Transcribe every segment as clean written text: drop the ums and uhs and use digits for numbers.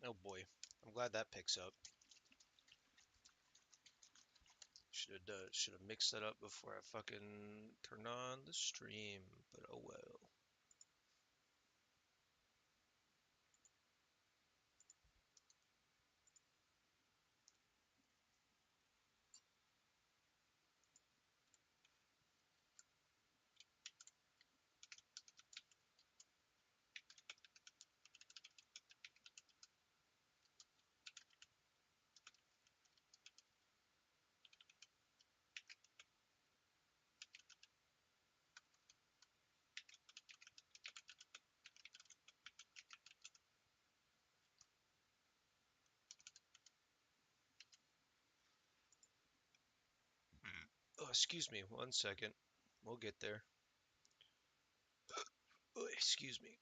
Oh boy. I'm glad that picks up. Should have mixed that up before I fucking turned on the stream, but oh well. Oh, excuse me, 1 second. We'll get there. Oh, excuse me.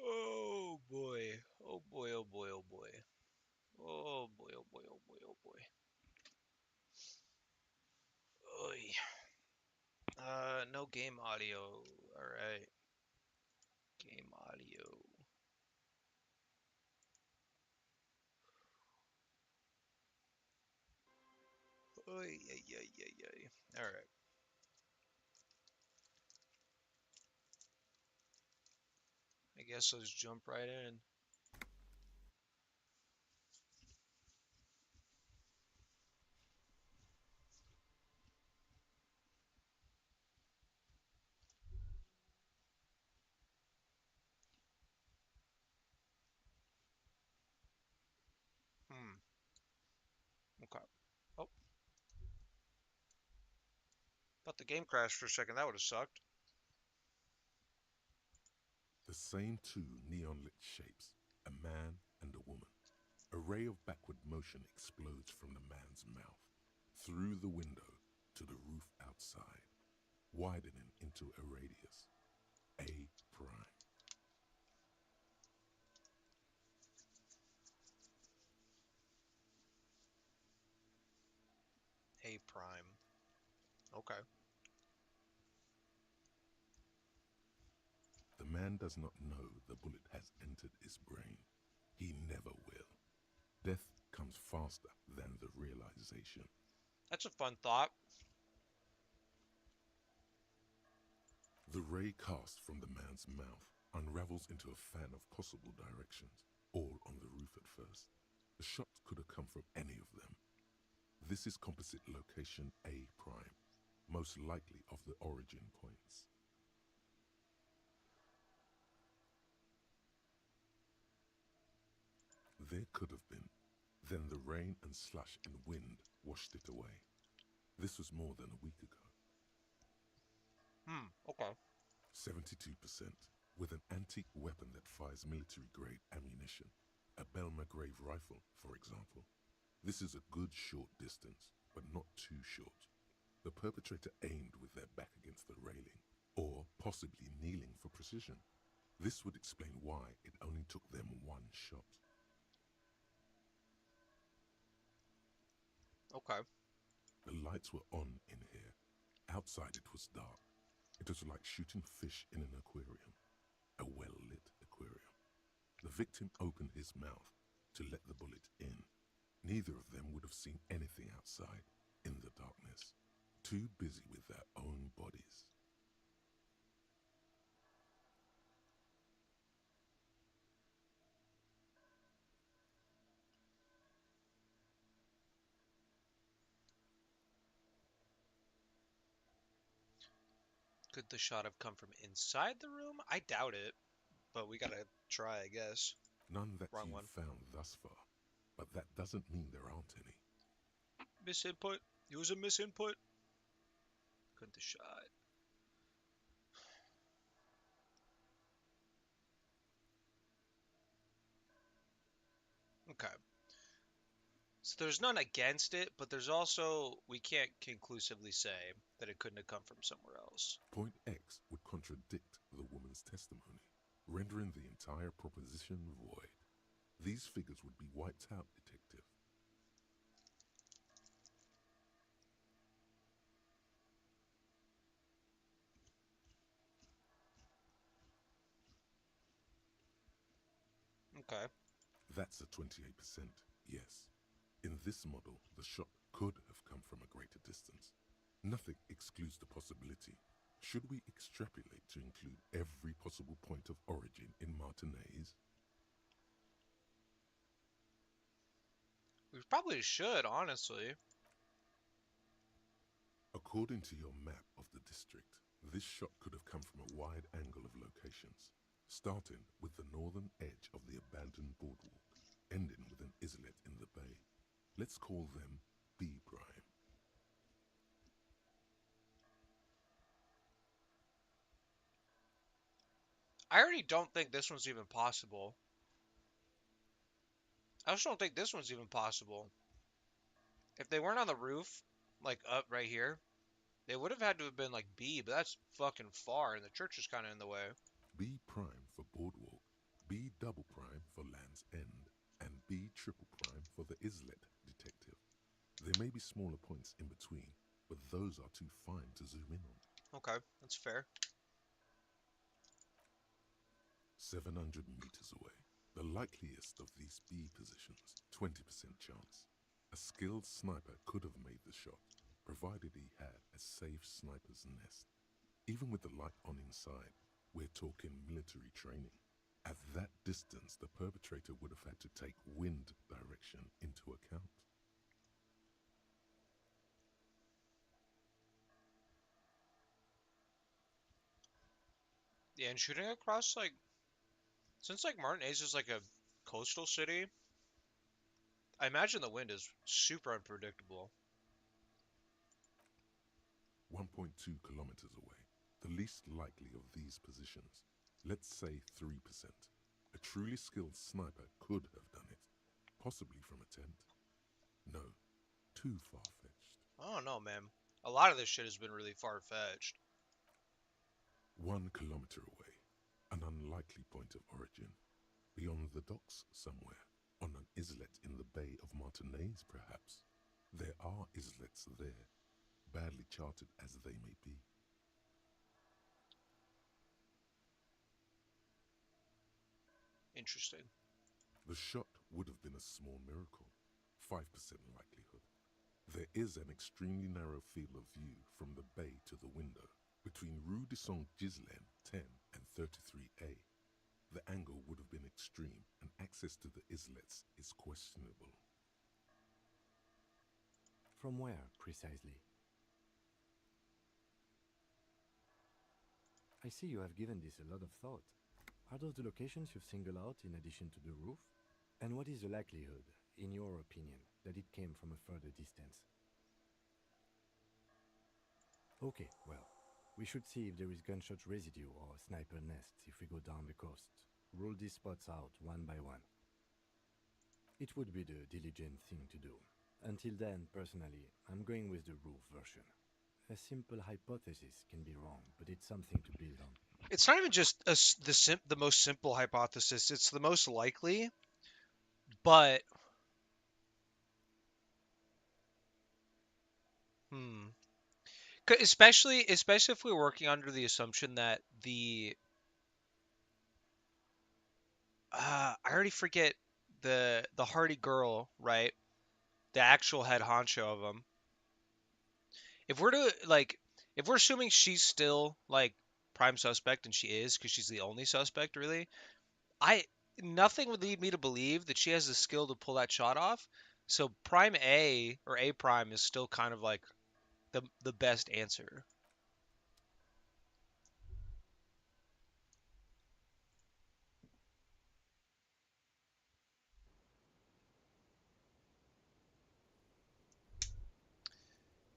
Oh boy. Oh boy, oh boy, oh boy. Oh boy, oh boy, oh boy, oh boy. Oy. No game audio. Alright. Game audio. Oy, ay, ay, ay, ay. Alright. I guess let's jump right in. Hmm. Okay. Oh, thought the game crashed for a second. That would have sucked. The same two neon-lit shapes, a man and a woman. A ray of backward motion explodes from the man's mouth, through the window to the roof outside, widening into a radius, A prime. A prime. Okay. The man does not know the bullet has entered his brain. He never will. Death comes faster than the realization. That's a fun thought. The ray cast from the man's mouth unravels into a fan of possible directions, all on the roof at first. The shot could have come from any of them. This is composite location A prime, most likely of the origin points. There could have been. Then the rain and slush and wind washed it away. This was more than a week ago. Okay. 72%, with an antique weapon that fires military-grade ammunition. A Belmagrave rifle, for example. This is a good short distance, but not too short. The perpetrator aimed with their back against the railing, or possibly kneeling for precision. This would explain why it only took them one shot. Okay. The lights were on in here. Outside it was dark. It was like shooting fish in an aquarium, a well-lit aquarium. The victim opened his mouth to let the bullet in. Neither of them would have seen anything outside in the darkness, too busy with their own bodies. Could the shot have come from inside the room? I doubt it, but we gotta try, I guess. None that Wrong you've one. found thus far, but that doesn't mean there aren't any. Misinput. Use a misinput. Couldn't the shot. Okay. So there's none against it, but there's also we can't conclusively say that it couldn't have come from somewhere else. Point X would contradict the woman's testimony, rendering the entire proposition void. These figures would be wiped out, detective. Okay. That's a 28%, yes. In this model, the shot could have come from a greater distance. Nothing excludes the possibility. Should we extrapolate to include every possible point of origin in Martinez? We probably should, honestly. According to your map of the district, this shot could have come from a wide angle of locations, starting with the northern edge of the abandoned boardwalk, ending with an islet in the bay. Let's call them B prime. I already don't think this one's even possible. I just don't think this one's even possible. If they weren't on the roof, like up right here, they would have had to have been like B, but that's fucking far, and the church is kind of in the way. B prime for boardwalk, B double prime for Land's End, and B triple prime for the islet, detective. There may be smaller points in between, but those are too fine to zoom in on. Okay, that's fair. 700 meters away. The likeliest of these B positions, 20% chance. A skilled sniper could have made the shot, provided he had a safe sniper's nest. Even with the light on inside, we're talking military training. At that distance, the perpetrator would have had to take wind direction into account. Yeah, and shooting across like since like Martinez is like a coastal city, I imagine the wind is super unpredictable. 1.2 kilometers away, the least likely of these positions. Let's say 3%. A truly skilled sniper could have done it, possibly from a tent. No, too far fetched. I don't know, man. A lot of this shit has been really far fetched. 1 kilometer away, an unlikely point of origin. Beyond the docks somewhere, on an islet in the Bay of Martinez, perhaps. There are islets there, badly charted as they may be. Interesting. The shot would have been a small miracle, 5% likelihood. There is an extremely narrow field of view from the bay to the window, between Rue de Saint Ghislain 10 and 33A. The angle would have been extreme, and access to the islets is questionable. From where, precisely? I see you have given this a lot of thought. Are those the locations you've singled out in addition to the roof? And what is the likelihood, in your opinion, that it came from a further distance? Okay, well, we should see if there is gunshot residue or sniper nests if we go down the coast. Rule these spots out one by one. It would be the diligent thing to do. Until then, personally, I'm going with the roof version. A simple hypothesis can be wrong, but it's something to build on. It's not even just the most simple hypothesis. It's the most likely, but hmm. Especially if we're working under the assumption that I already forget the hardy girl, right? The actual head honcho of them. If we're to like, if we're assuming she's still like prime suspect, and she is because she's the only suspect, really, I nothing would lead me to believe that she has the skill to pull that shot off. So prime A or A prime is still kind of like the best answer.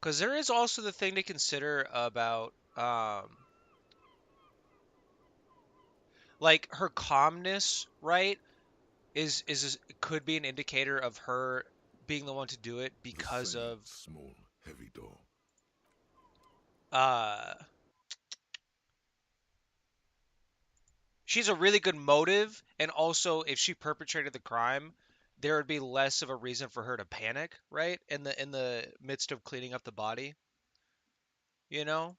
Because there is also the thing to consider about like her calmness, right? is this, could be an indicator of her being the one to do it The because same of small, heavy door. uh she's a really good motive, and also if she perpetrated the crime, there would be less of a reason for her to panic, right? In the midst of cleaning up the body, you know?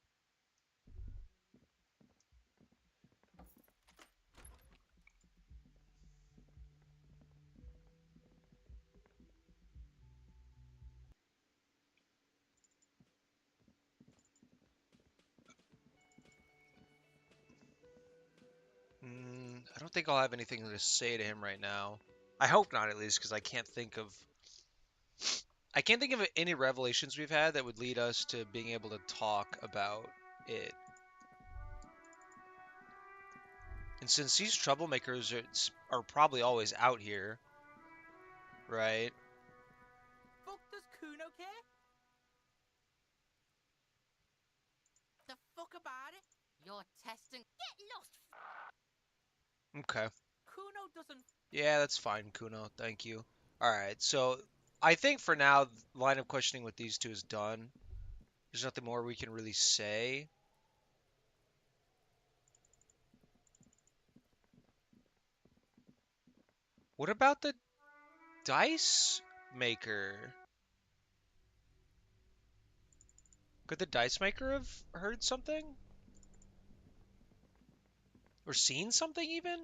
I don't think I'll have anything to say to him right now. I hope not, at least, because I can't think of any revelations we've had that would lead us to being able to talk about it. And since these troublemakers are probably always out here, right? Fuck does Kuno care? The fuck about it? You're testing. Get lost. Okay. Kuno doesn't. Yeah, that's fine, Kuno. Thank you. All right. So I think for now, the line of questioning with these two is done. There's nothing more we can really say. What about the dice maker? Could the dice maker have heard something? Or seen something even?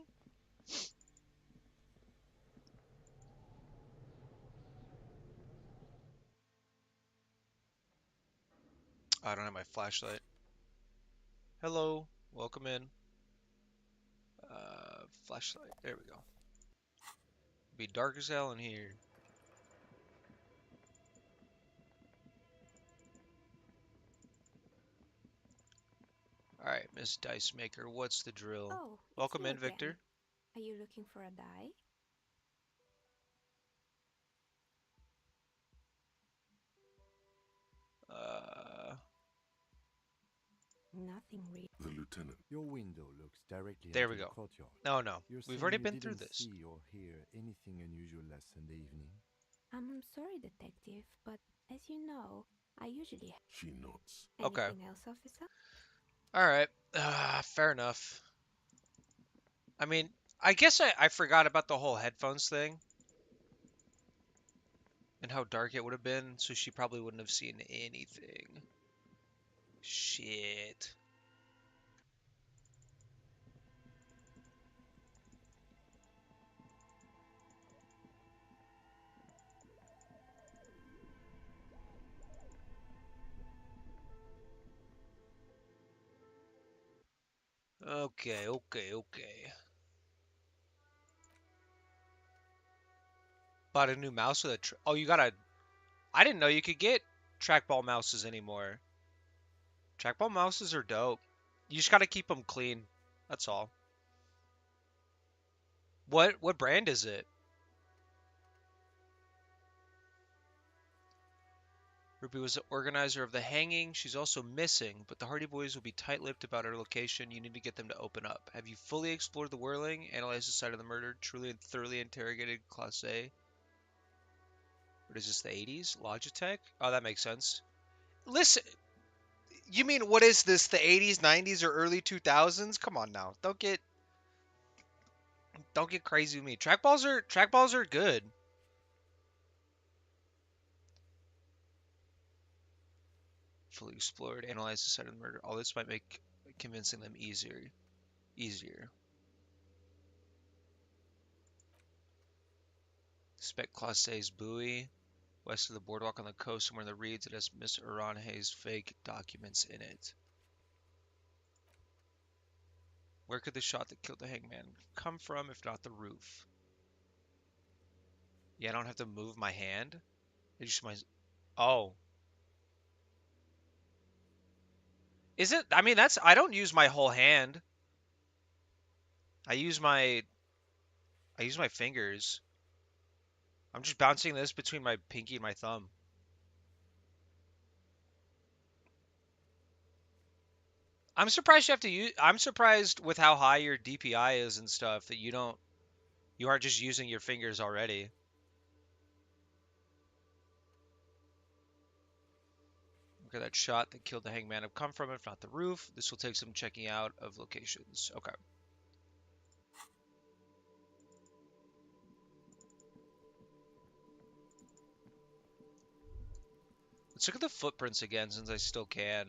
I don't have my flashlight. Hello. Welcome in. Flashlight. There we go. Be dark as hell in here. Alright, Miss Dice Maker, what's the drill? Oh, it's Welcome you in, again. Victor. Are you looking for a die? Uh, Nothing really. The lieutenant. Your window looks directly there into we the go. courtyard. No, no. You're We've saying already you been through didn't this. see or hear anything unusual last Sunday evening? I'm sorry, detective, but as you know, I usually have She nods. Okay. anything else, officer? Alright. Fair enough. I mean, I guess I forgot about the whole headphones thing. And how dark it would have been, so she probably wouldn't have seen anything. Shit. Okay, okay, okay. Bought a new mouse with a oh, you got a I didn't know you could get trackball mouses anymore. Trackball mouses are dope. You just got to keep them clean. That's all. What brand is it? Ruby was the organizer of the hanging. She's also missing, but the Hardy Boys will be tight-lipped about her location. You need to get them to open up. Have you fully explored the whirling, analyzed the site of the murder, truly and thoroughly interrogated Classe? What is this, the 80s? Logitech? Oh, that makes sense. Listen, you mean what is this, the 80s, 90s, or early 2000s? Come on now. Don't get crazy with me. Trackballs are good. Fully explored, analyze the site of the murder. All this might make convincing them easier. Spec Classe's buoy, west of the boardwalk on the coast, somewhere in the reeds. It has Miss Uranhe's fake documents in it. Where could the shot that killed the hangman come from, if not the roof? Yeah, I don't have to move my hand. It's just my. Oh, is it? I mean, that's. I don't use my whole hand. I use my. I use my fingers. I'm just bouncing this between my pinky and my thumb. I'm surprised you have to use. I'm surprised with how high your DPI is and stuff that you don't. You aren't just using your fingers already. Okay, that shot that killed the hangman have come from, if not the roof. This will take some checking out of locations. Okay. Let's look at the footprints again since I still can.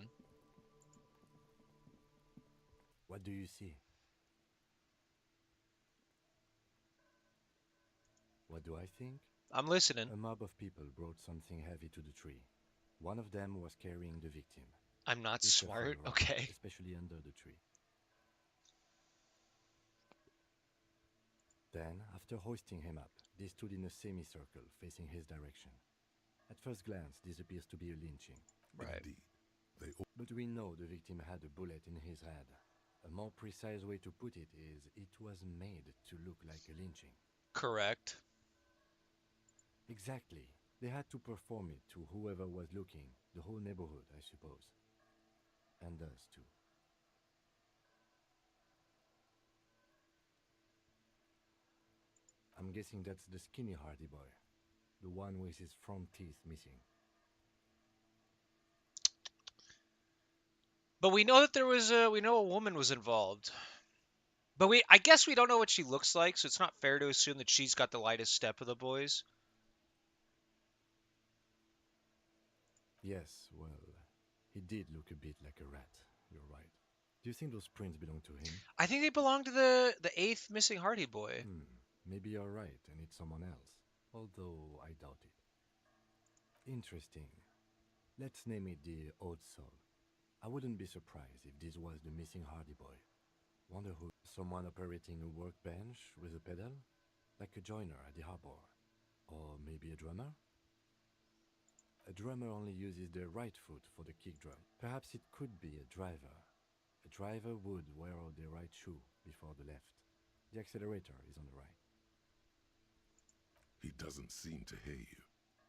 What do you see? What do I think? I'm listening. A mob of people brought something heavy to the tree. One of them was carrying the victim. I'm not It shuffled smart. around, Okay. especially under the tree. Then, after hoisting him up, they stood in a semicircle facing his direction. At first glance, this appears to be a lynching. Right. Indeed. But we know the victim had a bullet in his head. A more precise way to put it is, it was made to look like a lynching. Correct. Exactly. They had to perform it to whoever was looking, the whole neighborhood, I suppose. And us, too. I'm guessing that's the skinny Hardy boy. The one with his front teeth missing. But we know that we know a woman was involved. But I guess we don't know what she looks like, so it's not fair to assume that she's got the lightest step of the boys. Yes, well, he did look a bit like a rat. You're right. Do you think those prints belong to him? I think they belong to the eighth missing Hardy boy. Maybe you're right and it's someone else. Although I doubt it. Interesting. Let's name it the Odd Soul. I wouldn't be surprised if this was the missing Hardy boy. Wonder who? Someone operating a workbench with a pedal? Like a joiner at the harbor. Or maybe a drummer? A drummer only uses the right foot for the kick drum. Perhaps it could be a driver. A driver would wear the right shoe before the left. The accelerator is on the right. He doesn't seem to hear you.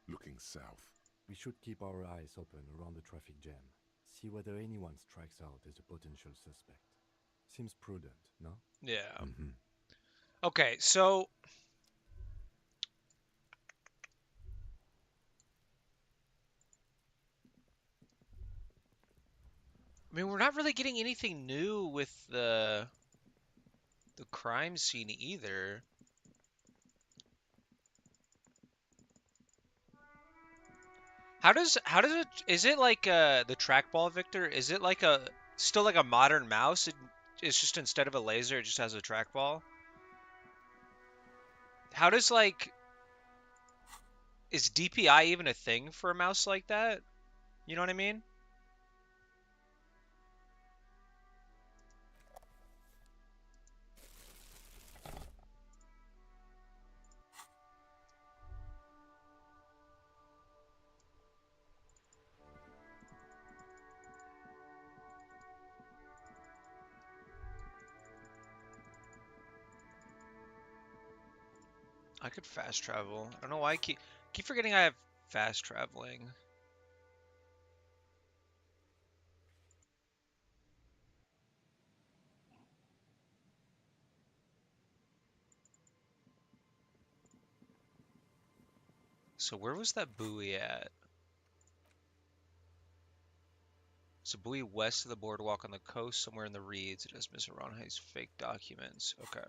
Looking south. We should keep our eyes open around the traffic jam. See whether anyone strikes out as a potential suspect. Seems prudent, no? Yeah. Mm-hmm. Okay, so I mean, we're not really getting anything new with the crime scene either. How does it is it like the trackball, Victor? Is it like a still like a modern mouse? It's just instead of a laser, it just has a trackball. How does like is DPI even a thing for a mouse like that? You know what I mean? I could fast travel. I don't know why I keep forgetting I have fast traveling. So where was that buoy at? It's a buoy west of the boardwalk on the coast, somewhere in the reeds. It has Mr. Ronheim's fake documents. Okay.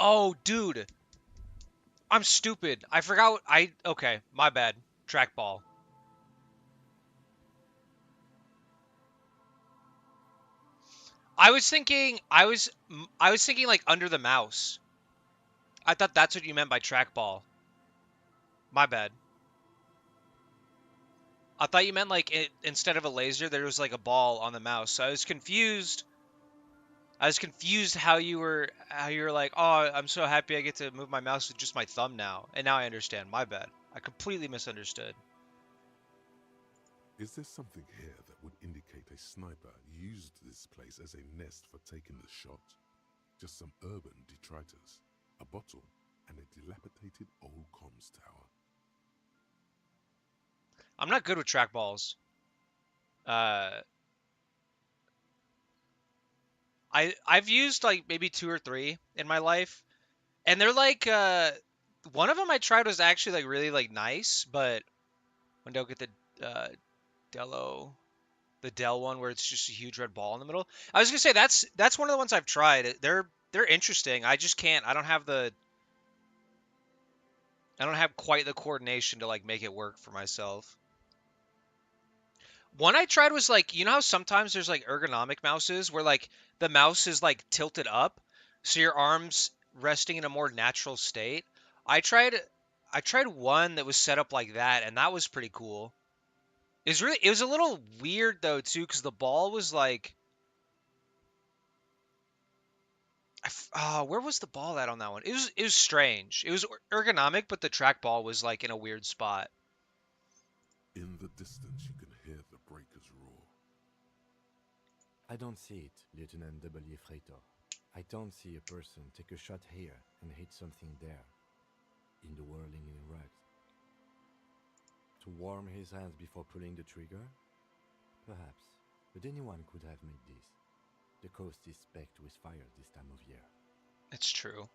Oh, dude. I'm stupid. I forgot okay, my bad. Trackball. I was thinking like under the mouse. I thought that's what you meant by trackball. My bad. I thought you meant like instead of a laser, there was like a ball on the mouse. So I was confused. I was confused how you were like, oh, I'm so happy I get to move my mouse with just my thumb now, and now I understand. My bad. I completely misunderstood. Is there something here that would indicate A sniper used this place as a nest for taking the shot. Just some urban detritus, a bottle, and a dilapidated old comms tower. I'm not good with trackballs. Uh, I've used like maybe two or three in my life, and they're like one of them I tried was actually like really like nice, but when they'll get uh Dello the Dell one where it's just a huge red ball in the middle. I was gonna say that's one of the ones I've tried. They're interesting. I just can't. I don't have quite the coordination to like make it work for myself. One I tried was like, you know how sometimes there's like ergonomic mouses where like the mouse is like tilted up, so your arms resting in a more natural state. I tried I tried one that was set up like that, and that was pretty cool. It was a little weird though too, because the ball was like, where was the ball at on that one? It was strange. It was ergonomic, but the trackball was like in a weird spot. In the distance, you can hear the breakers roar. I don't see it, Lieutenant W. Freighter. I don't see a person take a shot here and hit something there, in the whirling in rags. To warm his hands before pulling the trigger? Perhaps, but anyone could have made this. The coast is specked with fire this time of year. It's true.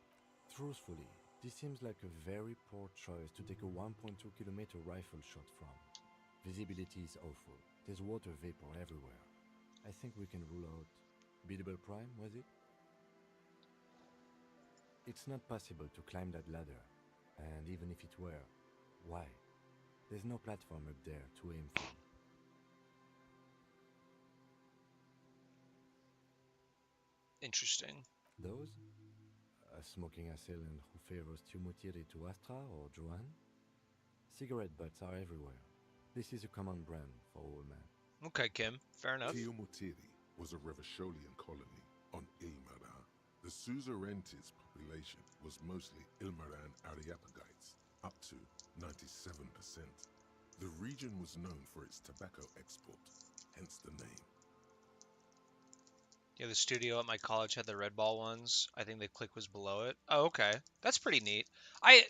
Truthfully, this seems like a very poor choice to take a 1.2 kilometer rifle shot from. Visibility is awful. There's water vapor everywhere. I think we can rule out biddable prime, was it? It's not possible to climb that ladder, and even if it were, why? There's no platform up there to aim from. Interesting. Those? A smoking assailant who favors Tumutiri to Astra or Joanne? Cigarette butts are everywhere. This is a common brand for all men. Okay, Kim. Fair enough. Tiomutiri was a Revacholian colony on Ilmaran. The Suzerainty's population was mostly Ilmaran Areopagites, up to 97%. The region was known for its tobacco export, hence the name. Yeah, the studio at my college had the red ball ones. I think the click was below it. Oh, okay. That's pretty neat. I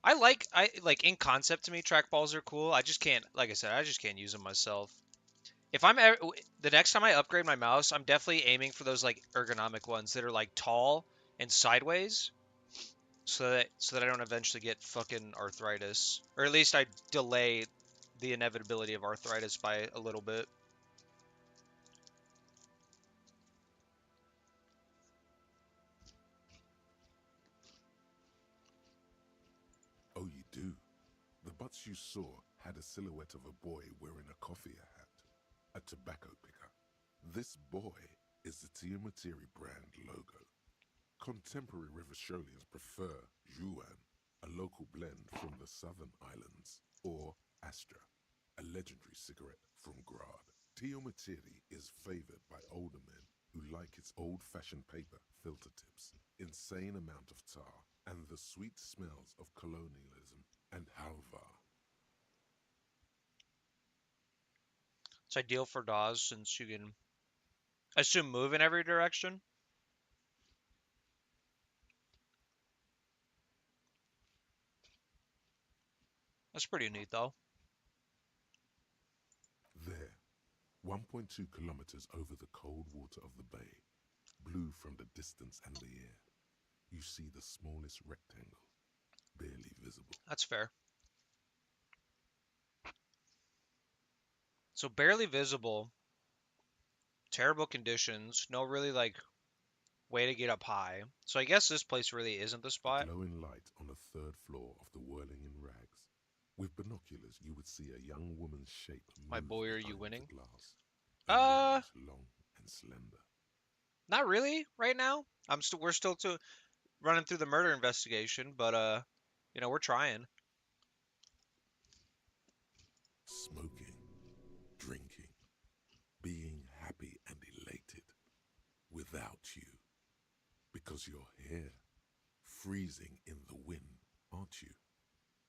I like in concept to me trackballs are cool. I just can't, like I said, I just can't use them myself. If I'm ever, the next time I upgrade my mouse, I'm definitely aiming for those like ergonomic ones that are like tall and sideways, so that I don't eventually get fucking arthritis, or at least I delay the inevitability of arthritis by a little bit. Oh, you do? The butts you saw had a silhouette of a boy wearing a coffee hat, a tobacco picker. This boy is the Tiamatiri brand logo. Contemporary Rivacholians prefer Juan, a local blend from the southern islands, or Astra, a legendary cigarette from Grad. Tiamatiri is favored by older men who like its old-fashioned paper filter tips, insane amount of tar, and the sweet smells of colonialism and halva. It's ideal for DAWs since you can, I assume, move in every direction. That's pretty neat though. There, 1.2 kilometers over the cold water of the bay, blue from the distance and the air, you see the smallest rectangle, barely visible. That's fair. So barely visible, terrible conditions, no really like way to get up high. So I guess this place really isn't the A spot. glowing light on the third floor of the whirling in rags. With binoculars, you would see a young woman's shape My move boy, are you behind the winning? glass. A Uh, limbs long and slender. Not really right now. We're still running through the murder investigation, but we're trying. Smoking, drinking, being happy and elated. Without you. Because you're here, freezing in the wind, aren't you?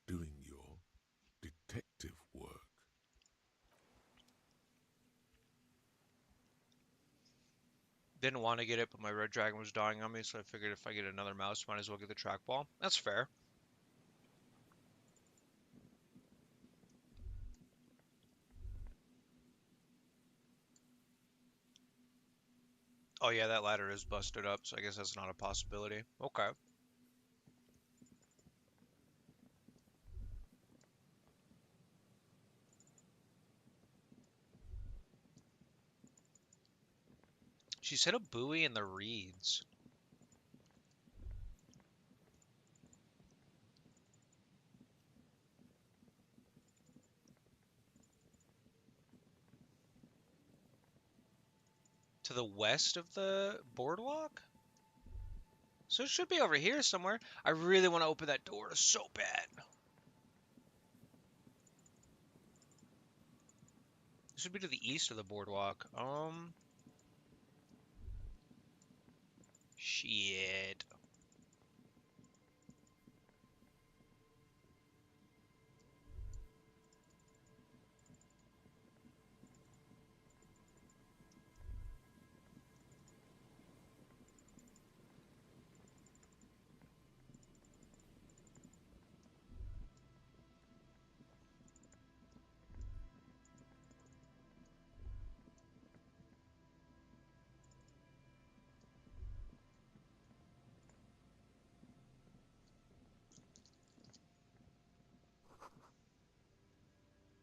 Doing your detective work. Didn't want to get it, but my red dragon was dying on me, so I figured if I get another mouse, might as well get the trackball. That's fair. Oh yeah, that ladder is busted up, so I guess that's not a possibility. Okay. She said a buoy in the reeds. To the west of the boardwalk? So it should be over here somewhere. I really want to open that door so bad. It should be to the east of the boardwalk. Shit.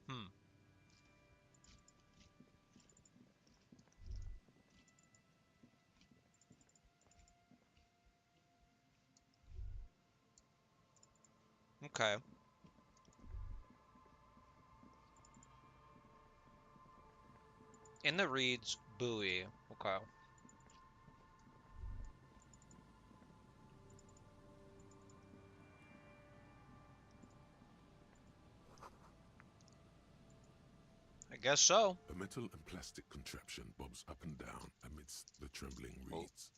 Hmm. Okay. In the reeds, buoy. Okay. I guess so. A metal and plastic contraption bobs up and down amidst the trembling Oh. reeds.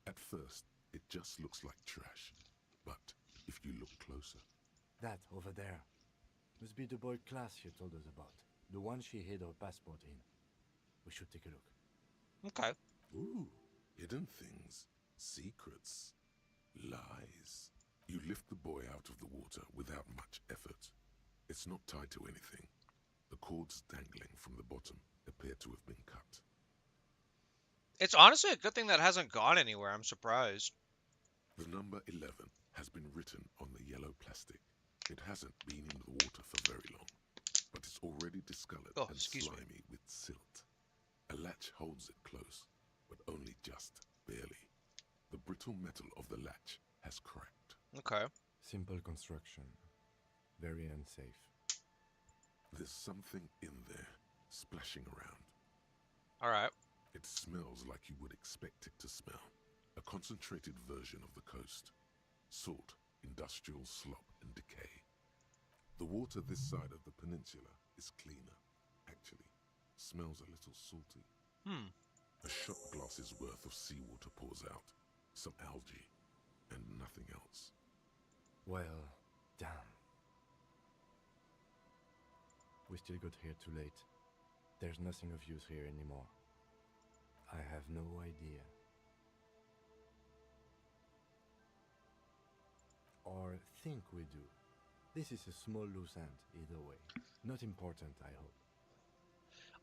At first, it just looks like trash, but if you look closer, That over there must be the boy class you told us about. The one she hid her passport in. We should take a look. Okay. ooh, hidden things, secrets, lies. You lift the boy out of the water without much effort. It's not tied to anything. The cords dangling from the bottom appear to have been cut. It's honestly a good thing that hasn't gone anywhere. I'm surprised. The number 11 has been written on the yellow plastic. It hasn't been in the water for very long, but it's already discolored Oh, and excuse me. slimy with silt. A latch holds it close, but only just barely. The brittle metal of the latch has cracked. Okay. Simple construction. Very unsafe. There's something in there, splashing around. All right. It smells like you would expect it to smell. A concentrated version of the coast. Salt, industrial slop, and decay. The water this side of the peninsula is cleaner, actually. Smells a little salty. Hmm. A shot glass's worth of seawater pours out. Some algae, and nothing else. Well, damn. We still got here too late. There's nothing of use here anymore. I have no idea. Or think we do. This is a small loose end, either way. Not important, I hope.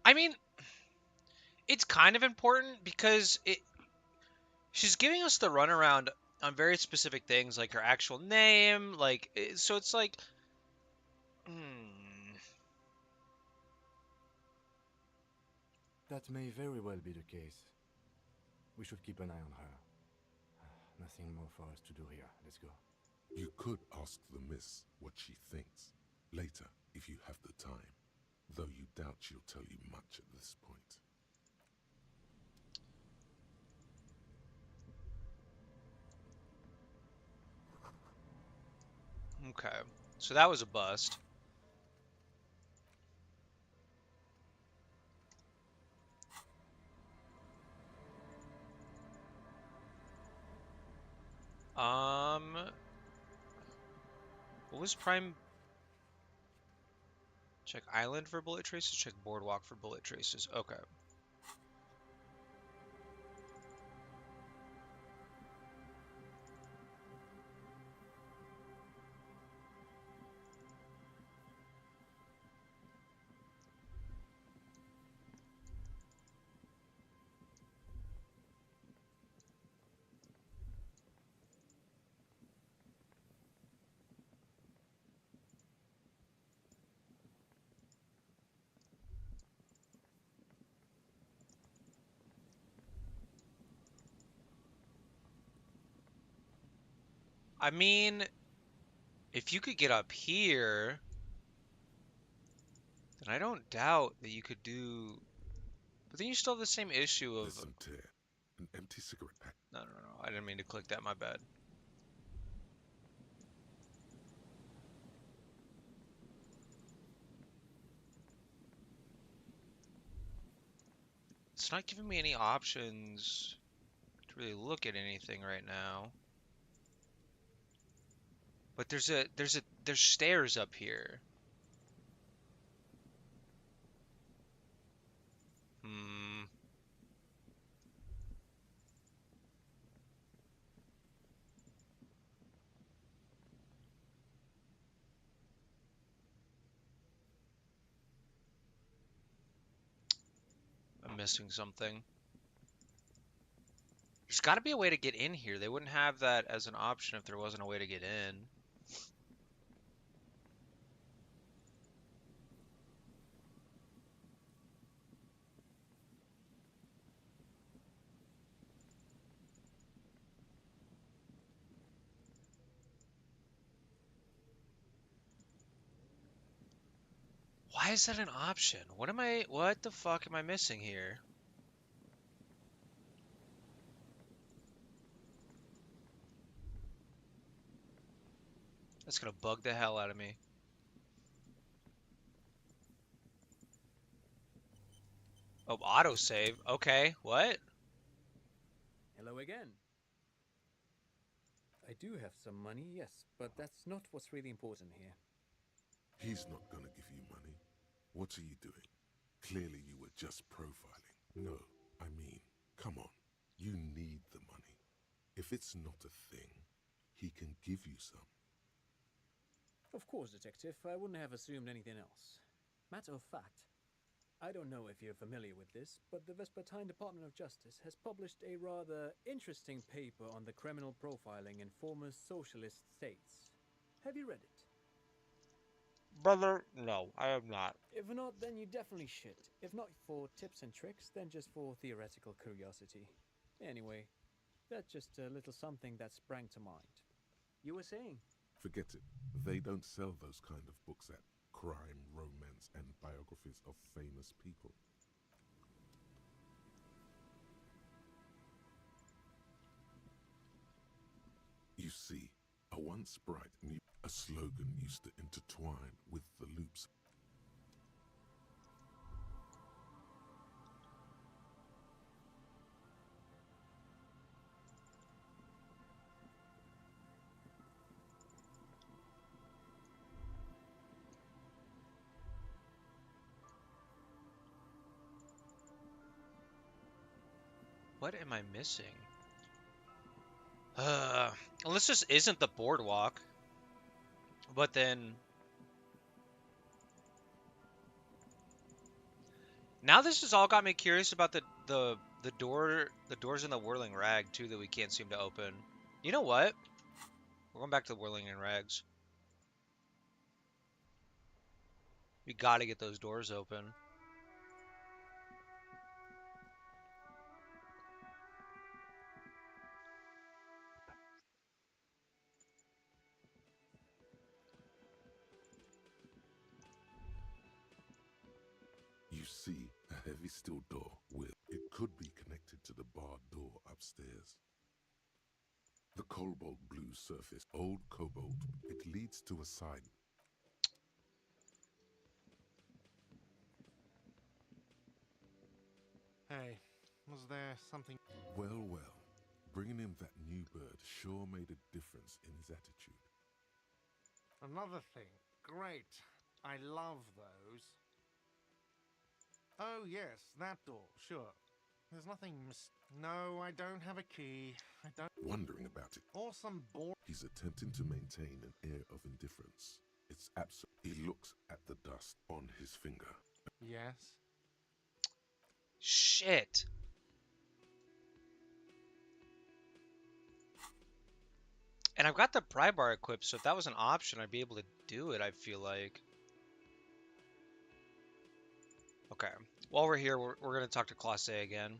I mean, it's kind of important because she's giving us the runaround on very specific things, like her actual name, so it's like, hmm. That may very well be the case. We should keep an eye on her. Nothing more for us to do here. Let's go. You could ask the miss what she thinks. Later, if you have the time. Though you doubt she'll tell you much at this point. Okay. So that was a bust. What was Prime? Check island for bullet traces. Check boardwalk for bullet traces. Okay. I mean, if you could get up here, then I don't doubt that you could do. But then you still have the same issue of. Listen, Tear. An empty cigarette pack. No, no, no. I didn't mean to click that. My bad. It's not giving me any options to really look at anything right now. But there's stairs up here. Hmm. I'm missing something. There's got to be a way to get in here. They wouldn't have that as an option if there wasn't a way to get in. Why is that an option? What the fuck am I missing here? That's gonna bug the hell out of me. Oh, autosave. Okay, what? Hello again. I do have some money, yes, but that's not what's really important here. He's not gonna give you money. What are you doing? Clearly you were just profiling. No, I mean, come on. You need the money. If it's not a thing, he can give you some. Of course, Detective, I wouldn't have assumed anything else. Matter of fact, I don't know if you're familiar with this, but the Vespertine Department of Justice has published a rather interesting paper on the criminal profiling in former socialist states. Have you read it? Brother, no, I have not. If not, then you definitely should. If not for tips and tricks, then just for theoretical curiosity. Anyway, that's just a little something that sprang to mind. You were saying? Forget it. They don't sell those kind of books at crime, romance, and biographies of famous people. You see, a once bright new a slogan used to intertwine with the loops. What am I missing? Unless this isn't the boardwalk. But then... Now this has all got me curious about the doors in the whirling rag too that we can't seem to open. You know what? We're going back to the whirling and rags. We gotta get those doors open. You see a heavy steel door with it could be connected to the barred door upstairs. The cobalt blue surface, old cobalt, it leads to a side. Hey, was there something? Well, well, bringing him that new bird sure made a difference in his attitude. Another thing. Great. I love those. Oh, yes, that door, sure. There's nothing No, I don't have a key. I don't. Wondering about it, Or some board. he's attempting to maintain an air of indifference. It's absent. He looks at the dust on his finger. Yes. Shit. And I've got the pry bar equipped, so if that was an option, I'd be able to do it, I feel like. Okay. While we're here, we're going to talk to Class A again.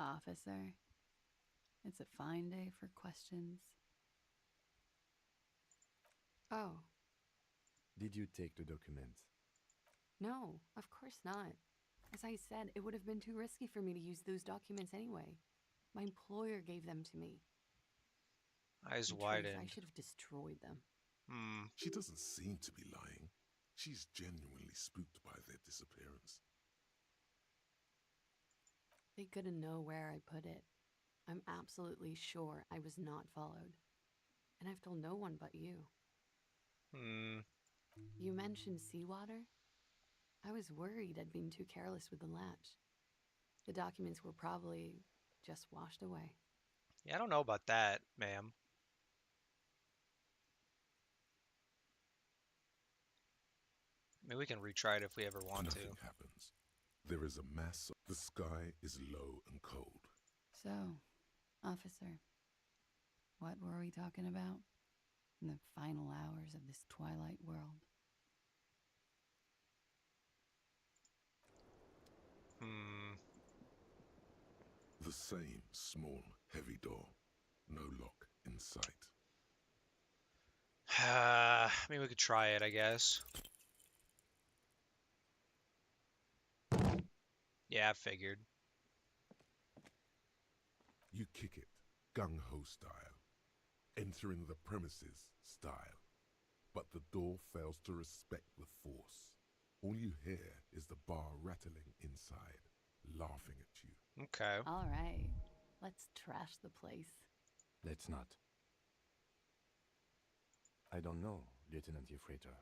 Officer, it's a fine day for questions. Oh, Did you take the documents? no, of course not. As I said, it would have been too risky for me to use those documents anyway. My employer gave them to me. Eyes In truth, I widened. should have destroyed them. Hmm. She doesn't seem to be lying. She's genuinely spooked by their disappearance. They couldn't know where I put it. I'm absolutely sure I was not followed. And I've told no one but you. Hmm. You mentioned seawater? I was worried I'd been too careless with the latch. The documents were probably just washed away. Yeah, I don't know about that, ma'am. I mean, we can retry it if we ever want to. Nothing happens. There is a mass. The sky is low and cold. So, officer, what were we talking about? In the final hours of this twilight world. Hmm. The same small, heavy door. No lock in sight. I mean, we could try it, I guess. Yeah, I figured. You kick it, gung-ho style, entering the premises style. But the door fails to respect the force. All you hear is the bar rattling inside, laughing at you. Okay. All right, let's trash the place. Let's not. I don't know, Lieutenant Yefreiter.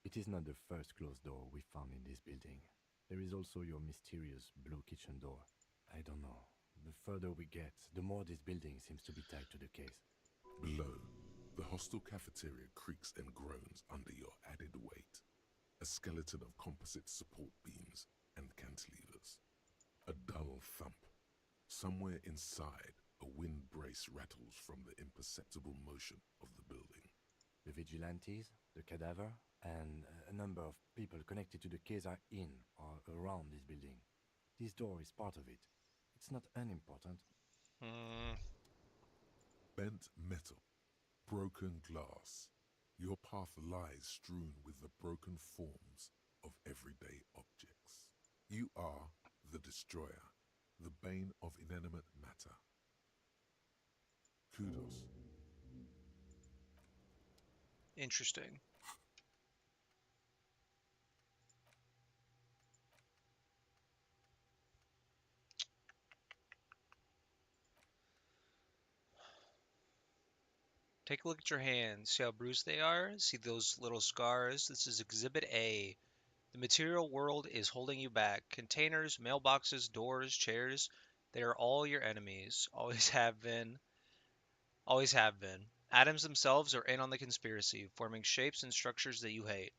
It is not the first closed door we found in this building. There is also your mysterious blue kitchen door. I don't know. The further we get, the more this building seems to be tied to the case. Below, the hostel cafeteria creaks and groans under your added weight. A skeleton of composite support beams and cantilevers. A dull thump. Somewhere inside, a wind brace rattles from the imperceptible motion of the building. The vigilantes, the cadaver, and a number of people connected to the case are in or around this building. This door is part of it. It's not unimportant. Hmm. Bent metal, broken glass. Your path lies strewn with the broken forms of everyday objects. You are the destroyer, the bane of inanimate matter. Kudos. Interesting. Take a look at your hands. See how bruised they are? See those little scars? This is Exhibit A. The material world is holding you back. Containers, mailboxes, doors, chairs, they are all your enemies. Always have been. Always have been. Atoms themselves are in on the conspiracy, forming shapes and structures that you hate.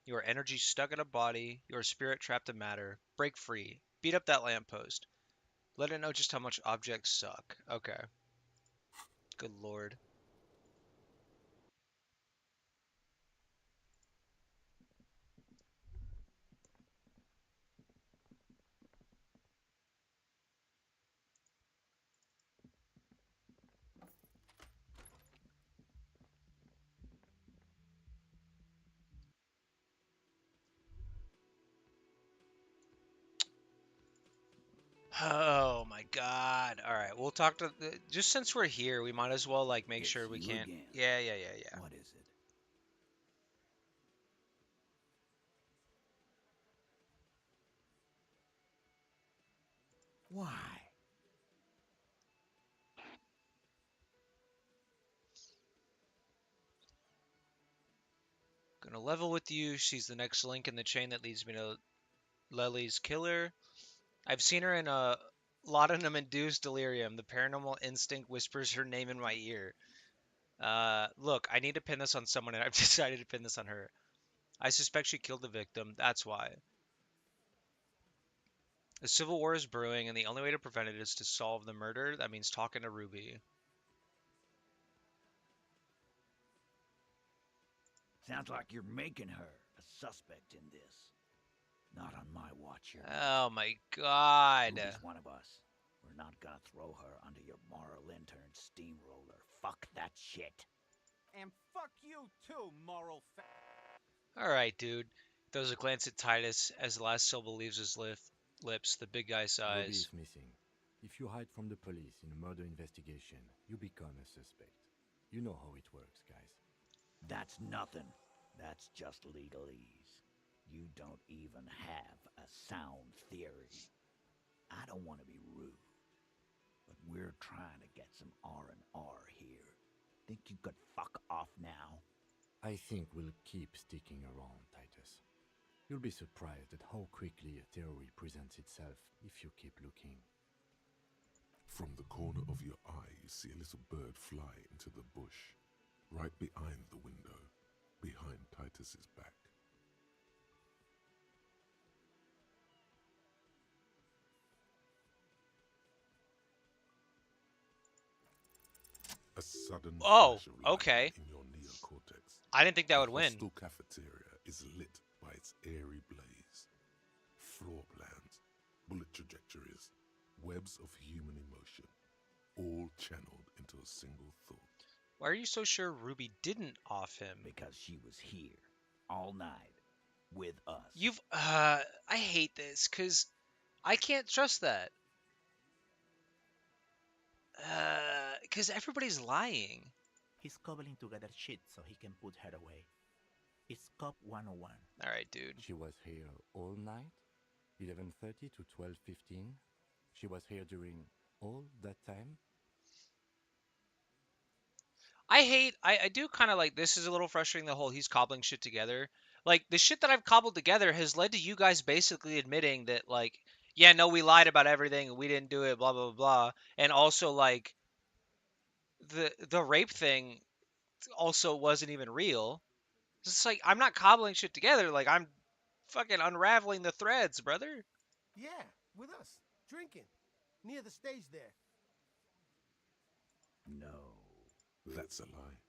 Your energy stuck in a body, your spirit trapped in matter. Break free. Beat up that lamppost. Let it know just how much objects suck. Okay. Good lord. Oh my god. All right, we'll talk to just since we're here, we might as well like make It's sure we you can't. again. Yeah, yeah, yeah, yeah. What is it? Why? Gonna level with you. She's the next link in the chain that leads me to Lely's killer. I've seen her in a laudanum-induced delirium. The paranormal instinct whispers her name in my ear. Look, I need to pin this on someone, and I've decided to pin this on her. I suspect she killed the victim. That's why. A civil war is brewing, and the only way to prevent it is to solve the murder. That means talking to Ruby. Sounds like you're making her a suspect in this. Not on my watch, you're not. Oh my god. Ruby's one of us. We're We're not gonna throw her under your moral intern steamroller. Fuck that shit. And fuck you too, moral All right, dude. Throws a glance at Titus as the last syllable leaves his lips. The big guy Ruby sighs. is missing. If you hide from the police in a murder investigation, you become a suspect. You know how it works, guys. That's nothing. That's just legalese. You don't even have a sound theory. I don't want to be rude, but we're trying to get some R&R here. Think you could fuck off now? I think we'll keep sticking around, Titus. You'll be surprised at how quickly a theory presents itself if you keep looking. From the corner of your eye, you see a little bird fly into the bush, right behind the window, behind Titus's back. A sudden Oh, flash of light okay. in your neocortex. I didn't think that The would win. hostel cafeteria is lit by its airy blaze. Floor plans, bullet trajectories, webs of human emotion, all channeled into a single thought. Why are you so sure Ruby didn't off him? Because she was here all night with us. I hate this because I can't trust that. Because everybody's lying. He's cobbling together shit so he can put her away. It's Cop 101. All right, dude. She was here all night? 11:30 to 12:15? She was here during all that time? I do kind of like this is a little frustrating, the whole he's cobbling shit together. Like the shit that I've cobbled together has led to you guys basically admitting that like, yeah, no, we lied about everything and we didn't do it, blah blah blah. And also like the rape thing also wasn't even real. It's like I'm not cobbling shit together, like I'm fucking unraveling the threads, brother. Yeah, with us, drinking, near the stage there. No. That's a lie.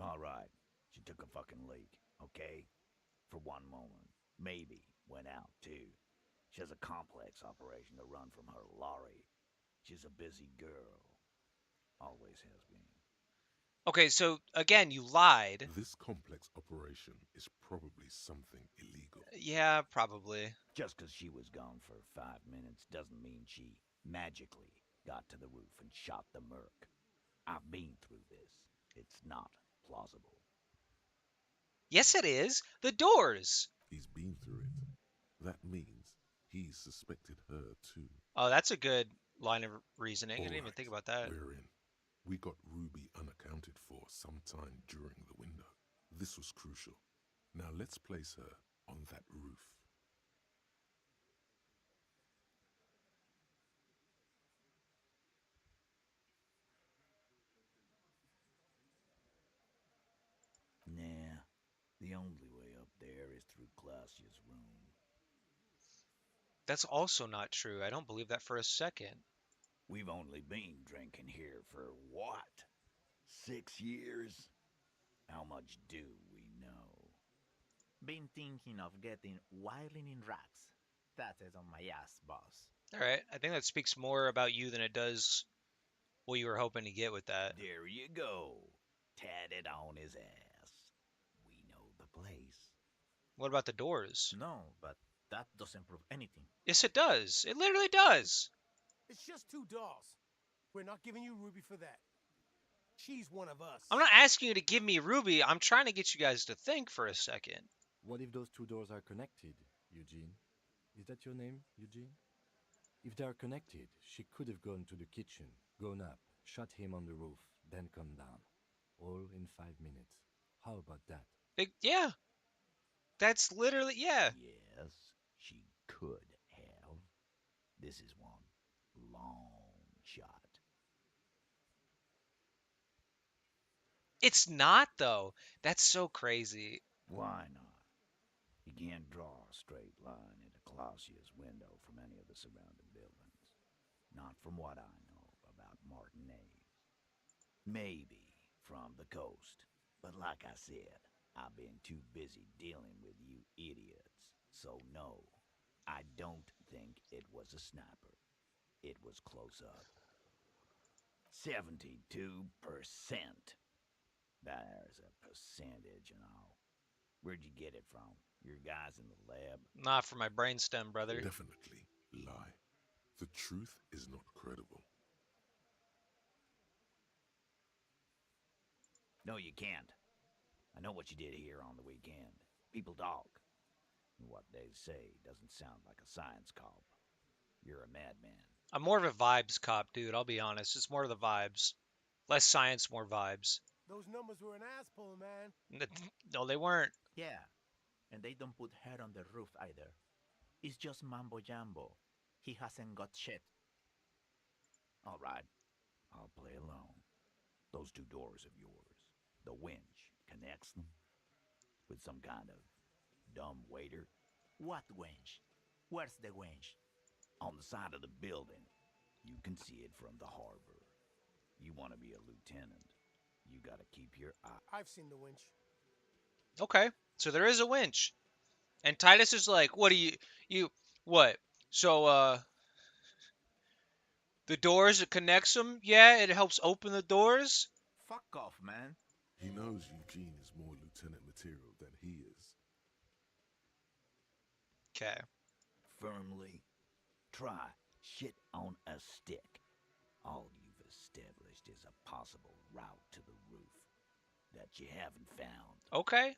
All right. She took a fucking leak, okay? For one moment. Maybe went out, too. She has a complex operation to run from her lorry. She's a busy girl. Always has been. Okay, so again, you lied. This complex operation is probably something illegal. Yeah, probably. Just 'cause she was gone for 5 minutes doesn't mean she magically got to the roof and shot the merc. I've been through this. It's not plausible. Yes, it is. The doors. He's been through it. That means he's suspected her too. Oh, that's a good line of reasoning. I All didn't even right, think about that. we're in. We got Ruby unaccounted for sometime during the window. This was crucial. Now let's place her on that roof. Nah, the only way up there is through Clausia's room. That's also not true. I don't believe that for a second. We've only been drinking here for what? 6 years? How much do we know? Been thinking of getting wilding in racks. That is on my ass, boss. All right. I think that speaks more about you than it does what you were hoping to get with that. There you go. Tatted on his ass. We know the place. What about the doors? No, but that doesn't prove anything. Yes, it does. It literally does. It's just two dolls. We're not giving you Ruby for that. She's one of us. I'm not asking you to give me Ruby. I'm trying to get you guys to think for a second. What if those two doors are connected, Eugene? Is that your name, Eugene? If they are connected, she could have gone to the kitchen, gone up, shot him on the roof, then come down. All in 5 minutes. How about that? Yeah. That's literally, yeah. Yes, she could have. This is one long shot. It's not, though. That's so crazy. Why not? You can't draw a straight line into Clausia's window from any of the surrounding buildings. Not from what I know about Martinez. Maybe from the coast. But like I said, I've been too busy dealing with you idiots. So no, I don't think it was a sniper. It was close up. 72%. There's a percentage and all. Where'd you get it from? Your guys in the lab? Not for my brainstem, brother. Definitely lie. The truth is not credible. No, you can't. I know what you did here on the weekend. People talk. And what they say doesn't sound like a science cop. You're a madman. I'm more of a vibes cop, dude. I'll be honest. It's more of the vibes. Less science, more vibes. Those numbers were an ass pull, man. No, they weren't. Yeah, and they don't put hair on the roof either. It's just mambo jumbo. He hasn't got shit. All right, I'll play along. Those two doors of yours, the winch connects them with some kind of dumb waiter What wench? Where's the wench? on the side of the building. You can see it from the harbor. You want to be a lieutenant. You gotta keep your eye. I've seen the winch. Okay, so there is a winch. And Titus is like, what do what? So, the doors, it connects them? Yeah, it helps open the doors? Fuck off, man. He knows Eugene is more lieutenant material than he is. Okay. Firmly. Try shit on a stick. All you've established is a possible route to the roof that you haven't found. Okay.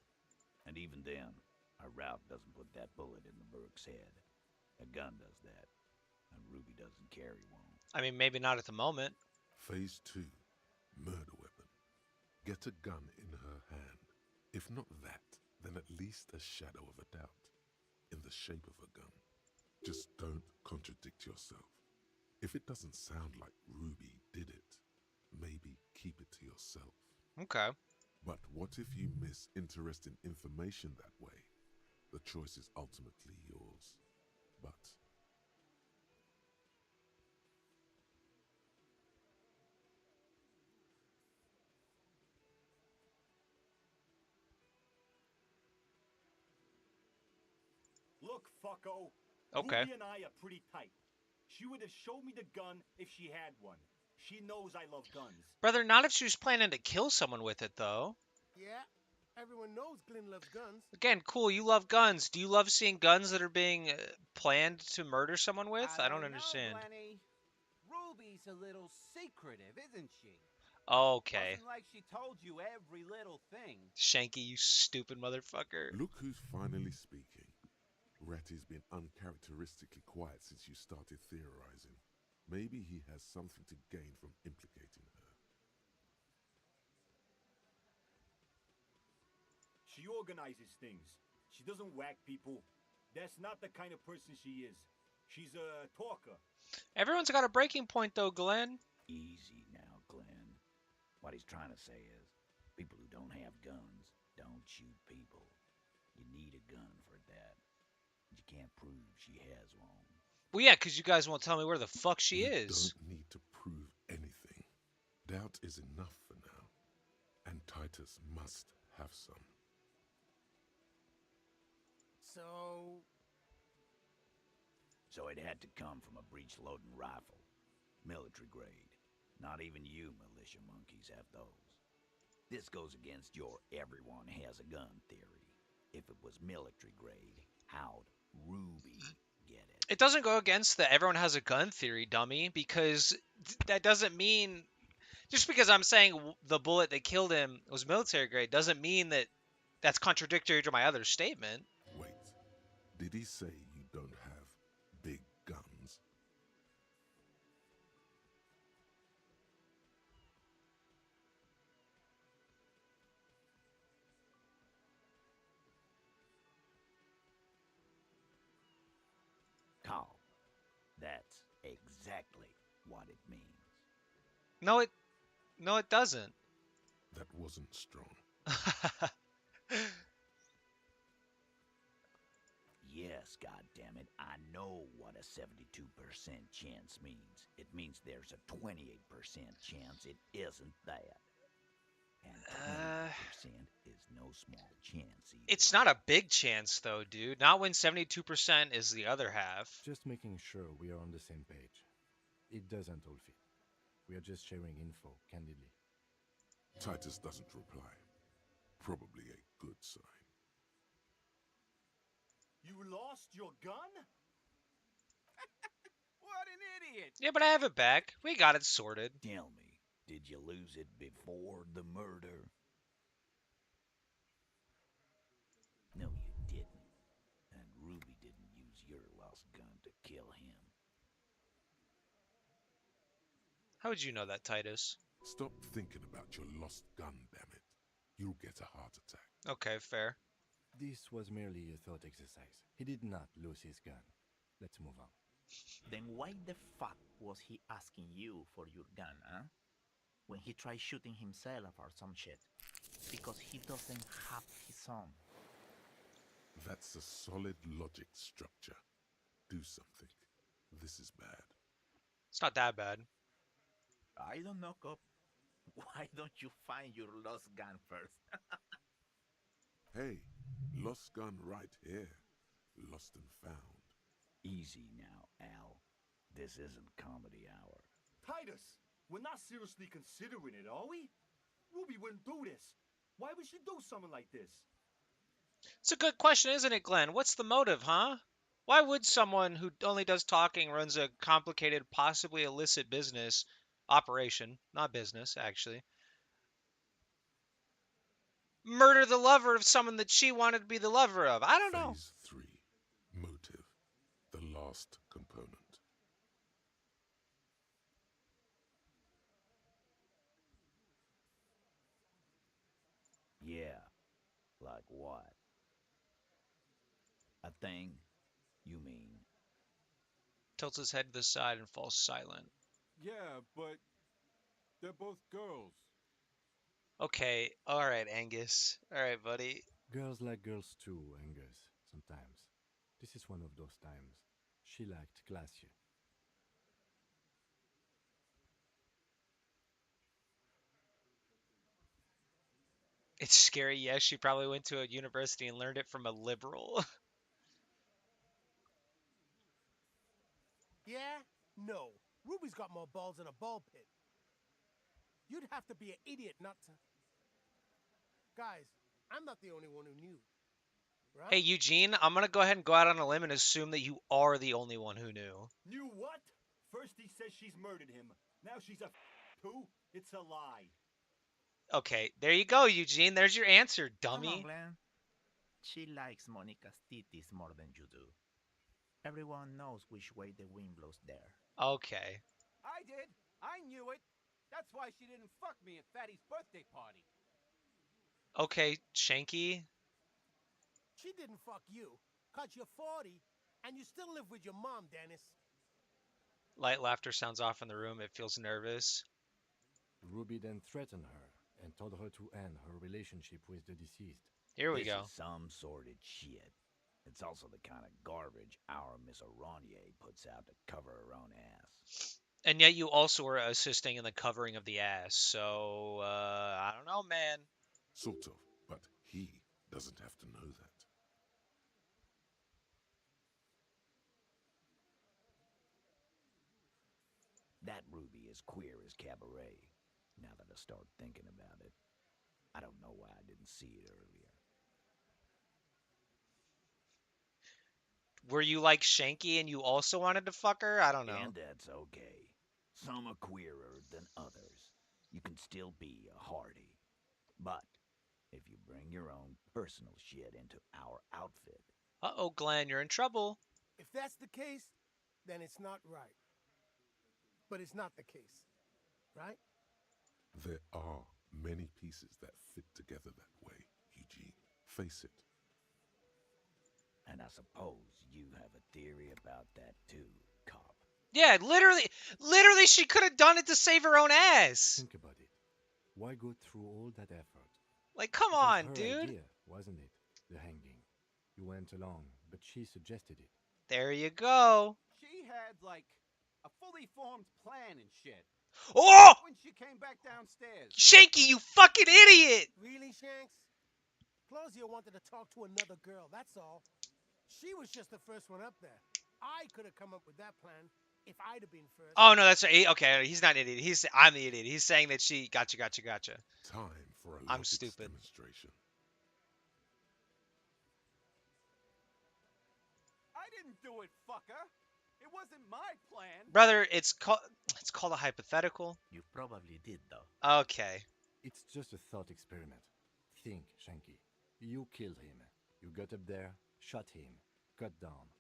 And even then, a route doesn't put that bullet in the Burke's head. A gun does that, and Ruby doesn't carry one. I mean, maybe not at the moment. Phase 2. Murder weapon. Get a gun in her hand. If not that, then at least a shadow of a doubt. In the shape of a gun. Just don't contradict yourself. If it doesn't sound like Ruby did it, maybe keep it to yourself. Okay. But what if you miss interesting information that way? The choice is ultimately yours. But Look, fucko. Okay. Ruby and I are pretty tight. She would have showed me the gun if she had one. She knows I love guns. Brother, not if she was planning to kill someone with it, though. Yeah, everyone knows Glenn loves guns. Again, cool, you love guns. Do you love seeing guns that are being planned to murder someone with? I don't understand. Glenny. Ruby's a little secretive, isn't she? Okay. Wasn't like she told you every little thing. Shanky, you stupid motherfucker. look who's finally speaking. Ratty's been uncharacteristically quiet since you started theorizing. Maybe he has something to gain from implicating her. She organizes things. She doesn't whack people. That's not the kind of person she is. She's a talker. Everyone's got a breaking point, though, Glenn. Easy now, Glenn. What he's trying to say is, people who don't have guns don't shoot people. You need a gun for that. You can't prove she has one. Well, yeah, because you guys won't tell me where the fuck she You is. don't need to prove anything. Doubt is enough for now. And Titus must have some. So it had to come from a breech-loading rifle. Military grade. Not even you militia monkeys have those. This goes against your everyone has a gun theory. If it was military grade, how'd Ruby get it? It doesn't go against the everyone has a gun theory, dummy, because that doesn't mean... Just because I'm saying the bullet that killed him was military grade doesn't mean that that's contradictory to my other statement. Wait, did he say you don't have big guns? Carl, that's exactly what it means. No, it doesn't. That wasn't strong. Yes, goddammit, I know what a 72% chance means. It means there's a 28% chance it isn't that. And Uh, 28% is no small chance either. it's not a big chance though, dude. Not when 72% is the other half. Just making sure we are on the same page. It doesn't all fit. We are just sharing info candidly. Titus doesn't reply. Probably a good sign. You lost your gun? What an idiot! Yeah, but I have it back. We got it sorted. Tell me, did you lose it before the murder? No, you didn't. And Ruby didn't use your lost gun to kill him. How would you know that, Titus? Stop thinking about your lost gun, damn it. You'll get a heart attack. Okay, fair. This was merely a thought exercise. He did not lose his gun. Let's move on. Then why the fuck was he asking you for your gun, huh? When he tried shooting himself or some shit. Because he doesn't have his own. That's a solid logic structure. Do something. This is bad. It's not that bad. I don't know, cop. Why don't you find your lost gun first? Hey, lost gun right here. Lost and found. Easy now, Al. This isn't comedy hour. Titus, we're not seriously considering it, are we? Ruby wouldn't do this. Why would she do something like this? It's a good question, isn't it, Glenn? What's the motive, huh? Why would someone who only does talking, runs a complicated, possibly illicit business operation, not business, actually, murder the lover of someone that she wanted to be the lover of? I don't know. Phase 3. Motive. The last component. Yeah, like what? A thing? You mean? Tilts his head to the side and falls silent. Yeah, but they're both girls. Okay, alright, Angus. Alright, buddy. Girls like girls too, Angus, sometimes. This is one of those times. She liked Glacier. It's scary, yes. She probably went to a university and learned it from a liberal. Yeah? No. Ruby's got more balls than a ball pit. You'd have to be an idiot not to. Guys, I'm not the only one who knew. Right? Hey, Eugene, I'm gonna go ahead and go out on a limb and assume that you are the only one who knew. Knew what? First he says she's murdered him. Now she's a too? It's a lie. Okay, there you go, Eugene. There's your answer, Come on, dummy. Glenn. She likes Monica's titties more than you do. Everyone knows which way the wind blows there. Okay. I did. I knew it. That's why she didn't fuck me at Fatty's birthday party. Okay, Shanky. She didn't fuck you, 'cause you're 40, and you still live with your mom, Dennis. Light laughter sounds off in the room. It feels nervous. Ruby then threatened her and told her to end her relationship with the deceased. Here we This go. is some sordid shit. It's also the kind of garbage our Miss Aronier puts out to cover her own ass. And yet you also were assisting in the covering of the ass. So, I don't know, man. Sort of, but he doesn't have to know that. That Ruby is queer as cabaret. Now that I start thinking about it, I don't know why I didn't see it earlier. Were you like Shanky and you also wanted to fuck her? I don't know. And that's okay. Some are queerer than others. You can still be a hardy. But if you bring your own personal shit into our outfit, Uh-oh, Glenn, you're in trouble. If that's the case, then it's not right. But it's not the case, right? There are many pieces that fit together that way, Eugene. Face it. and I suppose you have a theory about that too, cop. Yeah, literally, she could have done it to save her own ass. Think about it. Why go through all that effort? Like, come It was on, her dude. idea, wasn't it? The hanging. You went along, but she suggested it. There you go. She had, like, a fully formed plan and shit. Oh! When she came back downstairs. Shanky, you fucking idiot! Really, Shanks? Claudia wanted to talk to another girl, that's all. She was just the first one up there. I could have come up with that plan if I'd have been first. Oh no, that's right. Okay, he's not an idiot. I'm the idiot. He's saying that she gotcha. Time for a I'm logics stupid. demonstration. I didn't do it, fucker. It wasn't my plan. Brother, it's called a hypothetical. You probably did, though. Okay. It's just a thought experiment. Think, Shanky. You killed him. You got up there, shot him, cut down.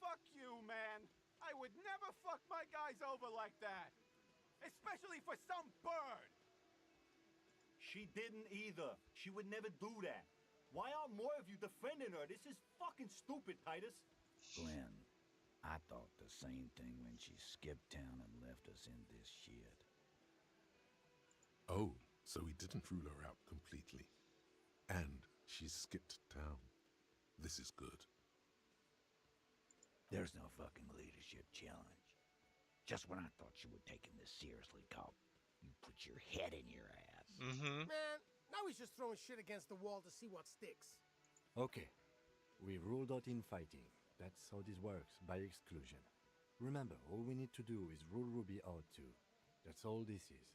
Fuck you, man. I would never fuck my guys over like that. Especially for some bird. She didn't either. She would never do that. Why aren't more of you defending her? This is fucking stupid, Titus. Glenn, I thought the same thing when she skipped town and left us in this shit. Oh, so he didn't rule her out completely. And she skipped town. This is good. There's no fucking leadership challenge. Just when I thought you were taking this seriously, cop, you put your head in your ass. Mm-hmm. Man, now he's just throwing shit against the wall to see what sticks. Okay. We ruled out infighting. That's how this works, by exclusion. Remember, all we need to do is rule Ruby out too. That's all this is.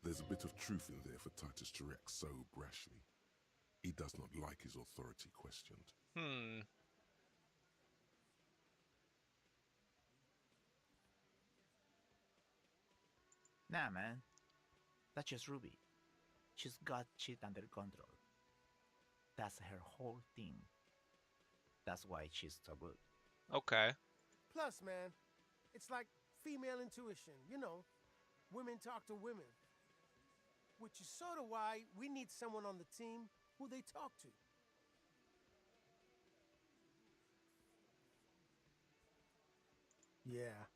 There's a bit of truth in there for Titus to react so brashly. He does not like his authority questioned. Nah, man. That's just Ruby. She's got shit under control. That's her whole thing. That's why she's so good. Okay. Plus, man, it's like female intuition. You know, women talk to women. Which is sort of why we need someone on the team who they talk to. Yeah.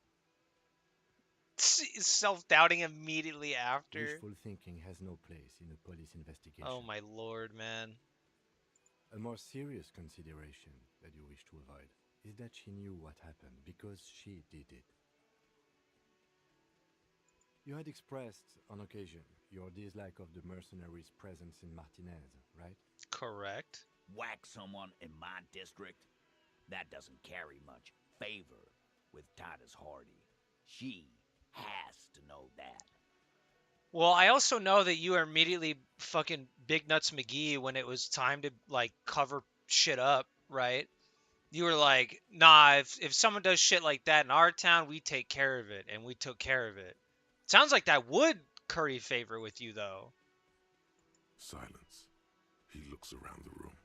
Self-doubting immediately after. Wishful thinking has no place in a police investigation. Oh my lord, man. A more serious consideration that you wish to avoid is that she knew what happened because she did it. You had expressed, on occasion, your dislike of the mercenaries' presence in Martinez, right? Correct. Whack someone in my district? That doesn't carry much favor with Titus Hardy. She has to know that. Well, I also know that you are immediately fucking Big Nuts McGee when it was time to like cover shit up, right? You were like, nah, if someone does shit like that in our town, we take care of it, and we took care of it. Sounds like that would curry favor with you, though. Silence. He looks around the room.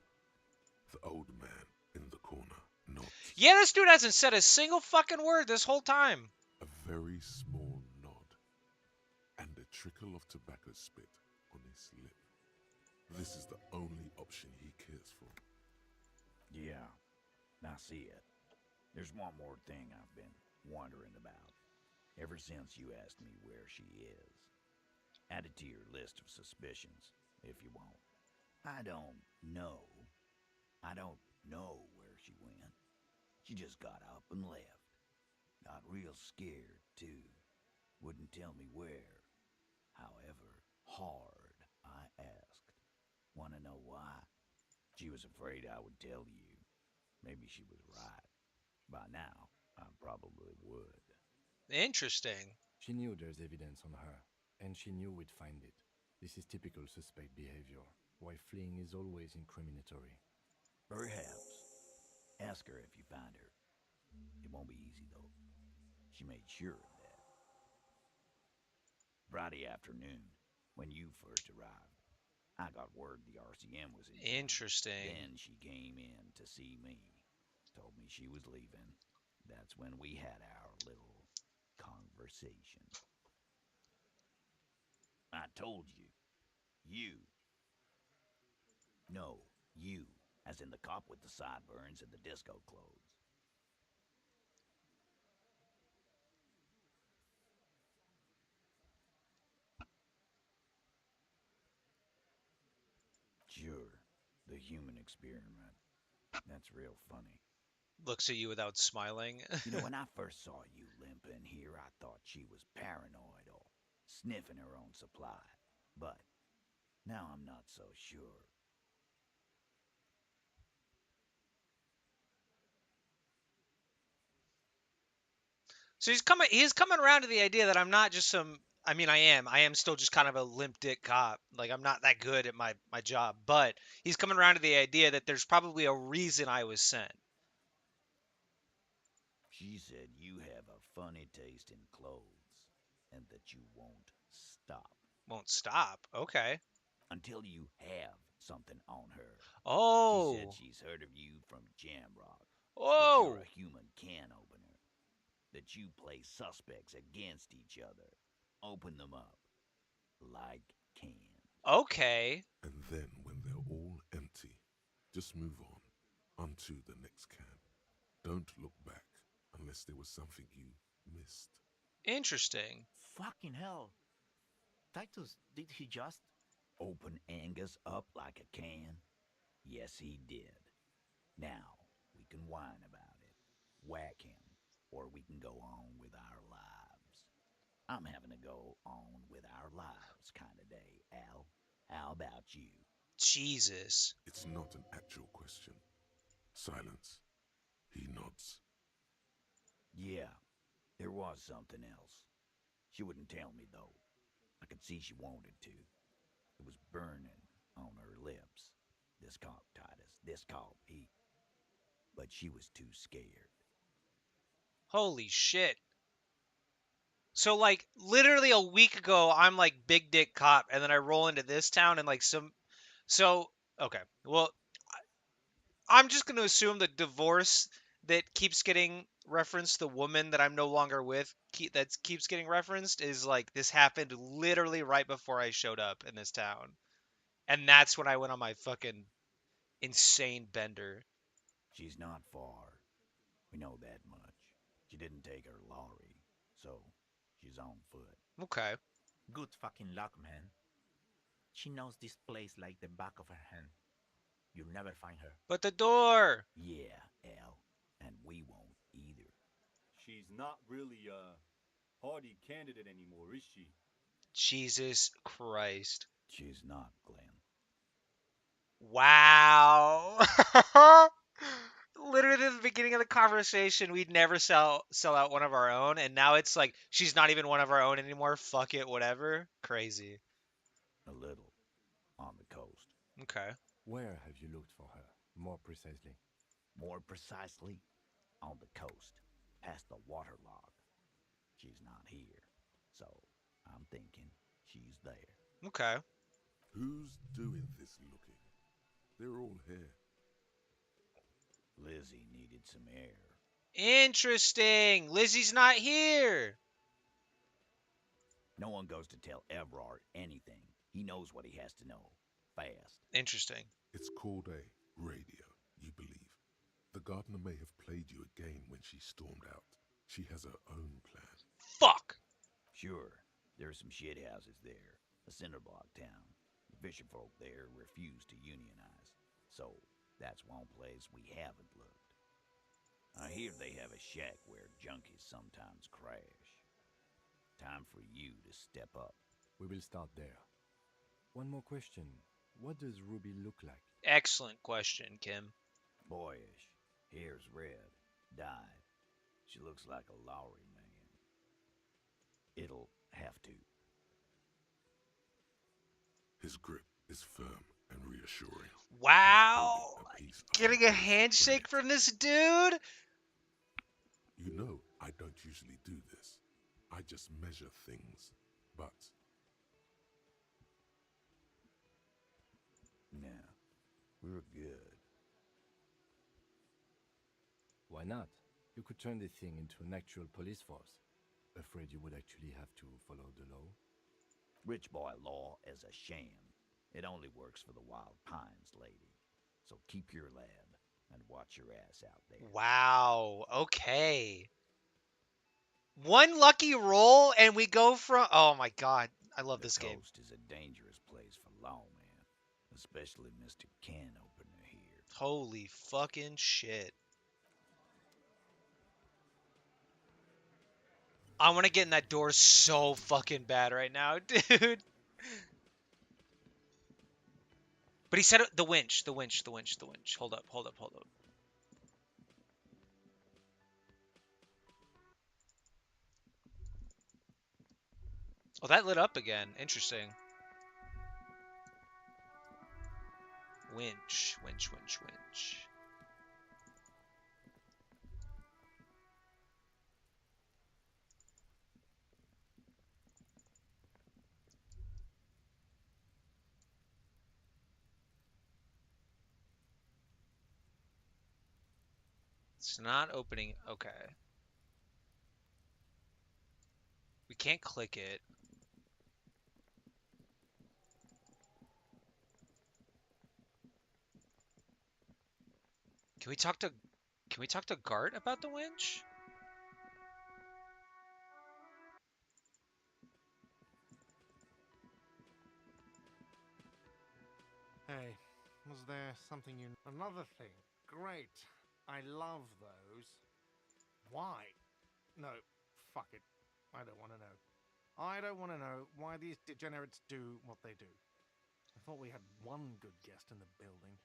The old man in the corner nods. Yeah, this dude hasn't said a single fucking word this whole time. A very small nod. And a trickle of tobacco spit on his lip. This is the only option he cares for. Yeah, I see it. There's one more thing I've been wondering about. Ever since you asked me where she is. Add it to your list of suspicions, if you want. I don't know. I don't know where she went. She just got up and left. Got real scared, too. Wouldn't tell me where. However hard I asked. Wanna know why? She was afraid I would tell you. Maybe she was right. By now, I probably would. Interesting. She knew there's evidence on her, and she knew we'd find it. This is typical suspect behavior, why fleeing is always incriminatory. Perhaps. Ask her if you find her. It won't be easy, though. She made sure of that. Friday afternoon, when you first arrived, I got word the RCM was in town. Interesting. Then she came in to see me. Told me she was leaving. That's when we had our little conversation. I told you. You. No, you. As in the cop with the sideburns and the disco clothes. Sure, the human experiment. That's real funny. Looks at you without smiling. You know, when I first saw you limp in here, I thought she was paranoid or sniffing her own supply. But now I'm not so sure. So he's coming around to the idea that I'm not just some I mean I am still just kind of a limp dick cop. Like I'm not that good at my job, but he's coming around to the idea that there's probably a reason I was sent. She said you have a funny taste in clothes and that you won't stop Won't stop. Okay. until you have something on her. She said Oh. she's heard of you from Jamrock, that you're a Oh. human can opener, that you play suspects against each other. Open them up like cans. Okay. And then, when they're all empty, just move onto the next can. Don't look back unless there was something you missed. Interesting. Fucking hell. Titus, did he just? Open Angus up like a can? Yes, he did. Now, we can whine about it, whack him, or we can go on with our lives. I'm having a go on with our lives kind of day, Al. How about you? Jesus. It's not an actual question. Silence. He nods. Yeah, there was something else. She wouldn't tell me, though. I could see she wanted to. It was burning on her lips. This cop, Titus, this cop, But she was too scared. Holy shit. So like literally a week ago I'm like big dick cop and then I roll into this town and like some so okay. Well, I'm just going to assume the divorce that keeps getting referenced, the woman that I'm no longer with, that keeps getting referenced, is like this happened literally right before I showed up in this town, and that's when I went on my fucking insane bender. She's not far. We know that much. She didn't take her lorry, so she's on foot. Okay. Good fucking luck, man. She knows this place like the back of her hand. You'll never find her. But the door. Yeah, Al, and we won't either. She's not really a hardy candidate anymore, is she? Jesus Christ. She's not, Glenn. Wow. Literally at the beginning of the conversation, we'd never sell out one of our own, and now it's like she's not even one of our own anymore. Fuck it, whatever. Crazy. A little. On the coast. Okay. Where have you looked for her, more precisely? More precisely, on the coast, past the waterlock. She's not here, so I'm thinking she's there. Okay. Who's doing this looking? They're all here. Lizzie needed some air. Interesting. Lizzie's not here. No one goes to tell Everard anything. He knows what he has to know. Fast. Interesting. It's called a radio, you believe. The gardener may have played you a game when she stormed out. She has her own plan. Fuck. Sure, there's some shit houses there. A cinder block town. The fisherfolk there refuse to unionize. So, that's one place we haven't looked. I hear they have a shack where junkies sometimes crash. Time for you to step up. We will start there. One more question. What does Ruby look like? Excellent question, Kim. Boyish. Hair's red. Dyed. She looks like a Lowry man. It'll have to. His grip is firm and reassuring. Wow. Getting Getting a handshake from this dude? You know, I don't usually do this. I just measure things. But no, we're good. Why not? You could turn the thing into an actual police force. Afraid you would actually have to follow the law? Rich boy law is a sham. It only works for the Wild Pines, lady. So keep your lab and watch your ass out there. Wow. Okay. One lucky roll and we go from... Oh my god. I love this game. The coast is a dangerous place for lawmen, especially Mr. Can Opener here. Holy fucking shit. I want to get in that door so fucking bad right now, dude. But he said the winch, the winch, the winch, the winch. Hold up, hold up, hold up. Oh, that lit up again. Interesting. Winch, winch, winch, winch. It's not opening. Okay. We can't click it. Can we talk to Gart about the winch? Hey, was there something you... Another thing. Great. I love those. Why? No, fuck it. I don't want to know. I don't want to know why these degenerates do what they do. I thought we had one good guest in the building.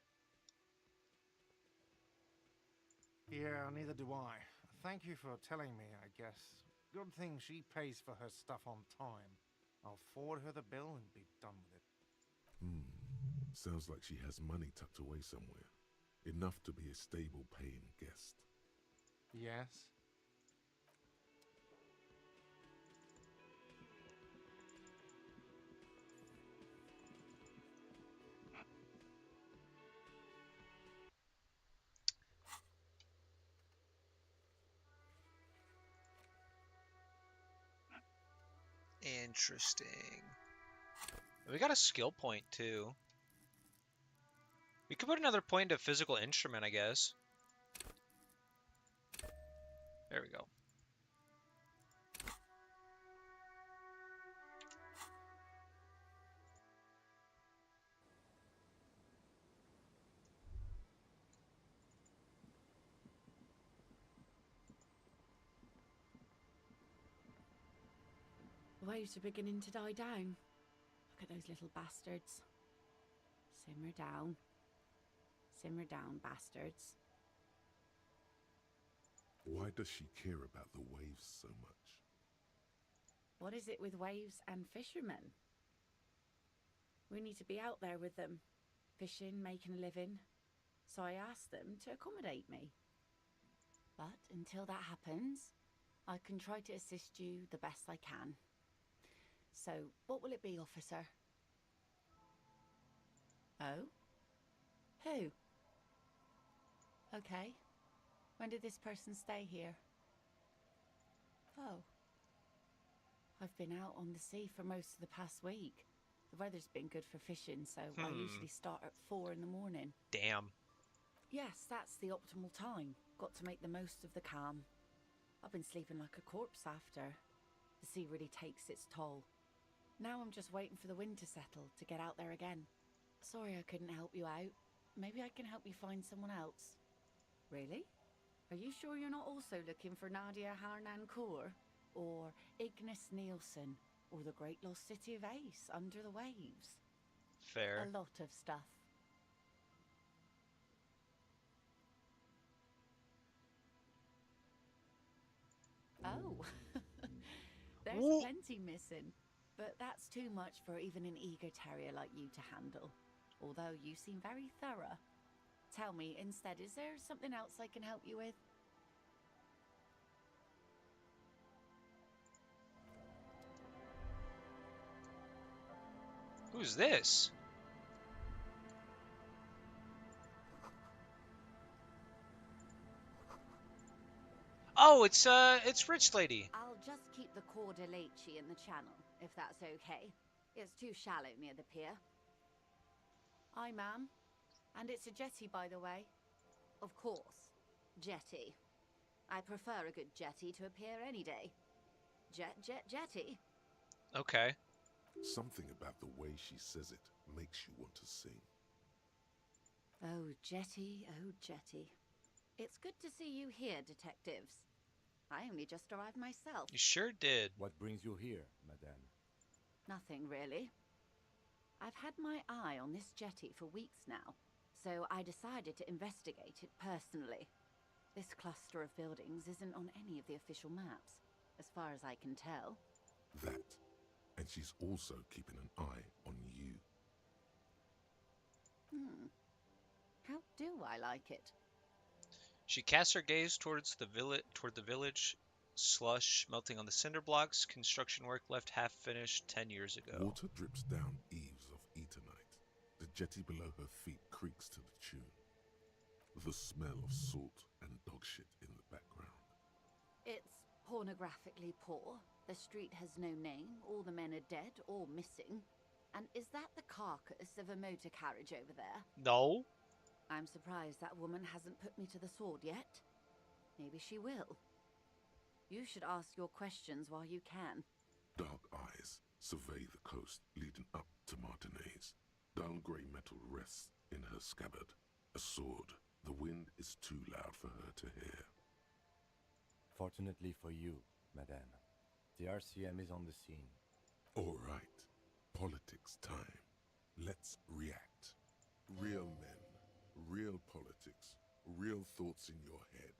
Yeah, neither do I. Thank you for telling me, I guess. Good thing she pays for her stuff on time. I'll forward her the bill and be done with it. Sounds like she has money tucked away somewhere. Enough to be a stable paying guest. Yes? Interesting. We got a skill point too. We could put another point to physical instrument, I guess. There we go. The waves are beginning to die down. Look at those little bastards. Simmer down. Simmer down, bastards. Why does she care about the waves so much? What is it with waves and fishermen? We need to be out there with them, fishing, making a living. So I asked them to accommodate me. But until that happens, I can try to assist you the best I can. So, what will it be, officer? Oh? Who? Okay. When did this person stay here? Oh. I've been out on the sea for most of the past week. The weather's been good for fishing, so I usually start at 4 in the morning. Damn. Yes, that's the optimal time. Got to make the most of the calm. I've been sleeping like a corpse after. The sea really takes its toll. Now I'm just waiting for the wind to settle to get out there again. Sorry I couldn't help you out. Maybe I can help you find someone else. Really? Are you sure you're not also looking for Nadia Harnancourt? Or Ignis Nielsen? Or the great lost city of Ace under the waves? Fair. A lot of stuff. Oh. There's plenty missing. But that's too much for even an eager terrier like you to handle. Although you seem very thorough. Tell me, instead, is there something else I can help you with? Who's this? Oh, it's Rich Lady. I'll just keep the Cordelechi in the channel, if that's okay. It's too shallow near the pier. Aye, ma'am. And it's a jetty, by the way. Of course. Jetty. I prefer a good jetty to a pier any day. Jetty. Okay. Something about the way she says it makes you want to sing. Oh, jetty, oh, jetty. It's good to see you here, detectives. I only just arrived myself. You sure did. What brings you here, madame? Nothing really. I've had my eye on this jetty for weeks now, so I decided to investigate it personally. This cluster of buildings isn't on any of the official maps, as far as I can tell. That. And she's also keeping an eye on you. How do I like it? She casts her gaze toward the village. Slush melting on the cinder blocks. Construction work left half finished 10 years ago. Water drips down eaves of eternite. The jetty below her feet creaks to the tune. The smell of salt and dog shit in the background. It's pornographically poor. The street has no name. All the men are dead or missing. And is that the carcass of a motor carriage over there? No. I'm surprised that woman hasn't put me to the sword yet. Maybe she will. You should ask your questions while you can. Dark eyes survey the coast leading up to Martinez. Dull grey metal rests in her scabbard. A sword. The wind is too loud for her to hear. Fortunately for you, madame, the RCM is on the scene. All right. Politics time. Let's react. Real men, real politics, real thoughts in your head.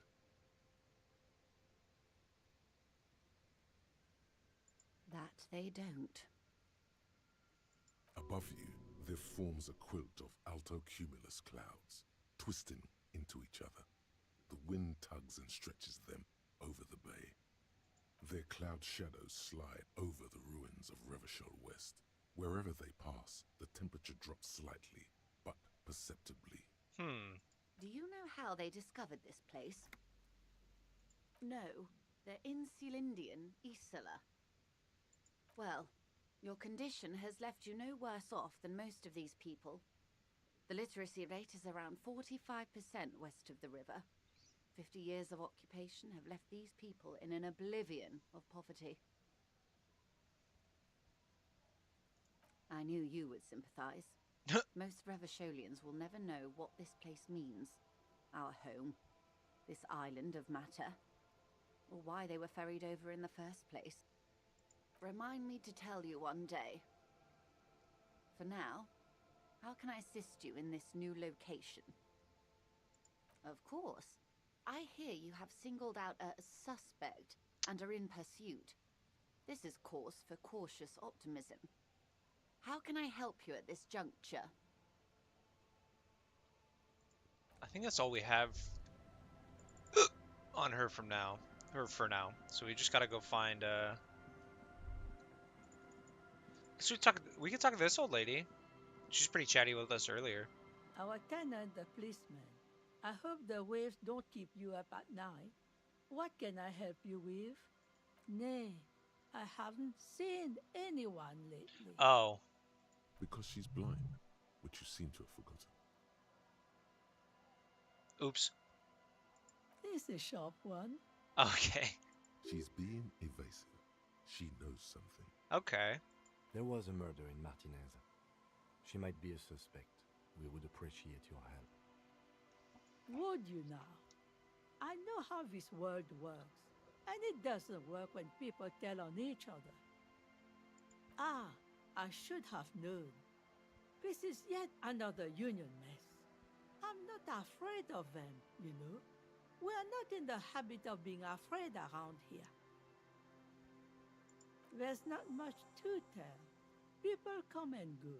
That they don't. Above you, there forms a quilt of altocumulus clouds, twisting into each other. The wind tugs and stretches them over the bay. Their cloud shadows slide over the ruins of Revachol West. Wherever they pass, the temperature drops slightly, but perceptibly. Do you know how they discovered this place? No, they're in Celindian, Isola. Well, your condition has left you no worse off than most of these people. The literacy rate is around 45% west of the river. 50 years of occupation have left these people in an oblivion of poverty. I knew you would sympathize. Most Revacholians will never know what this place means. Our home. This island of matter. Or why they were ferried over in the first place. Remind me to tell you one day. For now, how can I assist you in this new location? Of course. I hear you have singled out a suspect and are in pursuit. This is cause for cautious optimism. How can I help you at this juncture? I think that's all we have on her from now. Or for now. So we just gotta go find we can talk to this old lady. She's pretty chatty with us earlier. Our tenant, the policeman. I hope the waves don't keep you up at night. What can I help you with? Nay, I haven't seen anyone lately. Oh. Because she's blind, which you seem to have forgotten. Oops. It's a sharp one. Okay. She's being evasive. She knows something. Okay. There was a murder in Martinez. She might be a suspect. We would appreciate your help. Would you now? I know how this world works, and it doesn't work when people tell on each other. Ah, I should have known. This is yet another union mess. I'm not afraid of them, you know. We are not in the habit of being afraid around here. There's not much to tell. People come and go.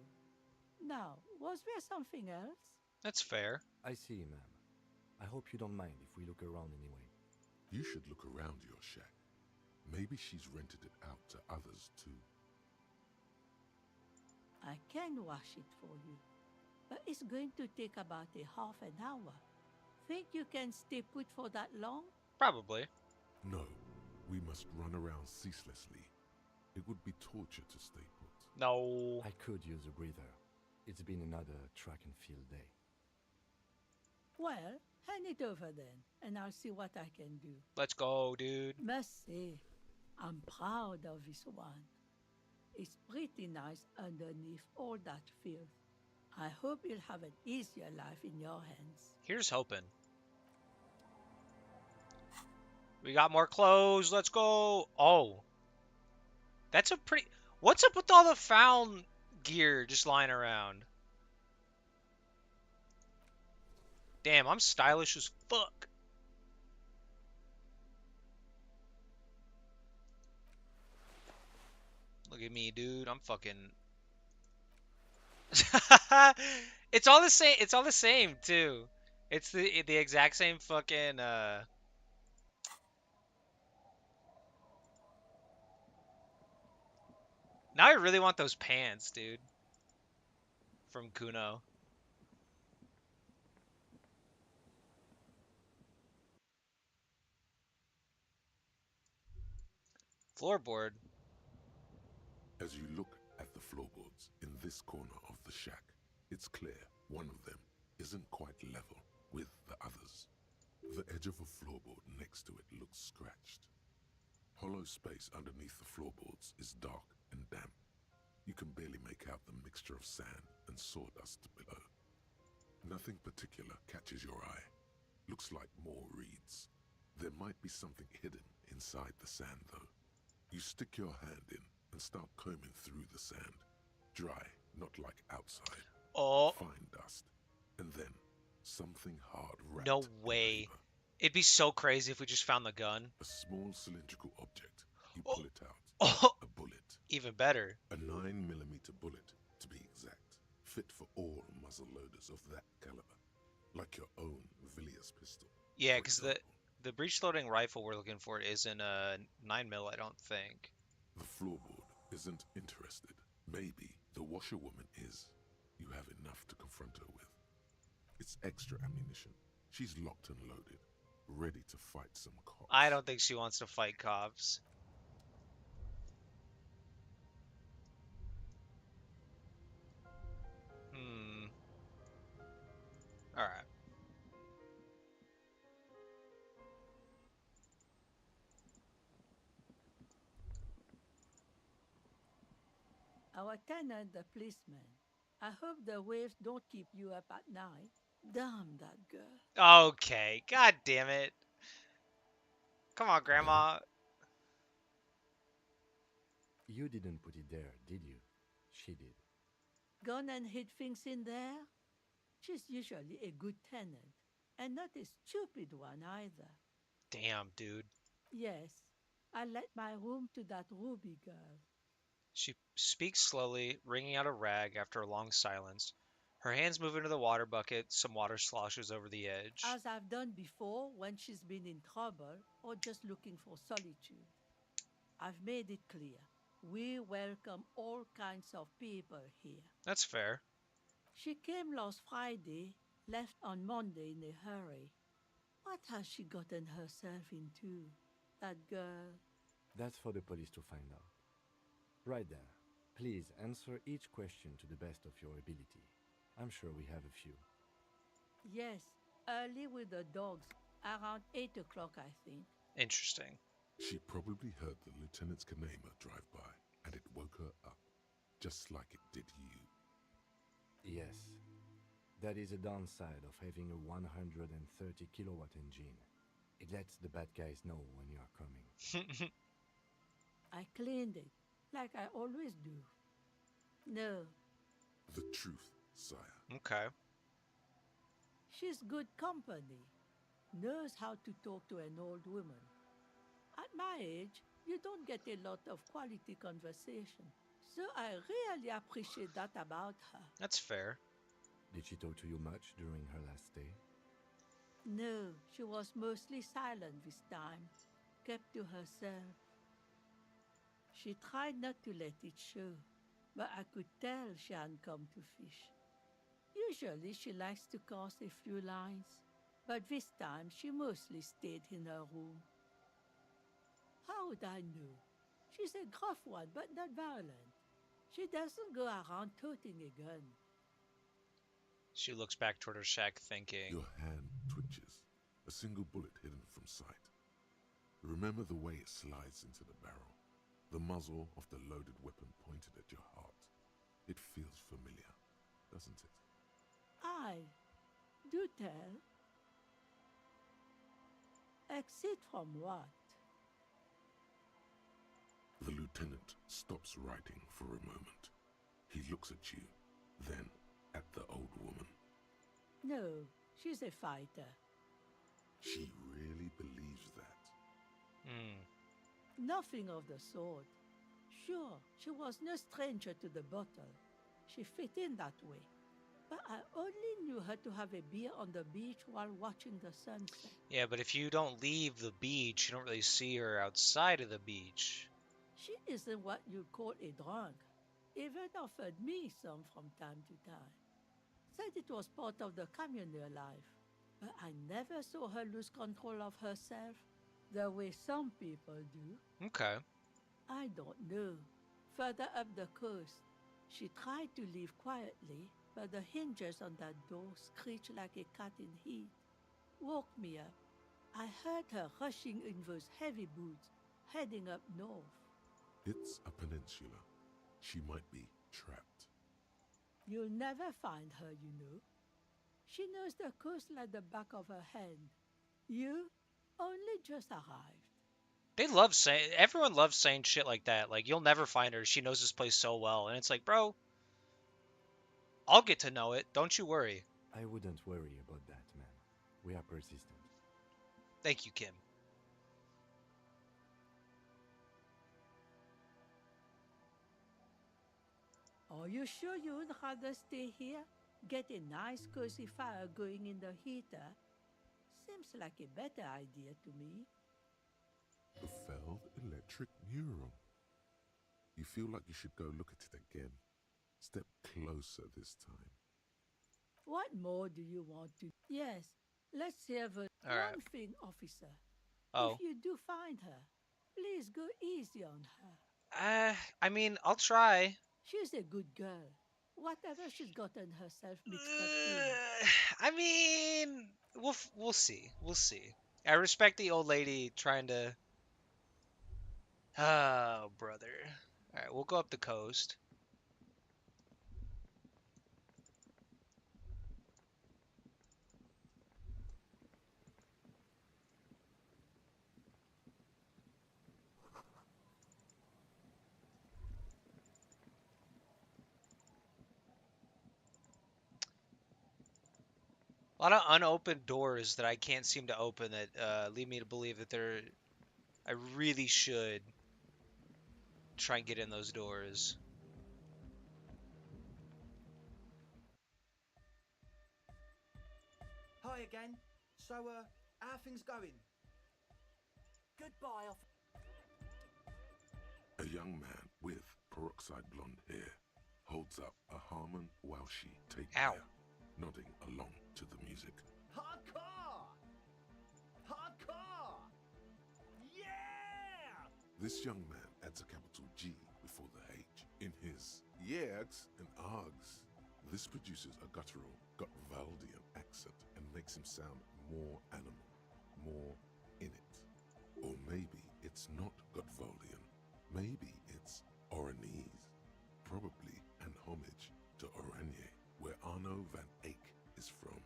Now, was there something else? That's fair. I see, ma'am. I hope you don't mind if we look around anyway. You should look around your shack. Maybe she's rented it out to others too. I can wash it for you, but it's going to take about a half an hour. Think you can stay put for that long? Probably. No, we must run around ceaselessly. It would be torture to stay put. No. I could use a breather. It's been another track and field day. Well, hand it over then, and I'll see what I can do. Let's go, dude. Must say, I'm proud of this one. It's pretty nice underneath all that filth. I hope you'll have an easier life in your hands. Here's hoping. We got more clothes. Let's go. Oh, that's a pretty. What's up with all the found gear just lying around? Damn, I'm stylish as fuck. Look at me, dude. I'm fucking. It's all the same. It's all the same too. It's the exact same fucking. Now I really want those pants, dude. From Kuno. Floorboard. As you look at the floorboards in this corner of the shack, it's clear one of them isn't quite level with the others. The edge of a floorboard next to it looks scratched. Hollow space underneath the floorboards is dark and damp. You can barely make out the mixture of sand and sawdust below. Nothing particular catches your eye. Looks like more reeds. There might be something hidden inside the sand, though. You stick your hand in and start combing through the sand. Dry, not like outside. Oh. Fine dust. And then something hard wrapped No in way. paper. It'd be so crazy if we just found the gun. A small cylindrical object. You pull it out. Oh. A bullet. Even better. A 9mm bullet, to be exact. Fit for all muzzle loaders of that caliber. Like your own Villiers pistol. Yeah, because the breech loading rifle we're looking for isn't a 9mm, I don't think. The floorboard isn't interested. Maybe the washerwoman is. You have enough to confront her with. It's extra ammunition. She's locked and loaded, ready to fight some cops. I don't think she wants to fight cops. Alright. Our tenant, the policeman. I hope the waves don't keep you up at night. Damn that girl. Okay. God damn it. Come on, Grandma. You didn't put it there, did you? She did. Gone and hid things in there? She's usually a good tenant, and not a stupid one either. Damn, dude. Yes, I let my room to that Ruby girl. She speaks slowly, wringing out a rag after a long silence. Her hands move into the water bucket. Some water sloshes over the edge. As I've done before when she's been in trouble or just looking for solitude. I've made it clear. We welcome all kinds of people here. That's fair. She came last Friday, left on Monday in a hurry. What has she gotten herself into, that girl? That's for the police to find out. Right there. Please answer each question to the best of your ability. I'm sure we have a few. Yes, early with the dogs, around 8 o'clock, I think. Interesting. She probably heard the Lieutenant's Kanema drive by, and it woke her up, just like it did you. Yes. That is a downside of having a 130 kilowatt engine. It lets the bad guys know when you are coming. I cleaned it, like I always do. No. The truth, sire. Okay. She's good company. Knows how to talk to an old woman. At my age, you don't get a lot of quality conversation. So I really appreciate that about her. That's fair. Did she talk to you much during her last stay? No, she was mostly silent this time. Kept to herself. She tried not to let it show, but I could tell she hadn't come to fish. Usually she likes to cast a few lines, but this time she mostly stayed in her room. How would I know? She's a gruff one, but not violent. She doesn't go around toting a gun. She looks back toward her shack, thinking. Your hand twitches, a single bullet hidden from sight. Remember the way it slides into the barrel, the muzzle of the loaded weapon pointed at your heart. It feels familiar, doesn't it? Aye, do tell. Exit from what? The lieutenant stops writing for a moment. He looks at you, then at the old woman. No, she's a fighter. She really believes that. Nothing of the sort. Sure, she was no stranger to the bottle. She fit in that way. But I only knew her to have a beer on the beach while watching the sunset. Yeah, but if you don't leave the beach, you don't really see her outside of the beach. She isn't what you'd call a drunk. Even offered me some from time to time. Said it was part of the communal life. But I never saw her lose control of herself the way some people do. Okay. I don't know. Further up the coast, she tried to leave quietly, but the hinges on that door screeched like a cat in heat. Woke me up. I heard her rushing in those heavy boots, heading up north. It's a peninsula. She might be trapped. You'll never find her, you know. She knows the coast like the back of her hand. You only just arrived. Everyone loves saying shit like that. Like, you'll never find her. She knows this place so well. And it's like, bro, I'll get to know it. Don't you worry. I wouldn't worry about that, man. We are persistent. Thank you, Kim. Are you sure you would rather stay here? Get a nice cozy fire going in the heater? Seems like a better idea to me. The failed electric mural. You feel like you should go look at it again. Step closer this time. What more do you want to... Yes, let's hear the one thing, officer. Oh. If you do find her, please go easy on her. I mean, I'll try. She's a good girl. Whatever she's gotten herself mixed up in. I mean, we'll see. We'll see. I respect the old lady trying to... Oh, brother. Alright, we'll go up the coast. A lot of unopened doors that I can't seem to open that lead me to believe that I really should try and get in those doors. Hi again. So, how are things going? Goodbye, A young man with peroxide blonde hair holds up a Harman Welshi tape player, nodding along to the music. Hardcore! Hardcore! Yeah! This young man adds a capital G before the H in his yegs and args. This produces a guttural Gutvaldian accent and makes him sound more animal, more in it. Or maybe it's not Gutvaldian. Maybe it's Oranese. Probably an homage to Oranje, where Arno van Eyck is from.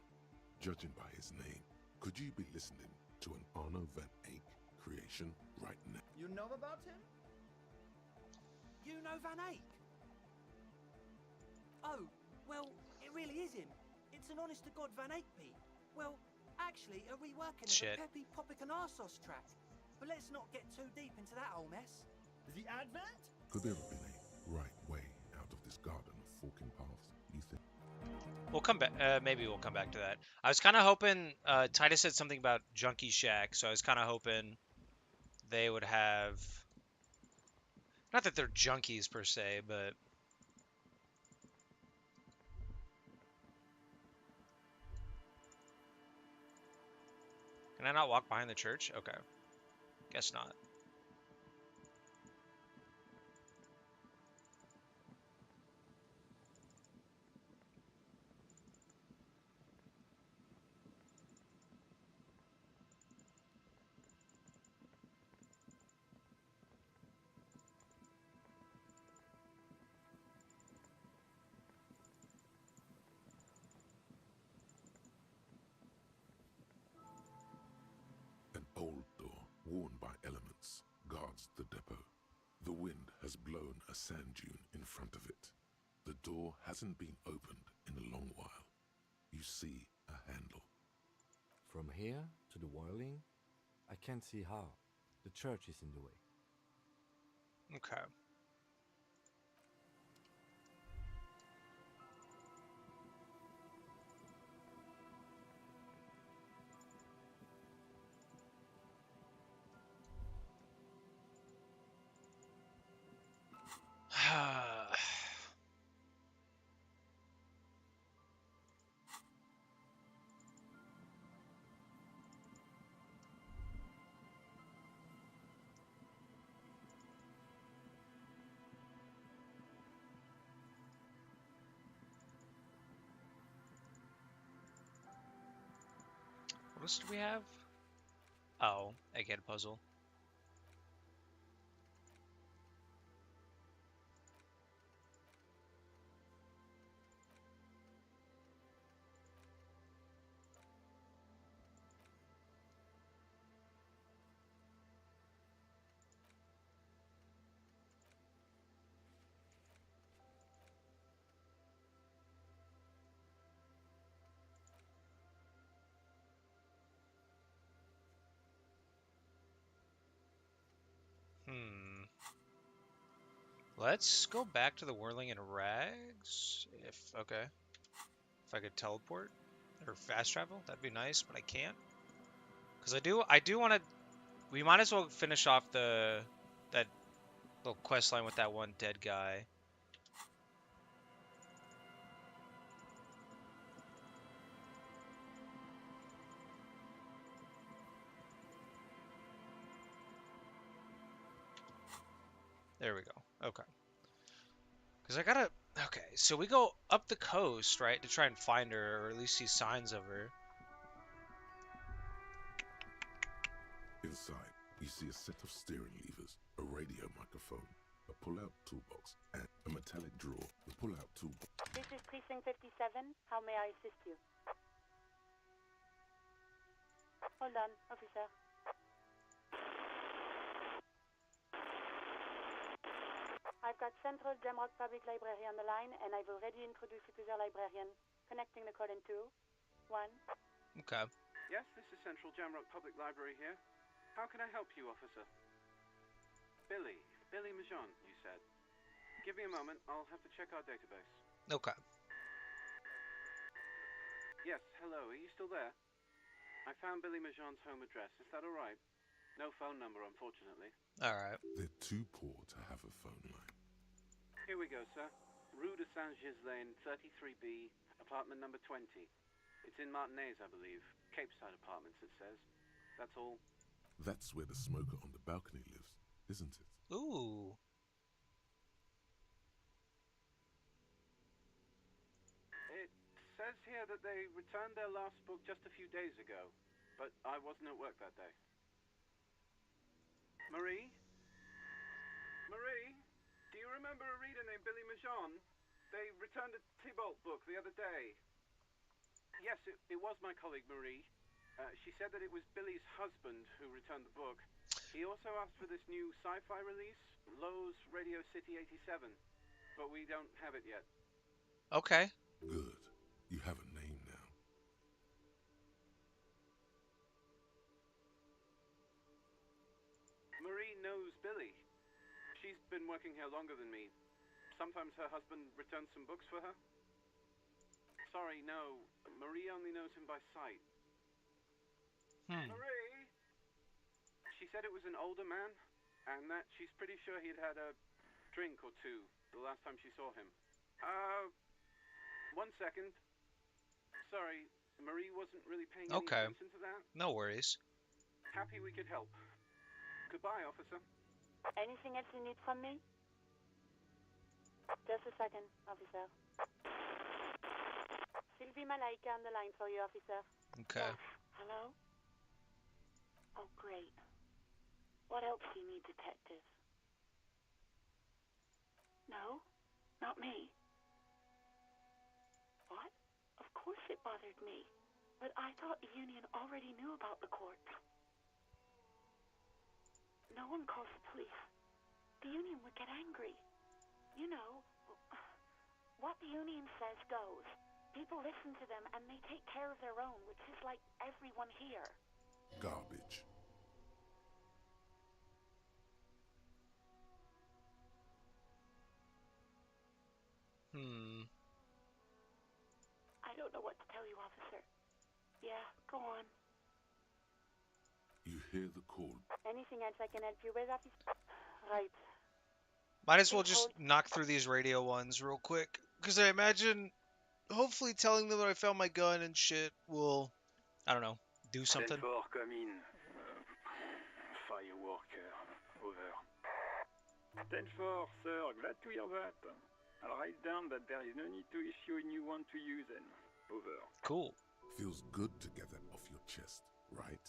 Judging by his name, could you be listening to an Arno van Eyck creation right now? You know about him? You know Van Eyck? Oh, well, it really is him. It's an honest-to-God Van Eyck beat. Well, actually, a reworking of a peppy Popic and Arsos track. But let's not get too deep into that whole mess. The Advent? Could there have been a right way out of this garden of forking paths, you think? We'll come back. Maybe we'll come back to that. I was kind of hoping Titus said something about Junkie Shack, so I was kind of hoping they would have. Not that they're junkies per se, but. Can I not walk behind the church? Okay. Guess not. An old worn by elements, guards the depot. The wind has blown a sand dune in front of it. The door hasn't been opened in a long while. You see a handle. From here to the whirling, I can't see how. The church is in the way. Okay. What else do we have? Oh, egghead puzzle. Let's go back to the whirling in rags. Okay. If I could teleport or fast travel, that'd be nice, but I can't. Cause I do want to. We might as well finish off that little quest line with that one dead guy. There we go. Okay. Because I gotta... Okay, so we go up the coast, right, to try and find her, or at least see signs of her. Inside, you see a set of steering levers, a radio microphone, a pull-out toolbox, and a metallic drawer. The pull-out toolbox. This is Precinct 57. How may I assist you? Hold on, officer. I've got Central Jamrock Public Library on the line, and I've already introduced you to their librarian. Connecting the call in 2, 1. Okay. Yes, this is Central Jamrock Public Library here. How can I help you, officer? Billy Majon, you said. Give me a moment, I'll have to check our database. Okay. Yes, hello, are you still there? I found Billy Majon's home address, is that alright? No phone number, unfortunately. Alright. They're too poor to have a phone line. Here we go, sir. Rue de Saint-Ghislain, 33B, apartment number 20. It's in Martinez, I believe. Capeside Apartments, it says. That's all. That's where the smoker on the balcony lives, isn't it? Ooh. It says here that they returned their last book just a few days ago, but I wasn't at work that day. Marie? Marie? Do you remember a reader named Billy Majon? They returned a Tybalt book the other day. Yes, it was my colleague Marie. She said that it was Billy's husband who returned the book. He also asked for this new sci-fi release, Lowe's Radio City 87, but we don't have it yet. Okay. Good. You have a name now. Marie knows Billy. She's been working here longer than me. Sometimes her husband returns some books for her. Sorry, no. Marie only knows him by sight. Marie? She said it was an older man, and that she's pretty sure he'd had a drink or two the last time she saw him. 1 second. Sorry, Marie wasn't really paying any attention to that. No worries. Happy we could help. Goodbye, officer. Anything else you need from me? Just a second, officer. Sylvie Malaika on the line for you, officer. Okay. Yes. Hello? Oh, great. What else do you need, detective? No? Not me. What? Of course it bothered me. But I thought the union already knew about the corpse. No one calls the police. The Union would get angry. You know, what the Union says goes. People listen to them and they take care of their own, which is like everyone here. Garbage. I don't know what to tell you, officer. Yeah, go on. You hear the call. Anything else I can help you with, officer? Right. Might as well just knock through these radio ones real quick. Because I imagine, hopefully telling them that I found my gun and shit will, I don't know, do something. 10-4, come in. Fireworker, over. 10-4, sir, glad to hear that. I'll write down that there is no need to issue a new one to you then. Over. Cool. Feels good to get that off your chest, right?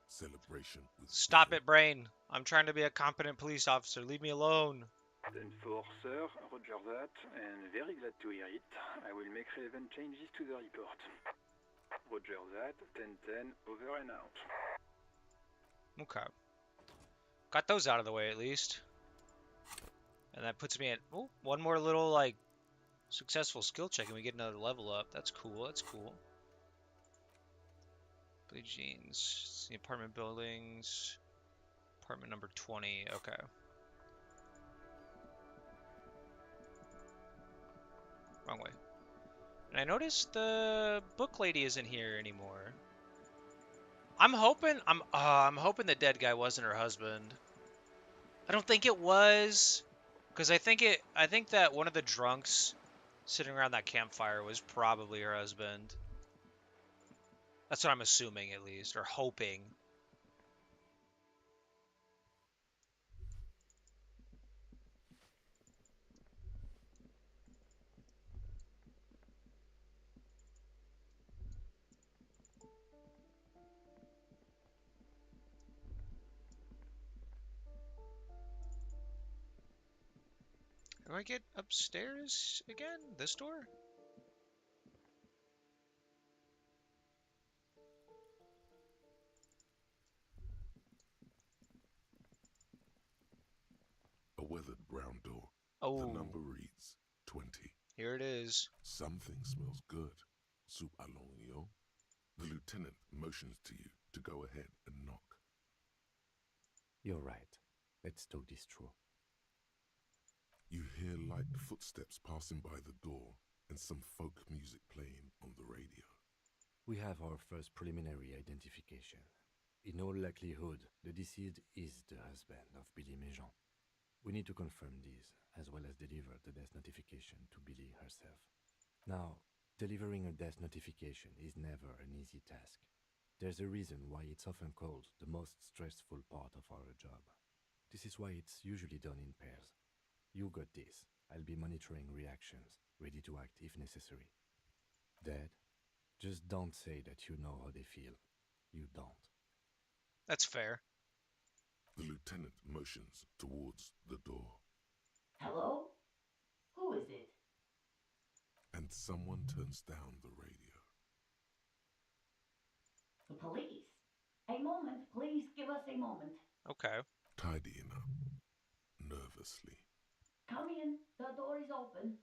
Celebration with... Stop it, brain. I'm trying to be a competent police officer. Leave me alone. 10-4, sir, roger that, and very glad to hear it. I will make relevant changes to the report. Roger that, 10-10, over and out. Okay. Got those out of the way at least. And that puts me at, oh, one more little, like, successful skill check and we get another level up. That's cool, that's cool. Blue jeans. The apartment buildings. Apartment number 20, okay. Wrong way. And I noticed the book lady isn't here anymore. I'm hoping the dead guy wasn't her husband. I don't think it was, because I think that one of the drunks sitting around that campfire was probably her husband. That's what I'm assuming, at least, or hoping. Do I get upstairs again? This door? A weathered brown door. Oh. The number reads 20. Here it is. Something smells good. Soup allons, yo. The lieutenant motions to you to go ahead and knock. You're right. Let's talk this through. You hear light footsteps passing by the door and some folk music playing on the radio. We have our first preliminary identification. In all likelihood, the deceased is the husband of Billy Méjean. We need to confirm this, as well as deliver the death notification to Billy herself. Now, delivering a death notification is never an easy task. There's a reason why it's often called the most stressful part of our job. This is why it's usually done in pairs. You got this. I'll be monitoring reactions, ready to act if necessary. Dead? Just don't say that you know how they feel. You don't. That's fair. The lieutenant motions towards the door. Hello? Who is it? And someone turns down the radio. The police. A moment, please give us a moment. Okay. Tidying up, nervously. Come in, the door is open.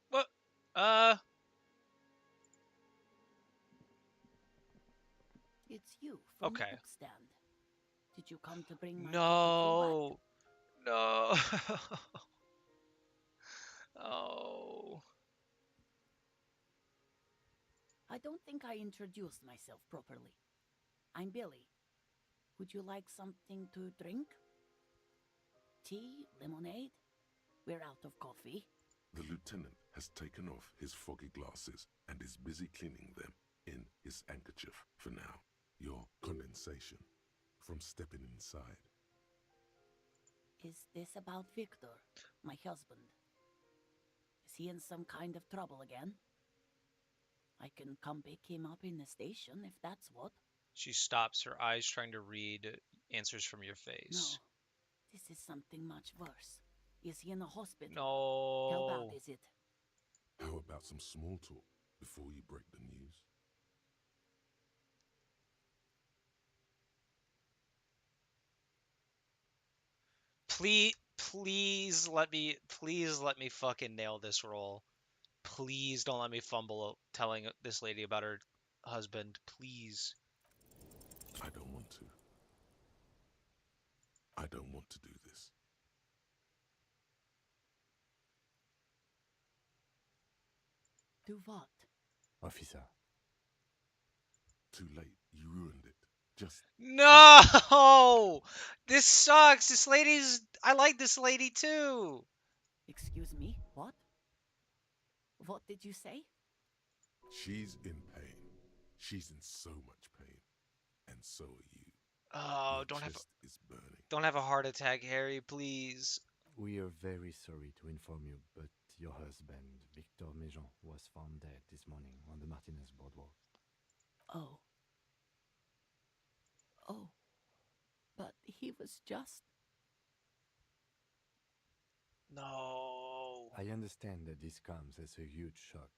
What? It's you from Okay. the book stand. Did you come to bring my No. No. Oh. I don't think I introduced myself properly. I'm Billy. Would you like something to drink? Tea? Lemonade? We're out of coffee. The lieutenant has taken off his foggy glasses and is busy cleaning them in his handkerchief for now. Your condensation from stepping inside. Is this about Victor, my husband? Is he in some kind of trouble again? I can come pick him up in the station if that's what. She stops, her eyes trying to read answers from your face. No, this is something much worse. Is he in the hospital? No. How bad is it? How about some small talk before you break the news? please let me fucking nail this role. Please don't let me fumble telling this lady about her husband. Please. I don't want to. I don't want to do this. Do what? Officer. Too late. You ruined it. Just No! This sucks. I like this lady too. Excuse me? What? What did you say? she's in pain. She's in so much pain. And so are you. Oh, Your chest is burning. don't have a heart attack, Harry, please. We are very sorry to inform you, but your husband, Victor Méjean, was found dead this morning on the Martinez boardwalk. Oh. Oh. But he was just... No. I understand that this comes as a huge shock.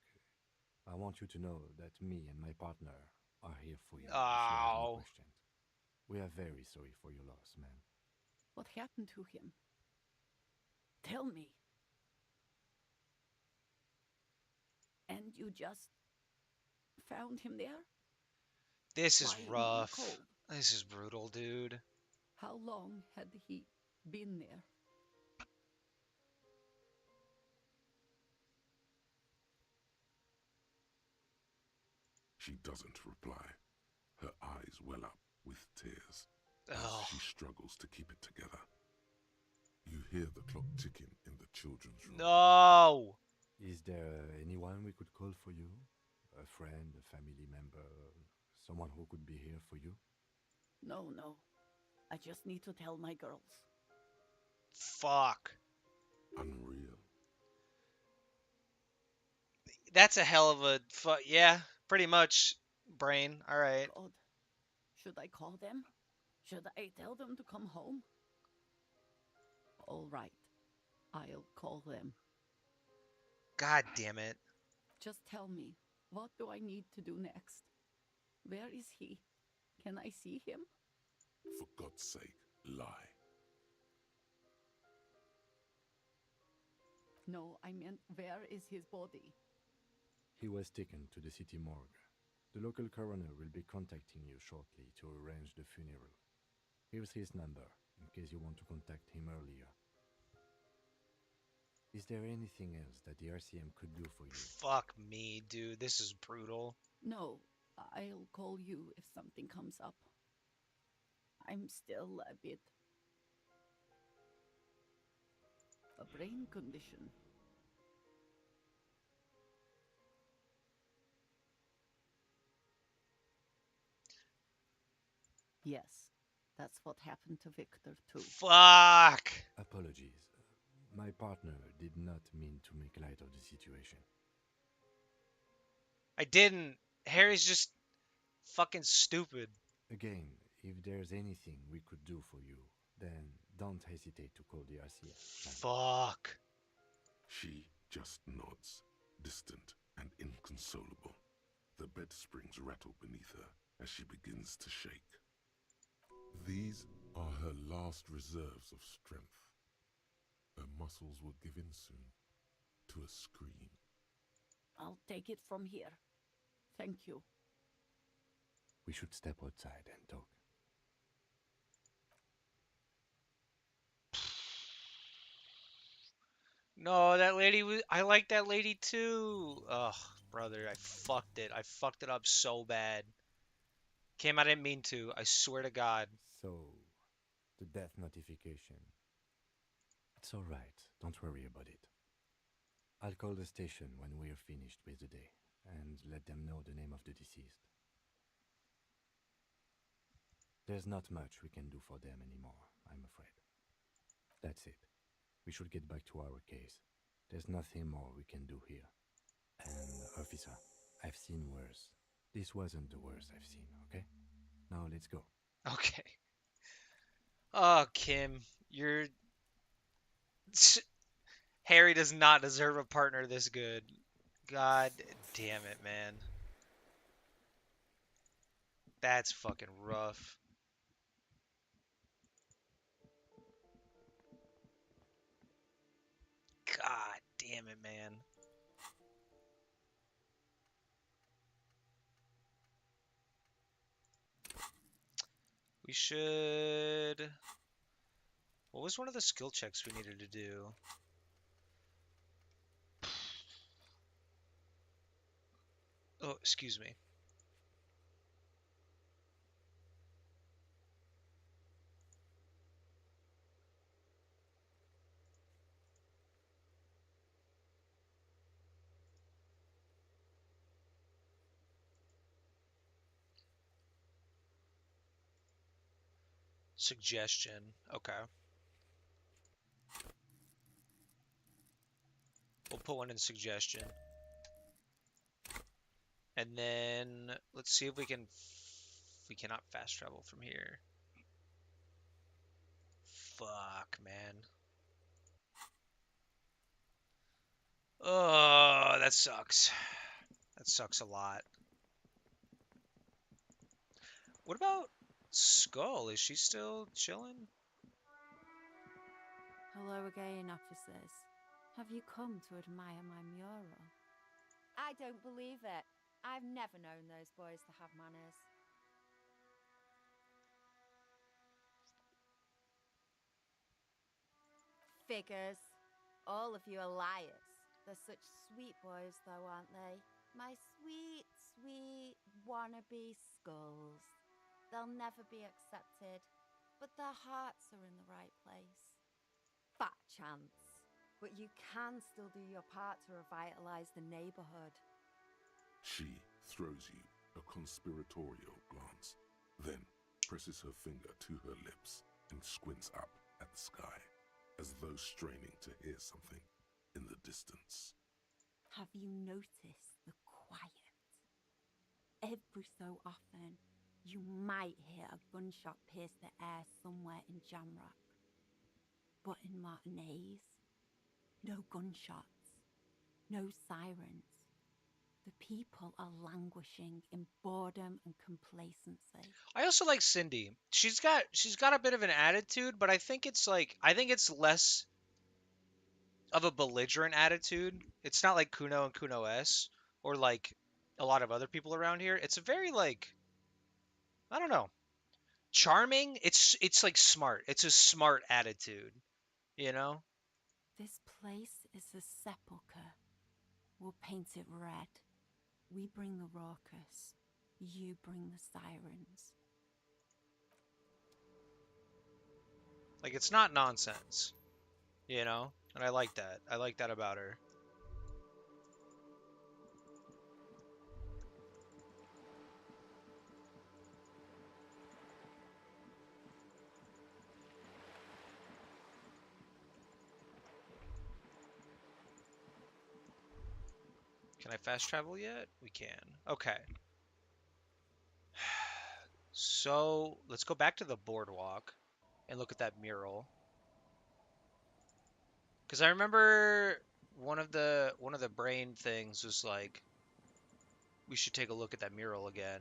I want you to know that me and my partner are here for you if you have any Oh. questions. We are very sorry for your loss, man. What happened to him? Tell me. And you just found him there? This is Lying in the rough. cold? This is brutal, dude. How long had he been there? She doesn't reply. Her eyes well up with tears as Oh. she struggles to keep it together. You hear the clock ticking in the children's room. No! Is there anyone we could call for you? A friend, a family member, someone who could be here for you? No, no. I just need to tell my girls. Fuck. Unreal. That's a hell of a yeah, pretty much, brain. All right. God. Should I call them? Should I tell them to come home? All right. I'll call them. God damn it. Just tell me, what do I need to do next? Where is he? Can I see him? For God's sake, lie. No, I meant where is his body? He was taken to the city morgue. The local coroner will be contacting you shortly to arrange the funeral. Here's his number, in case you want to contact him earlier. Is there anything else that the RCM could do for you? Fuck me, dude. This is brutal. No, I'll call you if something comes up. I'm still a bit... a brain condition. Yes, that's what happened to Victor too. Fuck! Apologies. My partner did not mean to make light of the situation. I didn't. Harry's just fucking stupid. Again, if there's anything we could do for you, then don't hesitate to call the RCM. Fuck. She just nods, distant and inconsolable. The bed springs rattle beneath her as she begins to shake. These are her last reserves of strength. Her muscles will give in soon to a scream. I'll take it from here. Thank you. We should step outside and talk. No, that lady was. I like that lady too. Ugh, brother, I fucked it. I fucked it up so bad. Kim, I didn't mean to. I swear to God. So, the death notification. It's all right. Don't worry about it. I'll call the station when we're finished with the day and let them know the name of the deceased. There's not much we can do for them anymore, I'm afraid. That's it. We should get back to our case. There's nothing more we can do here. And, officer, I've seen worse. This wasn't the worst I've seen, okay? Now let's go. Okay. Oh, Kim, you're. Harry does not deserve a partner this good. God damn it, man. That's fucking rough. damn it, man. We should... What was one of the skill checks we needed to do? Oh, excuse me. Suggestion. Okay. We'll put one in suggestion. And then let's see if we can... We cannot fast travel from here. Fuck, man. Oh, that sucks. That sucks a lot. What about Skull? Is she still chilling? Hello again, officers. Have you come to admire my mural? I don't believe it. I've never known those boys to have manners. Figures. All of you are liars. They're such sweet boys, though, aren't they? My sweet, sweet wannabe skulls. They'll never be accepted, but their hearts are in the right place. Fat chance. But you can still do your part to revitalize the neighborhood. She throws you a conspiratorial glance, then presses her finger to her lips and squints up at the sky, as though straining to hear something in the distance. Have you noticed the quiet? Every so often, you might hear a gunshot pierce the air somewhere in Jamrock. But in Martinez, no gunshots, no sirens. The people are languishing in boredom and complacency. I also like Cindy. She's got a bit of an attitude, but I think it's less of a belligerent attitude. It's not like Kuno and Kuno S or like a lot of other people around here. It's a very like, I don't know, charming. It's like smart. It's a smart attitude, you know? This place is a sepulchre. We'll paint it red. We bring the raucous. You bring the sirens. Like, it's not nonsense, you know? And I like that. I like that about her. Can I fast travel yet? We can. Okay. So, let's go back to the boardwalk and look at that mural. Because I remember one of the brain things was like, we should take a look at that mural again.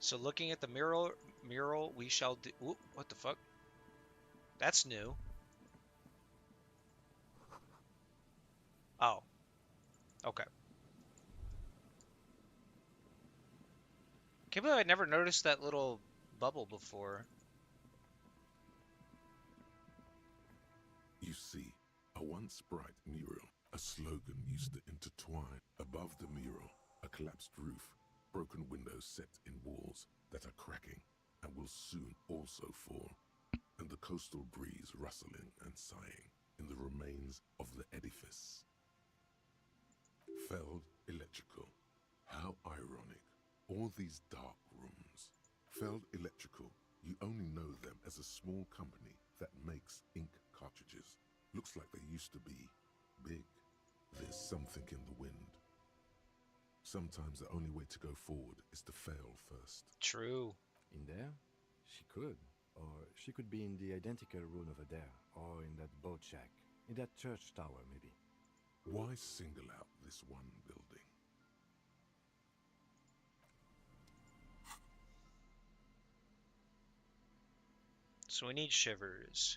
So looking at the mural, we shall do. Ooh, what the fuck? That's new. Oh. Okay. Can't believe I never noticed that little bubble before. You see, a once bright mural, a slogan used to intertwine. Above the mural, a collapsed roof, broken windows set in walls that are cracking and will soon also fall, and the coastal breeze rustling and sighing in the remains of the edifice. Feld Electrical. How ironic. All these dark rooms. Feld Electrical, you only know them as a small company that makes ink cartridges. Looks like they used to be big. There's something in the wind. Sometimes the only way to go forward is to fail first. True. In there? She could. Or she could be in the identical room over there. Or in that boat shack. In that church tower, maybe. Why single out this one building? So So we need shivers.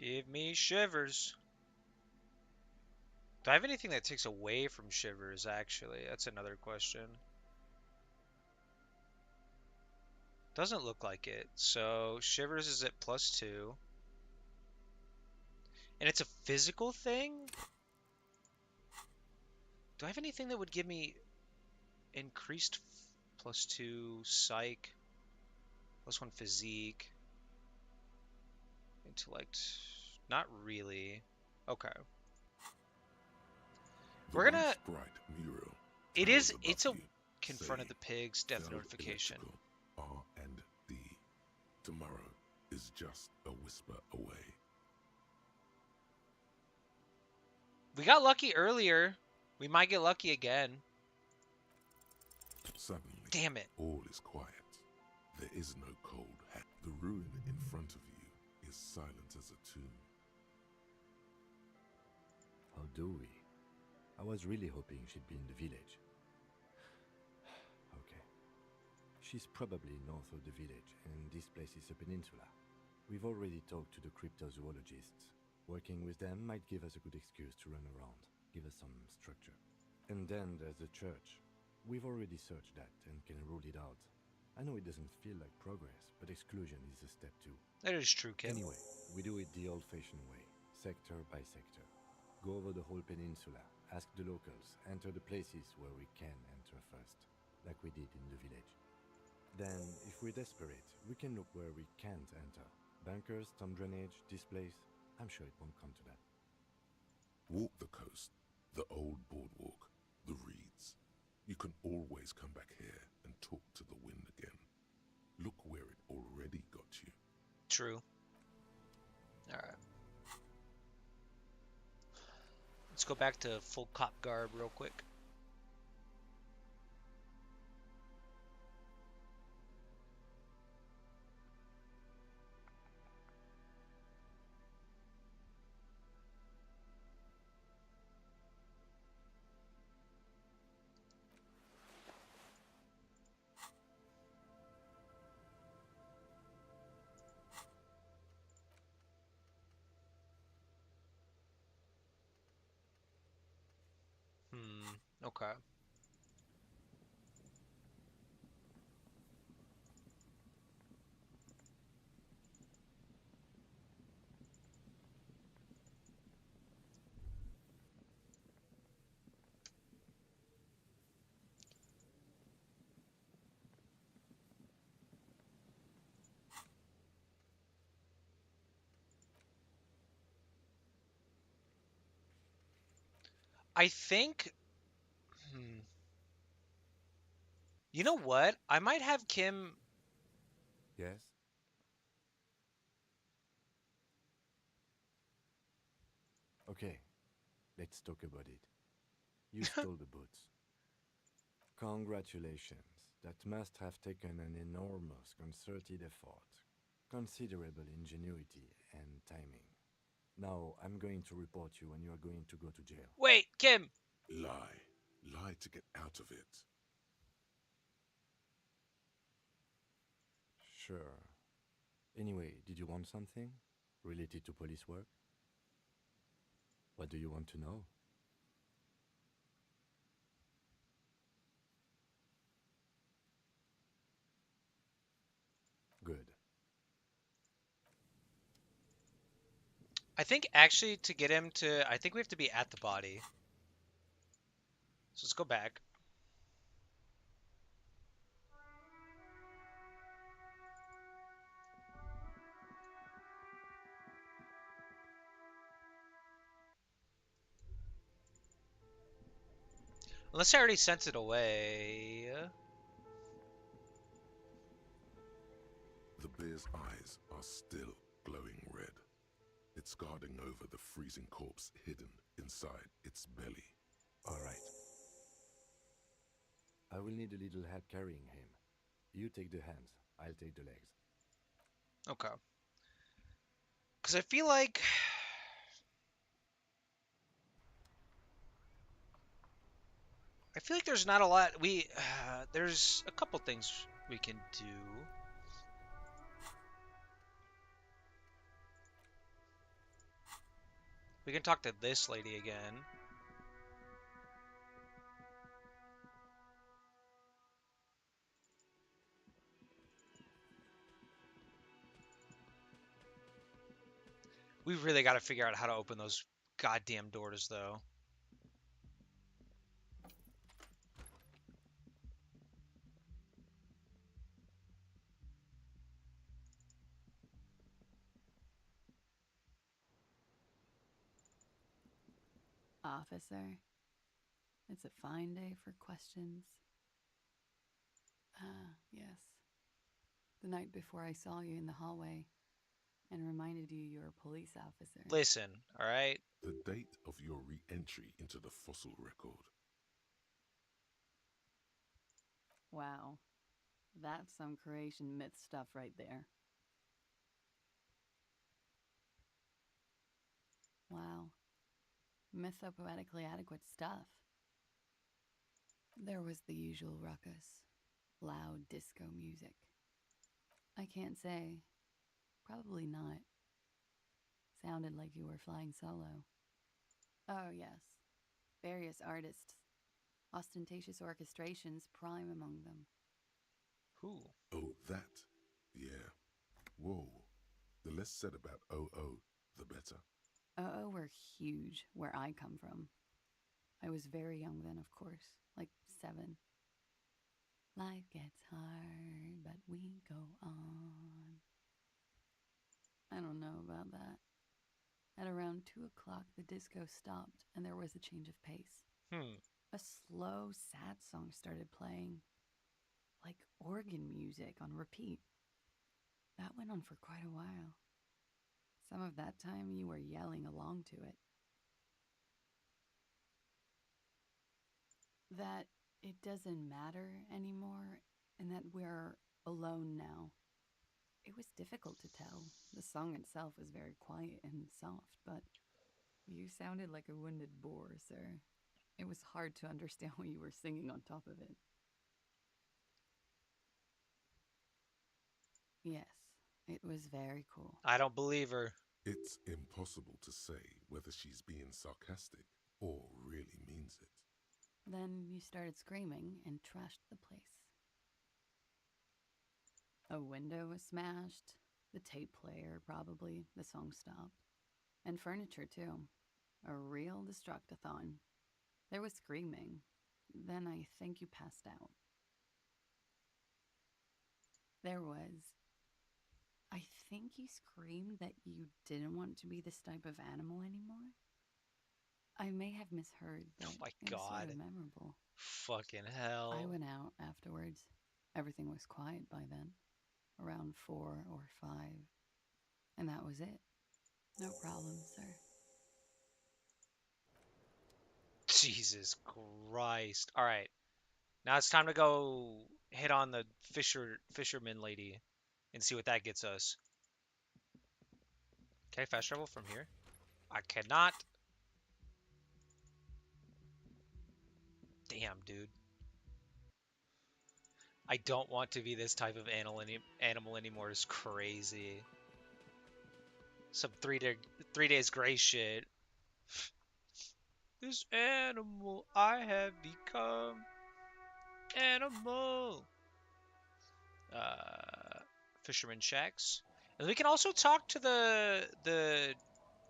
Give me shivers. Do I have anything that takes away from shivers, actually? That's another question. Doesn't look like it. So shivers is at +2. And it's a physical thing? Do I have anything that would give me increased +2 psych, +1 physique, intellect? Not really. Okay. We're gonna. It's a confronted the pigs death notification. R and D. Tomorrow is just a whisper away. We got lucky earlier. We might get lucky again. Suddenly, damn it. All is quiet. There is no cold hat. The ruin in front of you is silent as a tomb. How do we? I was really hoping she'd be in the village. Okay. She's probably north of the village, and this place is a peninsula. We've already talked to the cryptozoologists. Working with them might give us a good excuse to run around, give us some structure. And then there's the church. We've already searched that and can rule it out. I know it doesn't feel like progress, but exclusion is a step too. That is true, Kim. Anyway, we do it the old-fashioned way, sector by sector. Go over the whole peninsula, ask the locals, enter the places where we can enter first, like we did in the village. Then, if we're desperate, we can look where we can't enter. Bunkers, storm drainage, displays. I'm sure it won't come to that. Walk the coast, the old boardwalk, the reeds. You can always come back here and talk to the wind again. Look where it already got you. True. Alright. Let's go back to full cop garb real quick. Okay. I think... You know what? I might have Kim... Yes? Okay, let's talk about it. You stole the boots. Congratulations. That must have taken an enormous concerted effort, considerable ingenuity and timing. Now, I'm going to report you and you are going to go to jail. Wait, Kim! Lie. Lie to get out of it. Sure. Anyway, did you want something? Related to police work? What do you want to know? Good. I think actually to get him to... I think we have to be at the body. So let's go back. Unless I already sent it away. The bear's eyes are still glowing red. It's guarding over the freezing corpse hidden inside its belly. All right. I will need a little help carrying him. You take the hands, I'll take the legs. Okay. Because I feel like there's not a lot. There's a couple things we can do. We can talk to this lady again. We really got to figure out how to open those goddamn doors, though. Officer, it's a fine day for questions. Ah, yes. The night before I saw you in the hallway and reminded you're a police officer. Listen, all right? The date of your re-entry into the fossil record. Wow. That's some creation myth stuff right there. Wow. Mythopoetically adequate stuff. There was the usual ruckus. Loud disco music. I can't say. Probably not. Sounded like you were flying solo. Oh, yes. Various artists. Ostentatious orchestrations prime among them. Who? Oh, that? Yeah. Whoa. The less said about OO, the better. OO were huge where I come from. I was very young then, of course. Like 7. Life gets hard, but we go on. I don't know about that. At around 2 o'clock, the disco stopped and there was a change of pace. A slow, sad song started playing, like organ music on repeat. That went on for quite a while. Some of that time you were yelling along to it. That it doesn't matter anymore and that we're alone now. It was difficult to tell. The song itself was very quiet and soft, but you sounded like a wounded boar, sir. It was hard to understand what you were singing on top of it. Yes, it was very cool. I don't believe her. It's impossible to say whether she's being sarcastic or really means it. Then you started screaming and trashed the place. A window was smashed, the tape player probably, the song stopped. And furniture too. A real destructathon. There was screaming. Then I think you passed out. There was. I think you screamed that you didn't want to be this type of animal anymore. I may have misheard, but oh my it was God. sort of memorable. Fucking hell. I went out afterwards. Everything was quiet by then. Around 4 or 5. And that was it. No problem, sir. Jesus Christ. All right. Now it's time to go hit on the fisherman lady and see what that gets us. Can I fast travel from here? I cannot. Damn, dude. I don't want to be this type of animal anymore. It's crazy. Some 3 days gray shit. This animal I have become. Animal. Fisherman shacks. And we can also talk to the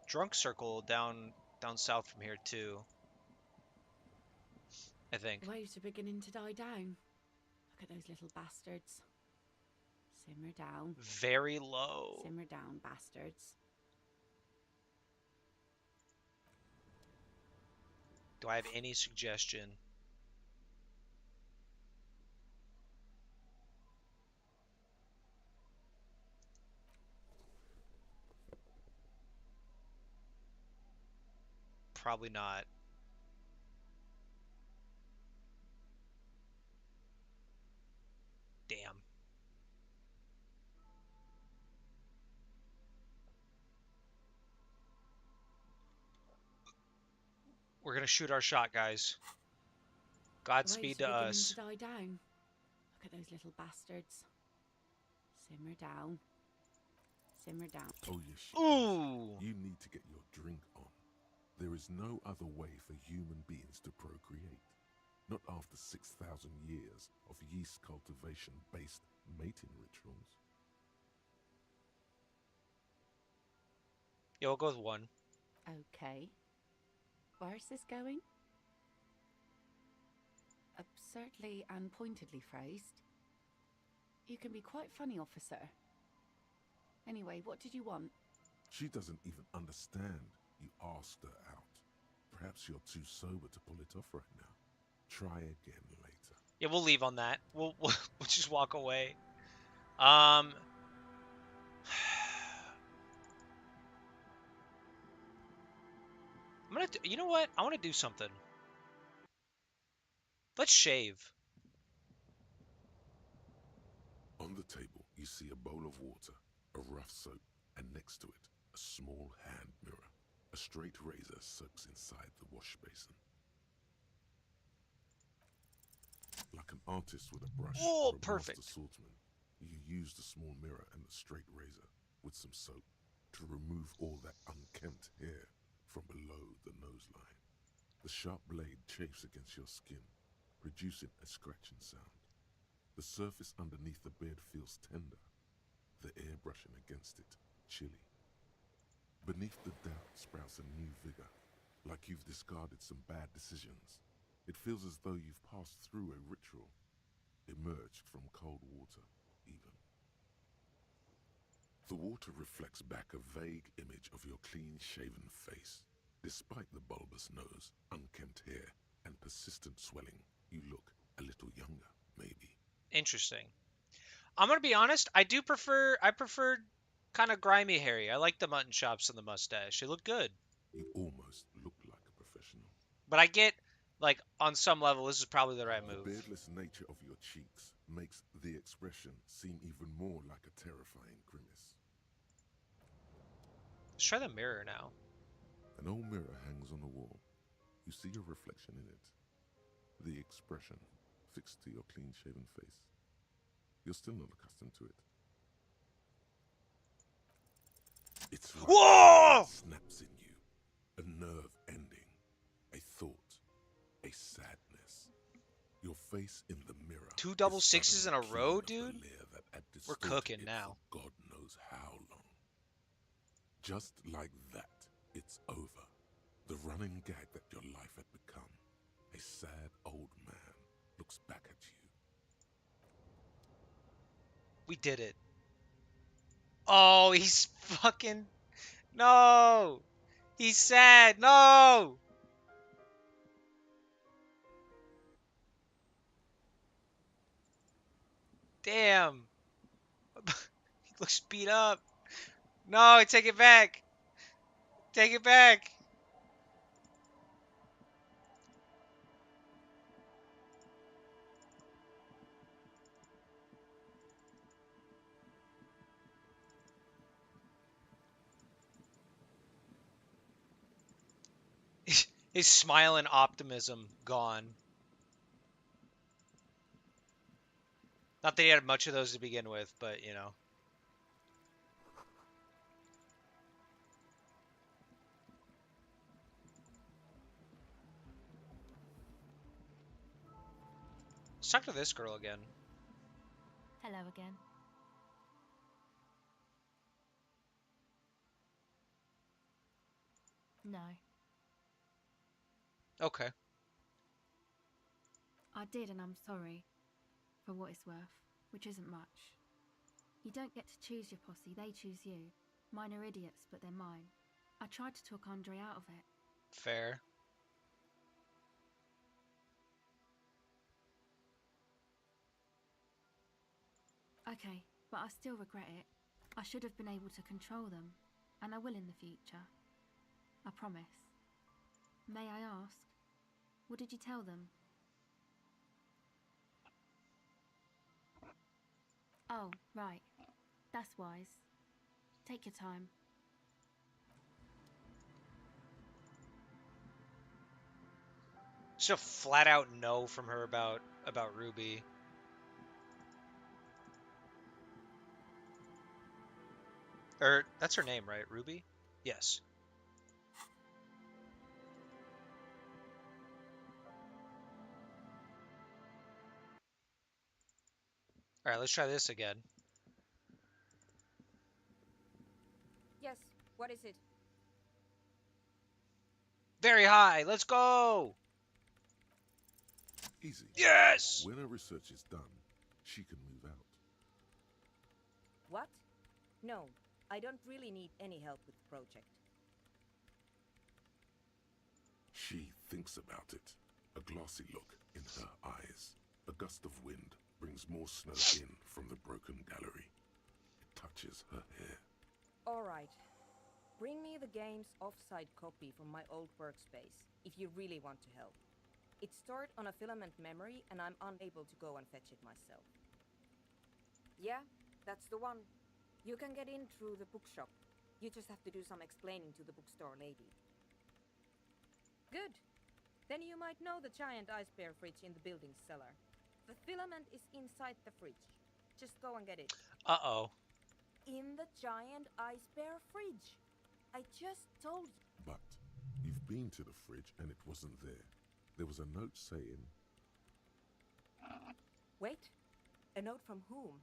drunk circle down south from here too. I think. Waves are beginning to die down. Look at those little bastards. Simmer down. Very low. Simmer down, bastards. Do I have any suggestion? probably not. Damn. We're gonna shoot our shot, guys. The waves Godspeed are to beginning to us. die down. Look at those little bastards. Simmer down. Simmer down. Oh, yes, she Ooh! does. You need to get your drink on. There is no other way for human beings to procreate. Not after 6,000 years of yeast cultivation-based mating rituals. Yeah, we'll go with 1. Okay. Where's this going? Absurdly and pointedly phrased. You can be quite funny, officer. Anyway, what did you want? She doesn't even understand you asked her out. Perhaps you're too sober to pull it off right now. Try again later. Yeah, we'll leave on that. We'll just walk away. I'm gonna. You know what? I want to do something. Let's shave. On the table, you see a bowl of water, a rough soap, and next to it, a small hand mirror. A straight razor soaks inside the wash basin. Like an artist with a brush Oh, or a perfect. master swordsman, you use the small mirror and the straight razor with some soap to remove all that unkempt hair from below the nose line. The sharp blade chafes against your skin, producing a scratching sound. The surface underneath the beard feels tender, the air brushing against it chilly. Beneath the doubt sprouts a new vigor, like you've discarded some bad decisions. It feels as though you've passed through a ritual, emerged from cold water, even. The water reflects back a vague image of your clean-shaven face. Despite the bulbous nose, unkempt hair, and persistent swelling, you look a little younger, maybe. Interesting. I'm gonna be honest. I prefer kind of grimy hairy. I like the mutton chops and the mustache. They look good. You almost look like a professional. But I get, like, on some level, this is probably the right The move. beardless nature of your cheeks makes the expression seem even more like a terrifying grimace. Let's try the mirror now. An old mirror hangs on the wall. You see your reflection in it. The expression fixed to your clean-shaven face. You're still not accustomed to it. It's like Whoa! something snaps in you. A nerve ending. A thought. A sadness. Your face in the mirror. 2 double is sixes in a suddenly row, clean of dude? the layer that had We're distorted cooking it now. for God knows how long. Just like that, it's over. The running gag that your life had become. A sad old man looks back at you. We did it. Oh, he's fucking... No! He's sad. No! Damn. He looks beat up. No, take it back. Take it back. His smile and optimism gone. Not that he had much of those to begin with, but, you know. Let's talk to this girl again. Hello again. No. Okay. I did, and I'm sorry. For what it's worth, which isn't much. You don't get to choose your posse, they choose you. Mine are idiots, but they're mine. I tried to talk Andre out of it. Fair. Okay, but I still regret it. I should have been able to control them, and I will in the future. I promise. May I ask, what did you tell them? Oh, right. That's wise. Take your time. Just a flat out no from her about Ruby. Or that's her name, right? Ruby? Yes. All right, let's try this again. Yes, what is it? Very high. Let's go. Easy. Yes! When her research is done, she can move out. What? No, I don't really need any help with the project. She thinks about it. A glassy look in her eyes. A gust of wind brings more snow in from the broken gallery. It touches her hair. All right. Bring me the game's offside copy from my old workspace, if you really want to help. It's stored on a filament memory, and I'm unable to go and fetch it myself. Yeah, that's the one. You can get in through the bookshop. You just have to do some explaining to the bookstore lady. Good. Then you might know the giant ice bear fridge in the building's cellar. The filament is inside the fridge. Just go and get it. Uh-oh. In the giant ice bear fridge. I just told you. But you've been to the fridge and it wasn't there. There was a note saying... Wait. A note from whom?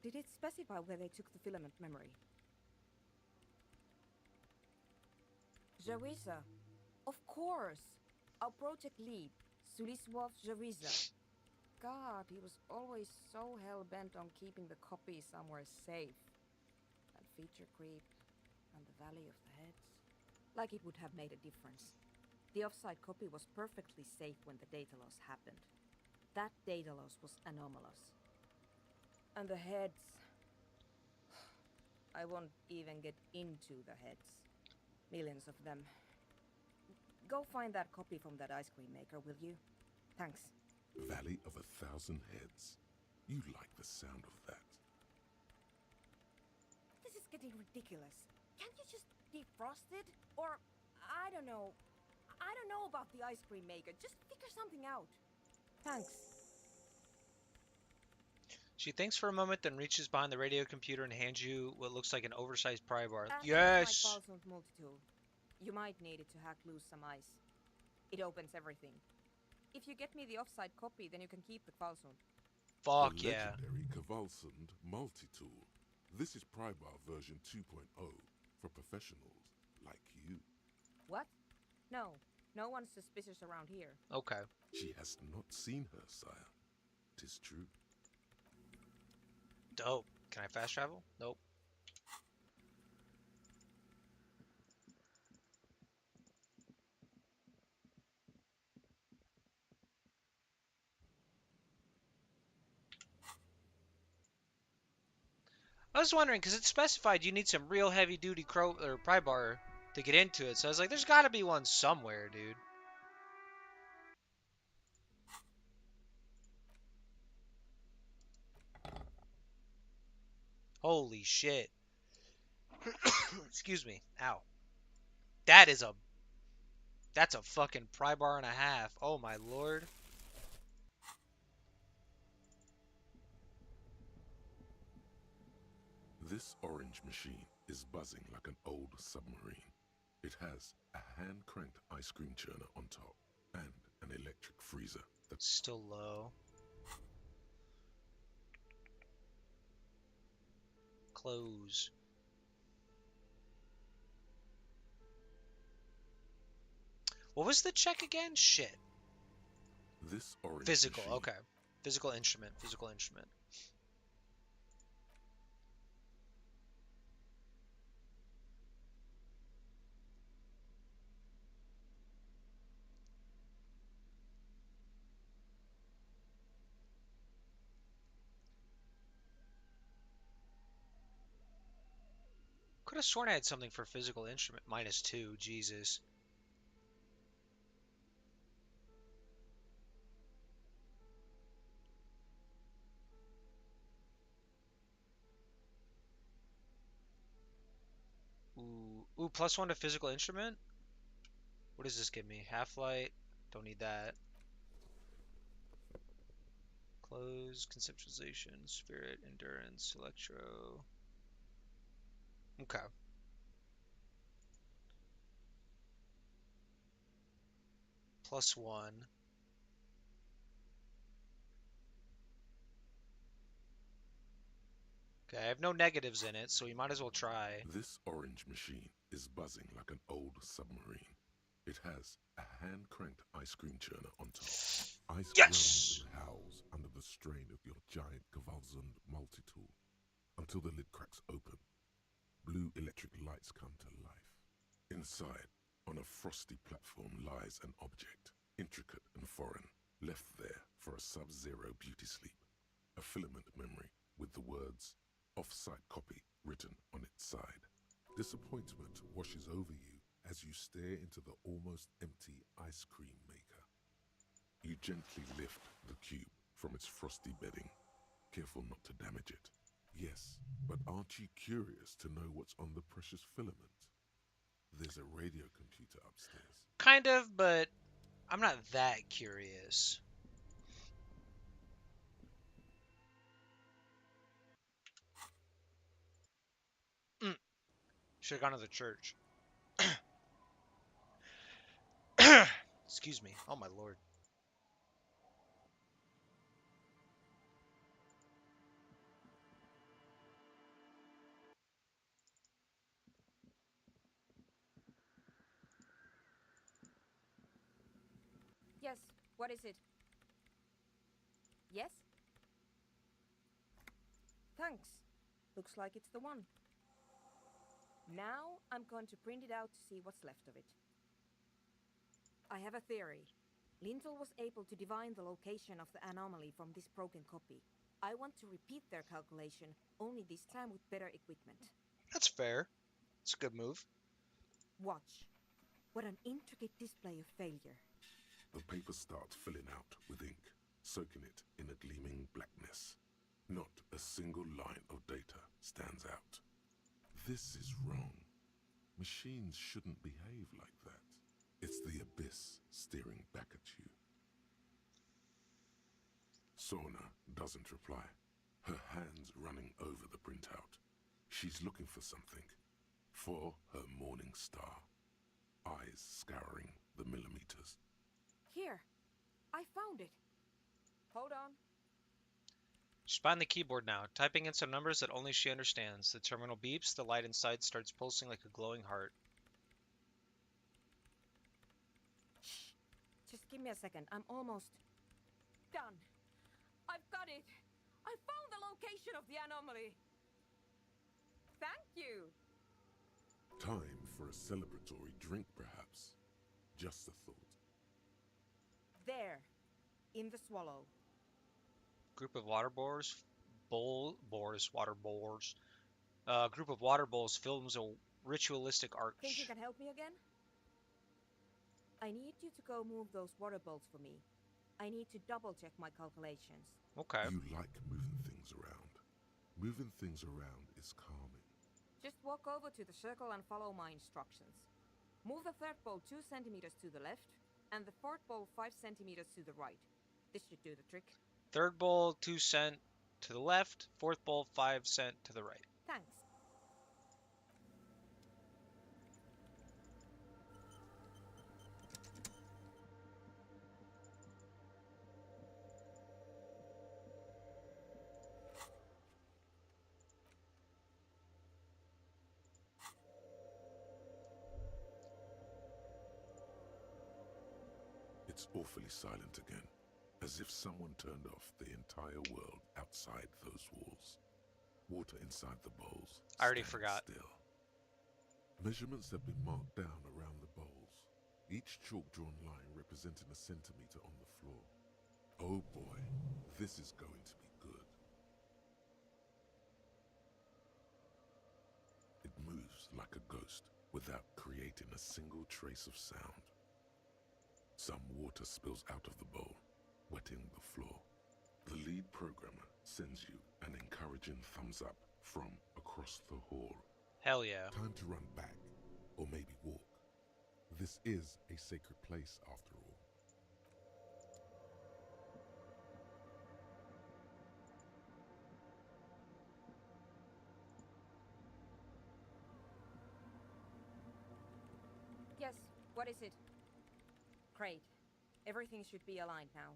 Did it specify where they took the filament memory? Jarisa. Of course. Our project lead, Suliswov Jarisa. God, he was always so hell-bent on keeping the copy somewhere safe. That feature creep and the Valley of the Heads. Like it would have made a difference. The offside copy was perfectly safe when the data loss happened. That data loss was anomalous. And the heads... I won't even get into the heads. Millions of them. Go find that copy from that ice cream maker, will you? Thanks. Valley of 1,000 Heads. You like the sound of that. This is getting ridiculous. Can't you just defrost it? Or, I don't know. I don't know about the ice cream maker. Just figure something out. Thanks. She thinks for a moment, then reaches behind the radio computer and hands you what looks like an oversized pry bar. Yes! Yes! My multi-tool. You might need it to hack loose some ice. It opens everything. If you get me the offside copy, then you can keep the Kvalsund. Fuck the yeah. legendary Kvalsund multi-tool. This is Prybar version 2.0 for professionals like you. What? No. No one's suspicious around here. Okay. She has not seen her, sire. 'Tis true. Dope. Can I fast travel? Nope. I was wondering, because it's specified you need some real heavy-duty pry bar to get into it. So I was like, there's got to be one somewhere, dude. Holy shit. Excuse me. Ow. That's a fucking pry bar and a half. Oh my lord. This orange machine is buzzing like an old submarine. It has a hand-cranked ice cream churner on top and an electric freezer. Still low. Close. What was the check again? Shit. This orange Physical, machine. okay. Physical instrument. Could have sworn I had something for physical instrument. -2, Jesus. Ooh, +1 to physical instrument? What does this give me? Half-light? Don't need that. Close, conceptualization, spirit, endurance, electro. Okay. +1. Okay, I have no negatives in it, so we might as well try. This orange machine is buzzing like an old submarine. It has a hand-cranked ice cream churner on top. Ice groans and howls under the strain of your giant Gewalzund multi-tool until the lid cracks open. Blue electric lights come to life. Inside, on a frosty platform, lies an object, intricate and foreign, left there for a sub-zero beauty sleep. A filament memory with the words off-site copy written on its side. Disappointment washes over you as you stare into the almost empty ice cream maker. You gently lift the cube from its frosty bedding, careful not to damage it. Yes, but aren't you curious to know what's on the precious filament? There's a radio computer upstairs. Kind of, but I'm not that curious. Should have gone to the church. Excuse me. Oh my lord. Yes, what is it? Yes? Thanks. Looks like it's the one. Now I'm going to print it out to see what's left of it. I have a theory. Lintel was able to divine the location of the anomaly from this broken copy. I want to repeat their calculation, only this time with better equipment. That's fair. It's a good move. Watch. What an intricate display of failure. The paper starts filling out with ink, soaking it in a gleaming blackness. Not a single line of data stands out. This is wrong. Machines shouldn't behave like that. It's the abyss staring back at you. Sorna doesn't reply, her hands running over the printout. She's looking for something. For her morning star. Eyes scouring the millimeters. Here. I found it. Hold on. She's behind the keyboard now, typing in some numbers that only she understands. The terminal beeps, the light inside starts pulsing like a glowing heart. Shh. Just give me a second. I'm almost done. I've got it. I found the location of the anomaly. Thank you. Time for a celebratory drink, perhaps. Just a thought. There. In the swallow. Group of water boars, water boars. Group of water bowls films a ritualistic arch. Think you can help me again? I need you to go move those water bowls for me. I need to double check my calculations. Okay. You like moving things around. Moving things around is calming. Just walk over to the circle and follow my instructions. Move the third bowl 2 centimeters to the left, and the fourth bowl 5 centimeters to the right. This should do the trick. Third bowl 2 cent to the left, fourth bowl 5 cent to the right. Thanks. It's awfully silent again, as if someone turned off the entire world outside those walls. Water inside the bowls. I already forgot. Still. Measurements have been marked down around the bowls, each chalk-drawn line representing a centimeter on the floor. Oh boy, this is going to be good. It moves like a ghost without creating a single trace of sound. Some water spills out of the bowl, wetting the floor. The lead programmer sends you an encouraging thumbs up from across the hall. Hell yeah. Time to run back or maybe walk. This is a sacred place after all. Yes, what is it? Great. Everything should be aligned now.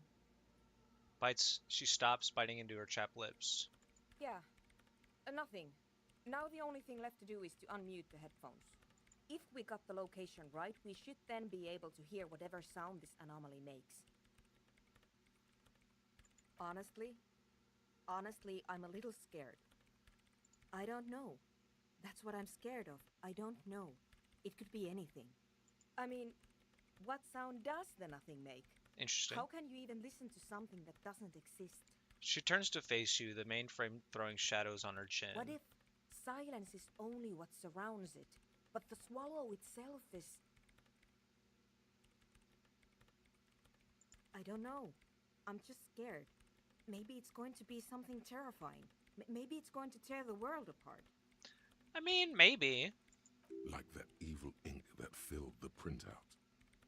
She stops, biting into her chapped lips. Yeah, nothing. Now the only thing left to do is to unmute the headphones. If we got the location right, we should then be able to hear whatever sound this anomaly makes. Honestly, I'm a little scared. I don't know. That's what I'm scared of. I don't know. It could be anything. I mean, what sound does the nothing make? Interesting. How can you even listen to something that doesn't exist? She turns to face you, the mainframe throwing shadows on her chin. What if silence is only what surrounds it, but the swallow itself is... I don't know. I'm just scared. Maybe it's going to be something terrifying. Maybe it's going to tear the world apart. I mean, maybe. Like that evil ink that filled the printout,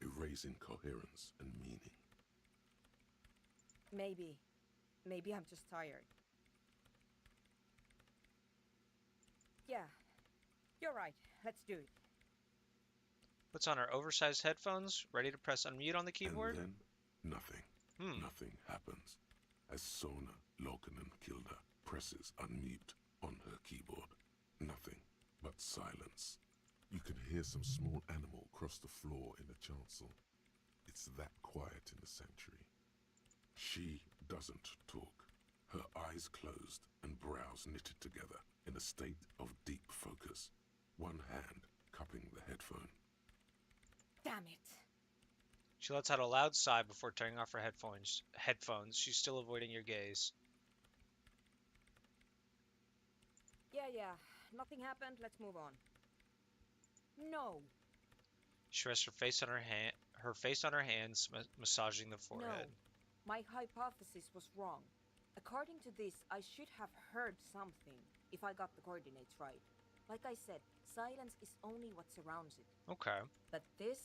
erasing coherence and meaning. Maybe. Maybe I'm just tired. Yeah, you're right. Let's do it. Puts on her oversized headphones, ready to press unmute on the keyboard. And then, nothing. Nothing happens. As Sona Lokanen Kilda presses unmute on her keyboard. Nothing but silence. You can hear some small animal cross the floor in the chancel. It's that quiet in the sanctuary. She doesn't talk. Her eyes closed and brows knitted together in a state of deep focus. One hand cupping the headphone. Damn it. She lets out a loud sigh before turning off her headphones. She's still avoiding your gaze. Yeah. Nothing happened. Let's move on. No. She rests her face on her hands, massaging the forehead. No. My hypothesis was wrong. According to this, I should have heard something if I got the coordinates right. Like I said, silence is only what surrounds it. Okay. But this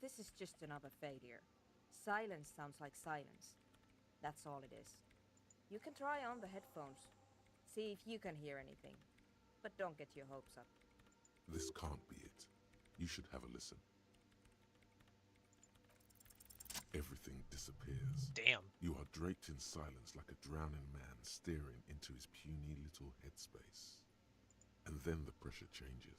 is just another failure. Silence sounds like silence. That's all it is. You can try on the headphones. See if you can hear anything. But don't get your hopes up. This can't be it. You should have a listen. Everything disappears. Damn. You are draped in silence like a drowning man staring into his puny little headspace. And then the pressure changes.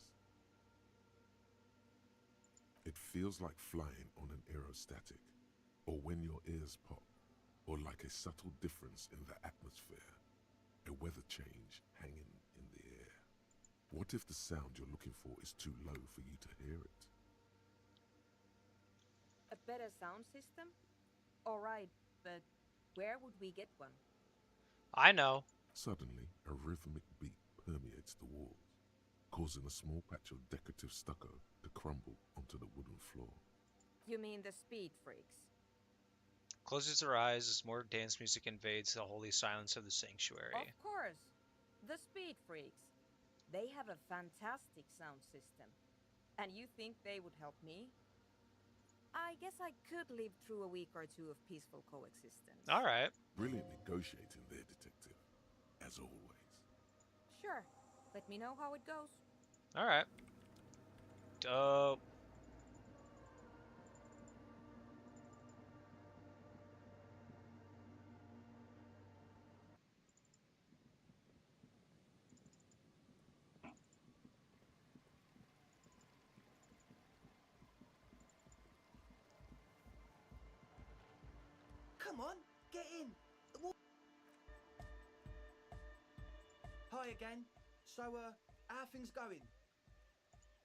It feels like flying on an aerostatic, or when your ears pop, or like a subtle difference in the atmosphere, a weather change hanging in the air. What if the sound you're looking for is too low for you to hear it? A better sound system? Alright, but where would we get one? I know. Suddenly, a rhythmic beat permeates the walls, causing a small patch of decorative stucco to crumble onto the wooden floor. You mean the speed freaks? Closes her eyes as more dance music invades the holy silence of the sanctuary. Of course! The speed freaks. They have a fantastic sound system. And you think they would help me? I guess I could live through a week or two of peaceful coexistence. Alright. Brilliant negotiating there, detective. As always. Sure. Let me know how it goes. Alright. Dope. Come on, get in. Hi again. So, how are things going?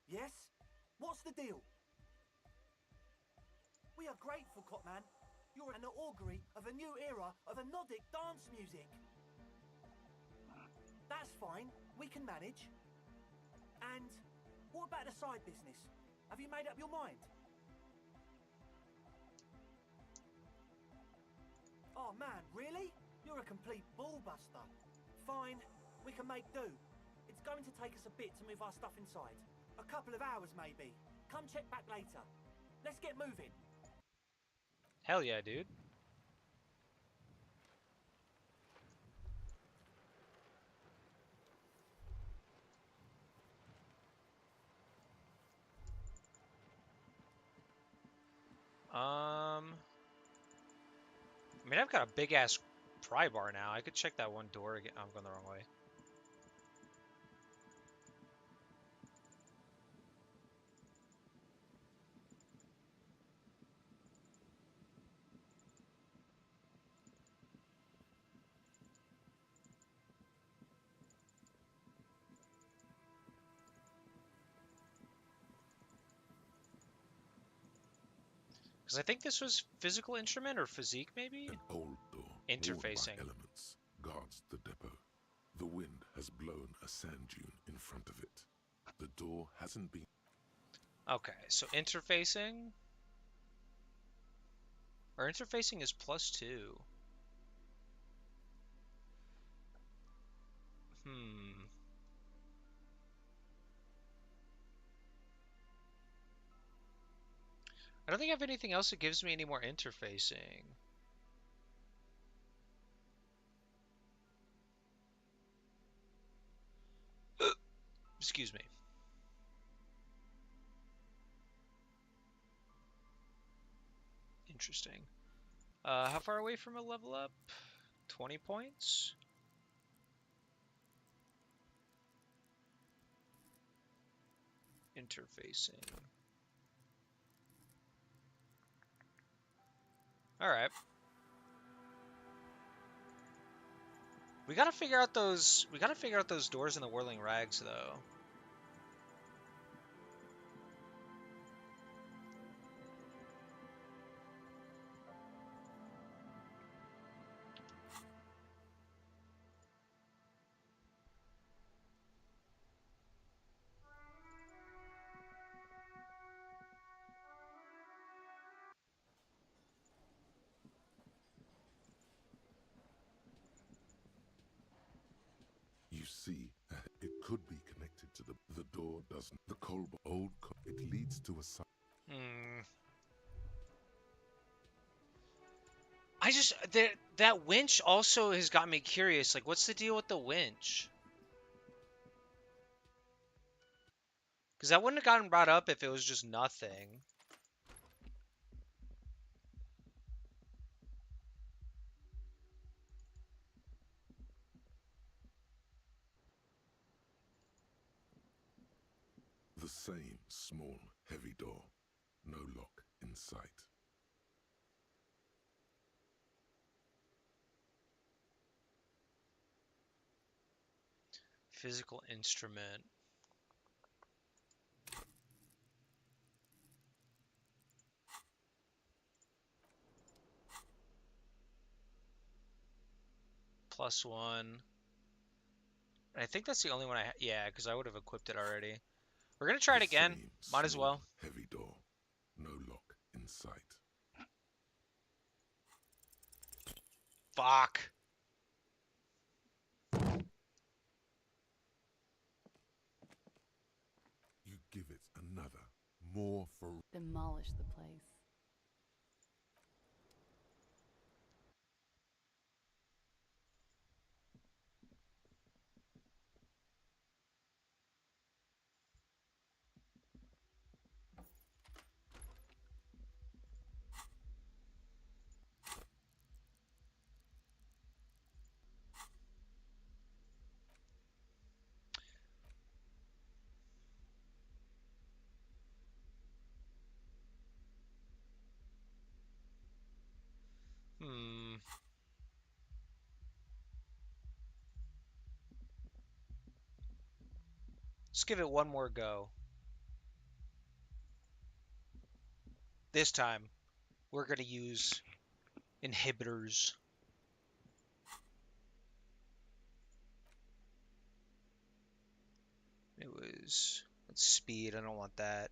Yes? What's the deal? We are grateful, Copman. You're an augury of a new era of anodic dance music. That's fine. We can manage. And what about the side business? Have you made up your mind? Oh man, really? You're a complete ballbuster. Fine, we can make do. It's going to take us a bit to move our stuff inside. A couple of hours, maybe. Come check back later. Let's get moving. Hell yeah, dude. I mean, I've got a big ass pry bar now. I could check that one door again. I'm going the wrong way. Because I think this was physical instrument or physique, maybe? An old door, interfacing. By elements, guards the depot. The wind has blown a sand dune in front of it. The door hasn't been... Okay, so interfacing? Our interfacing is +2. I don't think I have anything else that gives me any more interfacing. Excuse me. Interesting. How far away from a level up? 20 points? Interfacing. Alright. We gotta figure out those doors in the Whirling Rags, though. You see, it could be connected to the door doesn't. The it leads to a side. That winch also has got me curious. Like, what's the deal with the winch? Because that wouldn't have gotten brought up if it was just nothing. The same small, heavy door. No lock in sight. Physical instrument. +1. I think that's the only one yeah, because I would have equipped it already. We're gonna try it again. Might as well. Heavy door. No lock in sight. Fuck. You give it another, more for... Demolish the place. Let's give it one more go. This time, we're gonna use inhibitors. It was... Let's speed. I don't want that.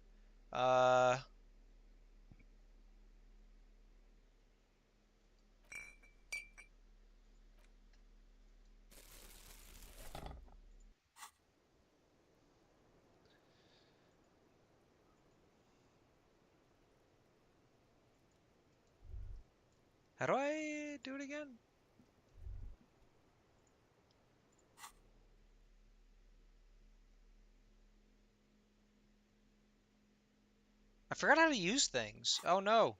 How do I do it again? I forgot how to use things. Oh no.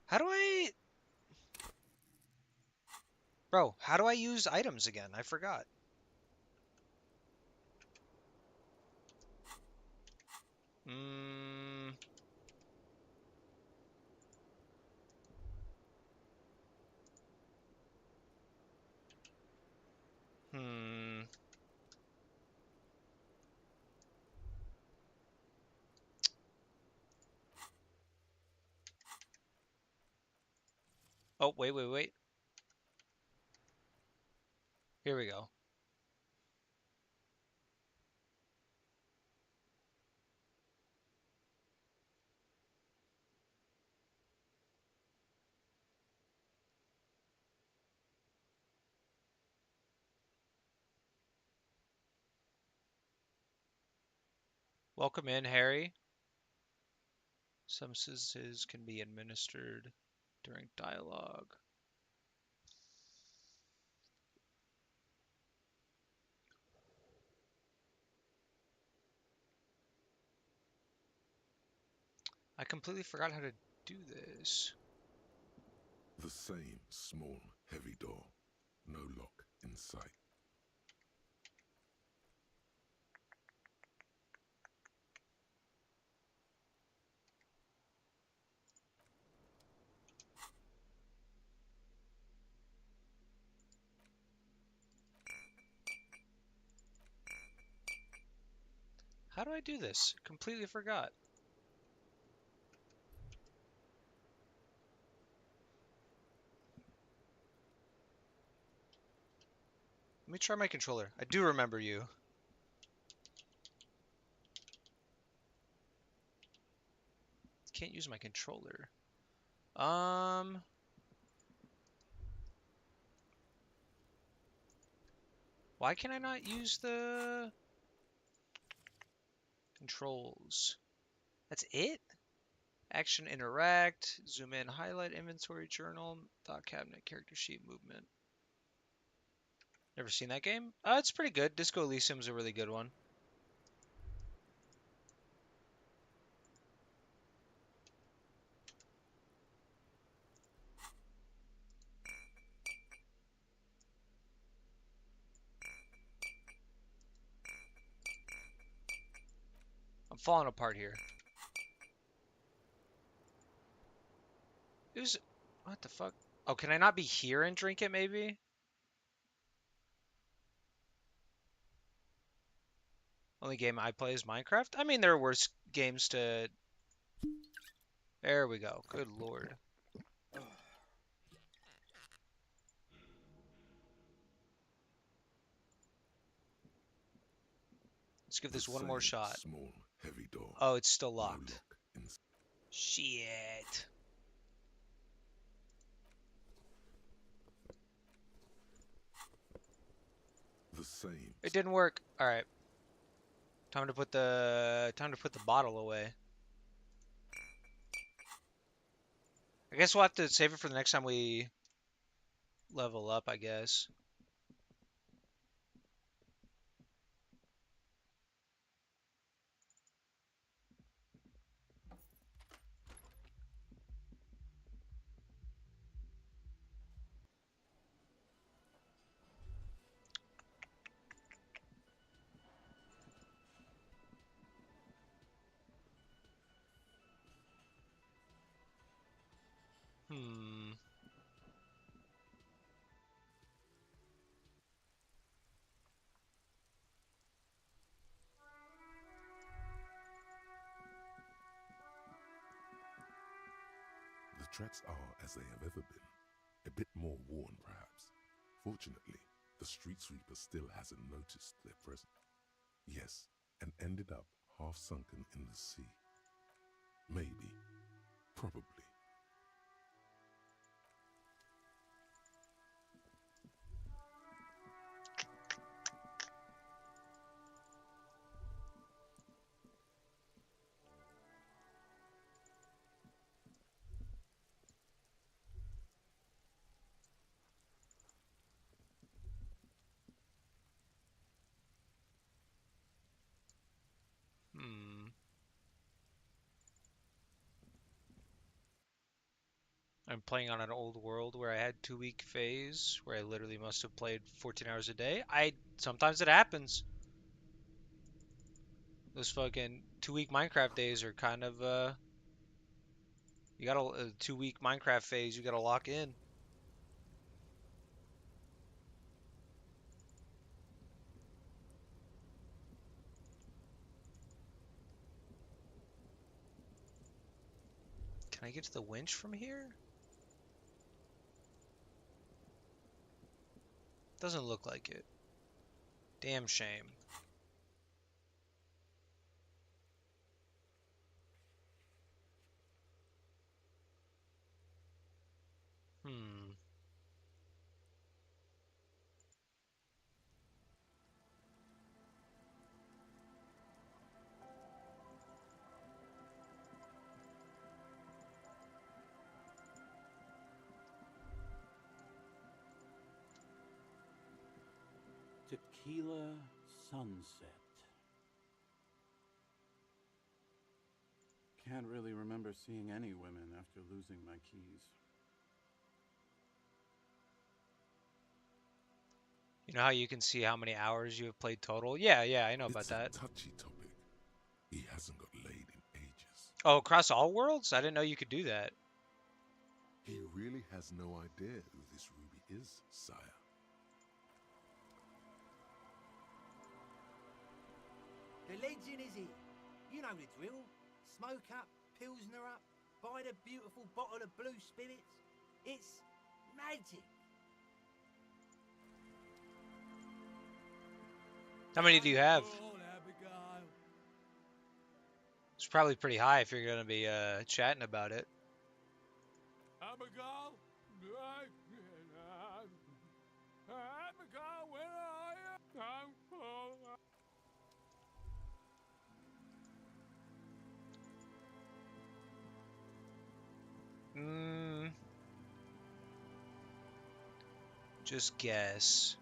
How do I... Bro, how do I use items again? I forgot. Hmm. Hmm. Oh, wait. Here we go. Welcome in, Harry. Substances can be administered during dialogue. I completely forgot how to do this. The same small, heavy door. No lock in sight. How do I do this? Completely forgot. Let me try my controller. I do remember you. Can't use my controller. Why can I not use the controls? That's it? Action, interact, zoom in, highlight, inventory, journal, thought cabinet, character sheet, movement. Never seen that game? It's pretty good. Disco Elysium's a really good one. I'm falling apart here. It was... What the fuck? Oh, can I not be here and drink it, maybe? Only game I play is Minecraft? I mean, there are worse games to... There we go. Good lord. Let's give The this one more same shot. small, heavy door. Oh, it's still No locked. lock in sight. Shit. The same. It didn't work. All right. Time to put the bottle away. I guess we'll have to save it for the next time we level up, I guess. Hmm. The tracks are as they have ever been. A bit more worn, perhaps. Fortunately, the street sweeper still hasn't noticed their presence. Yes, and ended up half sunken in the sea. Maybe. Probably. I'm playing on an old world where I had 2 week phase where I literally must have played 14 hours a day. Sometimes it happens. Those fucking 2 week Minecraft days are kind of you got a 2 week Minecraft phase you gotta lock in. Can I get to the winch from here? Doesn't look like it. Damn shame. Hmm. Tequila sunset. Can't really remember seeing any women after losing my keys. You know how you can see how many hours you have played total? Yeah, I know about It's a that. touchy topic. He hasn't got laid in ages. Oh, across all worlds? I didn't know you could do that. He really has no idea who this Ruby is, sire. The legend is here. You know the drill. Smoke up, pilsner up, buy the beautiful bottle of blue spirits. It's magic. How many do you have? It's probably pretty high if you're gonna be chatting about it. Abigail, Abigail, where are you? Just guess.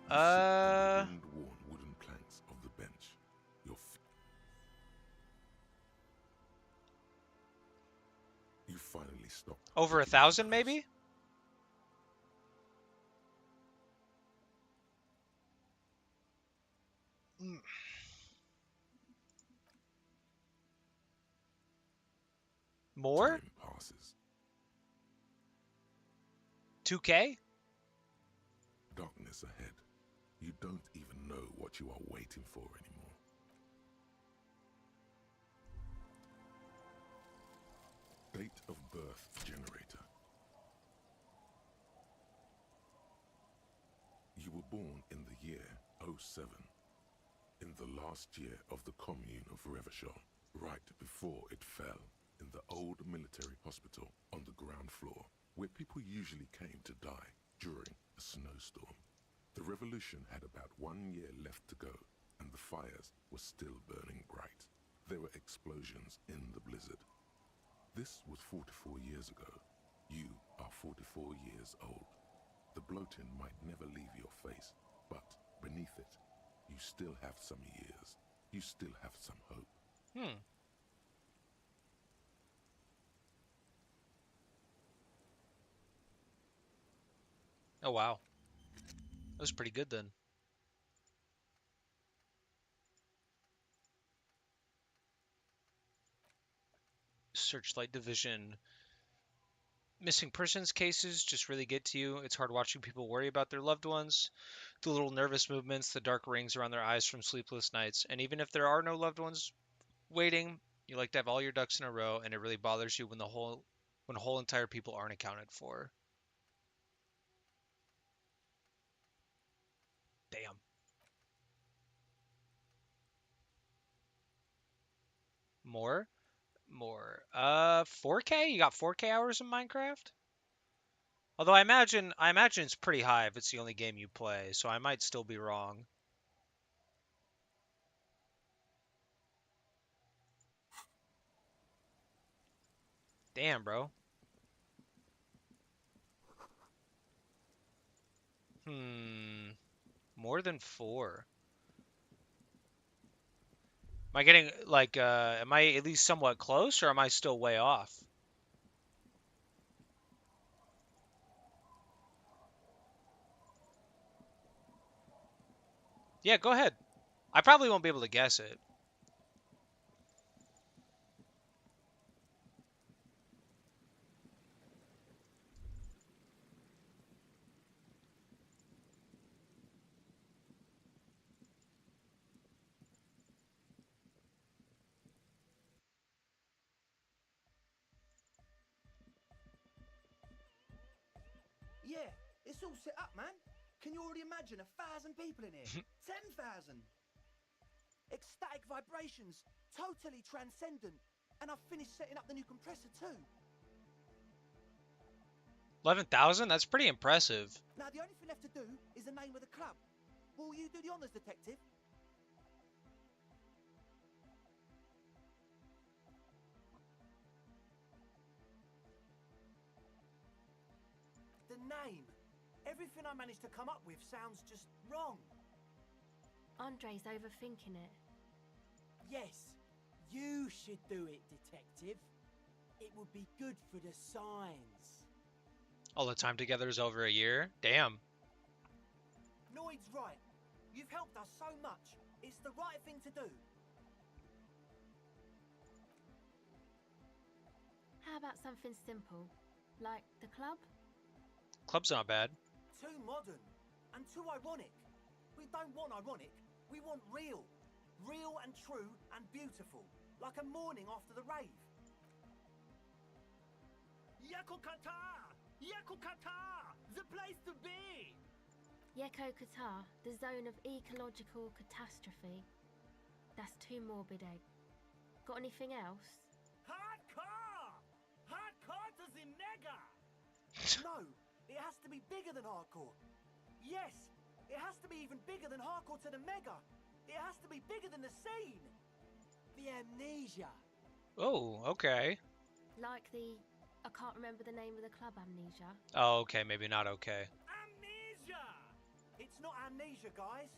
Wind-worn wooden planks of the bench. You finally stopped. Over 1,000 maybe? More? Time passes. 2K? Darkness ahead. You don't even know what you are waiting for anymore. Date of birth generator. You were born in the year 07, in the last year of the commune of Revachol, right before it fell, in the old military hospital on the ground floor, where people usually came to die during a snowstorm. The revolution had about 1 year left to go, and the fires were still burning bright. There were explosions in the blizzard. This was 44 years ago. You are 44 years old. The bloating might never leave your face, but beneath it, you still have some years. You still have some hope. Oh, wow. That was pretty good then. Searchlight Division. Missing persons cases just really get to you. It's hard watching people worry about their loved ones. The little nervous movements, the dark rings around their eyes from sleepless nights. And even if there are no loved ones waiting, you like to have all your ducks in a row, and it really bothers you when whole entire people aren't accounted for. Damn. More? 4K? You got 4K hours in Minecraft? Although I imagine it's pretty high if it's the only game you play, so I might still be wrong. Damn, bro. More than 4. Am I getting, like, am I at least somewhat close, or am I still way off? Yeah, go ahead. I probably won't be able to guess it. Yeah, it's all set up, man. Can you already imagine 1,000 people in here? 10,000! Ecstatic vibrations, totally transcendent. And I've finished setting up the new compressor too. 11,000? That's pretty impressive. Now the only thing left to do is the name of the club. Will you do the honors, detective? The name. Everything I managed to come up with sounds just wrong. Andre's overthinking it. Yes, you should do it, detective. It would be good for the signs. All the time together is over a year? Damn. Noid's right. You've helped us so much. It's the right thing to do. How about something simple, like the club? Club's not bad. Too modern and too ironic. We don't want ironic. We want real. Real and true and beautiful. Like a morning after the rave. Yakukata! Yakukata! The place to be! Yeko Qatar, the zone of ecological catastrophe. That's too morbid, Egg. Got anything else? Hardcore! Hardcore to the mega! No, it has to be bigger than hardcore. Yes, it has to be even bigger than hardcore to the mega. It has to be bigger than the scene. The amnesia. Oh, okay. Like the... I can't remember the name of the club, Amnesia. Oh, okay, maybe not okay. Amnesia! It's not amnesia, guys.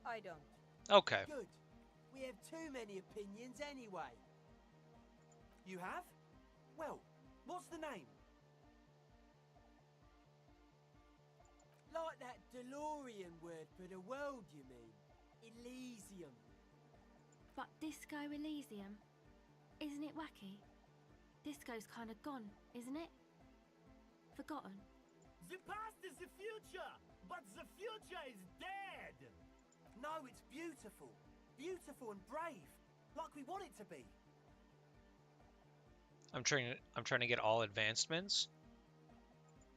I don't. Okay. Good. We have too many opinions anyway. You have? Well, what's the name? Like that DeLorean word for the world, you mean? Elysium. But Disco Elysium? Isn't it wacky? Disco's kind of gone, isn't it? Forgotten. The past is the future, but the future is dead. No, it's beautiful. Beautiful and brave. Like we want it to be. I'm trying to get all advancements.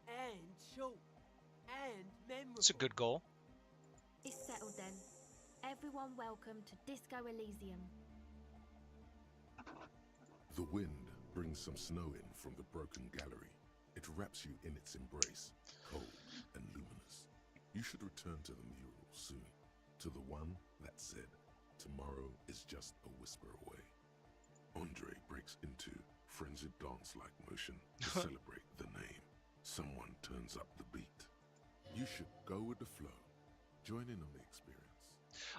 And short. And memorable. It's a good goal. It's settled then. Everyone welcome to Disco Elysium. The wind brings some snow in from the broken gallery. It wraps you in its embrace, cold and luminous. You should return to the mural soon, to the one that said, tomorrow is just a whisper away. Andre breaks into frenzied dance-like motion to celebrate the name. Someone turns up the beat. You should go with the flow. Join in on the experience.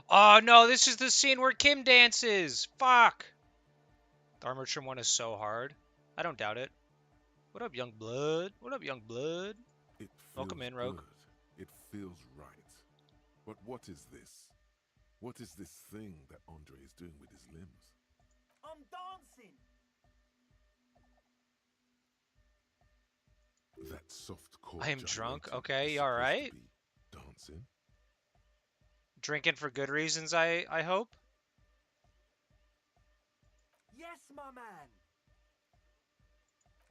Oh no, this is the scene where Kim dances. Fuck. The armor trim one is so hard. I don't doubt it. What up, young blood? What up, young blood? It Welcome feels in, Rogue. good. It feels right. But what is this? What is this thing that Andre is doing with his limbs? I'm dancing. That soft core. I am drunk. Okay, you alright? Dancing. Drinking for good reasons, I hope? Yes, my man.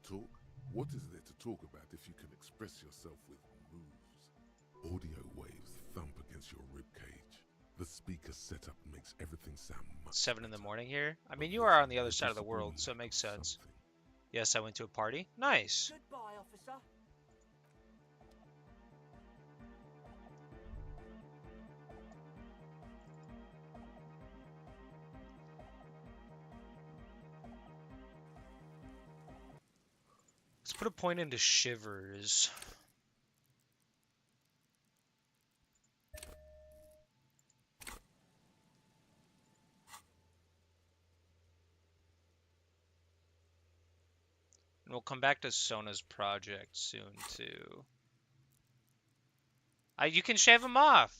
Talk? What is there to talk about if you can express yourself with moves? Audio waves thump against your ribcage. The speaker setup makes everything sound much 7 in the morning here? I mean, you are on the other side of the world, so it makes sense. Yes, I went to a party. Nice. Goodbye, officer. Let's put a point into Shivers. We'll come back to Sona's project soon too. You can shave him off.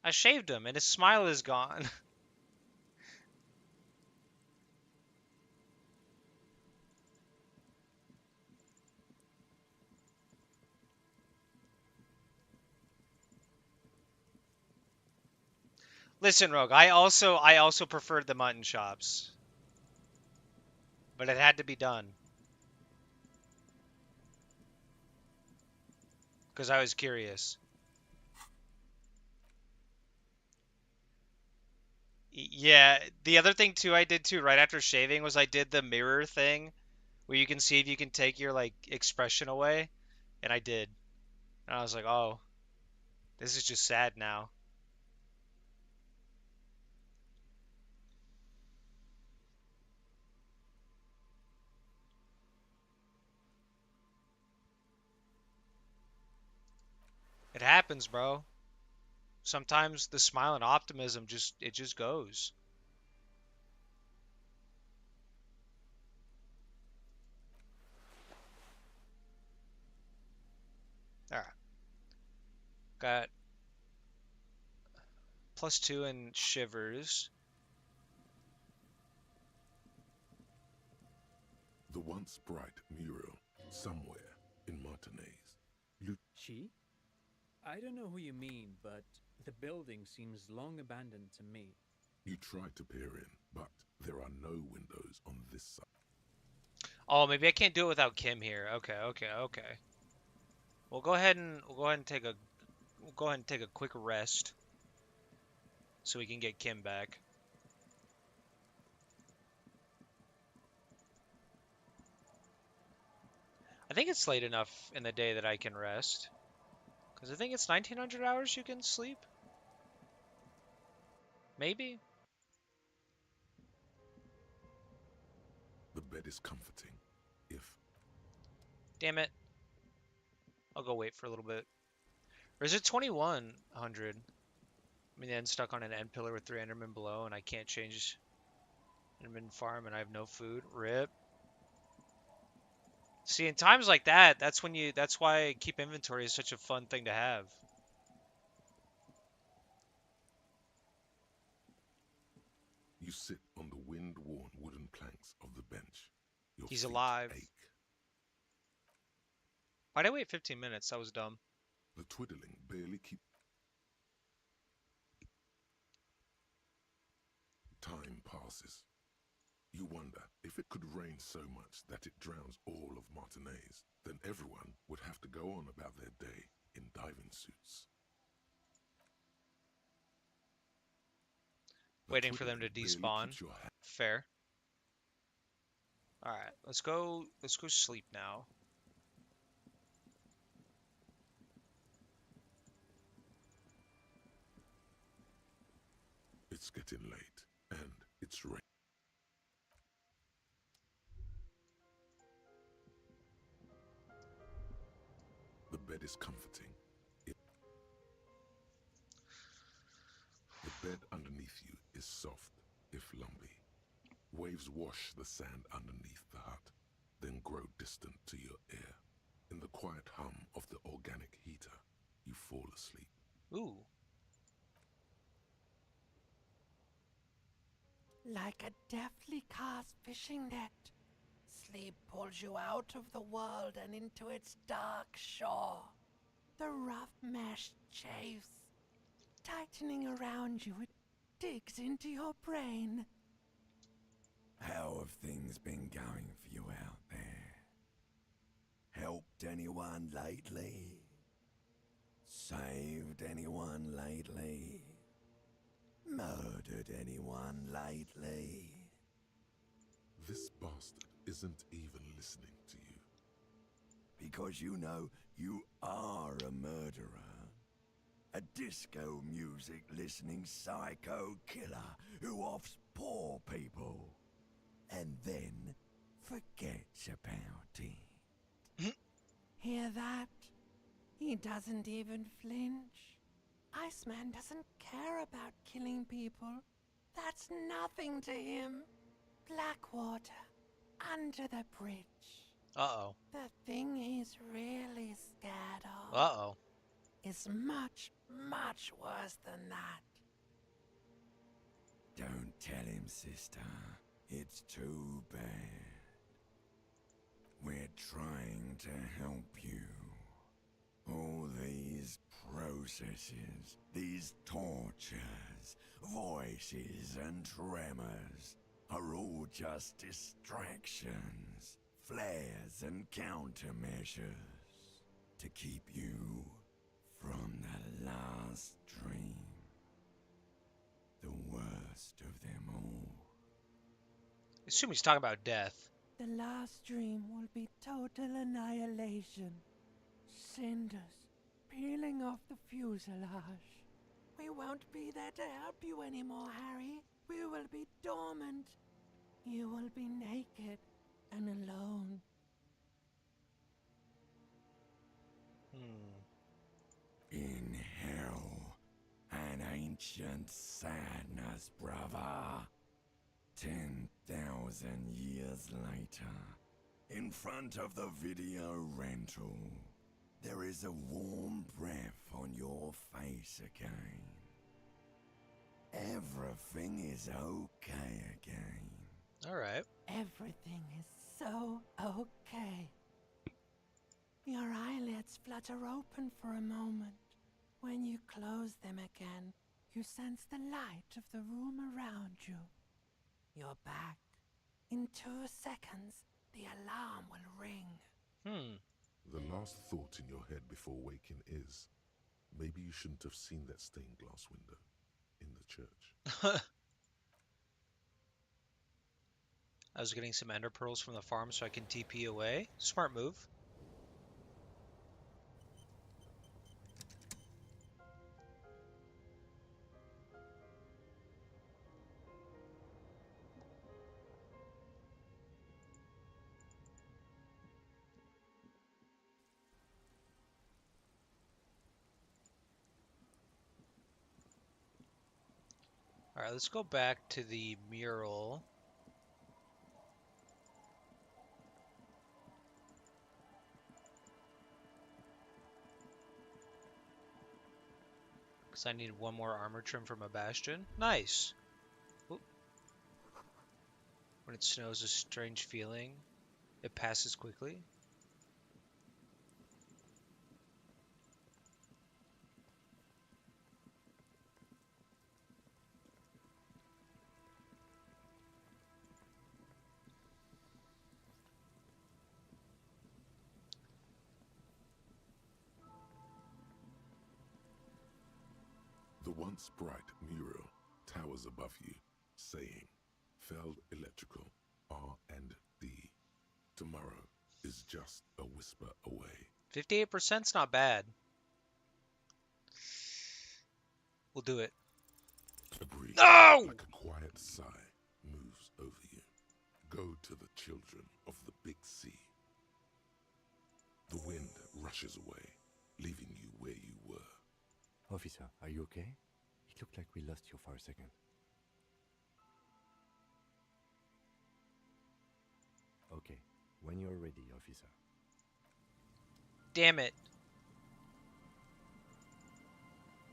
I shaved him and his smile is gone. Listen, Rogue, I also preferred the mutton chops. But it had to be done. Because I was curious. Yeah, the other thing too I did too right after shaving was I did the mirror thing where you can see if you can take your like expression away, and I did. And I was like, "Oh, this is just sad now." It happens, bro. Sometimes the smile and optimism just goes. All right. Got +2 in shivers. The once bright mural somewhere in Martinez. She? I don't know who you mean, but the building seems long abandoned to me. You tried to peer in, but there are no windows on this side. Oh, maybe I can't do it without Kim here. Okay. We'll go ahead and take a quick rest so we can get Kim back. I think it's late enough in the day that I can rest. Because I think it's 1900 hours you can sleep. Maybe. The bed is comforting. Damn it. I'll go wait for a little bit. Or is it 2100? I mean, then stuck on an end pillar with 3 Endermen below, and I can't change Enderman farm, and I have no food. Rip. See, in times like that, that's why keep inventory is such a fun thing to have. You sit on the wind-worn wooden planks of the bench. Your He's feet alive. ache. Why'd I wait 15 minutes? That was dumb. The twiddling barely keeps. Time passes. You wonder if it could rain so much that it drowns all of Martinez, then everyone would have to go on about their day in diving suits. Waiting for them to despawn. Fair. Alright, let's go sleep now. It's getting late, and it's raining. The bed is comforting. The bed underneath you is soft, if lumpy. Waves wash the sand underneath the hut, then grow distant to your ear. In the quiet hum of the organic heater, you fall asleep. Ooh. Like a deftly cast fishing net, sleep pulls you out of the world and into its dark shore. The rough mesh chafes. Tightening around you, it digs into your brain. How have things been going for you out there? Helped anyone lately? Saved anyone lately? Murdered anyone lately? This bastard isn't even listening to you. Because you know you are a murderer. A disco music listening psycho killer who offs poor people and then forgets about it. Hear that? He doesn't even flinch. Iceman doesn't care about killing people. That's nothing to him. Blackwater, under the bridge. Uh-oh. The thing he's really scared of Uh-oh. is much, much worse than that. Don't tell him, sister. It's too bad. We're trying to help you. All these processes, these tortures, voices and tremors are all just distractions, flares and countermeasures to keep you from the last dream. The worst of them all. I assume he's talking about death. The last dream will be total annihilation. Cinders peeling off the fuselage. We won't be there to help you anymore, Harry. We will be dormant. You will be naked and alone. In hell, an ancient sadness, brother. 10,000 years later, in front of the video rental, there is a warm breath on your face again. Everything is okay again. All right. Everything is so okay. Your eyelids flutter open for a moment. When you close them again, you sense the light of the room around you. You're back. In 2 seconds, the alarm will ring. The last thought in your head before waking is, maybe you shouldn't have seen that stained glass window in the church. I was getting some ender pearls from the farm so I can TP away. Smart move. All right, let's go back to the mural. Because I need one more armor trim from a bastion. Nice. Oop. When it snows, a strange feeling. It passes quickly. The once bright mural towers above you, saying, Feld Electrical, R&D. Tomorrow is just a whisper away. 58%'s not bad. We'll do it. A breeze, No! like a quiet sigh, moves over you. Go to the children of the big sea. The wind rushes away, leaving you where you were. Officer, are you okay? It looked like we lost you for a second. Okay, when you're ready, officer. Damn it.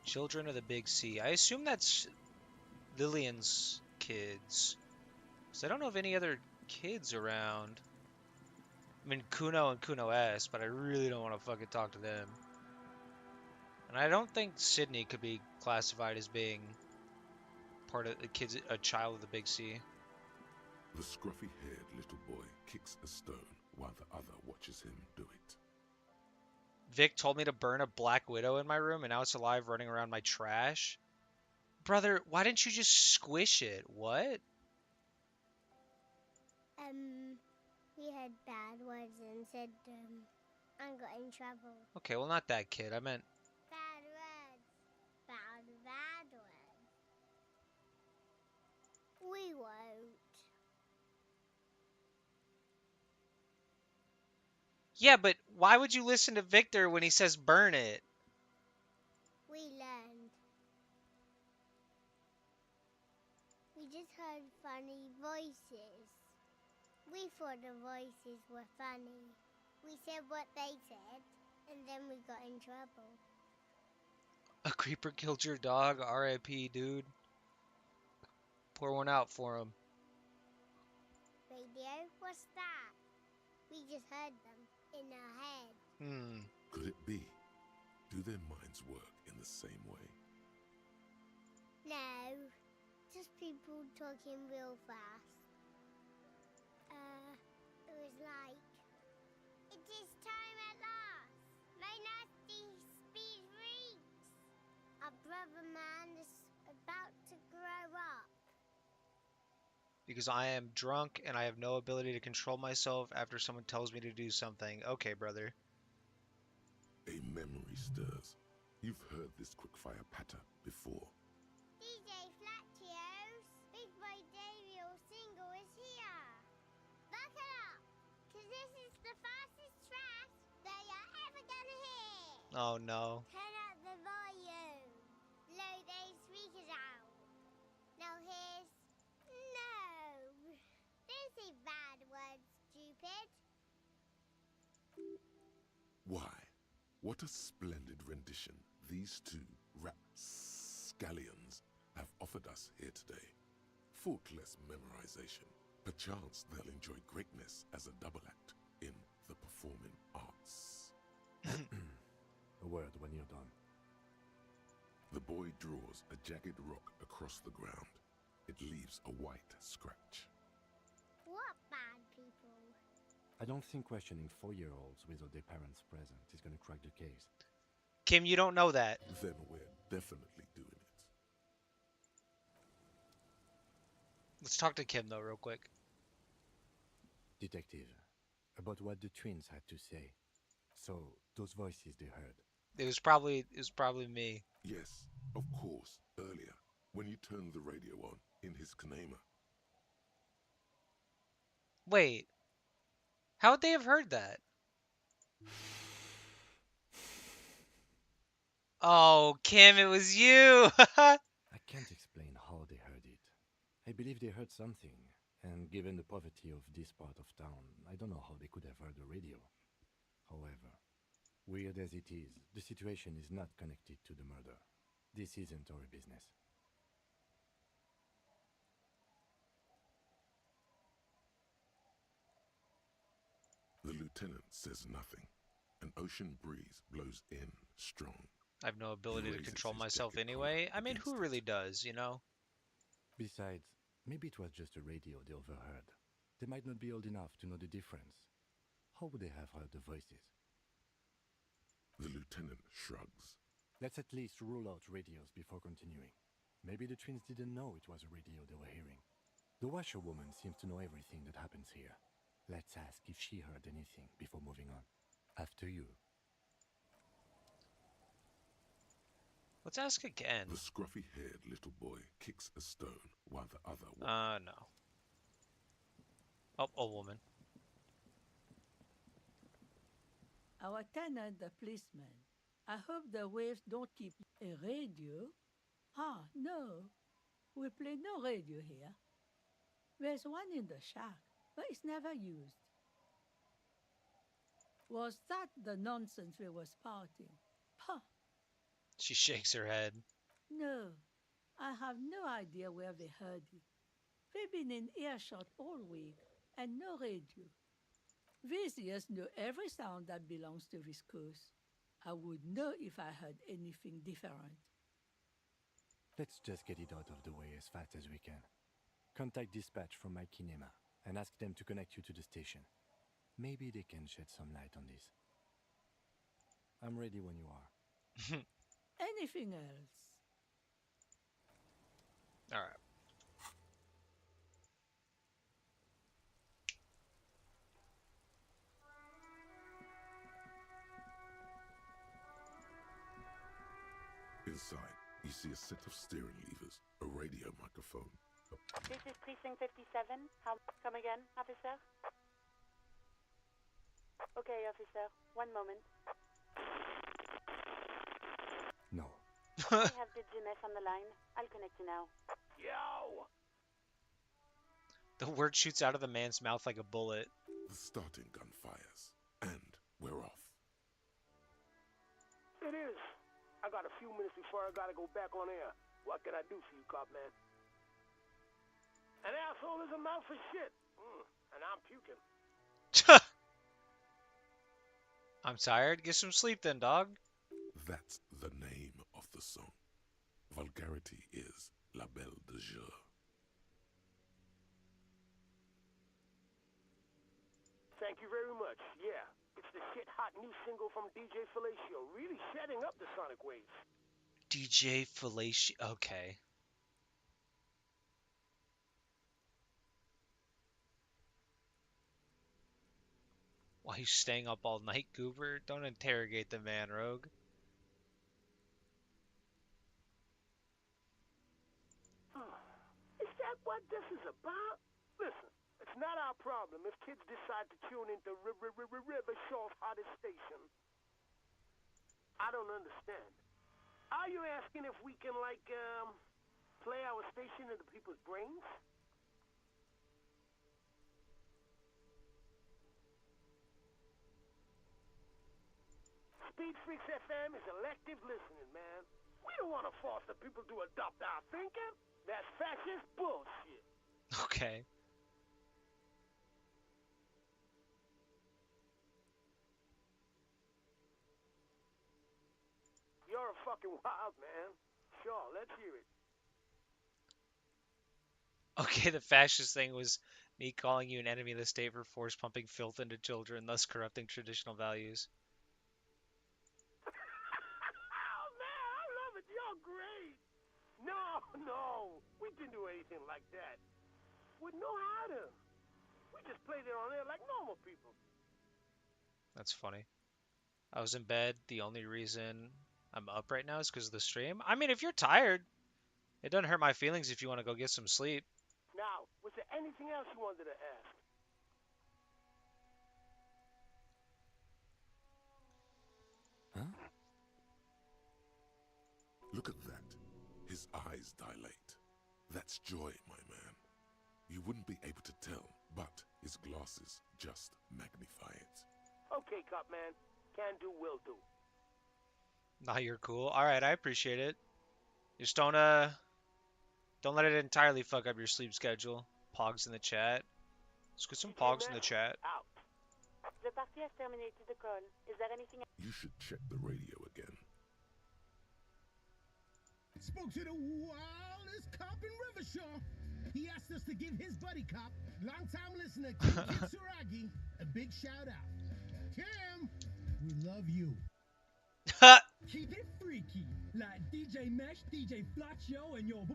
Children of the Big Sea. I assume that's Lillian's kids. Because I don't know of any other kids around. I mean, Kuno and Kuno S, but I really don't want to fucking talk to them. And I don't think Sydney could be classified as being part of the kids, a child of the Big Sea. The scruffy-haired little boy kicks a stone while the other watches him do it. Vic told me to burn a black widow in my room, and now it's alive running around my trash. Brother, why didn't you just squish it? What? He had bad words and said, I got in trouble. Okay, well, not that kid. I meant... Bad words. Bad words. We won't. Yeah, but why would you listen to Victor when he says burn it? We learned. We just heard funny voices. We thought the voices were funny. We said what they said, and then we got in trouble. A creeper killed your dog? R.I.P., dude. Pour one out for him. Radio? What's that? We just heard them in our head. Could it be? Do their minds work in the same way? No, just people talking real fast. It was like, it is time at last. My nasty speed reeks. Our brother man is about to grow up. Because I am drunk and I have no ability to control myself after someone tells me to do something. Okay, brother. A memory stirs. You've heard this quickfire patter before. DJ Flatio's Big Boy Daniel single is here. Buckle up, cause this is the fastest track that you're ever gonna hear. Oh no. Turn up the volume. Blow those speakers out. Now here's no. Don't say bad words, stupid. Why? What a splendid rendition these two rapscallions have offered us here today. Faultless memorization. Perchance they'll enjoy greatness as a double act in the performing arts. A word when you're done. The boy draws a jagged rock across the ground. It leaves a white scratch. What bad people? I don't think questioning 4-year-olds without their parents present is going to crack the case. Kim, you don't know that. Then we're definitely doing it. Let's talk to Kim, though, real quick. Detective, about what the twins had to say. So, those voices they heard. It was probably me. Yes, of course, earlier, when you turned the radio on in his kanema. Wait. How would they have heard that? Oh, Kim, it was you! I can't explain how they heard it. I believe they heard something, and given the poverty of this part of town, I don't know how they could have heard the radio. However, weird as it is, the situation is not connected to the murder. This isn't our business. The lieutenant says nothing. An ocean breeze blows in strong. I have no ability to control myself anyway. I mean, who really does, you know? Besides, maybe it was just a radio they overheard. They might not be old enough to know the difference. How would they have heard the voices? The lieutenant shrugs. Let's at least rule out radios before continuing. Maybe the twins didn't know it was a radio they were hearing. The washerwoman seems to know everything that happens here. Let's ask if she heard anything before moving on. After you. Let's ask again. The scruffy-haired little boy kicks a stone while the other... No. Oh, old woman. Our tenant, the policeman. I hope the waves don't keep a radio. Ah, no. We play no radio here. There's one in the shack, but it's never used. Was that the nonsense we were spouting? Huh. She shakes her head. No, I have no idea where they heard it. They've been in earshot all week, and no radio. These ears know every sound that belongs to this coast. I would know if I heard anything different. Let's just get it out of the way as fast as we can. Contact dispatch from my kinema and ask them to connect you to the station. Maybe they can shed some light on this. I'm ready when you are. Anything else? All right. Inside, you see a set of steering levers, a radio microphone. This is Precinct 57. Come again, officer? Okay, officer. One moment. No. I have the GMS on the line. I'll connect you now. Yo! The word shoots out of the man's mouth like a bullet. The starting gun fires, and we're off. It is. I got a few minutes before I gotta go back on air. What can I do for you, cop man? An asshole is a mouth for shit. And I'm puking. I'm tired. Get some sleep then, dog. That's the name of the song. Vulgarity is la belle de jour. Thank you very much. Yeah, it's the shit-hot new single from DJ Fellatio. Really setting up the sonic waves. DJ Fellatio. Okay. Why you staying up all night, Goober? Don't interrogate the man, Rogue. Is that what this is about? Listen, it's not our problem if kids decide to tune into River Shaw's hottest station. I don't understand. Are you asking if we can, like, play our station into people's brains? Speed Freaks FM is elective listening, man. We don't want to force the people to adopt our thinking. That's fascist bullshit. Okay. You're a fucking wild man. Sure, let's hear it. Okay, the fascist thing was me calling you an enemy of the state for force pumping filth into children, thus corrupting traditional values. Oh, man, I love it. You're great. No, we didn't do anything like that. We know how to. We just played it on air like normal people. That's funny. I was in bed. The only reason I'm up right now is because of the stream. I mean, if you're tired, it doesn't hurt my feelings if you want to go get some sleep. Now, was there anything else you wanted to ask? Huh? Look at that. His eyes dilate. That's joy, my man. You wouldn't be able to tell, but his glasses just magnify it. Okay, cop man. Can do, will do. Nah, you're cool. All right, I appreciate it. Just don't let it entirely fuck up your sleep schedule. Pogs in the chat. Let's get some pogs in the chat. Out. The party has terminated the call. Is there anything else? You should check the radio again. Spoke to the wildest cop in Rivershaw. He asked us to give his buddy cop, long-time listener Kim Kitsuragi, a big shout out. Kim, we love you. Keep it freaky, like DJ Mesh, DJ Flatcho, and your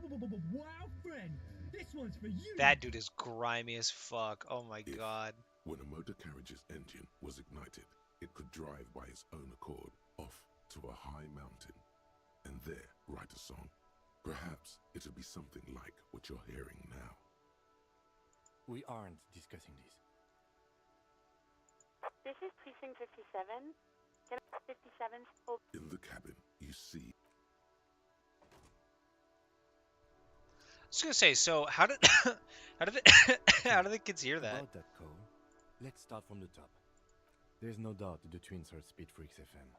wild friend. This one's for you. That dude is grimy as fuck. Oh my god. When a motor carriage's engine was ignited, it could drive by its own accord off to a high mountain, and there write a song. Perhaps it'll be something like what you're hearing now. We aren't discussing this. This is Precinct 57. 57's over. In the cabin, you see. I was gonna say, so how did how did the kids hear that? About that call, let's start from the top. There's no doubt the twins heard Speed Freaks FM.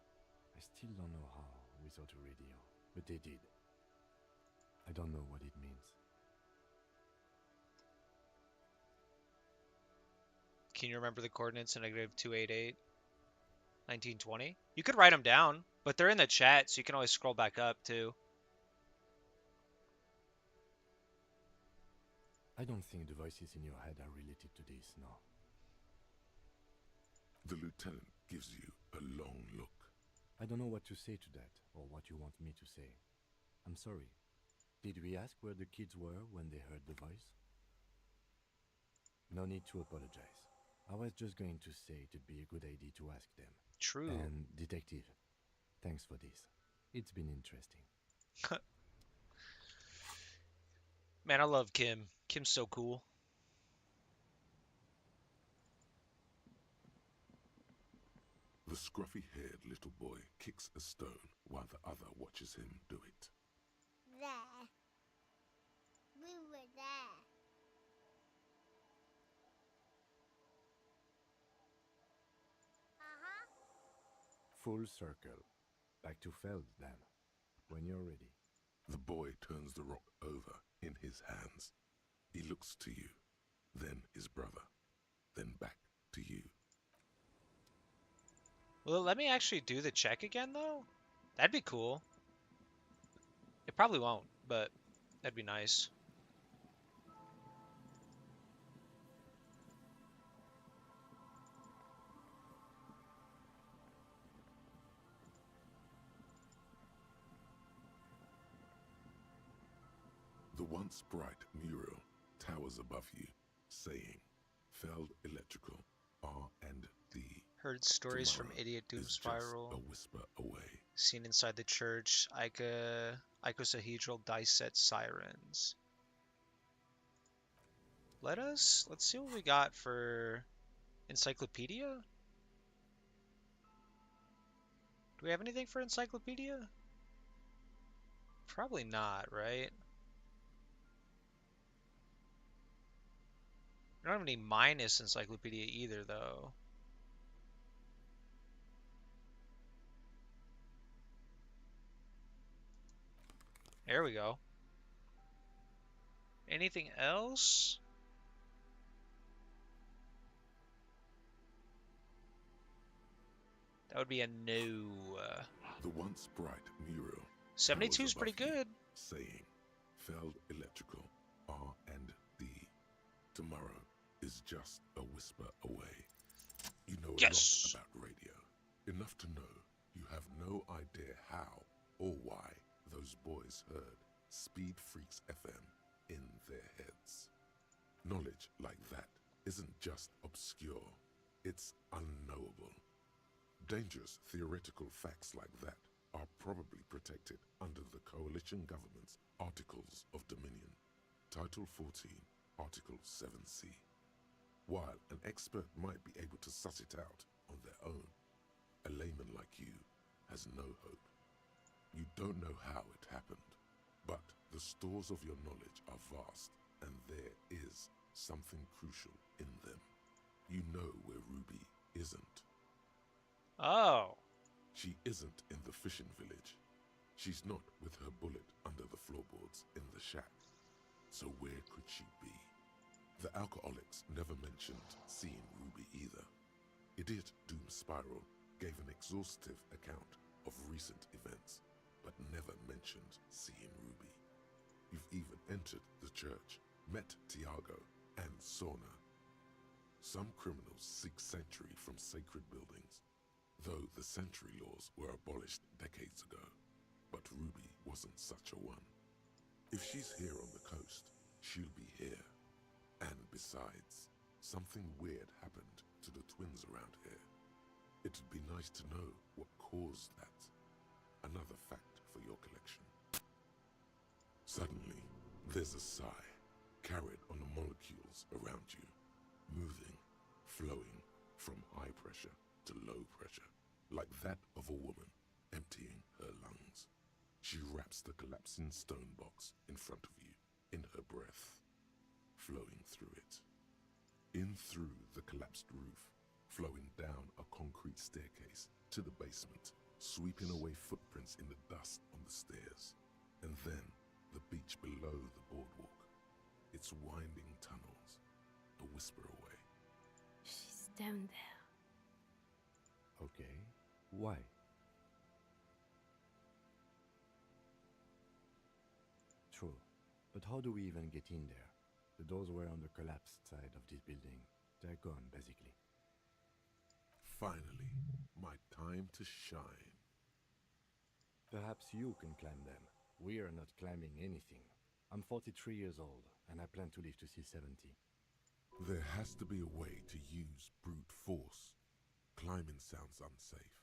I still don't know how without a radio, but they did. I don't know what it means. Can you remember the coordinates in -288 1920? You could write them down, but they're in the chat, so you can always scroll back up too. I don't think the voices in your head are related to this, no. The lieutenant gives you a long look. I don't know what to say to that, or what you want me to say. I'm sorry. Did we ask where the kids were when they heard the voice? No need to apologize. I was just going to say it'd be a good idea to ask them. True. And, Detective, thanks for this. It's been interesting. Man, I love Kim. Kim's so cool. The scruffy-haired little boy kicks a stone while the other watches him do it. There. We were there. Full circle. Back to Feld, then. When you're ready. The boy turns the rock over in his hands. He looks to you, then his brother, then back to you. Will it let me actually do the check again, though? That'd be cool. It probably won't, but that'd be nice. The once bright mural towers above you, saying, Feld Electrical, R&D. Heard stories from Idiot Doom Spiral. A whisper away. Seen inside the church. Icosahedral dice set sirens. Let's see what we got for encyclopedia. Do we have anything for encyclopedia? Probably not, right? We don't have any minus encyclopedia either, though. There we go. Anything else? That would be a no. The once bright mural 72 is pretty good. Saying, Feld Electrical, R&D. Tomorrow is just a whisper away. You know a lot about radio. Enough to know you have no idea how or why those boys heard Speed Freaks FM in their heads. Knowledge like that isn't just obscure, it's unknowable. Dangerous theoretical facts like that are probably protected under the coalition government's Articles of Dominion, Title 14, Article 7C. While an expert might be able to suss it out on their own, a layman like you has no hope. You don't know how it happened, but the stores of your knowledge are vast, and there is something crucial in them. You know where Ruby isn't. Oh. She isn't in the fishing village. She's not with her bullet under the floorboards in the shack. So where could she be? The alcoholics never mentioned seeing Ruby either. Idiot Doom Spiral gave an exhaustive account of recent events, but never mentioned seeing Ruby. You've even entered the church, met Tiago and Sorna. Some criminals seek sanctuary from sacred buildings, though the sanctuary laws were abolished decades ago. But Ruby wasn't such a one. If she's here on the coast, she'll be here. And besides, something weird happened to the twins around here. It'd be nice to know what caused that. Another fact for your collection. Suddenly, there's a sigh, carried on the molecules around you, moving, flowing from high pressure to low pressure, like that of a woman emptying her lungs. She wraps the collapsing stone box in front of you, in her breath, flowing through it. In through the collapsed roof, flowing down a concrete staircase to the basement, sweeping away footprints in the dust on the stairs, and then the beach below the boardwalk, its winding tunnels, a whisper away. She's down there. Okay, why? True, but how do we even get in there? The doors were on the collapsed side of this building. They're gone, basically. Finally, my time to shine. Perhaps you can climb them. We are not climbing anything. I'm 43 years old, and I plan to live to see 70. There has to be a way to use brute force. Climbing sounds unsafe.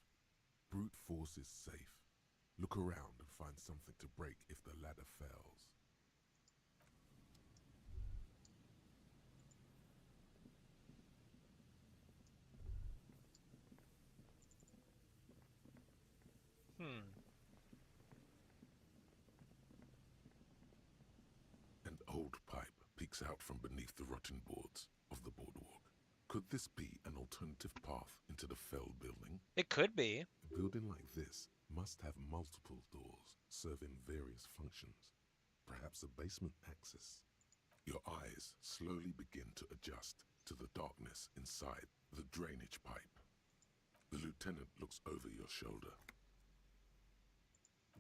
Brute force is safe. Look around and find something to break if the ladder fails. An old pipe peeks out from beneath the rotten boards of the boardwalk. Could this be an alternative path into the Fell building? It could be. building like this must have multiple doors serving various functions, perhaps a basement access. Your eyes slowly begin to adjust to the darkness inside the drainage pipe. The lieutenant looks over your shoulder.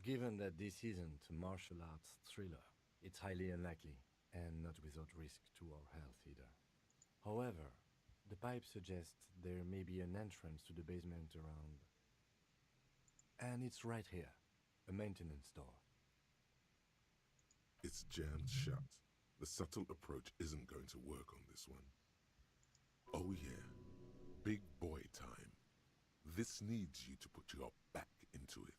Given that this isn't a martial arts thriller, it's highly unlikely, and not without risk to our health either. However, the pipe suggests there may be an entrance to the basement around. And it's right here, a maintenance door. It's jammed shut. The subtle approach isn't going to work on this one. Oh yeah, big boy time. This needs you to put your back into it.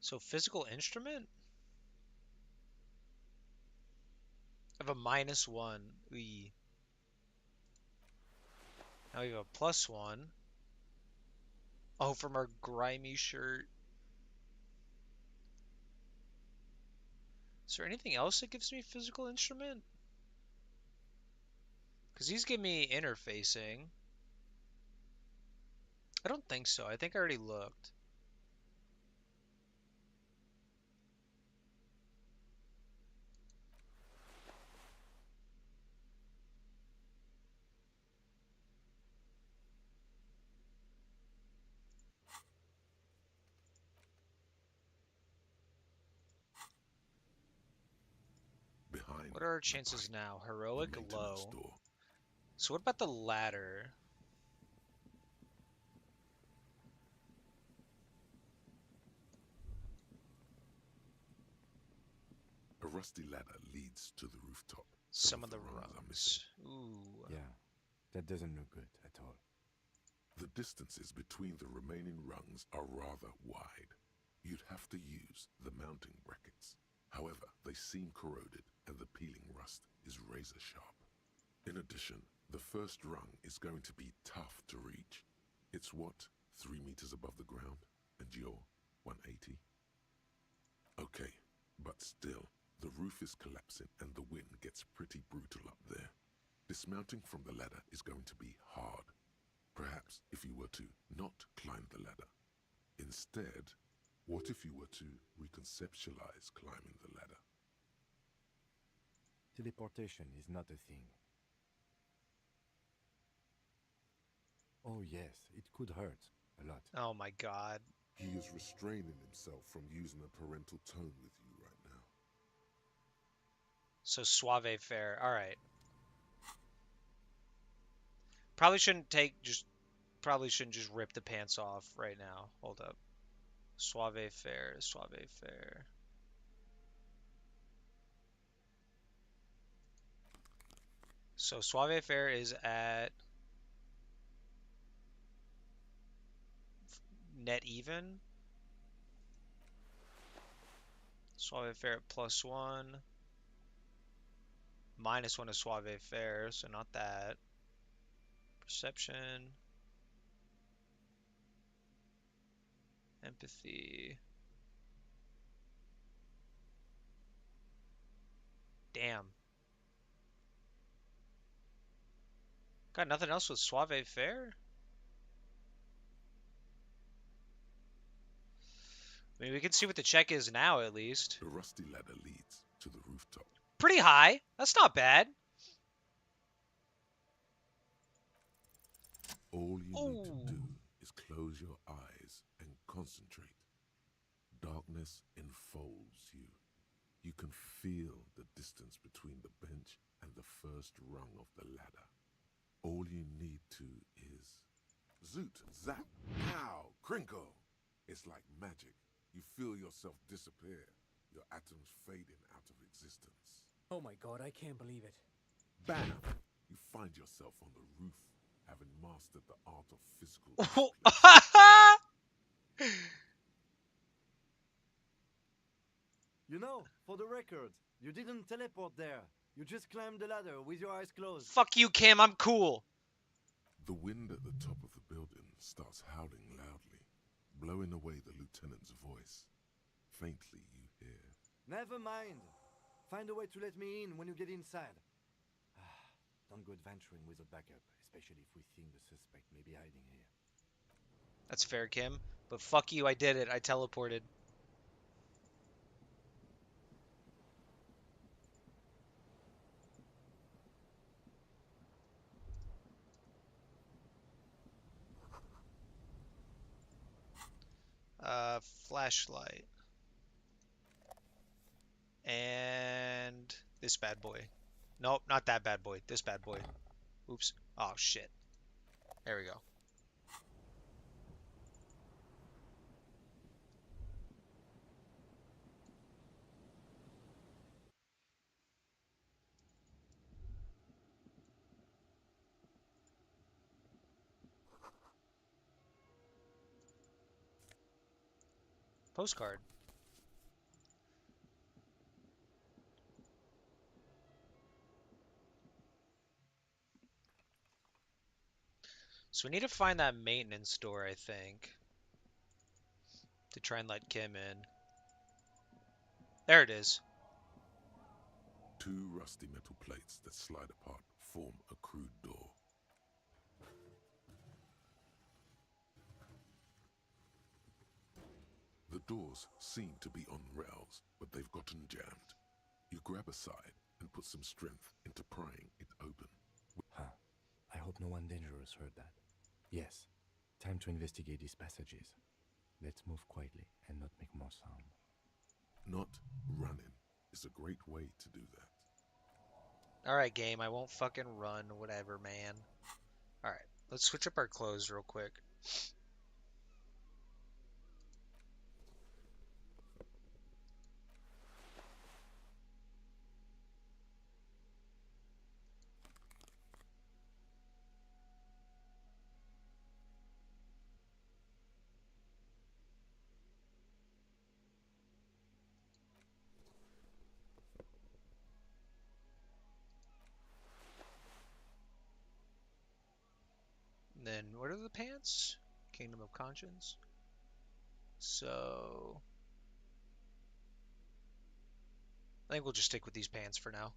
So physical instrument? I have a -1. Eee. Now we have a +1. Oh, from our grimy shirt. Is there anything else that gives me physical instrument? Because these give me interfacing. I don't think so. I think I already looked. Behind What are our chances now? Heroic, low. door. So what about the ladder? A rusty ladder leads to the rooftop. Some of the rungs are rungs. missing. Ooh. Yeah, that doesn't look good at all. The distances between the remaining rungs are rather wide. You'd have to use the mounting brackets. However, they seem corroded and the peeling rust is razor sharp. In addition, the first rung is going to be tough to reach. It's what, 3 meters above the ground, and you're 180? Okay, but still, the roof is collapsing and the wind gets pretty brutal up there. Dismounting from the ladder is going to be hard. Perhaps if you were to not climb the ladder. Instead, what if you were to reconceptualize climbing the ladder? Teleportation is not a thing. Oh yes, it could hurt a lot. Oh my god. He is restraining himself from using a parental tone with you right now. So suave fare. Alright. Probably shouldn't just rip the pants off right now. Hold up. Suave fare, suave fare. So suave fare is at net even. Suave fare at +1. -1 is suave fare, so not that. Perception. Empathy. Damn. Got nothing else with suave fare? I mean, we can see what the check is now, at least. The rusty ladder leads to the rooftop. Pretty high. That's not bad. All you need to do is close your eyes and concentrate. Darkness enfolds you. You can feel the distance between the bench and the first rung of the ladder. All you need to is zoot, zap, pow, crinkle. It's like magic. You feel yourself disappear, your atoms fading out of existence. Oh my god, I can't believe it. Bam! You find yourself on the roof, having mastered the art of physical You know, for the record, you didn't teleport there. You just climbed the ladder with your eyes closed. Fuck you, Kim. I'm cool. The wind at the top of the building starts howling loudly, blowing away the lieutenant's voice. Faintly, you hear, Never mind. Find a way to let me in when you get inside. Don't go adventuring without backup, especially if we think the suspect may be hiding here. That's fair, Kim. But fuck you, I did it. I teleported. Flashlight. And this bad boy. Nope, not that bad boy. This bad boy. Oops. Oh, shit. There we go. Postcard. So we need to find that maintenance door, I think, to try and let Kim in. There it is. Two rusty metal plates that slide apart form a crude door. The doors seem to be on rails, but they've gotten jammed. You grab a side and put some strength into prying it open. Huh. I hope no one dangerous heard that. Yes. Time to investigate these passages. Let's move quietly and not make more sound. Not running is a great way to do that. Alright, game. I won't fucking run. Whatever, man. Alright. Let's switch up our clothes real quick. And then, what are the pants? Kingdom of Conscience. So... I think we'll just stick with these pants for now.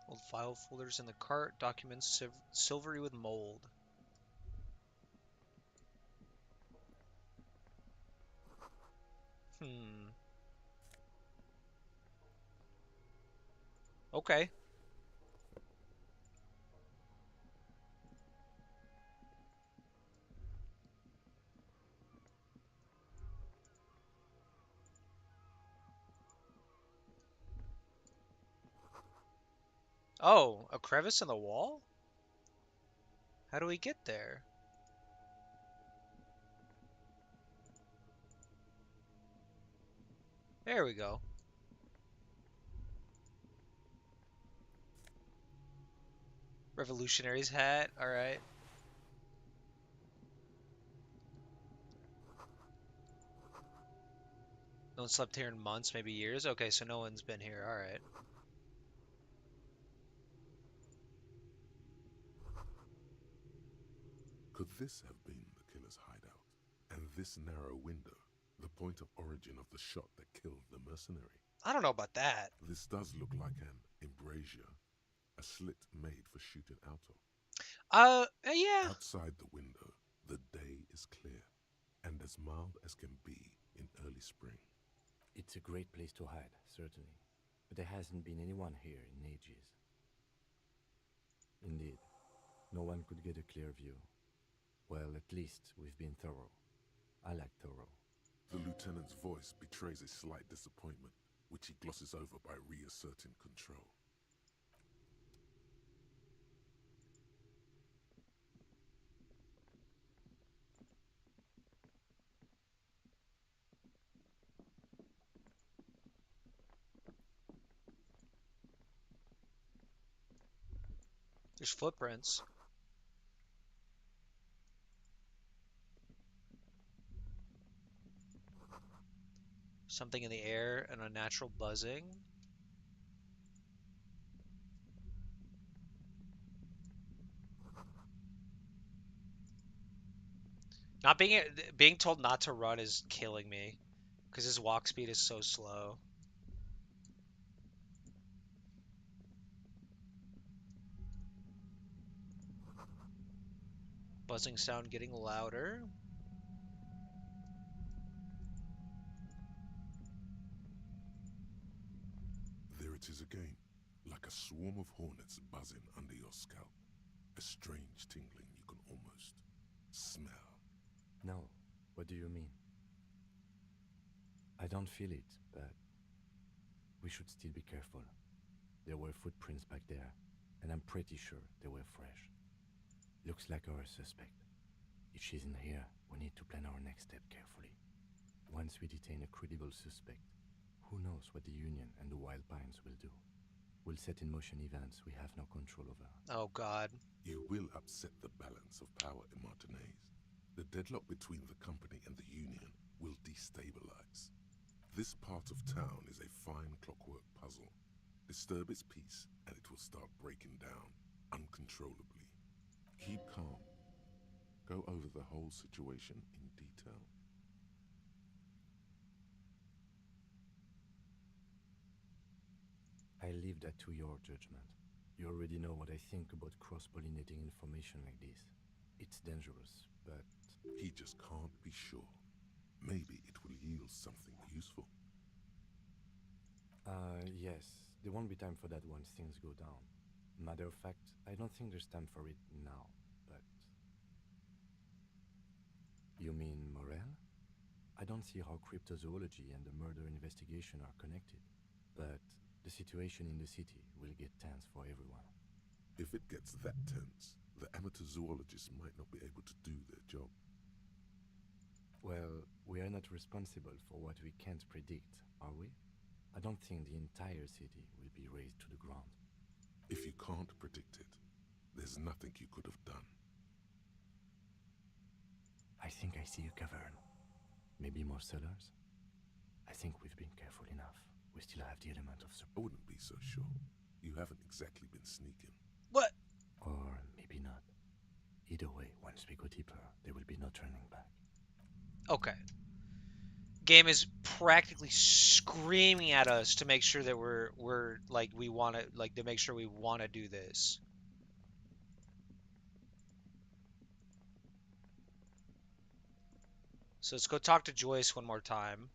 Old file folders in the cart. Documents silvery with mold. Okay. Oh, a crevice in the wall? How do we get there? There we go. Revolutionary's hat. Alright. No one slept here in months, maybe years. Okay, so no one's been here. Alright. Could this have been the killer's hideout? And this narrow window, the point of origin of the shot that killed the mercenary? I don't know about that. This does look like an embrasure, a slit made for shooting out of. Yeah. Outside the window, the day is clear and as mild as can be in early spring. It's a great place to hide, certainly. But there hasn't been anyone here in ages. Indeed, no one could get a clear view. Well, at least we've been thorough. I like thorough. The lieutenant's voice betrays a slight disappointment, which he glosses over by reasserting control. There's footprints. Something in the air, an unnatural buzzing. Not being told not to run is killing me because his walk speed is so slow. Buzzing sound getting louder. There it is again, like a swarm of hornets buzzing under your scalp. A strange tingling you can almost smell. No, what do you mean? I don't feel it, but we should still be careful. There were footprints back there, and I'm pretty sure they were fresh. Looks like our suspect. If she's in here, we need to plan our next step carefully. Once we detain a credible suspect, who knows what the Union and the Wild Pines will do? We'll set in motion events we have no control over. Oh, God. You will upset the balance of power in Martinez. The deadlock between the company and the Union will destabilize. This part of town is a fine clockwork puzzle. Disturb its peace, and it will start breaking down uncontrollably. Keep calm. Go over the whole situation in detail. I leave that to your judgment. You already know what I think about cross-pollinating information like this. It's dangerous, but... He just can't be sure. Maybe it will yield something useful. Yes. There won't be time for that once things go down. Matter of fact, I don't think there's time for it now, but... You mean Morel? I don't see how cryptozoology and the murder investigation are connected, but the situation in the city will get tense for everyone. If it gets that tense, the amateur zoologists might not be able to do their job. Well, we are not responsible for what we can't predict, are we? I don't think the entire city will be razed to the ground. If you can't predict it, there's nothing you could have done. I think I see a cavern. Maybe more cellars? I think we've been careful enough. We still have the element of surprise. I wouldn't be so sure. You haven't exactly been sneaking. What? Or maybe not. Either way, once we go deeper, there will be no turning back. Okay. Game is practically screaming at us to make sure that we're like we want to like to make sure we want to do this. So let's go talk to Joyce one more time.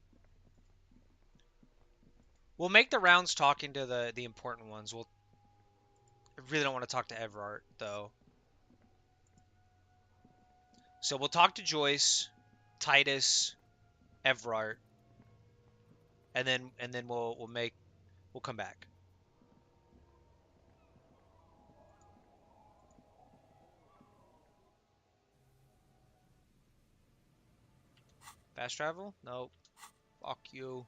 We'll make the rounds talking to the important ones. I really don't want to talk to Everard though. So we'll talk to Joyce, Titus, Everard, and then we'll come back. Fast travel? Nope. Fuck you.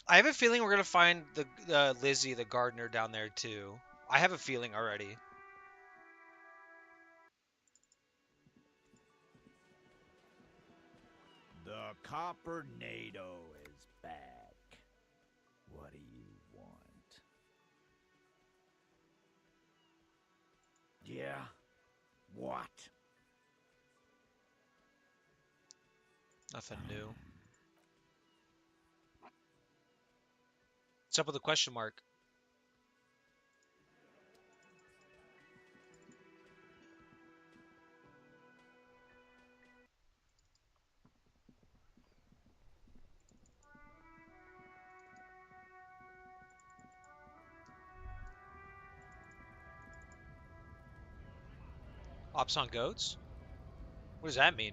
I have a feeling we're gonna find the Lizzie, the gardener, down there too. I have a feeling already. The Coppernado is back. What do you want? Yeah? What? Nothing new. What's up with the question mark? Ops on goats? What does that mean?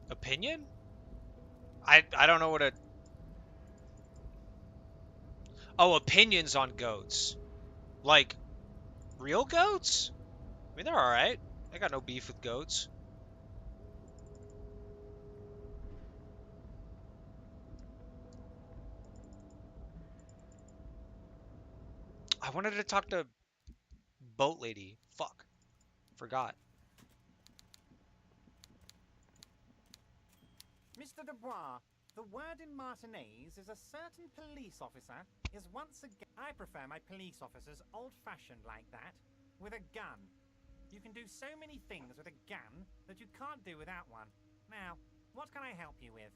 Opinion? I don't know what a... Oh, opinions on goats. Like, real goats? I mean, they're alright. I got no beef with goats. I wanted to talk to Boat Lady. Fuck. Forgot. Mr. Dubois, the word in Martinez is a certain police officer is once again... I prefer my police officers old-fashioned like that, with a gun. You can do so many things with a gun that you can't do without one. Now, what can I help you with?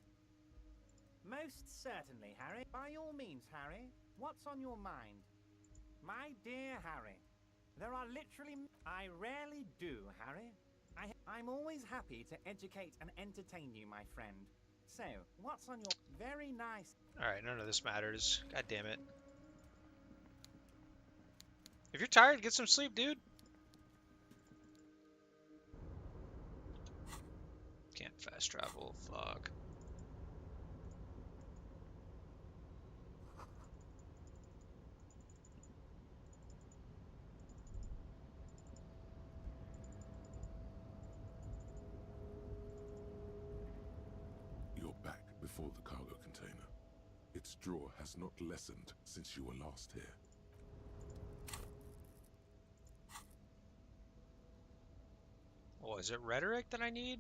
Most certainly, Harry. By all means, Harry. What's on your mind? My dear Harry, there are literally... I rarely do, Harry. I'm always happy to educate and entertain you, my friend. So, what's on your... Very nice... Alright, none of this matters. God damn it. If you're tired, get some sleep, dude. Can't fast travel. Fuck. You're back before the cargo container. Its draw has not lessened since you were last here. Oh, is it rhetoric that I need?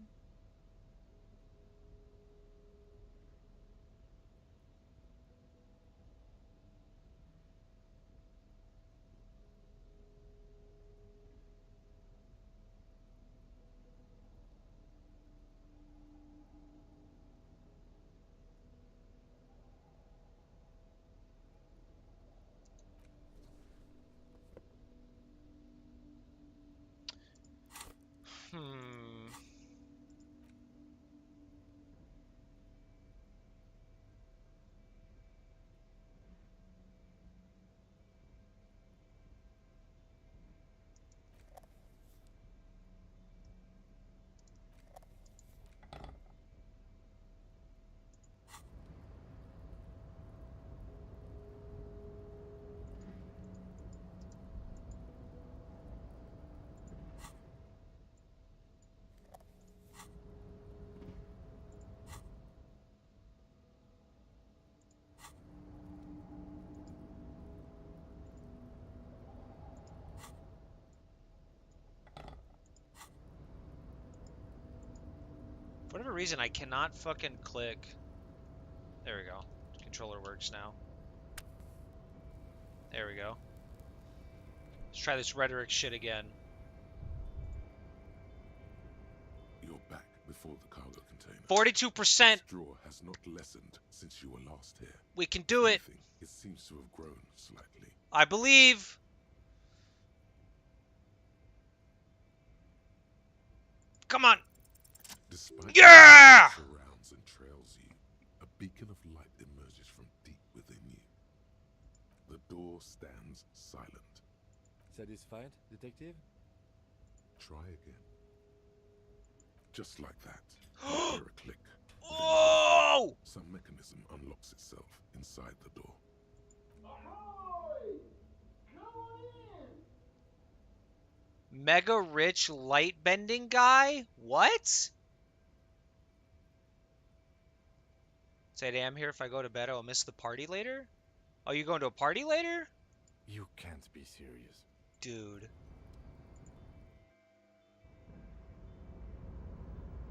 Hmm. For whatever reason, I cannot fucking click. There we go. Controller works now. There we go. Let's try this rhetoric shit again. You're back before the cargo container. 42%. Its draw has not lessened since you were last here. We can do it. It seems to have grown slightly. I believe. Come on. Despite yeah! surrounds and trails you, a beacon of light emerges from deep within you. The door stands silent. Satisfied, detective? Try again. Just like that. You hear a click. Oh! Some mechanism unlocks itself inside the door. Ahoy! Come in! Mega rich light bending guy? What? Say, I'm here. If I go to bed, I'll miss the party later? Oh, you going to a party later? You can't be serious. Dude.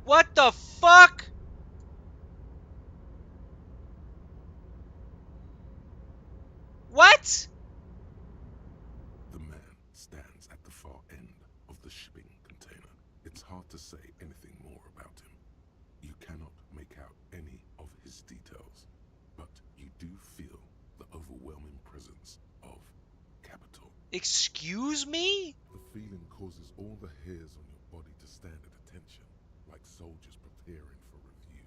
What the fuck? What? The man stands at the far end of the shipping container. It's hard to say anything more about him. You cannot make out any of his details, but you do feel the overwhelming presence of capital. Excuse me? The feeling causes all the hairs on your body to stand at attention, like soldiers preparing for review.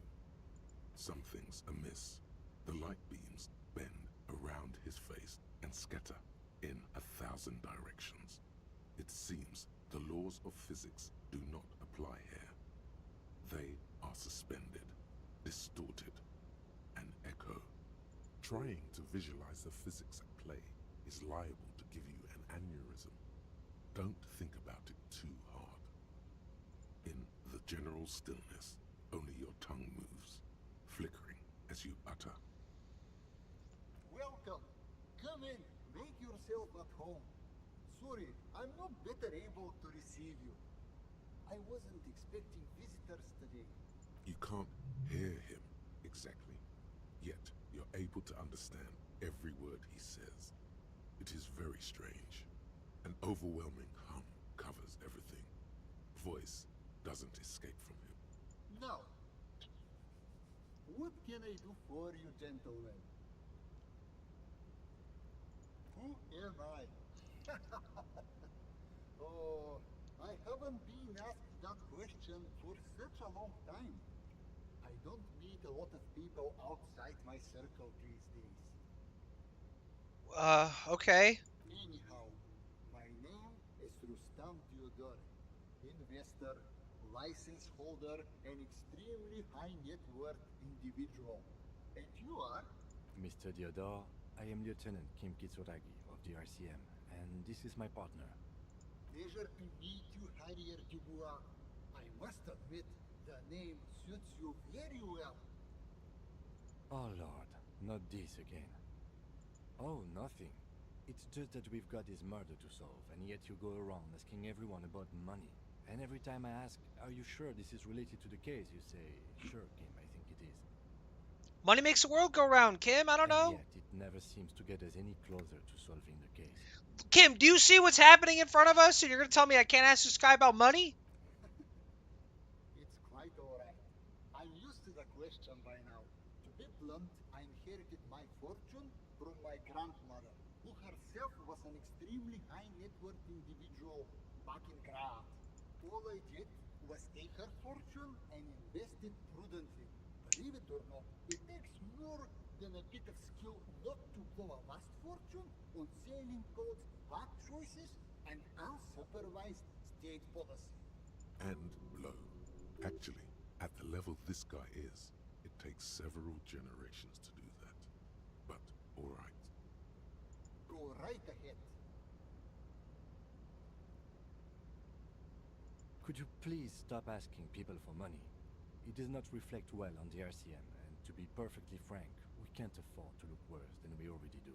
Something's amiss. The light beams bend around his face and scatter in 1,000 directions. It seems the laws of physics do not apply here. They are suspended. Trying to visualize the physics at play is liable to give you an aneurysm. Don't think about it too hard. In the general stillness, only your tongue moves, flickering as you utter. Welcome. Come in. Make yourself at home. Sorry, I'm not better able to receive you. I wasn't expecting visitors today. You can't hear him exactly, yet you're able to understand every word he says. It is very strange. An overwhelming hum covers everything. Voice doesn't escape from him. Now, what can I do for you, gentlemen? Who am I? Oh, I haven't been asked that question for such a long time. I don't meet a lot of people outside my circle these days. Okay. Anyhow, my name is Rustam Theodore, investor, license holder, and extremely high net worth individual. And you are? Mr. Theodore, I am Lieutenant Kim Kitsuragi of the RCM, and this is my partner. Pleasure to meet you, Harrier Dubois. I must admit, the name suits you very well. Oh Lord, not this again. Oh, nothing. It's just that we've got this murder to solve, and yet you go around asking everyone about money. And every time I ask, are you sure this is related to the case, you say, sure, Kim, I think it is. Money makes the world go round, Kim. I don't know. And yet, it never seems to get us any closer to solving the case. Kim, do you see what's happening in front of us? And you're going to tell me I can't ask this guy about money? It's quite alright. I'm used to the question by now. To be blunt, I inherited my fortune from my grandmother, who herself was an extremely high net worth individual back in Graz. All I did was take her fortune and invest it prudently. Believe it or not, it takes more than a bit of skill not to blow a vast fortune on sailing codes, bad choices, and unsupervised state policy. And blow. Actually, at the level this guy is, it takes several generations to do that. But, alright. Go right ahead. Could you please stop asking people for money? It does not reflect well on the RCM, and to be perfectly frank, we can't afford to look worse than we already do.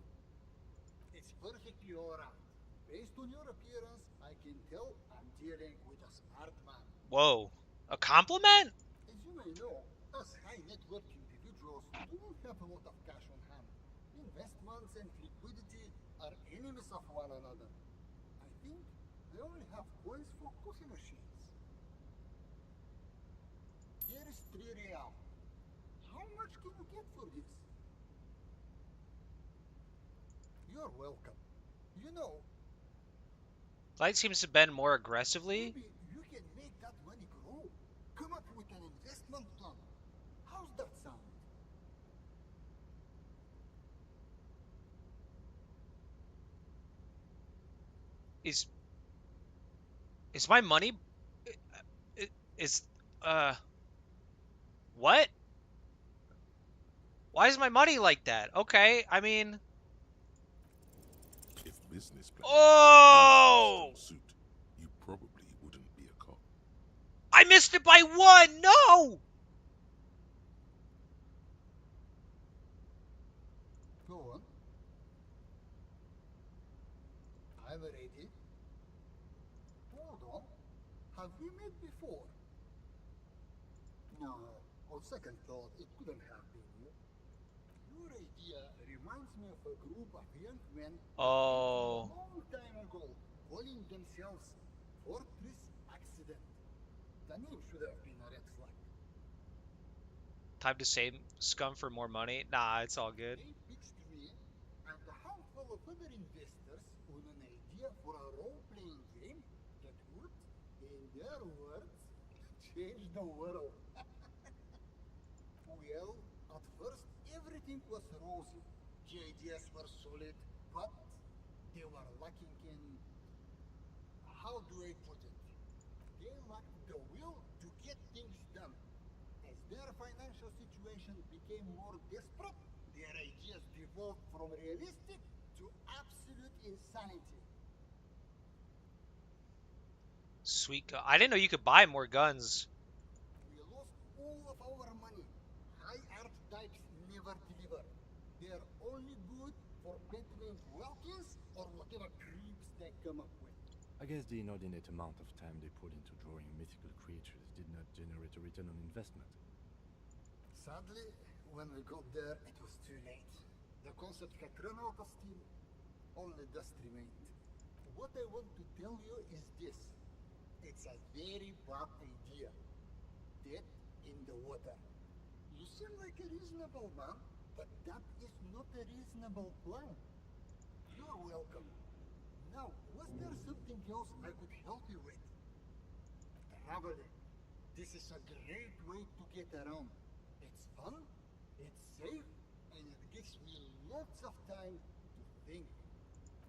It's perfectly alright. Based on your appearance, I can tell I'm dealing with a smart man. Whoa. A compliment? As you may know, us high net worth individuals don't have a lot of cash on hand. Investments and liquidity are enemies of one another. I think I only have coins for coffee machines. Here is 3 real. How much can you get for this? You're welcome. You know, Light seems to bend more aggressively. maybe you can make that money grow. Come up with an investment plan. How's that sound? Is my money is what? Why is my money like that? Okay, I mean, If business plans oh! suit, you probably wouldn't be a cop. I missed it by 1. No. Go on. I'm ready. Hold on. Have we met before? No. On second thought, it couldn't have been you. Your idea reminds me of a group of young men a long time ago, calling themselves Fortress Accident. The name should have been a red flag. Time to save scum for more money? Nah, it's all good. They pitched me and a handful of other investors on an idea for a role-playing game that would, in their words, change the world. Well, at first everything was rosy. The ideas were solid, but they were lacking in... how do I put it? They lacked the will to get things done. As their financial situation became more desperate, Their ideas devolved from realistic to absolute insanity. Sweet gun. I didn't know you could buy more guns. We lost all of our money. High art types never deliver. They are only good for peddling wealthies or whatever creeps they come up with. I guess the inordinate amount of time they put into drawing mythical creatures did not generate a return on investment. Sadly, when we got there, it was too late. The concept had run out of steam. Only dust remained. What I want to tell you is this. It's a very bad idea. Dead in the water. You seem like a reasonable man, but that is not a reasonable plan. You're welcome. Now, was there something else I could help you with? Traveling. This is a great way to get around. It's fun, it's safe, and it gives me lots of time to think.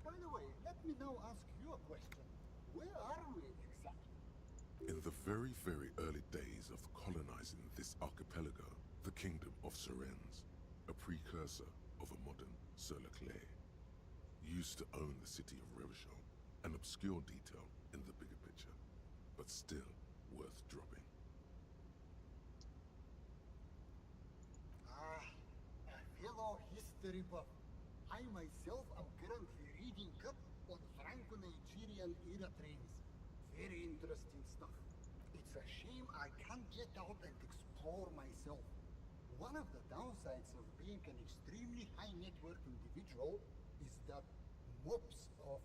By the way, let me now ask you a question. Where are we exactly? In the very, very early days of colonizing this archipelago, the kingdom of Sirens, a precursor of a modern Sur-le-Clay, used to own the city of Revachol, an obscure detail in the bigger picture, but still worth dropping. A fellow history buff. I myself am currently reading up on Franco-Nigerian era trains. Very interesting stuff. It's a shame I can't get out and explore myself. One of the downsides of being an extremely high net worth individual is that mobs of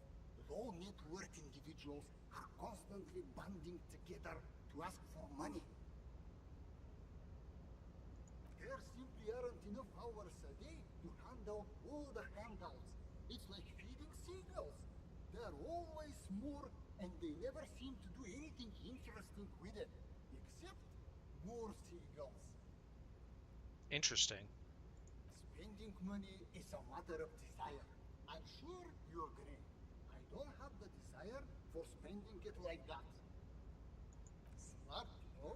low net worth individuals are constantly banding together to ask for money. There simply aren't enough hours a day to handle all the handouts. It's like feeding seagulls. There are always more, and they never seem to do anything interesting with it, except more seagulls. Interesting. Spending money is a matter of desire. I'm sure you agree. I don't have the desire for spending it like that. Smart, you know?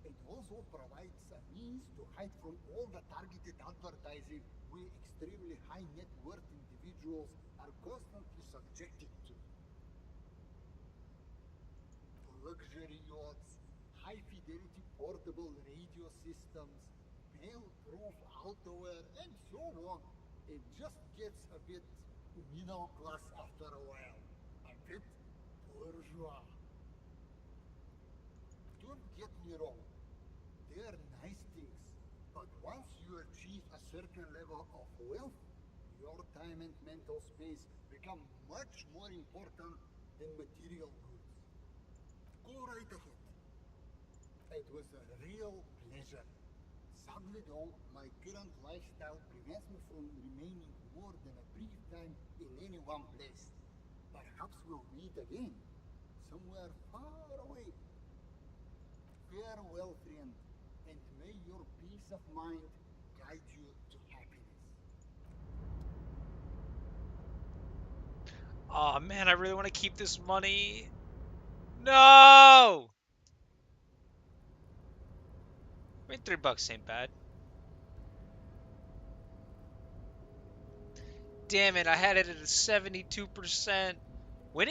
It also provides a means to hide from all the targeted advertising we extremely high net worth individuals are constantly subjected to. Luxury yachts, high fidelity portable radio systems, fail-proof outerwear, and so on. It just gets a bit middle class after a while. A bit bourgeois. Don't get me wrong. They are nice things, but once you achieve a certain level of wealth, your time and mental space become much more important than material goods. Go right ahead. It was a real pleasure. Sadly though, my current lifestyle prevents me from remaining more than a brief time in any one place. Perhaps we'll meet again, somewhere far away. Farewell, friend, and may your peace of mind guide you to happiness. Oh man, I really want to keep this money. No! I mean, $3 ain't bad. Damn it, I had it at a 72%. When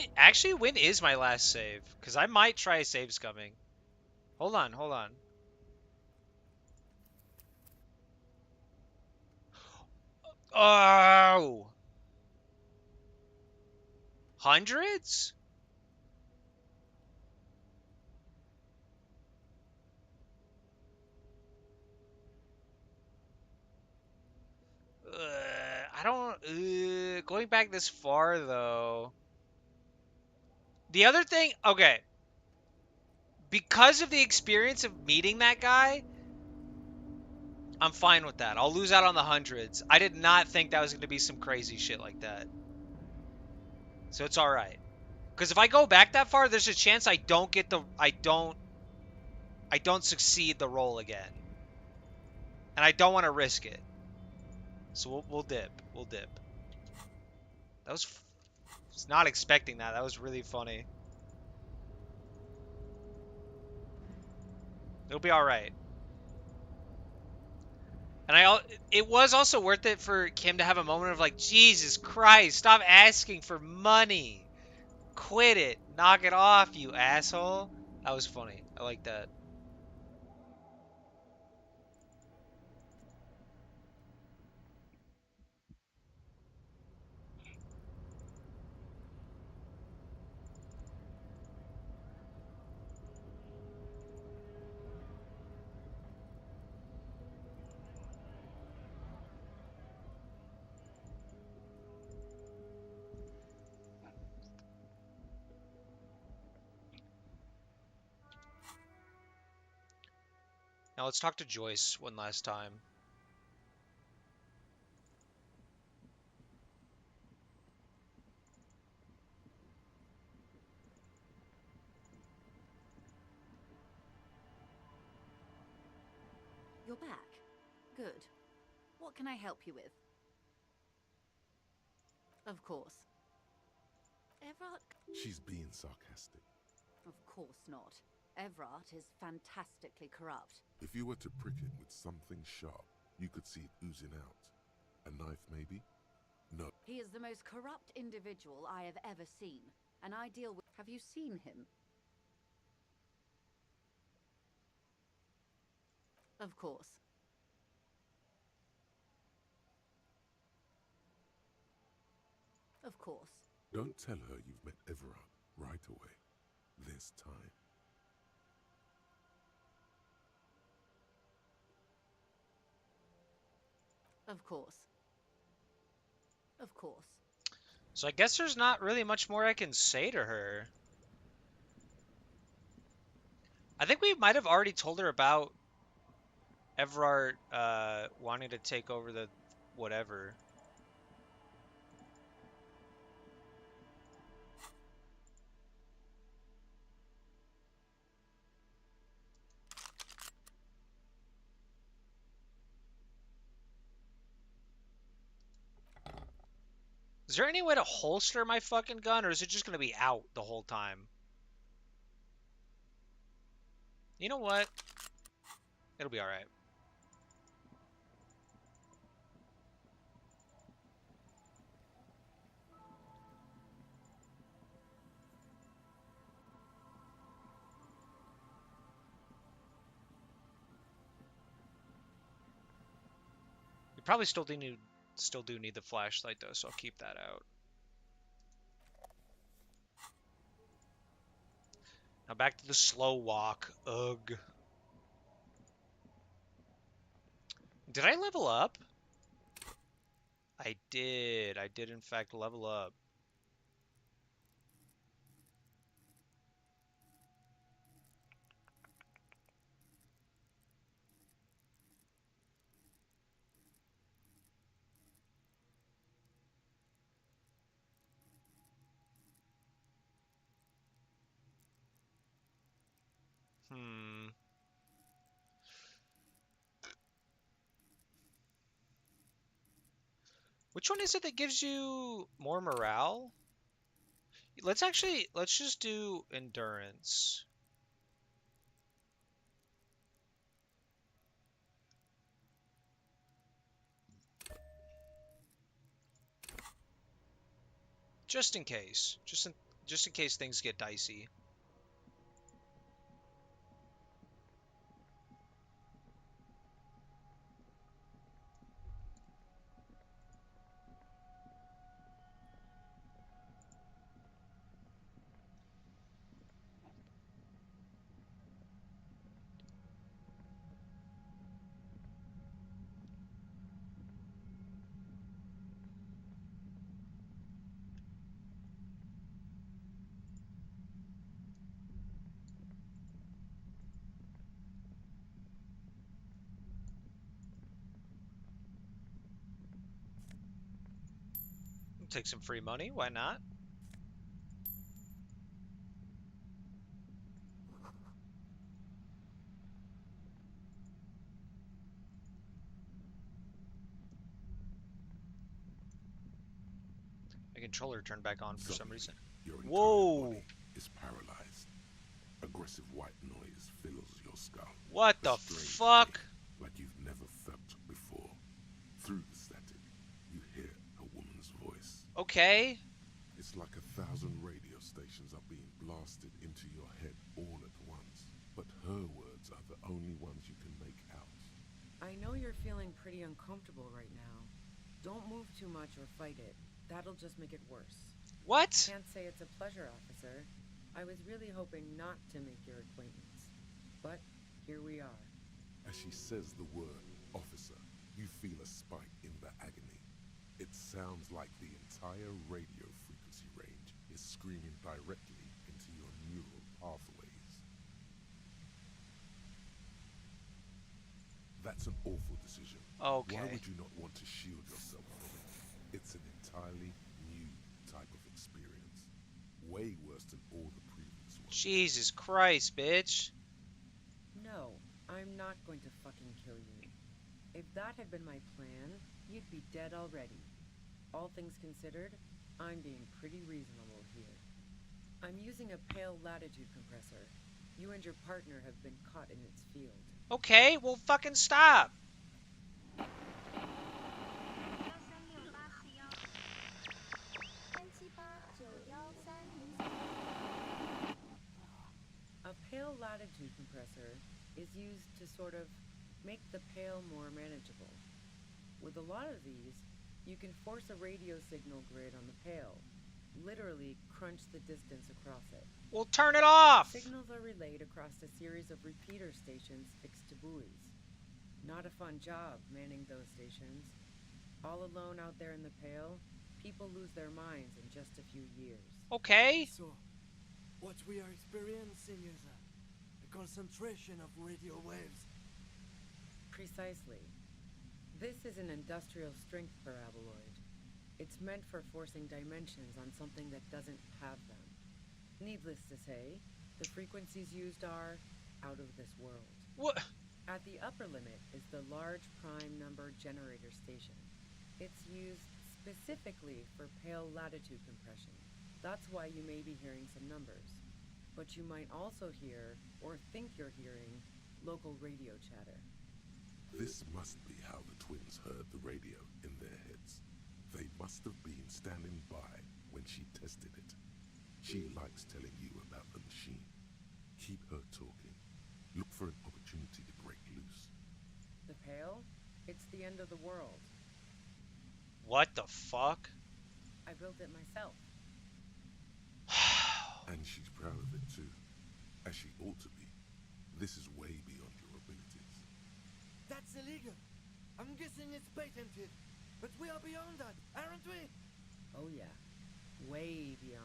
is my last save? Because I might try save scumming. Hold on, hold on. Oh! Hundreds? I don't... going back this far, though. The other thing... Okay. Because of the experience of meeting that guy, I'm fine with that. I'll lose out on the hundreds. I did not think that was going to be some crazy shit like that. So it's alright. Because if I go back that far, there's a chance I don't get the... I don't succeed the roll again. And I don't want to risk it. So we'll dip. We'll dip. That was... was not expecting that. That was really funny. It'll be alright. And it was also worth it for Kim to have a moment of like, Jesus Christ, stop asking for money. Quit it. Knock it off, you asshole. That was funny. I like that. Now let's talk to Joyce one last time. You're back. Good. What can I help you with? Of course. Everard... She's being sarcastic. Of course not. Everard is fantastically corrupt. If you were to prick it with something sharp, you could see it oozing out. A knife, maybe? No. He is the most corrupt individual I have ever seen, and I deal with... Have you seen him? Of course. Of course. Don't tell her you've met Everard right away. There's time. Of course. Of course. So I guess there's not really much more I can say to her. I think we might have already told her about Everard wanting to take over the whatever. Is there any way to holster my fucking gun, or is it just going to be out the whole time? You know what? It'll be alright. We probably still do need the flashlight though, so I'll keep that out. Now back to the slow walk. Ugh. Did I level up? I did. I did in fact level up. Hmm. Which one is it that gives you more morale? Let's just do endurance. Just in case. Just in case things get dicey. Take some free money, why not? My controller turned back on for some reason. Your entire Whoa! body is paralyzed. Aggressive white noise fills your skull. What the fuck? Like you've never felt before. Okay. It's like 1,000 radio stations are being blasted into your head all at once. But her words are the only ones you can make out. I know you're feeling pretty uncomfortable right now. Don't move too much or fight it. That'll just make it worse. What? Can't say it's a pleasure, officer. I was really hoping not to make your acquaintance. But here we are. As she says the word officer, you feel a spike in the agony. It sounds like the entire radio frequency range is screaming directly into your neural pathways. That's an awful decision. Okay. Why would you not want to shield yourself from it? It's an entirely new type of experience. Way worse than all the previous ones. Jesus Christ, bitch. No, I'm not going to fucking kill you. If that had been my plan, you'd be dead already. All things considered, I'm being pretty reasonable here. I'm using a pale latitude compressor. You and your partner have been caught in its field. Okay, well fucking stop. A pale latitude compressor is used to sort of make the pale more manageable. With a lot of these, you can force a radio signal grid on the pale, literally crunch the distance across it. Well, turn it off! Signals are relayed across a series of repeater stations fixed to buoys. Not a fun job manning those stations. All alone out there in the pale, people lose their minds in just a few years. Okay. So, what we are experiencing is a concentration of radio waves. Precisely. This is an industrial strength paraboloid. It's meant for forcing dimensions on something that doesn't have them. Needless to say, the frequencies used are out of this world. What? At the upper limit is the large prime number generator station. It's used specifically for pale latitude compression. That's why you may be hearing some numbers. But you might also hear, or think you're hearing, local radio chatter. This must be how the twins heard the radio in their heads. They must have been standing by when she tested it. She likes telling you about the machine. Keep her talking. Look for an opportunity to break loose. The pale? It's the end of the world. What the fuck? I built it myself. And she's proud of it too. As she ought to be. This is way beyond your abilities. That's illegal. I'm guessing it's patented. But we are beyond that, aren't we? Oh yeah. Way beyond.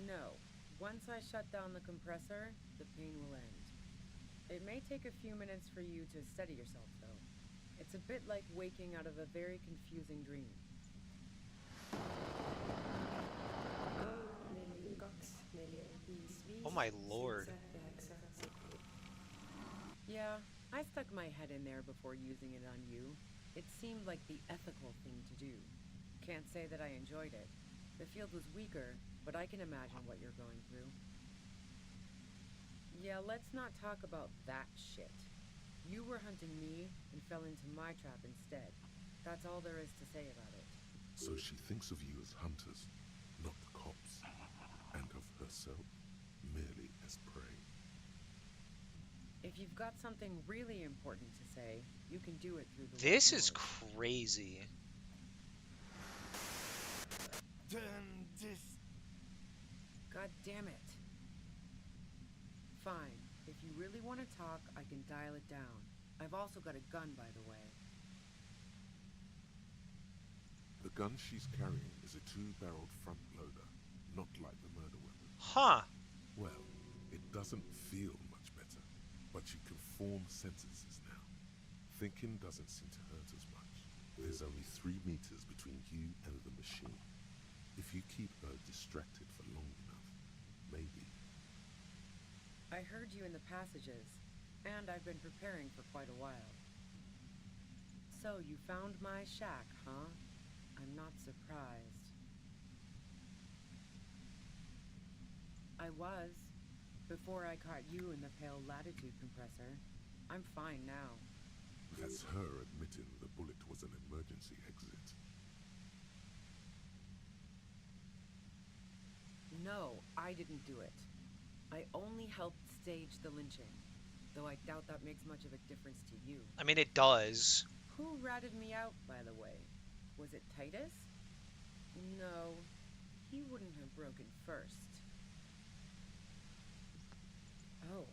No. Once I shut down the compressor, the pain will end. It may take a few minutes for you to steady yourself, though. It's a bit like waking out of a very confusing dream. Oh my lord. Yeah, I stuck my head in there before using it on you. It seemed like the ethical thing to do. Can't say that I enjoyed it. The field was weaker, but I can imagine what you're going through. Yeah, let's not talk about that shit. You were hunting me and fell into my trap instead. That's all there is to say about it. So she thinks of you as hunters, not cops, and of herself merely as prey. If you've got something really important to say, you can do it through the This white is noise. crazy. Turn this. God damn it. Fine. If you really want to talk, I can dial it down. I've also got a gun, by the way. The gun she's carrying is a 2-barreled front loader, not like the murder weapon. Huh. Well, it doesn't feel much better, but you can form sentences now. Thinking doesn't seem to hurt as much. There's only 3 meters between you and the machine. If you keep her distracted for long enough, maybe. I heard you in the passages, and I've been preparing for quite a while. So you found my shack, huh? I'm not surprised. I was, before I caught you in the pale latitude compressor. I'm fine now. That's her admitting the bullet was an emergency exit. No, I didn't do it. I only helped stage the lynching, though I doubt that makes much of a difference to you. I mean, it does. Who ratted me out, by the way? Was it Titus? No, he wouldn't have broken first. Oh,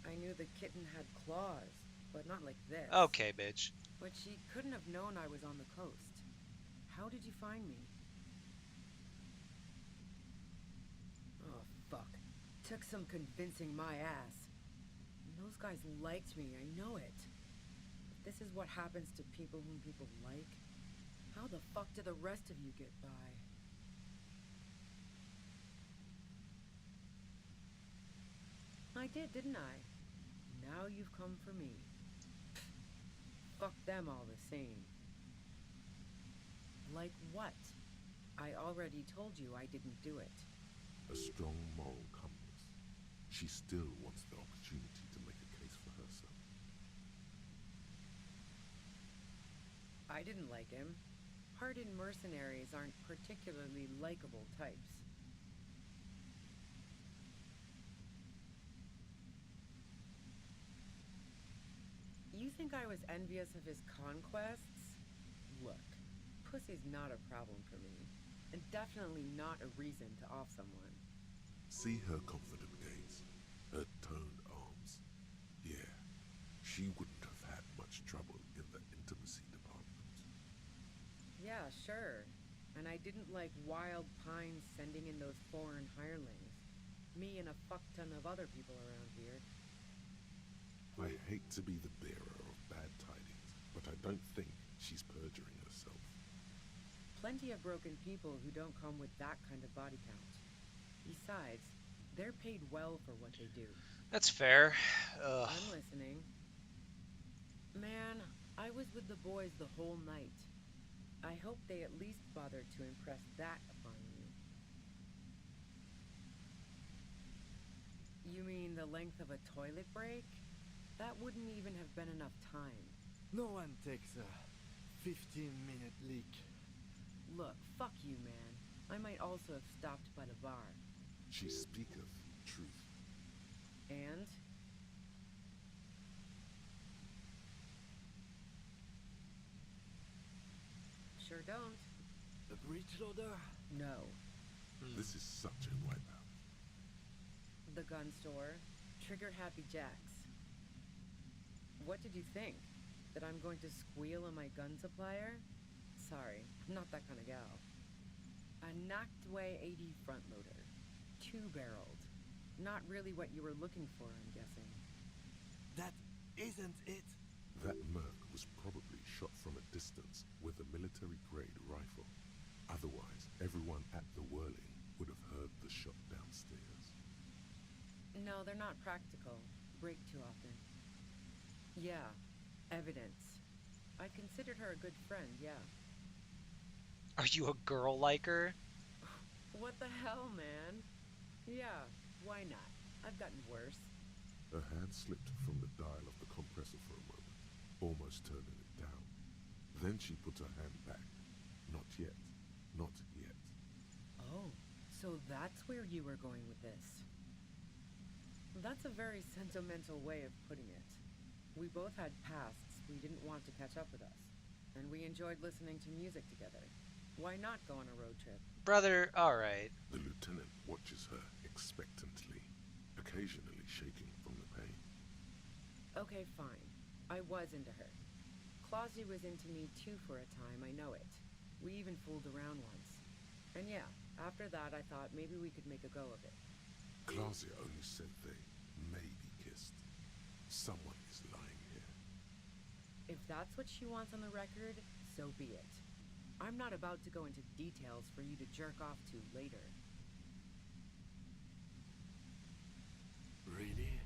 I knew the kitten had claws, but not like this. Okay, bitch. But she couldn't have known I was on the coast. How did you find me? Oh, fuck. Took some convincing my ass. Those guys liked me, I know it. If this is what happens to people whom people like, how the fuck do the rest of you get by? I did, didn't I? Now you've come for me. Fuck them all the same. Like what? I already told you I didn't do it. A strong moral compass. She still wants the opportunity to make a case for herself. I didn't like him. Hardened mercenaries aren't particularly likable types. You think I was envious of his conquests? Look, pussy's not a problem for me, and definitely not a reason to off someone. See her confident gaze, her toned arms. Yeah, she wouldn't have had much trouble in the intimacy department. Yeah, sure. And I didn't like Wild Pines sending in those foreign hirelings. Me and a fuck ton of other people around here. I hate to be the bearer of bad tidings, but I don't think she's perjuring herself. Plenty of broken people who don't come with that kind of body count. Besides, they're paid well for what they do. That's fair. Ugh. I'm listening. Man, I was with the boys the whole night. I hope they at least bothered to impress that upon you. You mean the length of a toilet break? That wouldn't even have been enough time. No one takes a 15-minute leak. Look, fuck you, man. I might also have stopped by the bar. She speaketh truth. And? Sure don't. A breech loader? No. This is such a wipeout. The gun store. Trigger Happy Jacks. What did you think? That I'm going to squeal on my gun supplier? Sorry, I'm not that kind of gal. A knocked-away 80 front loader. 2-barreled. Not really what you were looking for, I'm guessing. That isn't it. That Merc was probably shot from a distance with a military-grade rifle. Otherwise, everyone at the whirling would have heard the shot downstairs. No, they're not practical. Break too often. Yeah, evidence. I considered her a good friend, yeah. Are you a girl like her? What the hell, man? Yeah, why not? I've gotten worse. Her hand slipped from the dial of the compressor for a moment, almost turning it down. Then she put her hand back. Not yet. Not yet. Oh, so that's where you were going with this. That's a very sentimental way of putting it. We both had pasts we didn't want to catch up with us, and we enjoyed listening to music together. Why not go on a road trip? Brother, alright. The lieutenant watches her expectantly, occasionally shaking from the pain. Okay, fine. I was into her. Clausy was into me too for a time, I know it. We even fooled around once. And yeah, after that I thought maybe we could make a go of it. Clausia only said they maybe kissed. Someone is lying here. If that's what she wants on the record, so be it. I'm not about to go into details for you to jerk off to later. Really?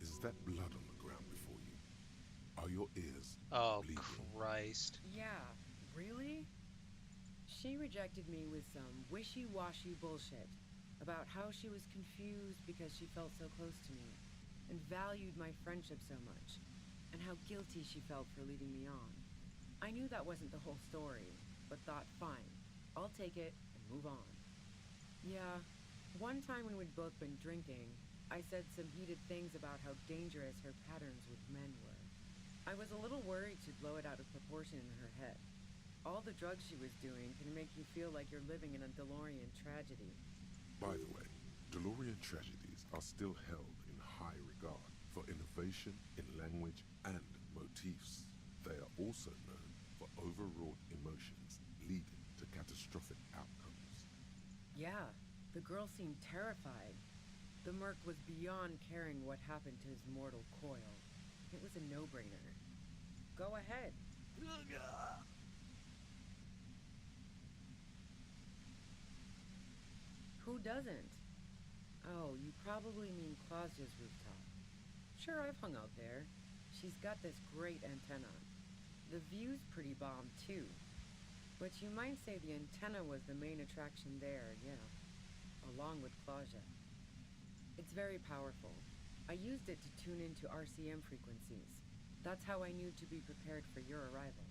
Is that blood on the ground before you? Are your ears bleeding? Christ. Yeah, really? She rejected me with some wishy-washy bullshit about how she was confused because she felt so close to me and valued my friendship so much. and how guilty she felt for leading me on. I knew that wasn't the whole story, but thought, fine, I'll take it and move on. Yeah, one time when we'd both been drinking, I said some heated things about how dangerous her patterns with men were. I was a little worried she'd blow it out of proportion in her head. All the drugs she was doing can make you feel like you're living in a DeLorean tragedy. By the way, DeLorean tragedies are still held in high regard for innovation in language and motifs. They are also known for overwrought emotions leading to catastrophic outcomes. Yeah, the girl seemed terrified. The merc was beyond caring what happened to his mortal coil. It was a no-brainer. Go ahead. Who doesn't? Oh, you probably mean Clausia's rooftop. Sure, I've hung out there. She's got this great antenna. The view's pretty bomb, too. But you might say the antenna was the main attraction there, yeah. Along with Clausia. It's very powerful. I used it to tune into RCM frequencies. That's how I knew to be prepared for your arrival.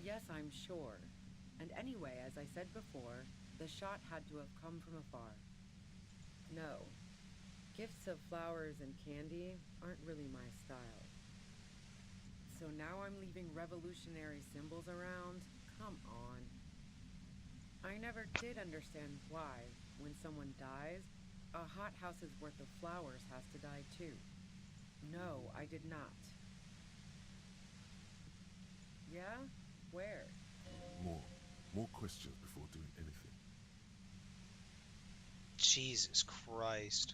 Yes, I'm sure. And anyway, as I said before, the shot had to have come from afar. No. Gifts of flowers and candy aren't really my style. So now I'm leaving revolutionary symbols around? Come on. I never did understand why, when someone dies, a hothouse's worth of flowers has to die too. No, I did not. Yeah? Where? More questions before doing anything. Jesus Christ.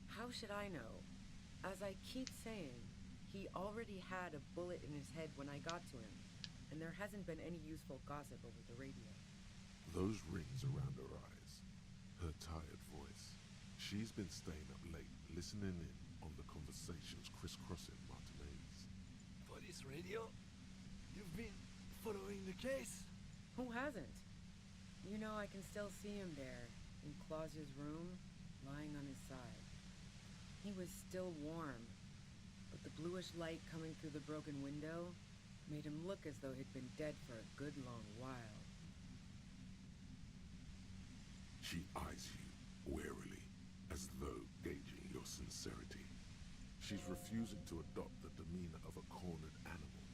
How should I know? As I keep saying, he already had a bullet in his head when I got to him, and there hasn't been any useful gossip over the radio. Those rings around her eyes, her tired voice. She's been staying up late, listening in on the conversations crisscrossing Martinez. Police radio? You've been following the case? Who hasn't? You know, I can still see him there, in Clausia's room, lying on his side. He was still warm, but the bluish light coming through the broken window made him look as though he'd been dead for a good long while. She eyes you warily, as though gauging your sincerity. She's refusing to adopt the demeanor of a cornered animal,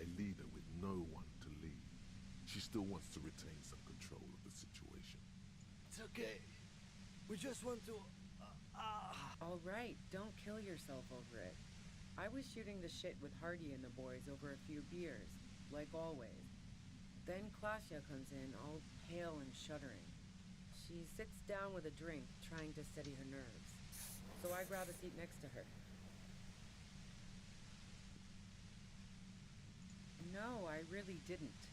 a leader with no one to lead. She still wants to retain some control of the situation. It's okay. We just want to... All right, don't kill yourself over it. I was shooting the shit with Hardy and the boys over a few beers, like always. Then Clausia comes in, all pale and shuddering. She sits down with a drink, trying to steady her nerves. So I grab a seat next to her. No, I really didn't.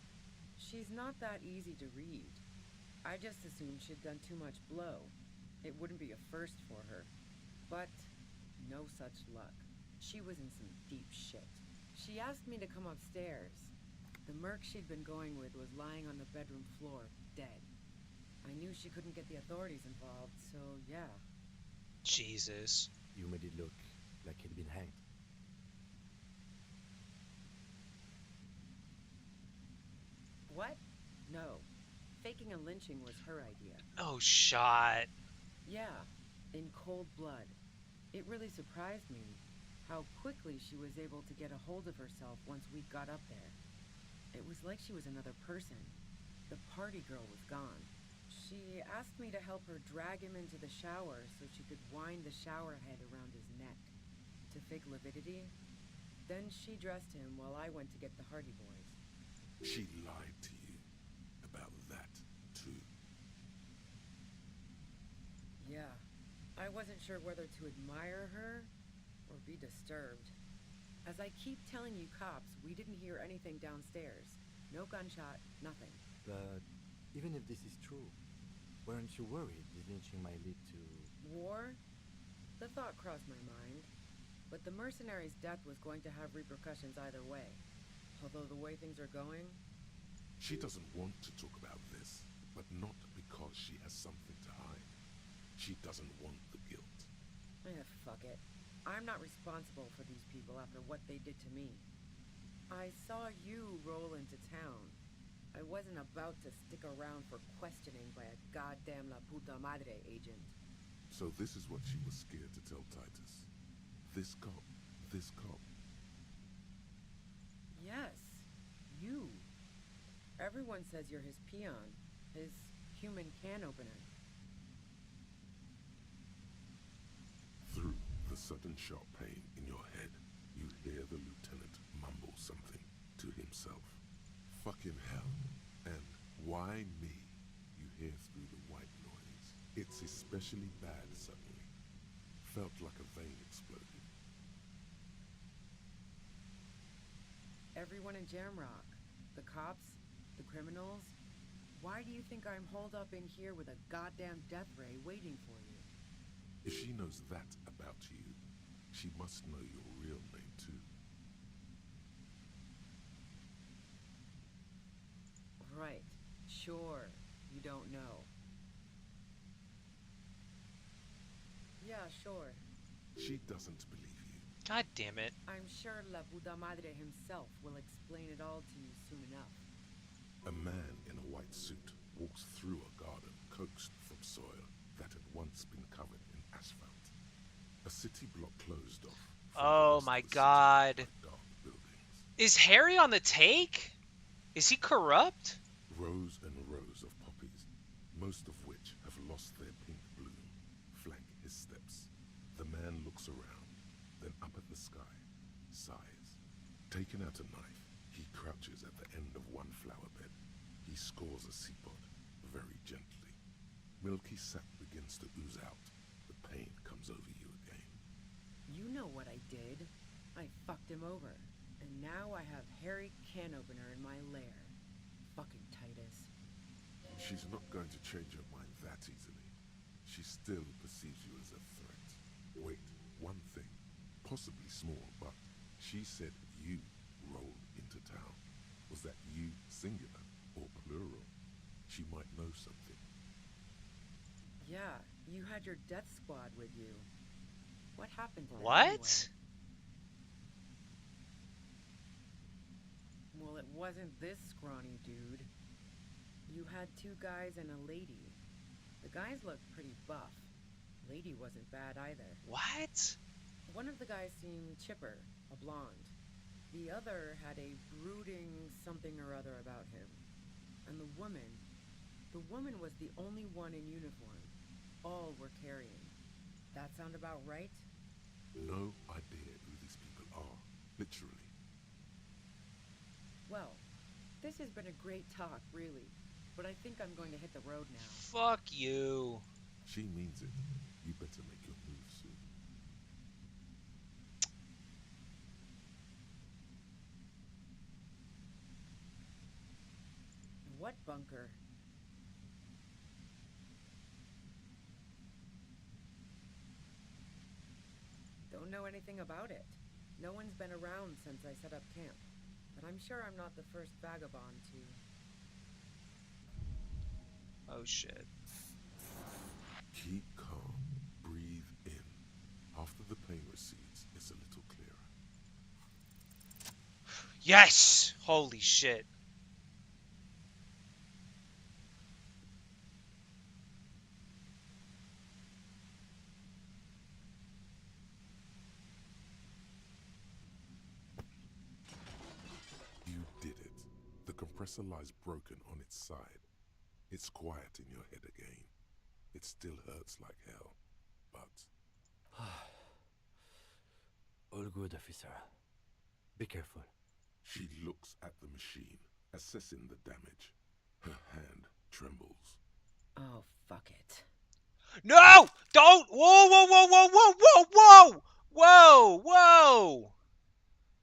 She's not that easy to read. I just assumed she'd done too much blow. It wouldn't be a first for her. But no such luck. She was in some deep shit. She asked me to come upstairs. The merc she'd been going with was lying on the bedroom floor, dead. I knew she couldn't get the authorities involved, so yeah. Jesus. You made it look like he'd been hanged. What? No. Faking a lynching was her idea. Oh, shot. Yeah, in cold blood. It really surprised me how quickly she was able to get a hold of herself once we got up there. It was like she was another person. The party girl was gone. She asked me to help her drag him into the shower so she could wind the shower head around his neck to fake lividity. Then she dressed him while I went to get the Hardy boys. She lied to you about that, too. Yeah. I wasn't sure whether to admire her or be disturbed. As I keep telling you cops, we didn't hear anything downstairs. No gunshot, nothing. But even if this is true, weren't you worried the lynching might lead to... War? The thought crossed my mind. But the mercenary's death was going to have repercussions either way. Although the way things are going... She doesn't want to talk about this, but not because she has something to hide. She doesn't want the guilt. Fuck it. I'm not responsible for these people after what they did to me. I saw you roll into town. I wasn't about to stick around for questioning by a goddamn La Puta Madre agent. So this is what she was scared to tell Titus. This cop. Yes, you. Everyone says you're his peon, his human can opener. Through the sudden sharp pain in your head, you hear the lieutenant mumble something to himself. Fucking hell. And why me? You hear through the white noise. It's especially bad suddenly. Felt like a vein exploded. Everyone in Jamrock, the cops, the criminals. Why do you think I'm holed up in here with a goddamn death ray waiting for you? If she knows that about you, she must know your real name too. Right. Sure. You don't know. Yeah, sure. She doesn't believe you. God damn it. I'm sure La Puta Madre himself will explain it all to you soon enough. A man in a white suit walks through a garden coaxed from soil that had once been covered in asphalt. A city block closed off. Oh my god. Is Harry on the take? Is he corrupt? Rows and rows of poppies, most of which have lost their pink bloom, flank his steps. The man looks around, then up at the sky, sighs. Taking out a knife, he crouches at the end of one flower bed. He scores a seapod, very gently. Milky sap begins to ooze out. The pain comes over you again. You know what I did. I fucked him over. And now I have Harry Can Opener in my lair. Fucking Titus. She's not going to change her mind that easily. She still perceives you as a threat. Wait, one thing, possibly small, but she said you rolled into town. Was that you singular or plural? She might know something. Yeah, you had your death squad with you. What happened to them What? anyway? Well, it wasn't this scrawny dude. You had 2 guys and a lady. The guys looked pretty buff. Lady wasn't bad either. What? One of the guys seemed chipper, a blonde. The other had a brooding something or other about him. And the woman was the only one in uniform. All were carrying. That sound about right? No idea who these people are, literally. Well, this has been a great talk, really. But I think I'm going to hit the road now. Fuck you. She means it. You better make your move soon. What bunker? Don't know anything about it. No one's been around since I set up camp. But I'm sure I'm not the first vagabond to... Oh shit. Keep calm. Breathe in. After the pain recedes, it's a little clearer. Yes! Holy shit. You did it. The compressor lies broken on its side. It's quiet in your head again. It still hurts like hell, but... All good, officer. Be careful. She looks at the machine, assessing the damage. Her hand trembles. Oh, fuck it. No! Don't! Whoa, whoa, whoa, whoa, whoa, whoa, whoa! Whoa, whoa!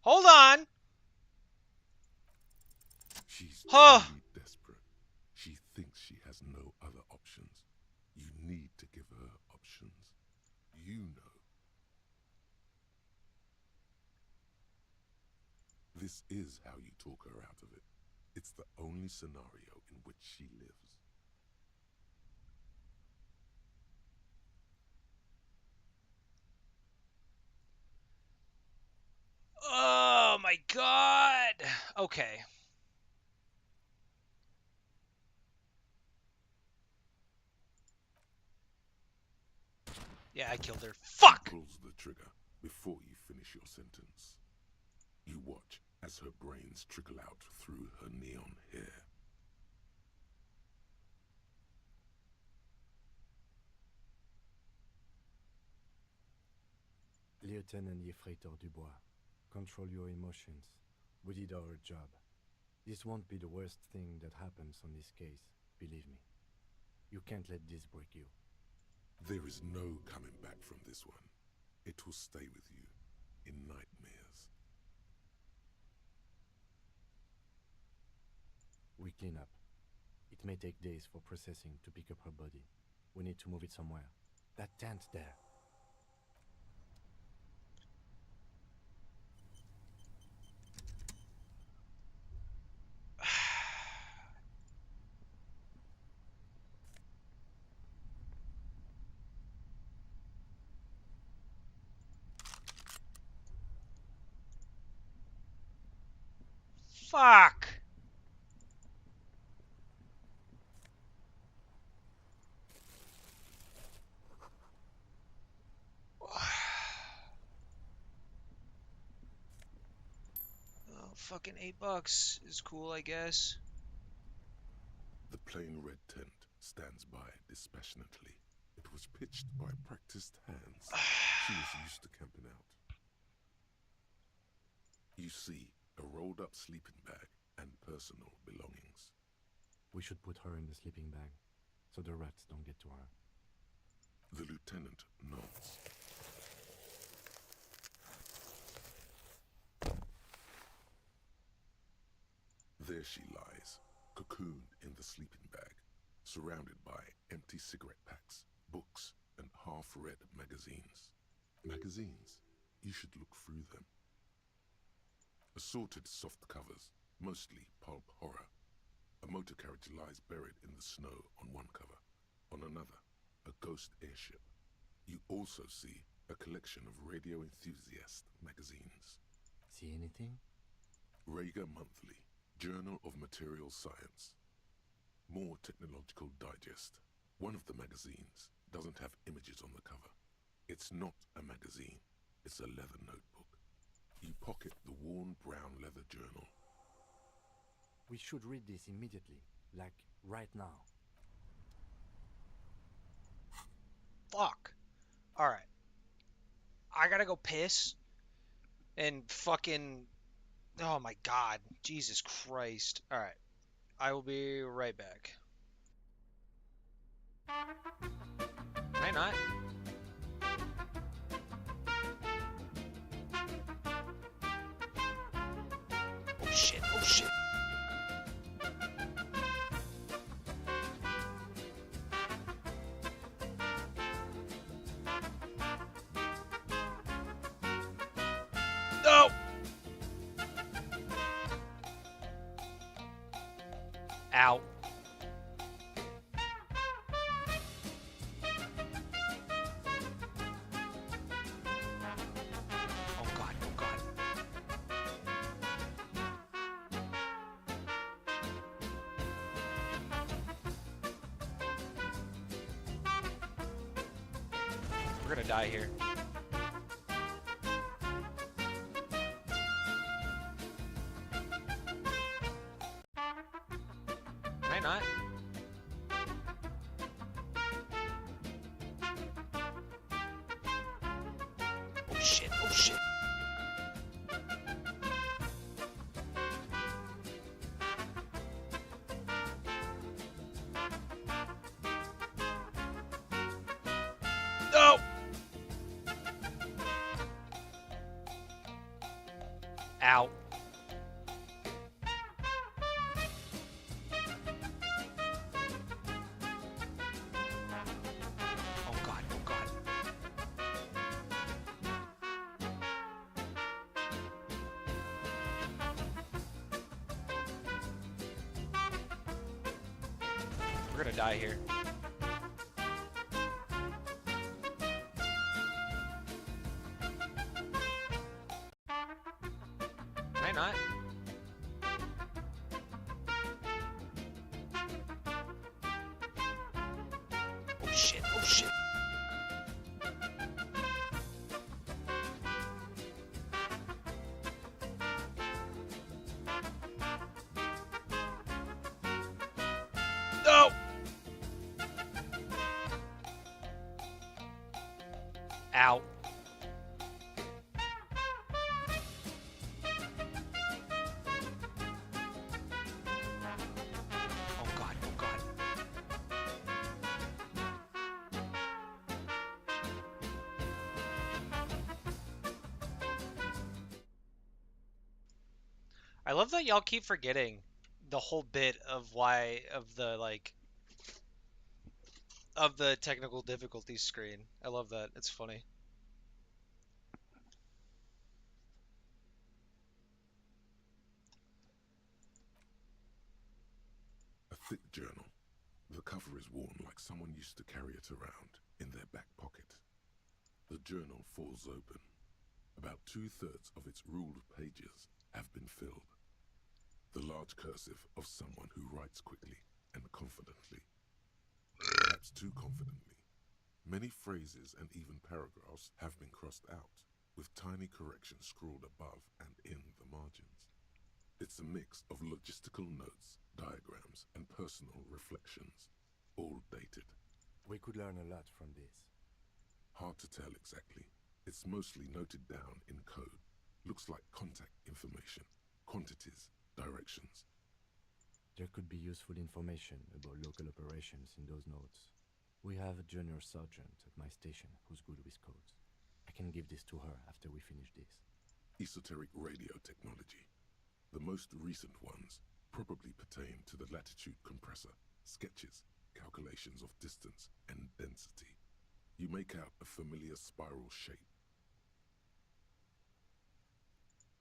Hold on. She's Huh. truly desperate. She thinks she has no other options. You need to give her options. You know. This is how you talk her out of it. It's the only scenario in which she lives. Oh my god! Okay. Yeah, I killed her. Fuck! She pulls the trigger before you finish your sentence. You watch as her brains trickle out through her neon hair. Lieutenant Yefreitor Dubois, control your emotions. We did our job. This won't be the worst thing that happens on this case, believe me. You can't let this break you. There is no coming back from this one. It will stay with you in nightmares. We clean up. It may take days for processing to pick up her body. We need to move it somewhere. That tent there. Fuck! Oh, fucking $8 is cool, I guess. The plain red tent stands by dispassionately. It was pitched by practiced hands. She was used to camping out. You see a rolled up sleeping bag and personal belongings. We should put her in the sleeping bag, so the rats don't get to her. The lieutenant nods. There she lies, cocooned in the sleeping bag, surrounded by empty cigarette packs, books, and half-read magazines. Magazines? You should look through them. Assorted soft covers, mostly pulp horror. A motor carriage lies buried in the snow on one cover. On another, a ghost airship. You also see a collection of radio enthusiast magazines. See anything? Rager Monthly, Journal of Material Science. More Technological Digest. One of the magazines doesn't have images on the cover. It's not a magazine, it's a leather notebook. You pocket the worn brown leather journal. We should read this immediately, like right now. Fuck. Alright. I gotta go piss. And fucking... Oh my god. Jesus Christ. Alright. I will be right back. Can I not? Oh shit. Oh shit. No! Ow. Oh god, oh god. We're gonna die here. Can I not? Oh shit, oh shit. No! Ow. We're gonna die here. Can I not? Oh shit, oh shit. No! Ow. Oh god, oh god. I love that y'all keep forgetting the whole bit of why of the like of the technical difficulties screen. I love that. It's funny. A thick journal. The cover is worn like someone used to carry it around in their back pocket. The journal falls open. About 2/3 of its ruled pages have been filled. The large cursive of someone who writes quickly and confidently. Perhaps too confidently. Many phrases and even paragraphs have been crossed out, with tiny corrections scrawled above and in the margins. It's a mix of logistical notes, diagrams, and personal reflections, all dated. We could learn a lot from this. Hard to tell exactly. It's mostly noted down in code. Looks like contact information, quantities, directions. There could be useful information about local operations in those notes. We have a junior sergeant at my station who's good with codes. I can give this to her after we finish this. Esoteric radio technology. The most recent ones probably pertain to the latitude compressor, sketches, calculations of distance and density. You make out a familiar spiral shape.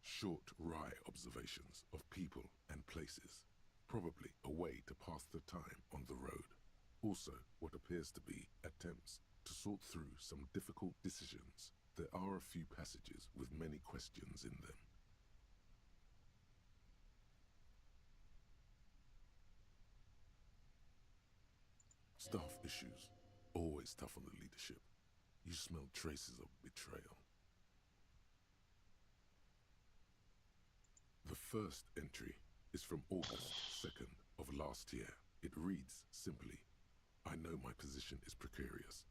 Short, wry observations of people and places, probably a way to pass the time on the road. Also, what appears to be attempts to sort through some difficult decisions. There are a few passages with many questions in them. Staff issues. Always tough on the leadership. You smell traces of betrayal. The first entry is from August 2nd of last year. It reads simply, I know my position is precarious.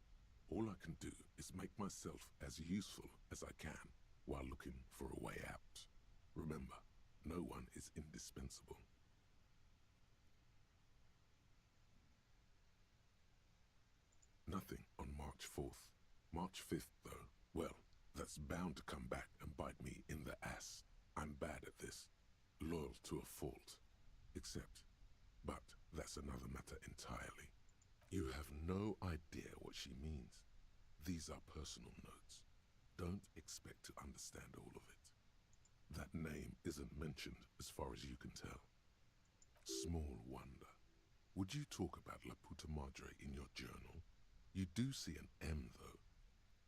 All I can do is make myself as useful as I can while looking for a way out. Remember, no one is indispensable. Nothing on March 4th. March 5th, though, well, that's bound to come back and bite me in the ass. I'm bad at this. Loyal to a fault. But that's another matter entirely. You have no idea what she means. These are personal notes. Don't expect to understand all of it. That name isn't mentioned as far as you can tell. Small wonder. Would you talk about La Puta Madre in your journal? You do see an M, though.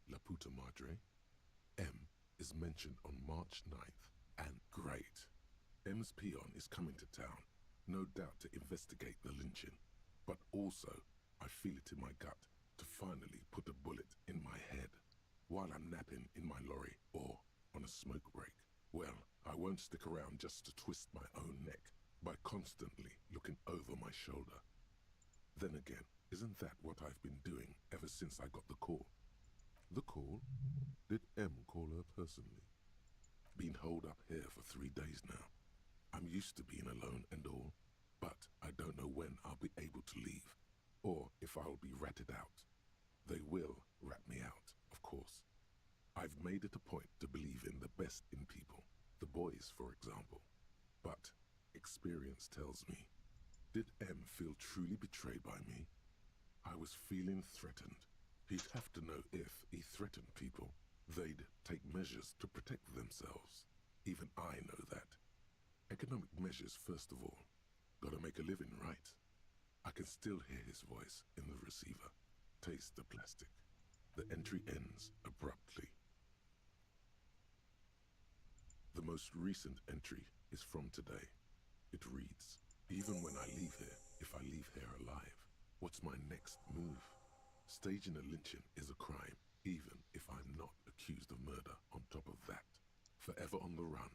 La Puta Madre. M is mentioned on March 9th, and great. M's peon is coming to town, no doubt to investigate the lynching, but also, I feel it in my gut to finally put a bullet in my head while I'm napping in my lorry or on a smoke break. Well, I won't stick around just to twist my own neck by constantly looking over my shoulder. Then again, isn't that what I've been doing ever since I got the call? The call? Did M call her personally? Been holed up here for 3 days now. I'm used to being alone and all, but I don't know when I'll be able to leave, or if I'll be ratted out. They will rat me out, of course. I've made it a point to believe in the best in people, the boys, for example. But experience tells me, did M feel truly betrayed by me? I was feeling threatened. He'd have to know if he threatened people, they'd take measures to protect themselves. Even I know that. Economic measures, first of all. Gotta make a living, right? I can still hear his voice in the receiver. Taste the plastic. The entry ends abruptly. The most recent entry is from today. It reads, even when I leave here, if I leave here alive, what's my next move? Staging a lynching is a crime, even if I'm not accused of murder on top of that. Forever on the run.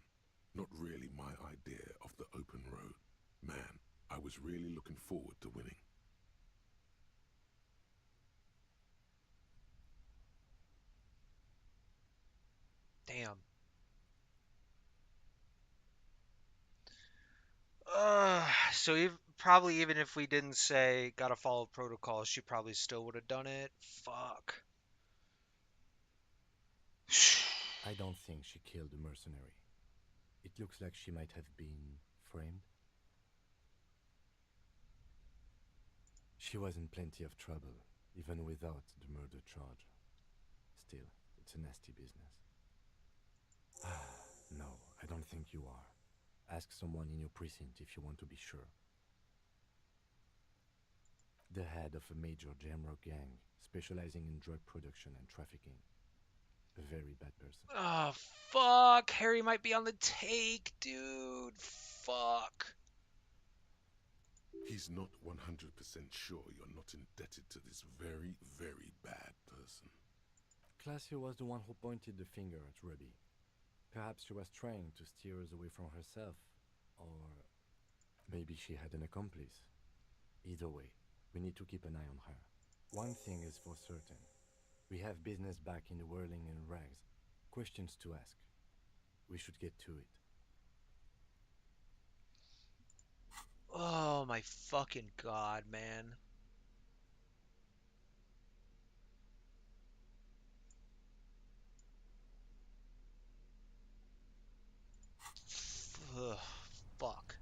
Not really my idea of the open road. Man, I was really looking forward to winning. Damn. So probably even if we didn't say gotta follow protocol, she probably still would have done it. Fuck. I don't think she killed the mercenary. It looks like she might have been framed. She was in plenty of trouble, even without the murder charge. Still, it's a nasty business. No, I don't think you are. Ask someone in your precinct if you want to be sure. The head of a major Jamrock gang, specializing in drug production and trafficking. A very bad person. Oh, fuck. Harry might be on the take, dude. Fuck. He's not 100% sure you're not indebted to this very, very bad person. Classier was the one who pointed the finger at Ruby. Perhaps she was trying to steer us away from herself, or maybe she had an accomplice. Either way, we need to keep an eye on her. One thing is for certain. We have business back in the whirling in rags. Questions to ask. We should get to it. Oh my fucking god, man. Ugh, fuck.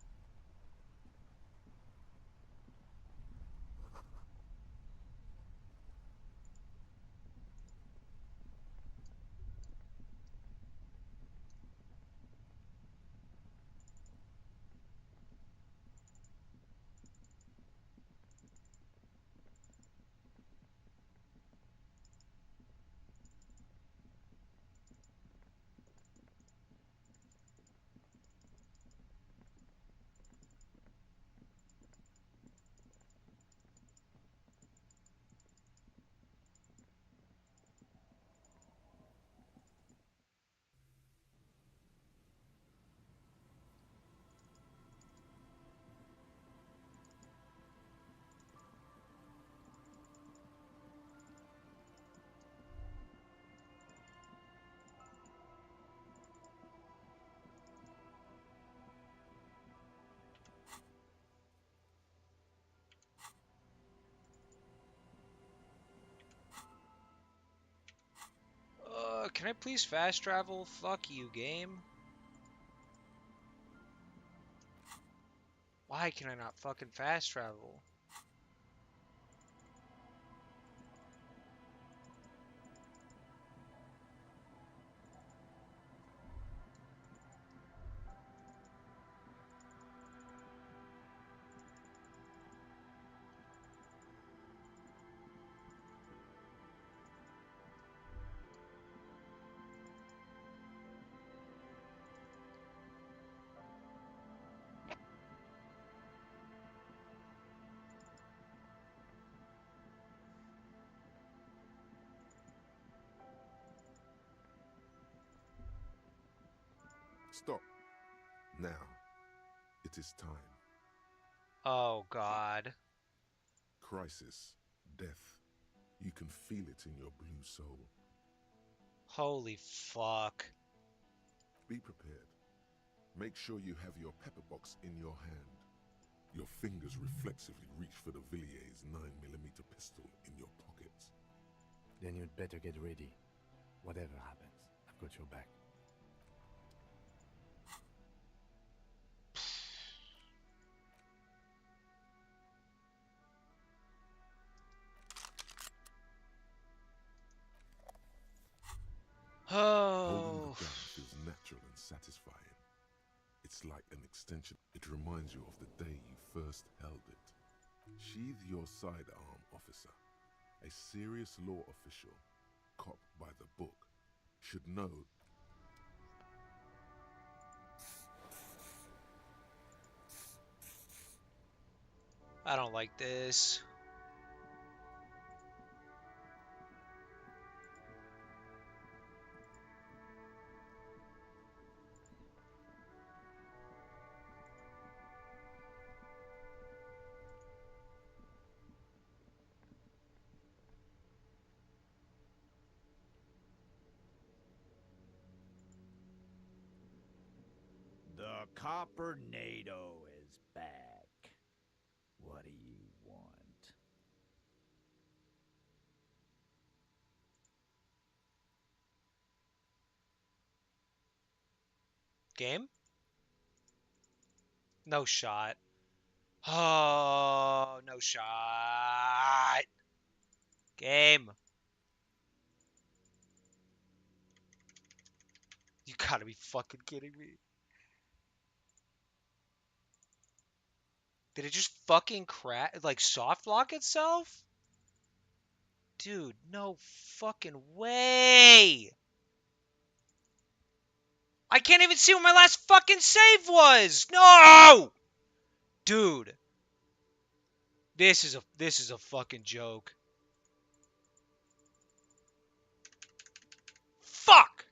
Can I please fast travel? Fuck you, game. Why can I not fucking fast travel? Stop. Now. It is time. Oh god. Crisis. Death. You can feel it in your blue soul. Holy fuck. Be prepared. Make sure you have your pepper box in your hand. Your fingers reflexively reach for the Villiers 9mm pistol in your pockets. Then you'd better get ready. Whatever happens, I've got your back. Holding Oh. the gun feels natural and satisfying. It's like an extension. It reminds you of the day you first held it. Sheathe your sidearm, officer. A serious law official, cop by the book, should know. I don't like this. The Copper NATO is back. What do you want? Game? No shot. Oh, no shot. Game. You gotta be fucking kidding me. Did it just fucking crash? Like soft lock itself? Dude, no fucking way. I can't even see what my last fucking save was. No! Dude. This is a fucking joke. Fuck!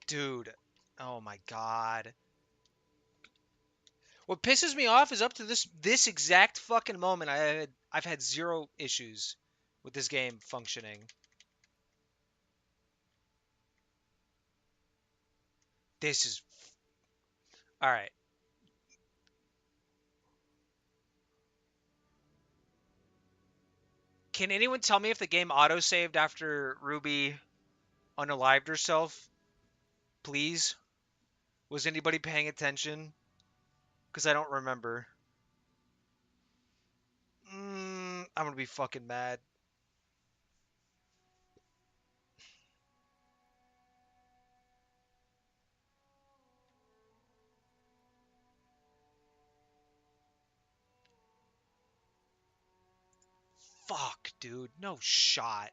Dude. Oh my god. What pisses me off is up to this exact fucking moment I've had zero issues with this game functioning. This is all right. Can anyone tell me if the game auto-saved after Ruby unalived herself? Please? Was anybody paying attention? Because I don't remember. I'm gonna be fucking mad. Fuck, dude. No shot.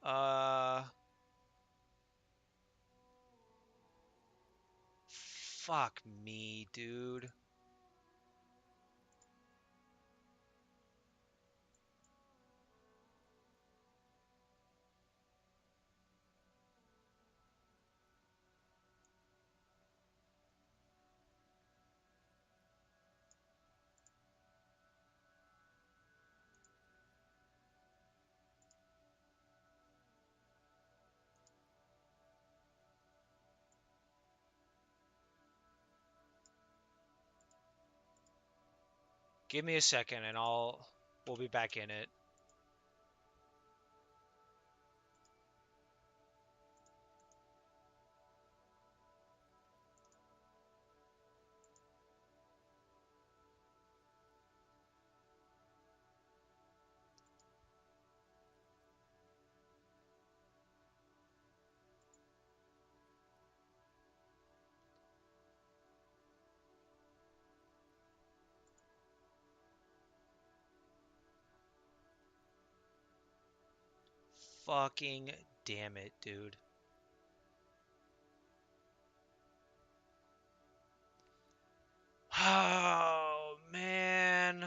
Uh... Fuck me, dude. Give me a second and we'll be back in it. Fucking damn it, dude. Oh, man.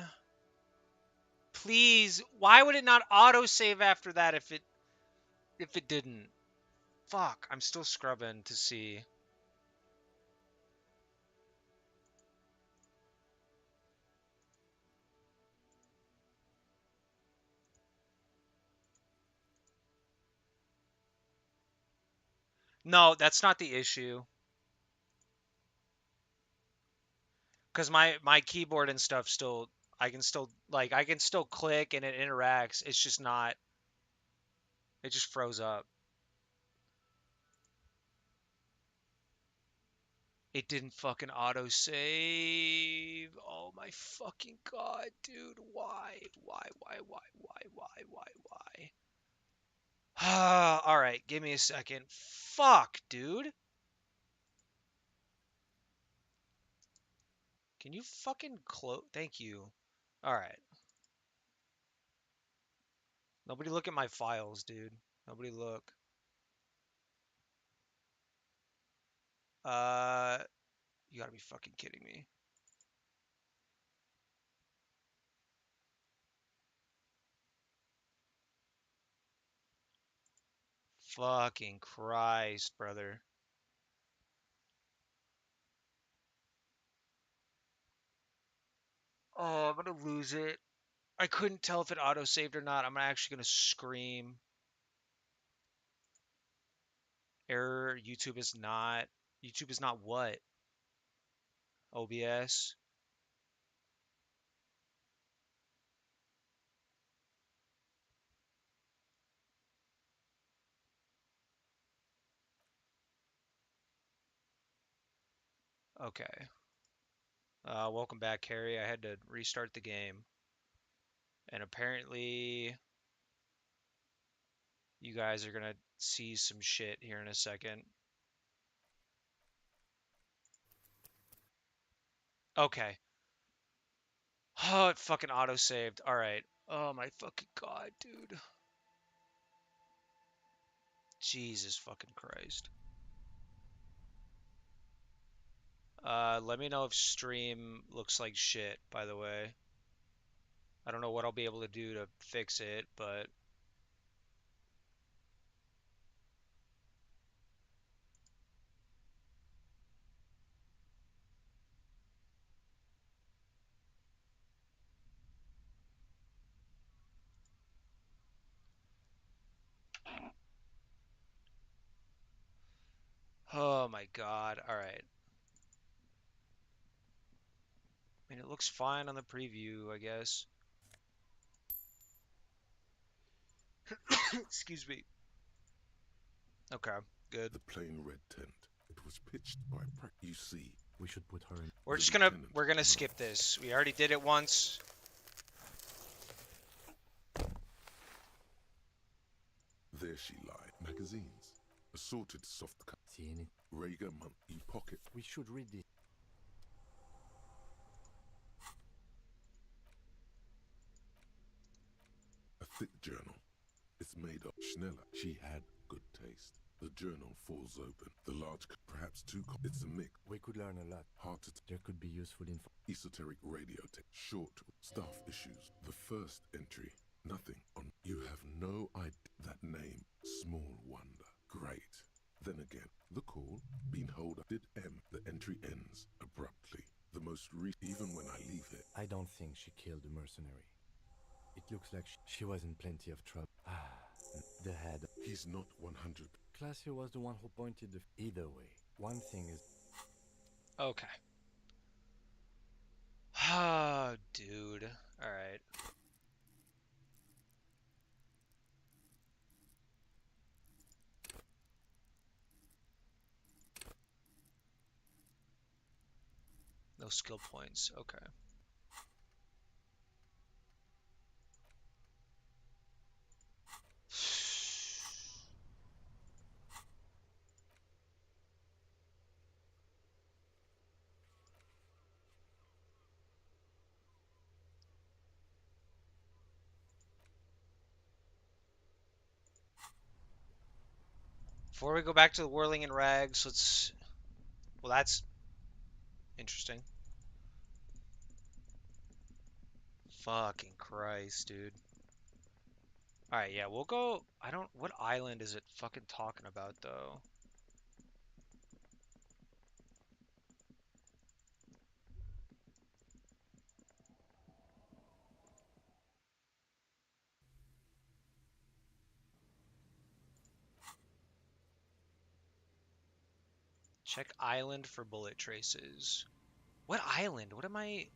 Please, why would it not autosave after that if it didn't? Fuck, I'm still scrubbing to see. No, that's not the issue. Because my keyboard and stuff still, I can still click and it interacts. It's just not, it just froze up. It didn't fucking autosave. Oh my fucking god, dude. Why? Why? Alright, give me a second. Fuck, dude. Can you fucking close? Thank you. Alright. Nobody look at my files, dude. Nobody look. You gotta be fucking kidding me. Fucking Christ, brother. Oh, I'm gonna lose it. I couldn't tell if it auto-saved or not. I'm actually gonna scream. Error. YouTube is not. YouTube is not what? OBS. Okay. Welcome back, Carrie. I had to restart the game. And apparently you guys are gonna see some shit here in a second. Okay. Oh, it fucking auto-saved. Alright. Oh my fucking god, dude. Jesus fucking Christ. Let me know if stream looks like shit, by the way. I don't know what I'll be able to do to fix it, but... Oh my god, alright. I mean, it looks fine on the preview, I guess. Excuse me. Okay, good. The plain red tent. It was pitched by you see. We should put her in. We're gonna skip this. We already did it once. There she lied. Magazines. Assorted soft cut. Seeing it. Rager monthly pocket. We should read this. A thick journal. It's made of Schneller. She had good taste. The journal falls open. The large, perhaps too. It's a mix. We could learn a lot. Hard to. There could be useful info. Esoteric radio tech. Short staff issues. The first entry. Nothing on. You have no idea. That name. Small wonder. Great. Then again, the call. Bean holder. Did M. The entry ends abruptly. The most even when I leave it. I don't think she killed the mercenary. It looks like she was in plenty of trouble. The head. He's not 100. Classier was the one who pointed the... Either way, one thing is... Okay. Ah, dude. Alright. No skill points. Okay. Before we go back to the whirling in rags, let's... Well, that's interesting. Fucking Christ, dude. Alright, yeah, we'll go... I don't... What island is it fucking talking about, though? Check island for bullet traces. What island? What am I...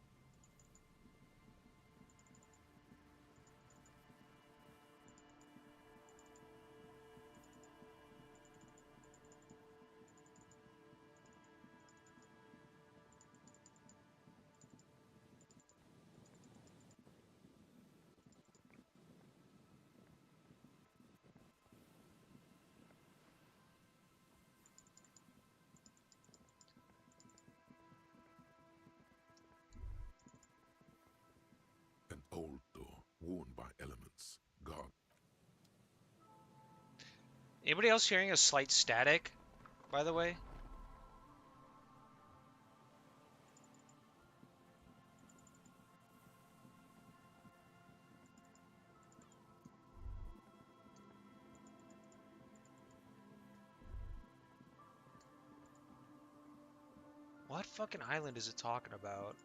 torn by elements. God. Anybody else hearing a slight static, by the way? What fucking island is it talking about?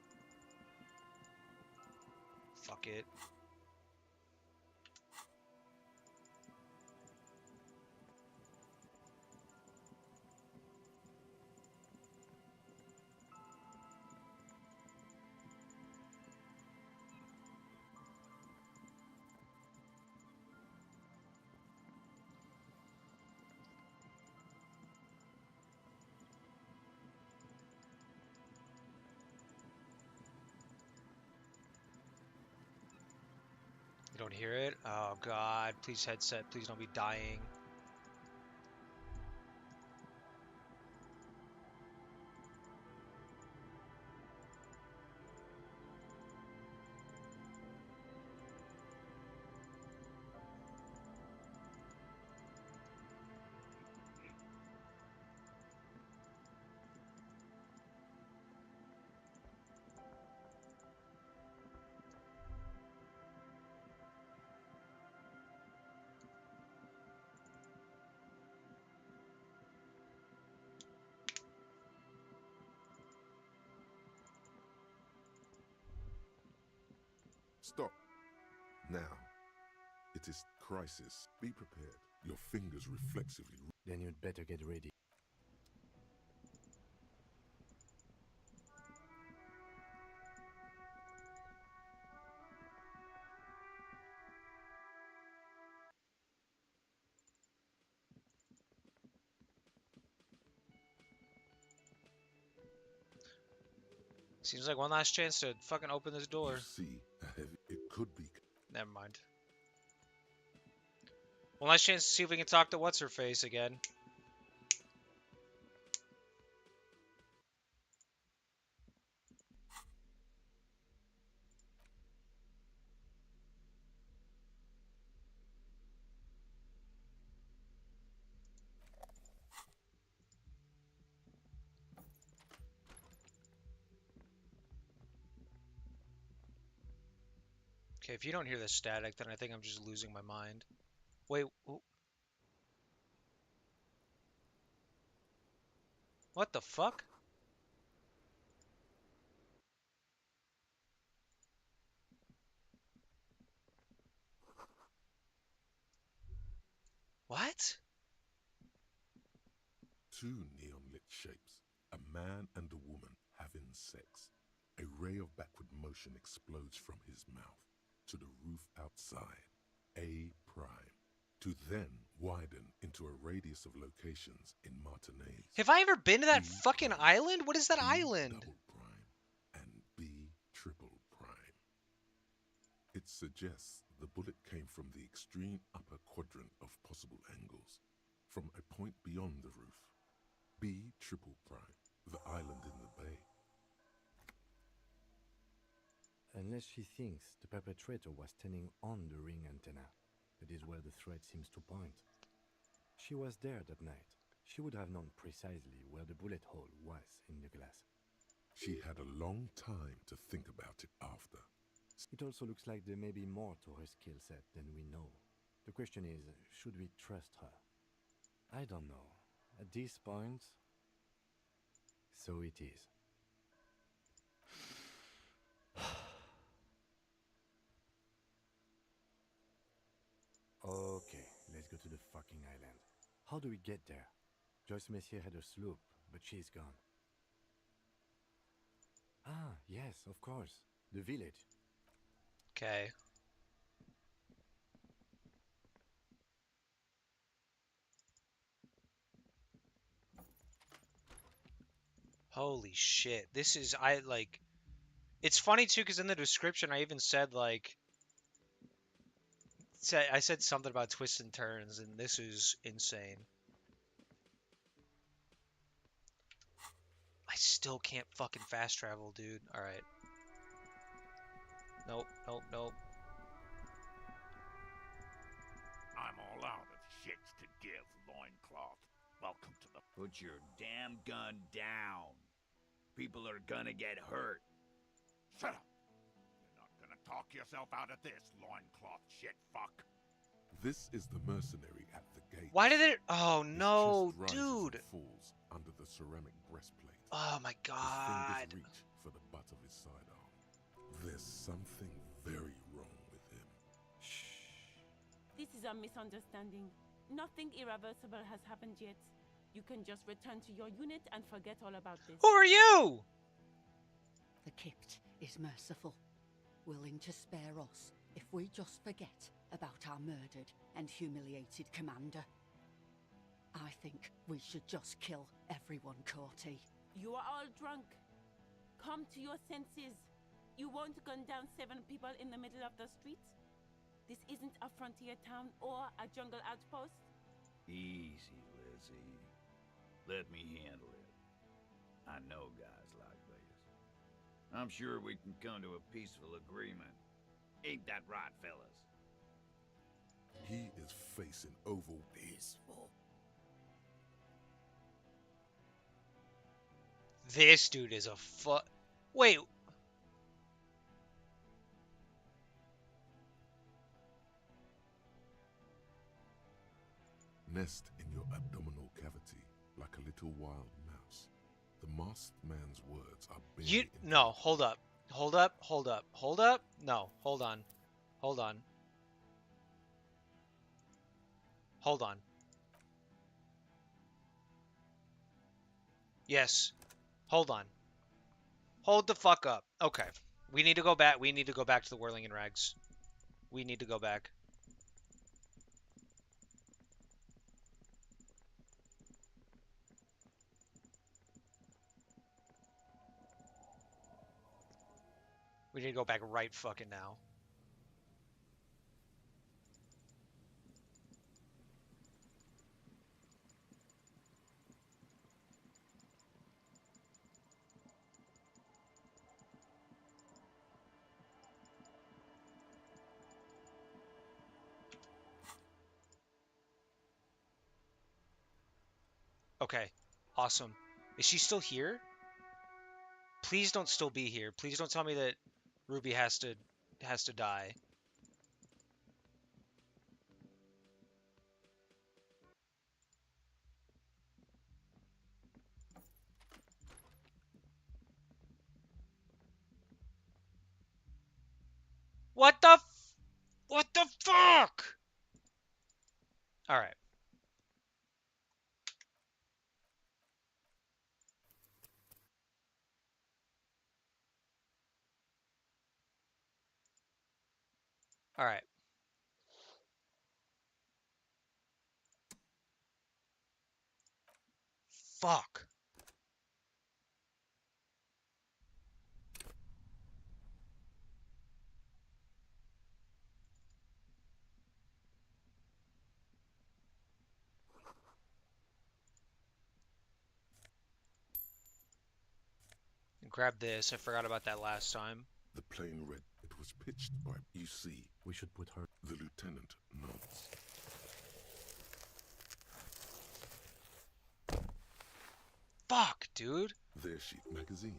Fuck it. You don't hear it? Oh god, please headset, please don't be dying. Stop. Now. It is crisis. Be prepared. Your fingers reflexively. Then you'd better get ready. Seems like one last chance to fucking open this door. You see, it could be. Never mind. One last chance to see if we can talk to what's-her-face again. Okay, if you don't hear the static, then I think I'm just losing my mind. Wait, what the fuck? What? Two neon-lit shapes, a man and a woman having sex. A ray of backward motion explodes from his mouth to the roof outside, A prime, to then widen into a radius of locations in Martinez. Have I ever been to that B fucking prime, island? What is that B island? double prime, and B triple prime. It suggests the bullet came from the extreme upper quadrant of possible angles, from a point beyond the roof. B triple prime, the island in the bay. Unless she thinks the perpetrator was standing on the ring antenna. That is where the thread seems to point. She was there that night. She would have known precisely where the bullet hole was in the glass. She had a long time to think about it after. It also looks like there may be more to her skill set than we know. The question is, should we trust her? I don't know. At this point, so it is. Okay, let's go to the fucking island. How do we get there? Joyce Messier had a sloop, but she's gone. Ah, yes, of course. The village. Okay. Holy shit. This is, it's funny too, because in the description I even said, I said something about twists and turns, and this is insane. I still can't fucking fast travel, dude. Alright. Nope, nope, nope. Put your damn gun down. People are gonna get hurt. Shut up! You're not gonna talk yourself out of this, loincloth shit fuck. This is the mercenary at the gate. Why did it? Oh His no, chest rises dude. and falls under the ceramic breastplate. Oh my His god. fingers reach for the butt of his sidearm. There's something very wrong with him. This is a misunderstanding. Nothing irreversible has happened yet. You can just return to your unit and forget all about this. Who are you? The Kipt is merciful, willing to spare us if we just forget about our murdered and humiliated commander. I think we should just kill everyone, Corty. You are all drunk. Come to your senses. You won't gun down 7 people in the middle of the street. This isn't a frontier town or a jungle outpost. Easy, Lizzie. Let me handle it. I know guys like this. I'm sure we can come to a peaceful agreement. Ain't that right, fellas? He is facing oval. Peaceful. This dude is a Wait. Nest in your abdominal cavity like a little wild mouse. The masked man's words are barely No, hold up. Hold up, hold up, hold up. No, hold on. Hold on. Hold on. Yes. Hold on. Hold the fuck up. Okay. We need to go back. We need to go back to the Whirling in Rags. We need to go back. We need to go back right fucking now. Okay. Awesome. Is she still here? Please don't still be here. Please don't tell me that Ruby has to die. What the fuck? All right. All right. Fuck. Grab this. I forgot about that last time. The plane read it was pitched by you see. We should put her. The lieutenant nods. Fuck, dude. Their sheet magazines.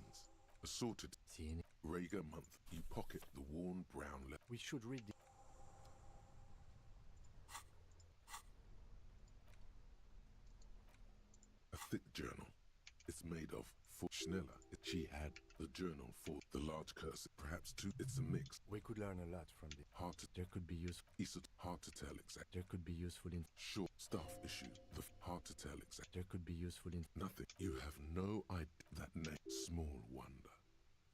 Assorted. Seeing Rager month. You pocket the worn brown leather. We should read the. A thick journal. It's made of for Schneller. She had the journal for the large curse. Perhaps too. It's a mix. We could learn a lot from the. Hard to. There could be useful. Hard to tell exact. There could be useful in. Short staff issue. The hard to tell exact. There could be useful in. Nothing. You have no idea. That name. Small wonder.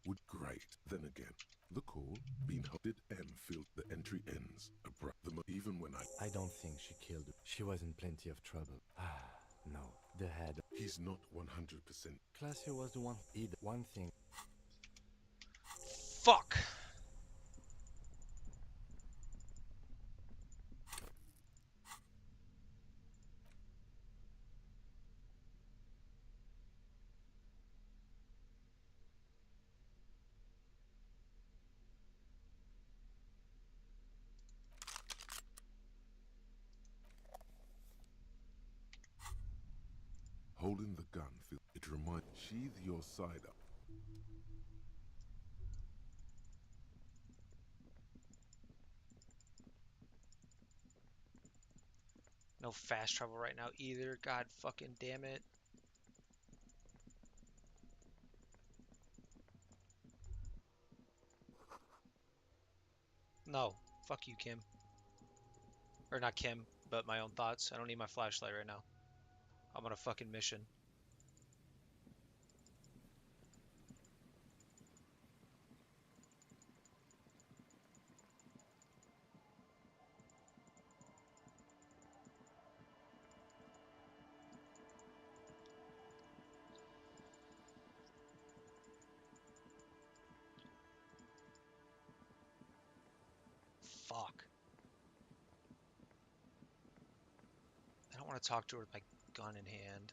Would great. Then again. The call. Being did M feel the entry ends. Abrupt. Even when I don't think she killed her. She was in plenty of trouble. Ah, no. The head. He's not 100%. Classier was the one. Either one thing. Fuck. Holding the gun, it reminds. Sheath your side up. No fast travel right now either. God fucking damn it. No. Fuck you, Kim. Or not Kim, but my own thoughts. I don't need my flashlight right now. I'm on a fucking mission. Fuck. I don't want to talk to her with my gun in hand.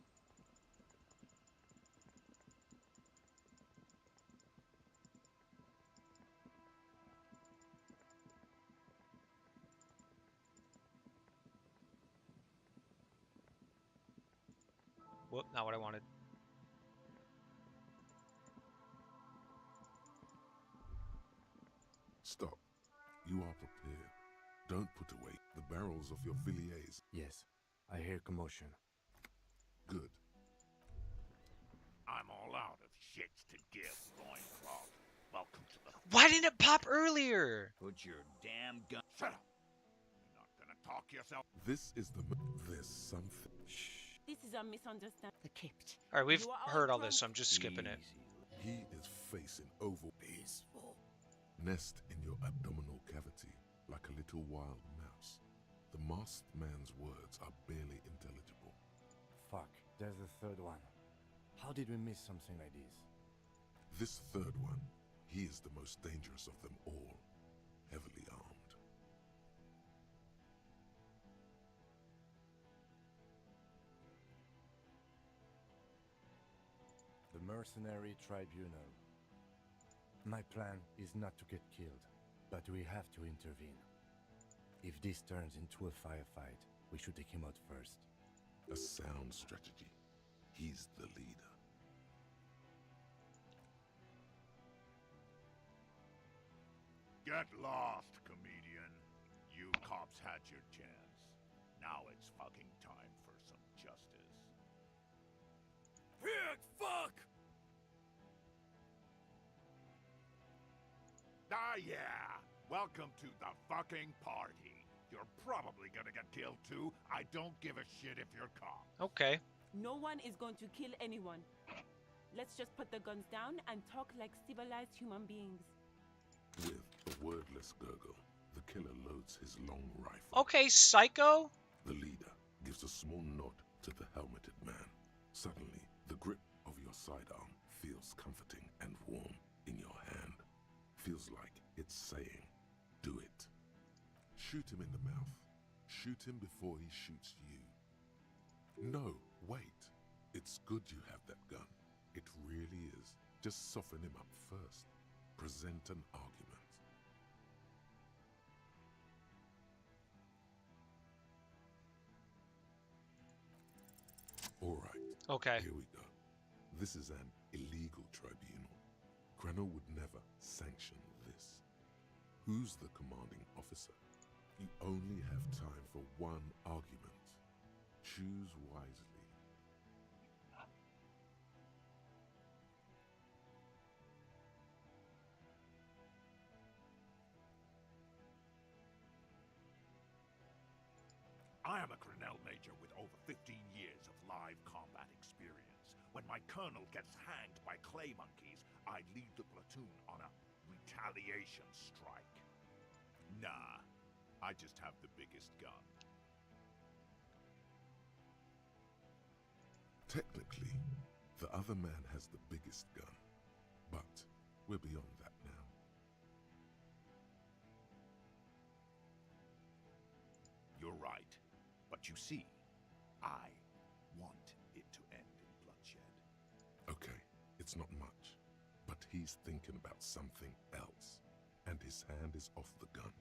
Whoop, not what I wanted. Stop. You are prepared. Don't put away the barrels of your filets. Yes, I hear commotion. Good. I'm all out of shits to give, loincloth. Welcome to the... Why didn't it pop earlier? Put your damn gun... Shut up! You're not gonna talk yourself... This is the... There's something... Shh. This is a misunderstanding. The Kipt. Alright, we've You are heard all drunk. this, so I'm just skipping it. He is facing oval. Peaceful. Nest in your abdominal cavity like a little wild mouse. The masked man's words are barely intelligible. Fuck, there's a third one. How did we miss something like this? This third one, he is the most dangerous of them all. Heavily armed. The Mercenary Tribunal. My plan is not to get killed, but we have to intervene. If this turns into a firefight, we should take him out first. A sound strategy. He's the leader. Get lost, comedian. You cops had your chance. Now it's fucking time for some justice. Pig fuck! Ah, yeah. Welcome to the fucking party. You're probably gonna get killed too. I don't give a shit if you're caught. Okay. No one is going to kill anyone. Let's just put the guns down and talk like civilized human beings. With a wordless gurgle, the killer loads his long rifle. Okay, psycho. The leader gives a small nod to the helmeted man. Suddenly, the grip of your sidearm feels comforting and warm in your hand. Feels like it's saying, do it. Shoot him in the mouth. Shoot him before he shoots you. No, wait. It's good you have that gun. It really is. Just soften him up first. Present an argument. All right. Okay. Here we go. This is an illegal tribunal. Grenell would never sanction this. Who's the commanding officer? You only have time for one argument. Choose wisely. I am a Grenell Major with over 15 years of live combat experience. When my colonel gets hanged by clay monkeys, I lead the platoon on a retaliation strike. Nah, I just have the biggest gun. Technically, the other man has the biggest gun, but we're beyond that now. You're right. But you see, I want it to end in bloodshed. Okay, it's not much, but he's thinking about something else, and his hand is off the gun.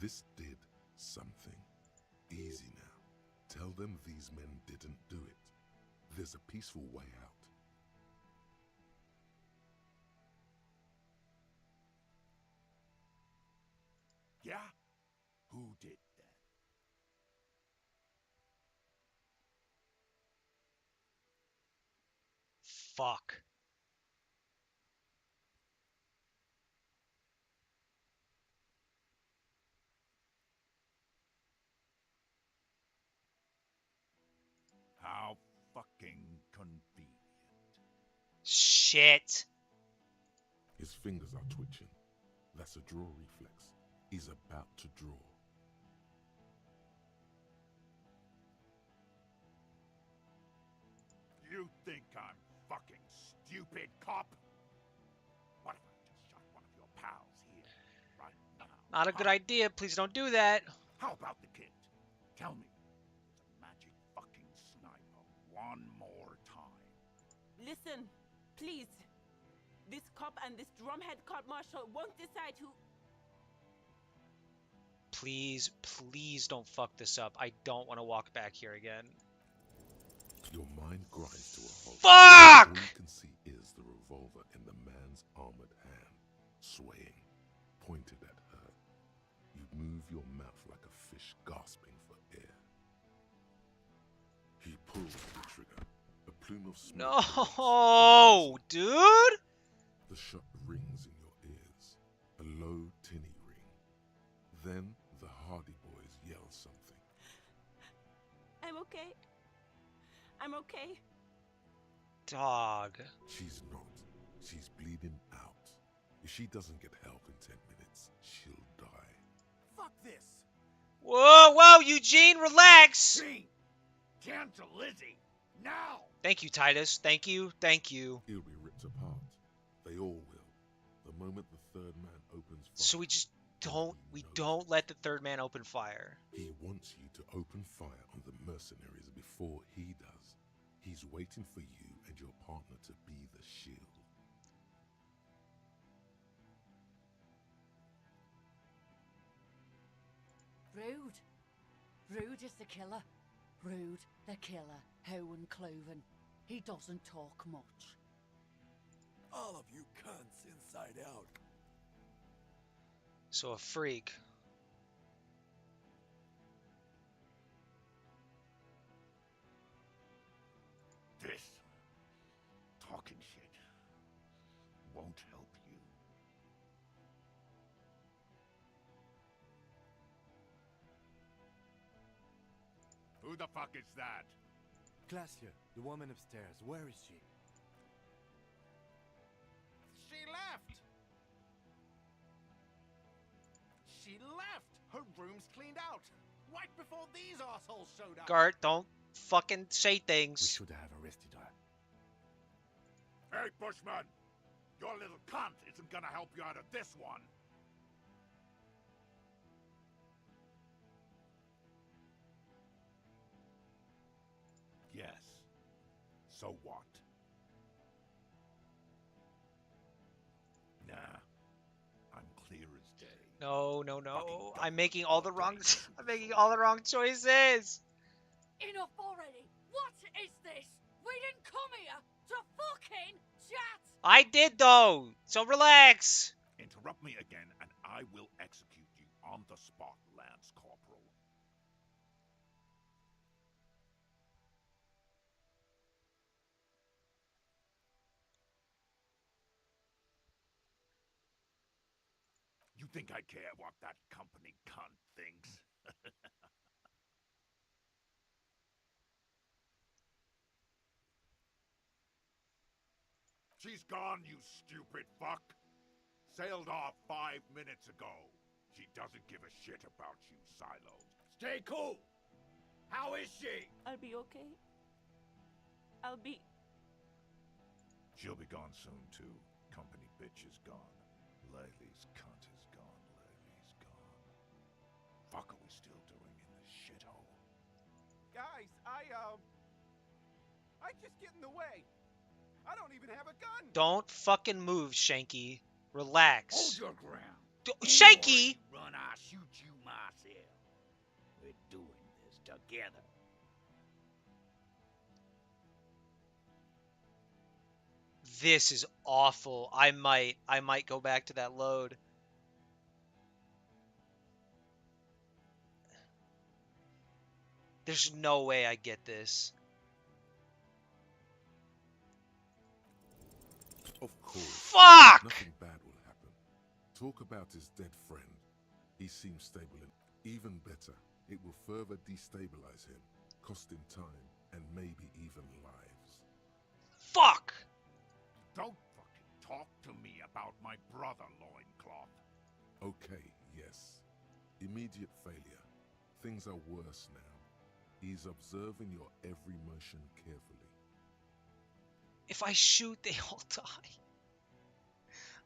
This did something. Easy now. Tell them these men didn't do it. There's a peaceful way out. Yeah? Who did that? Fuck. How fucking convenient. Shit. His fingers are twitching. That's a draw reflex. He's about to draw. You think I'm fucking stupid, cop? What if I just shot one of your pals here, right now? Not a good idea. Please don't do that. How about the kid? Tell me, it's a magic fucking sniper one more time. Listen, please. This cop and this drumhead court-martial won't decide who... Please, please don't fuck this up. I don't want to walk back here again. Your mind grinds to a halt. Fuck! All you can see is the revolver in the man's armored hand, swaying, pointed at her. You move your mouth like a fish gasping for air. He pulls the trigger. A plume of smoke. No, dude! The shot rings in your ears. A low, tinny ring. Then the Hardy Boys yell something. I'm okay. I'm okay. Dog. She's not. She's bleeding out. If she doesn't get help in 10 minutes, she'll die. Fuck this. Whoa, whoa, Eugene, relax! Gene, turn to Lizzie, now! Thank you, Titus. Thank you, thank you. He'll be ripped apart. They all will. The moment the third man opens fire. So we don't let the third man open fire. He wants you to open fire on the mercenaries before he does. He's waiting for you and your partner to be the shield. Rude. Rude is the killer. Rude, the killer, Howan Cloven. He doesn't talk much. All of you cunts inside out. So a freak. This talking shit won't help you. Who the fuck is that? Glacia, the woman upstairs. Where is she? She left! She left! Her room's cleaned out! Right before these assholes showed up! Gart, don't fucking say We things. should have arrested her. Hey, Bushman! Your little cunt isn't gonna help you out of this one! Yes. So what? Nah. I'm clear as day. No, no, no. I'm making all the wrong choices. Enough already! What is this? We didn't come here to fucking chat! I did though. So relax. Interrupt me again and I will execute you on the spot, Lance Corporal. You think I care what that company cunt thinks? She's gone, you stupid fuck! Sailed off 5 minutes ago. She doesn't give a shit about you, Silos. Stay cool! How is she? I'll be okay. I'll be... She'll be gone soon, too. Company bitch is gone. Laylee's cunt is gone. Laylee's gone. Fuck are we still doing in this shithole? Guys, I just get in the way. I don't even have a gun! Don't fucking move, Shanky. Relax. Hold your ground. Shanky! Run, I'll shoot you myself. We're doing this together. This is awful. I might go back to that load. There's no way I get this. Of course. Fuck! Nothing bad will happen. Talk about his dead friend. He seems stable and even better. It will further destabilize him, cost him time, and maybe even lives. Fuck! Don't fucking talk to me about my brother, Loincloth. Okay, yes. Immediate failure. Things are worse now. He's observing your every motion carefully. If I shoot, they all die.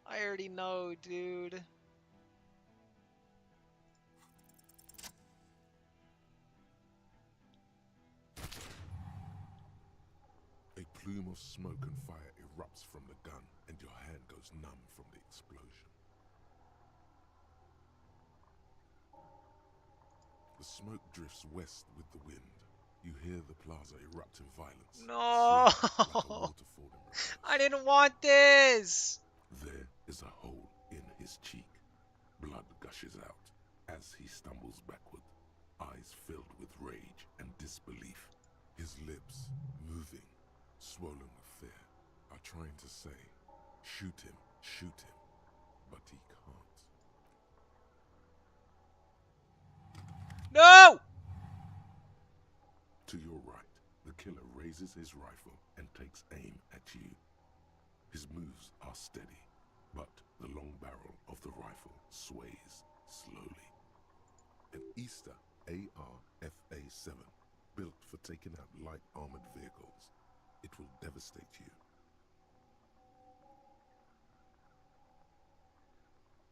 I already know, dude. A plume of smoke and fire erupts from the gun, and your hand goes numb from the explosion. The smoke drifts west with the wind. You hear the plaza erupt in violence. No! Like a waterfall in reverse. I didn't want this! There is a hole in his cheek. Blood gushes out as he stumbles backward, eyes filled with rage and disbelief. His lips, moving, swollen with fear, are trying to say, shoot him, but he can't. No! To your right, the killer raises his rifle and takes aim at you. His moves are steady, but the long barrel of the rifle sways slowly. An Easter AR-FA-7, built for taking out light armored vehicles. It will devastate you.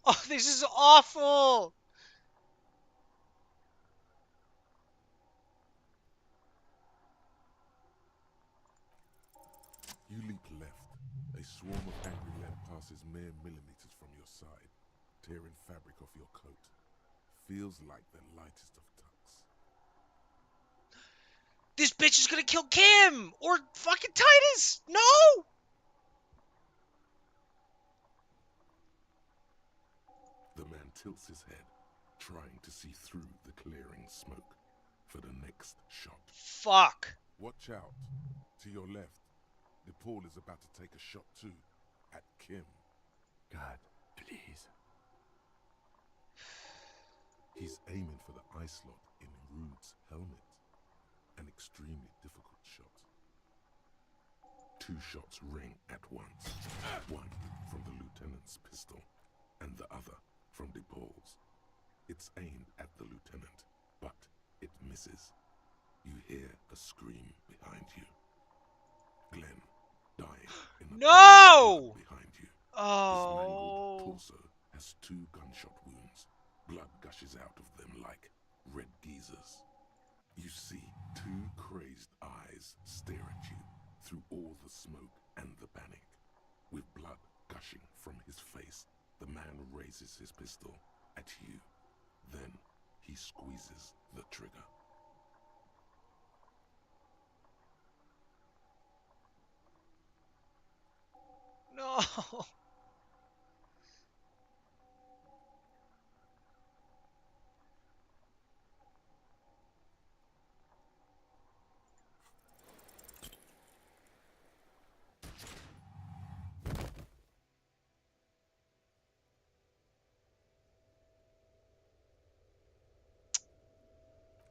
Oh, this is awful! You leap left. A swarm of angry lead passes mere millimeters from your side, tearing fabric off your coat. Feels like the lightest of tucks. This bitch is gonna kill Kim! Or fucking Titus! No! The man tilts his head, trying to see through the clearing smoke for the next shot. Fuck! Watch out. To your left, the Paul is about to take a shot too, at Kim. God, please. He's aiming for the eye slot in Rude's helmet. An extremely difficult shot. Two shots ring at once. One from the lieutenant's pistol, and the other from DePaul's. It's aimed at the lieutenant, but it misses. You hear a scream behind you. Glenn, dying in the No! behind you. Oh. His mangled torso has 2 gunshot wounds. Blood gushes out of them like red geysers. You see 2 crazed eyes stare at you through all the smoke and the panic. With blood gushing from his face, the man raises his pistol at you. Then he squeezes the trigger. No!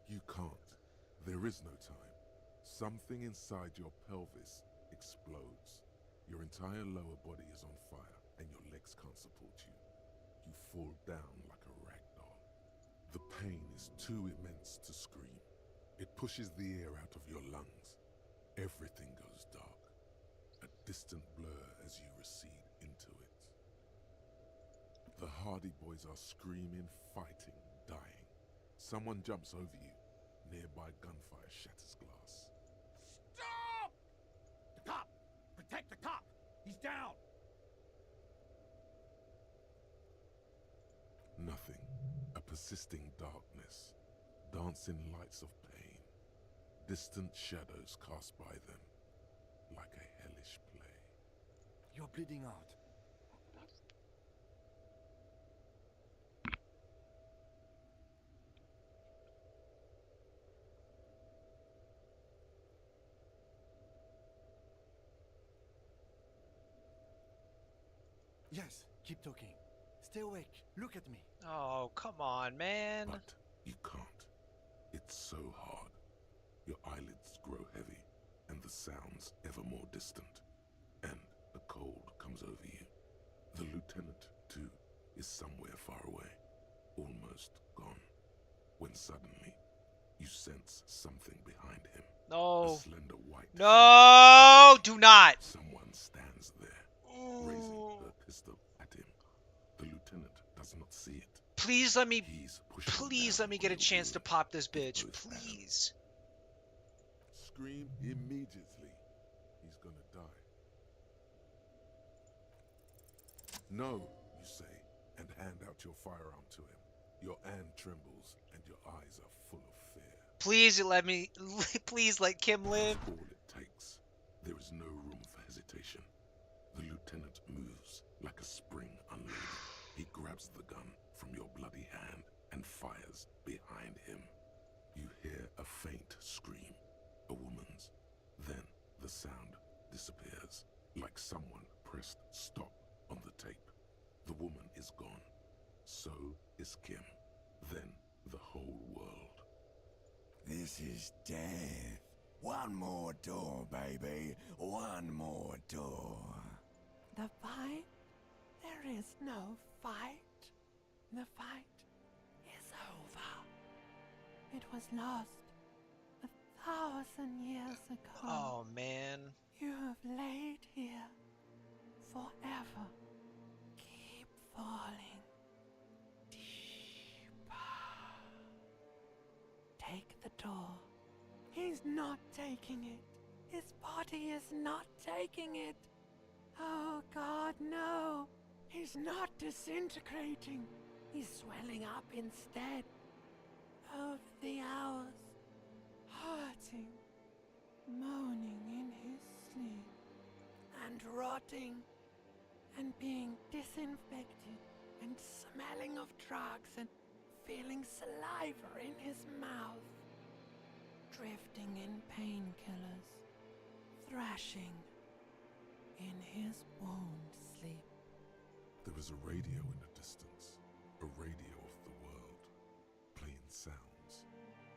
You can't. There is no time. Something inside your pelvis explodes. Your entire lower body is on fire, and your legs can't support you. You fall down like a rag doll. The pain is too immense to scream. It pushes the air out of your lungs. Everything goes dark. A distant blur as you recede into it. The Hardy Boys are screaming, fighting, dying. Someone jumps over you. Nearby gunfire shatters glass. Stop! The cop! Protect the cop! He's down! Nothing. A persisting darkness. Dancing lights of pain. Distant shadows cast by them. Like a hellish play. You're bleeding out. Yes, keep talking. Stay awake. Look at me. Oh, come on, man. But you can't. It's so hard. Your eyelids grow heavy, and the sounds ever more distant. And the cold comes over you. The lieutenant, too, is somewhere far away, almost gone. When suddenly, you sense something behind him. No. A slender white. No, do not. Someone stands there, raising her pistol at him. The lieutenant does not see it. Please let me Please let me get a chance to pop this bitch. Please. Scream immediately. He's gonna die. No, you say, and hand out your firearm to him. Your hand trembles, and your eyes are full of fear. Please please let Kim live. That's all it takes. There is no room for hesitation. The lieutenant moves like a spring unloaded. He grabs the gun from your bloody hand and fires behind him. You hear a faint scream, a woman's. Then the sound disappears, like someone pressed stop on the tape. The woman is gone. So is Kim. Then the whole world. This is death. One more door, baby. One more door. The fight? There is no fight. The fight is over. It was lost 1,000 years ago. Oh, man. You have laid here forever. Keep falling deeper. Take the door. He's not taking it. His body is not taking it. Oh God, no. He's not disintegrating. He's swelling up instead. Over the hours, hurting, moaning in his sleep, and rotting, and being disinfected, and smelling of drugs, and feeling saliva in his mouth, drifting in painkillers, thrashing in his wound sleep. There is a radio in the distance, a radio of the world, playing sounds.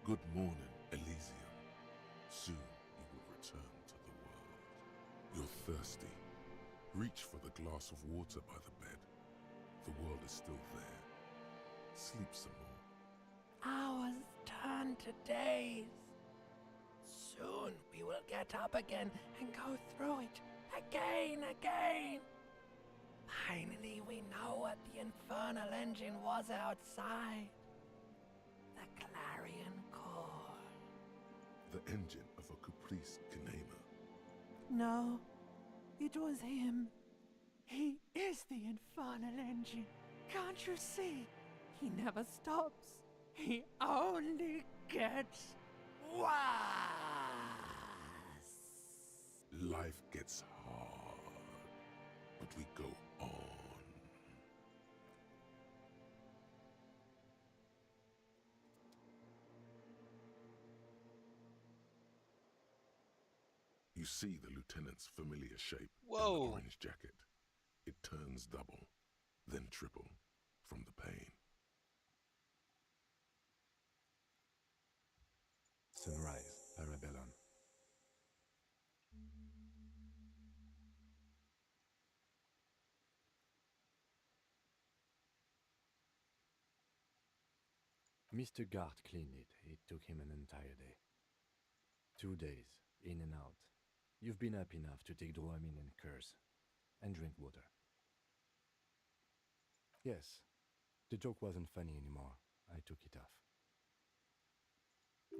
Good morning, Elysium. Soon you will return to the world. You're thirsty. Reach for the glass of water by the bed. The world is still there. Sleep some more. Hours turn to days. Soon we will get up again and go through it again. Finally, we know what the infernal engine was outside. The clarion call. The engine of a caprice Kinema. No, it was him. He is the infernal engine. Can't you see? He never stops. He only gets worse. Life gets hard, but we go on. You see the lieutenant's familiar shape in the orange jacket. It turns double, then triple from the pain. Sunrise, Parabellum. Mr. Gart cleaned it. It took him an entire day. 2 days, in and out. You've been up enough to take Dramamine and curse, and drink water. Yes, the joke wasn't funny anymore. I took it off.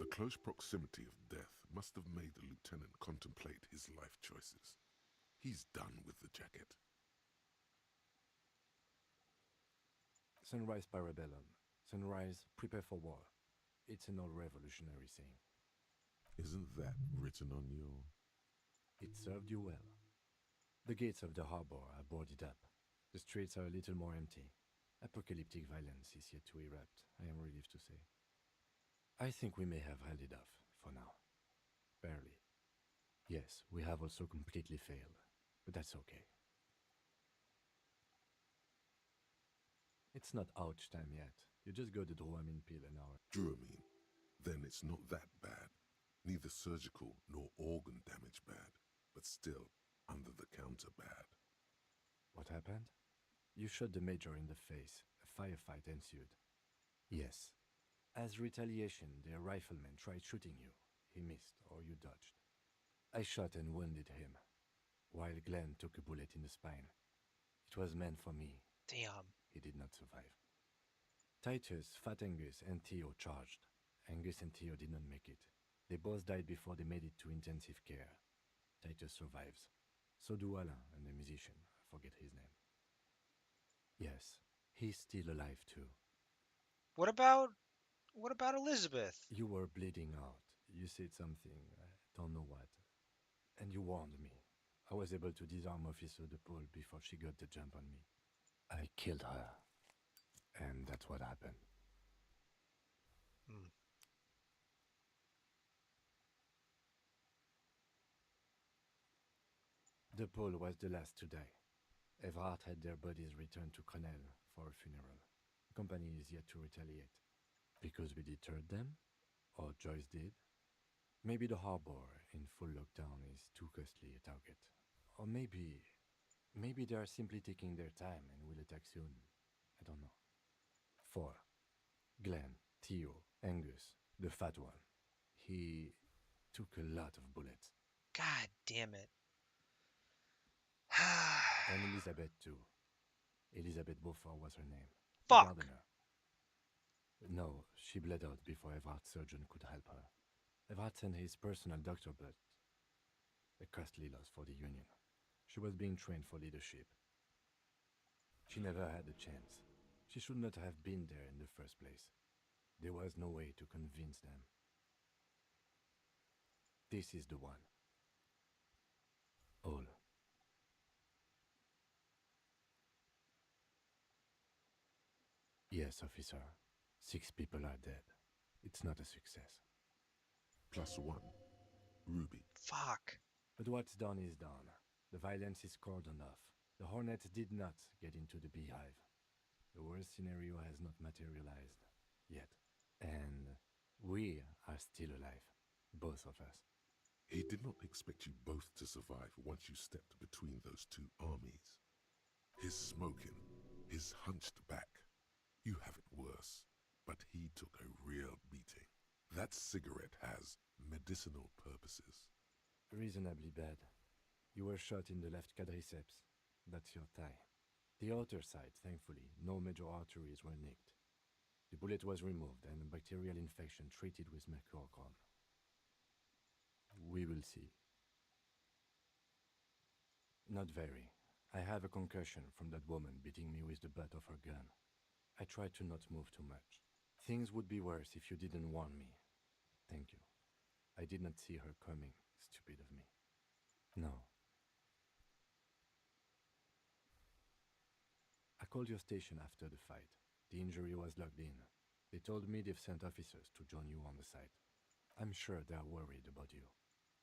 The close proximity of death must have made the lieutenant contemplate his life choices. He's done with the jacket. Sunrise, Parabellum. Sunrise, prepare for war. It's an old revolutionary saying. Isn't that written on your... It served you well. The gates of the harbor are boarded up. The streets are a little more empty. Apocalyptic violence is yet to erupt, I am relieved to say. I think we may have held it off, for now. Barely. Yes, we have also completely failed, but that's okay. It's not ouch time yet. You just got the Dramamine pill an hour. Dramamine? Then it's not that bad. Neither surgical nor organ damage bad, but still under the counter bad. What happened? You shot the major in the face. A firefight ensued. Yes. As retaliation, the rifleman tried shooting you. He missed, or you dodged. I shot and wounded him, while Glenn took a bullet in the spine. It was meant for me. Damn. He did not survive. Titus, Fat Angus, and Theo charged. Angus and Theo did not make it. They both died before they made it to intensive care. Titus survives. So do Alain and the musician. I forget his name. Yes, he's still alive too. What about Elizabeth? You were bleeding out. You said something, I don't know what. And you warned me. I was able to disarm Officer DePaul before she got the jump on me. I killed her. And that's what happened. Hmm. DePaul was the last to die. Everhart had their bodies returned to Crenel for a funeral. The company is yet to retaliate. Because we deterred them? Or Joyce did? Maybe the harbor in full lockdown is too costly a target. Or maybe they are simply taking their time and will attack soon. I don't know. 4. Glenn, Theo, Angus, the fat one. He took a lot of bullets. God damn it. And Elizabeth too. Elizabeth Beaufort was her name. The Fuck! gardener. No, she bled out before Everhart's surgeon could help her. Everhart sent his personal doctor, but a costly loss for the Union. She was being trained for leadership. She never had a chance. She should not have been there in the first place. There was no way to convince them. This is the one. All. Yes, officer. 6 people are dead. It's not a success. +1. Ruby. Fuck. But what's done is done. The violence is cordoned off. The Hornets did not get into the beehive. The worst scenario has not materialized. Yet. And we are still alive. Both of us. He did not expect you both to survive once you stepped between those two armies. His smoking, his hunched back. You have it worse, but he took a real beating. That cigarette has medicinal purposes. Reasonably bad. You were shot in the left quadriceps. That's your thigh. The outer side, thankfully, no major arteries were nicked. The bullet was removed and a bacterial infection treated with mercurochrome. We will see. Not very. I have a concussion from that woman beating me with the butt of her gun. I tried to not move too much. Things would be worse if you didn't warn me. Thank you. I did not see her coming. Stupid of me. No. I called your station after the fight. The injury was logged in. They told me they've sent officers to join you on the site. I'm sure they are worried about you.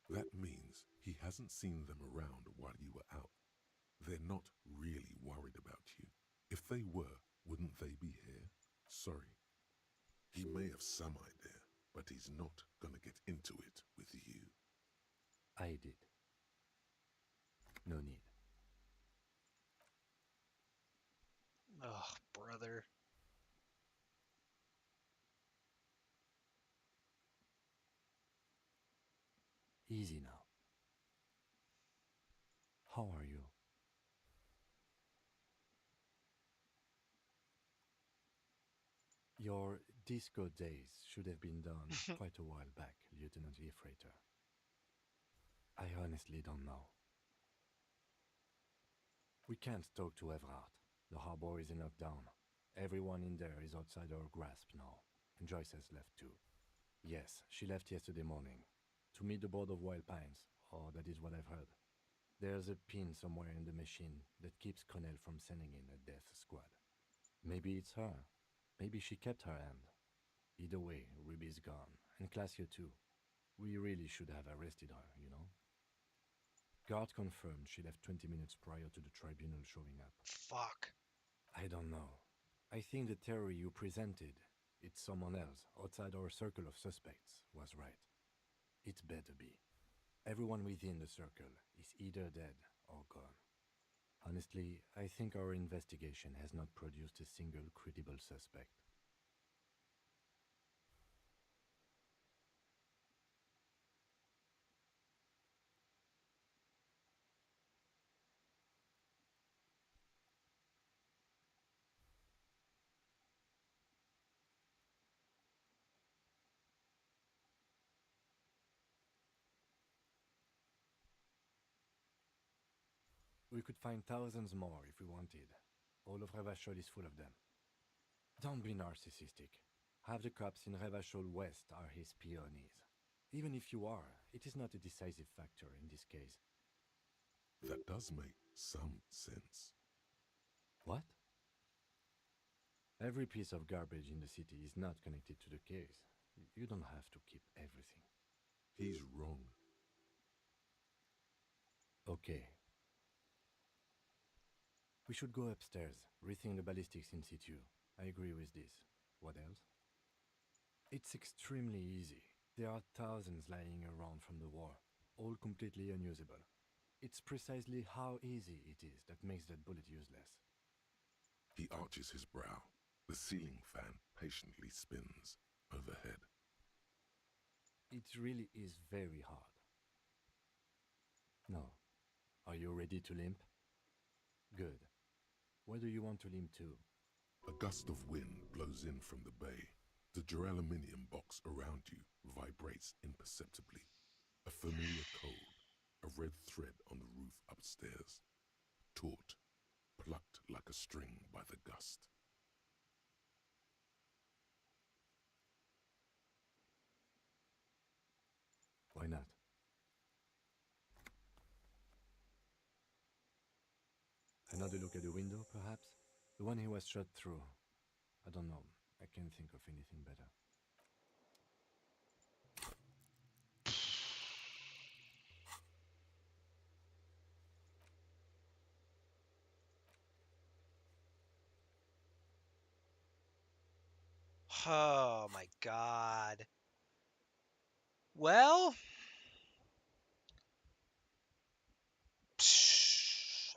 That means he hasn't seen them around while you were out. They're not really worried about you. If they were, wouldn't they be here? Sorry. He may have some idea, but he's not gonna get into it with you. I did. No need. Oh, brother. Easy now. How are you? Your disco days should have been done quite a while back, Lieutenant Gefreiter. I honestly don't know. We can't talk to Everhart. The harbor is in lockdown. Everyone in there is outside our grasp now, and Joyce has left too. Yes, she left yesterday morning, to meet the board of Wild Pines, or that is what I've heard. There's a pin somewhere in the machine that keeps Connell from sending in a death squad. Maybe it's her. Maybe she kept her hand. Either way, Ruby's gone, and Clasia too. We really should have arrested her, you know? Guard confirmed she left 20 minutes prior to the tribunal showing up. Fuck. I don't know. I think the theory you presented, it's someone else outside our circle of suspects, was right. It better be. Everyone within the circle is either dead or gone. Honestly, I think our investigation has not produced a single credible suspect. We could find thousands more if we wanted. All of Revachol is full of them. Don't be narcissistic. Half the cops in Revachol West are his peonies. Even if you are, it is not a decisive factor in this case. That does make some sense. What? Every piece of garbage in the city is not connected to the case. You don't have to keep everything. He's wrong. Okay. We should go upstairs, rethink the ballistics in situ. I agree with this. What else? It's extremely easy. There are thousands lying around from the war, all completely unusable. It's precisely how easy it is that makes that bullet useless. He arches his brow. The ceiling fan patiently spins overhead. It really is very hard. No. Are you ready to limp? Good. Where do you want to limp to? A gust of wind blows in from the bay. The duraluminum box around you vibrates imperceptibly. A familiar code, a red thread on the roof upstairs. Taut, plucked like a string by the gust. Why not? Another look at the window, perhaps? The one he was shot through. I don't know. I can't think of anything better. Oh my god. Well,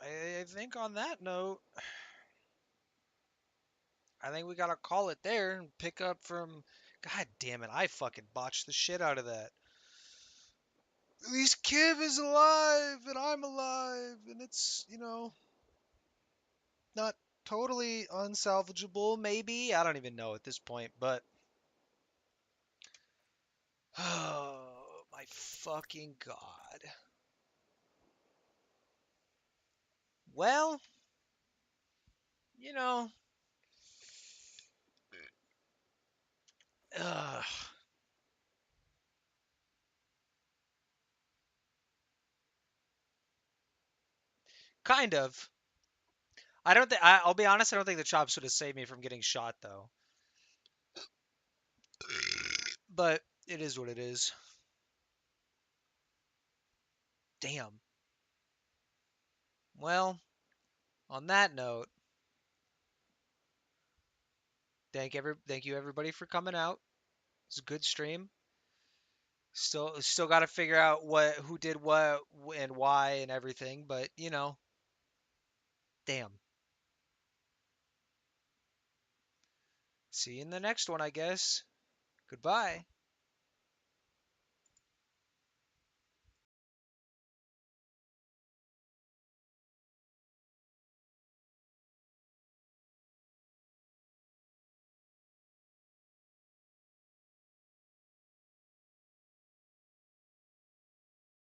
I think on that note, I think we gotta call it there and pick up from. God damn it, I fucking botched the shit out of that. At least Kiv is alive and I'm alive, and it's, not totally unsalvageable, maybe. I don't even know at this point, but. Oh my fucking god. Well, you know. Ugh. Kind of. I don't think. I'll be honest. I don't think the chops would have saved me from getting shot, though. But it is what it is. Damn. Well, on that note, thank you everybody for coming out. It's a good stream. Still got to figure out who did what and why and everything. But damn. See you in the next one, I guess. Goodbye.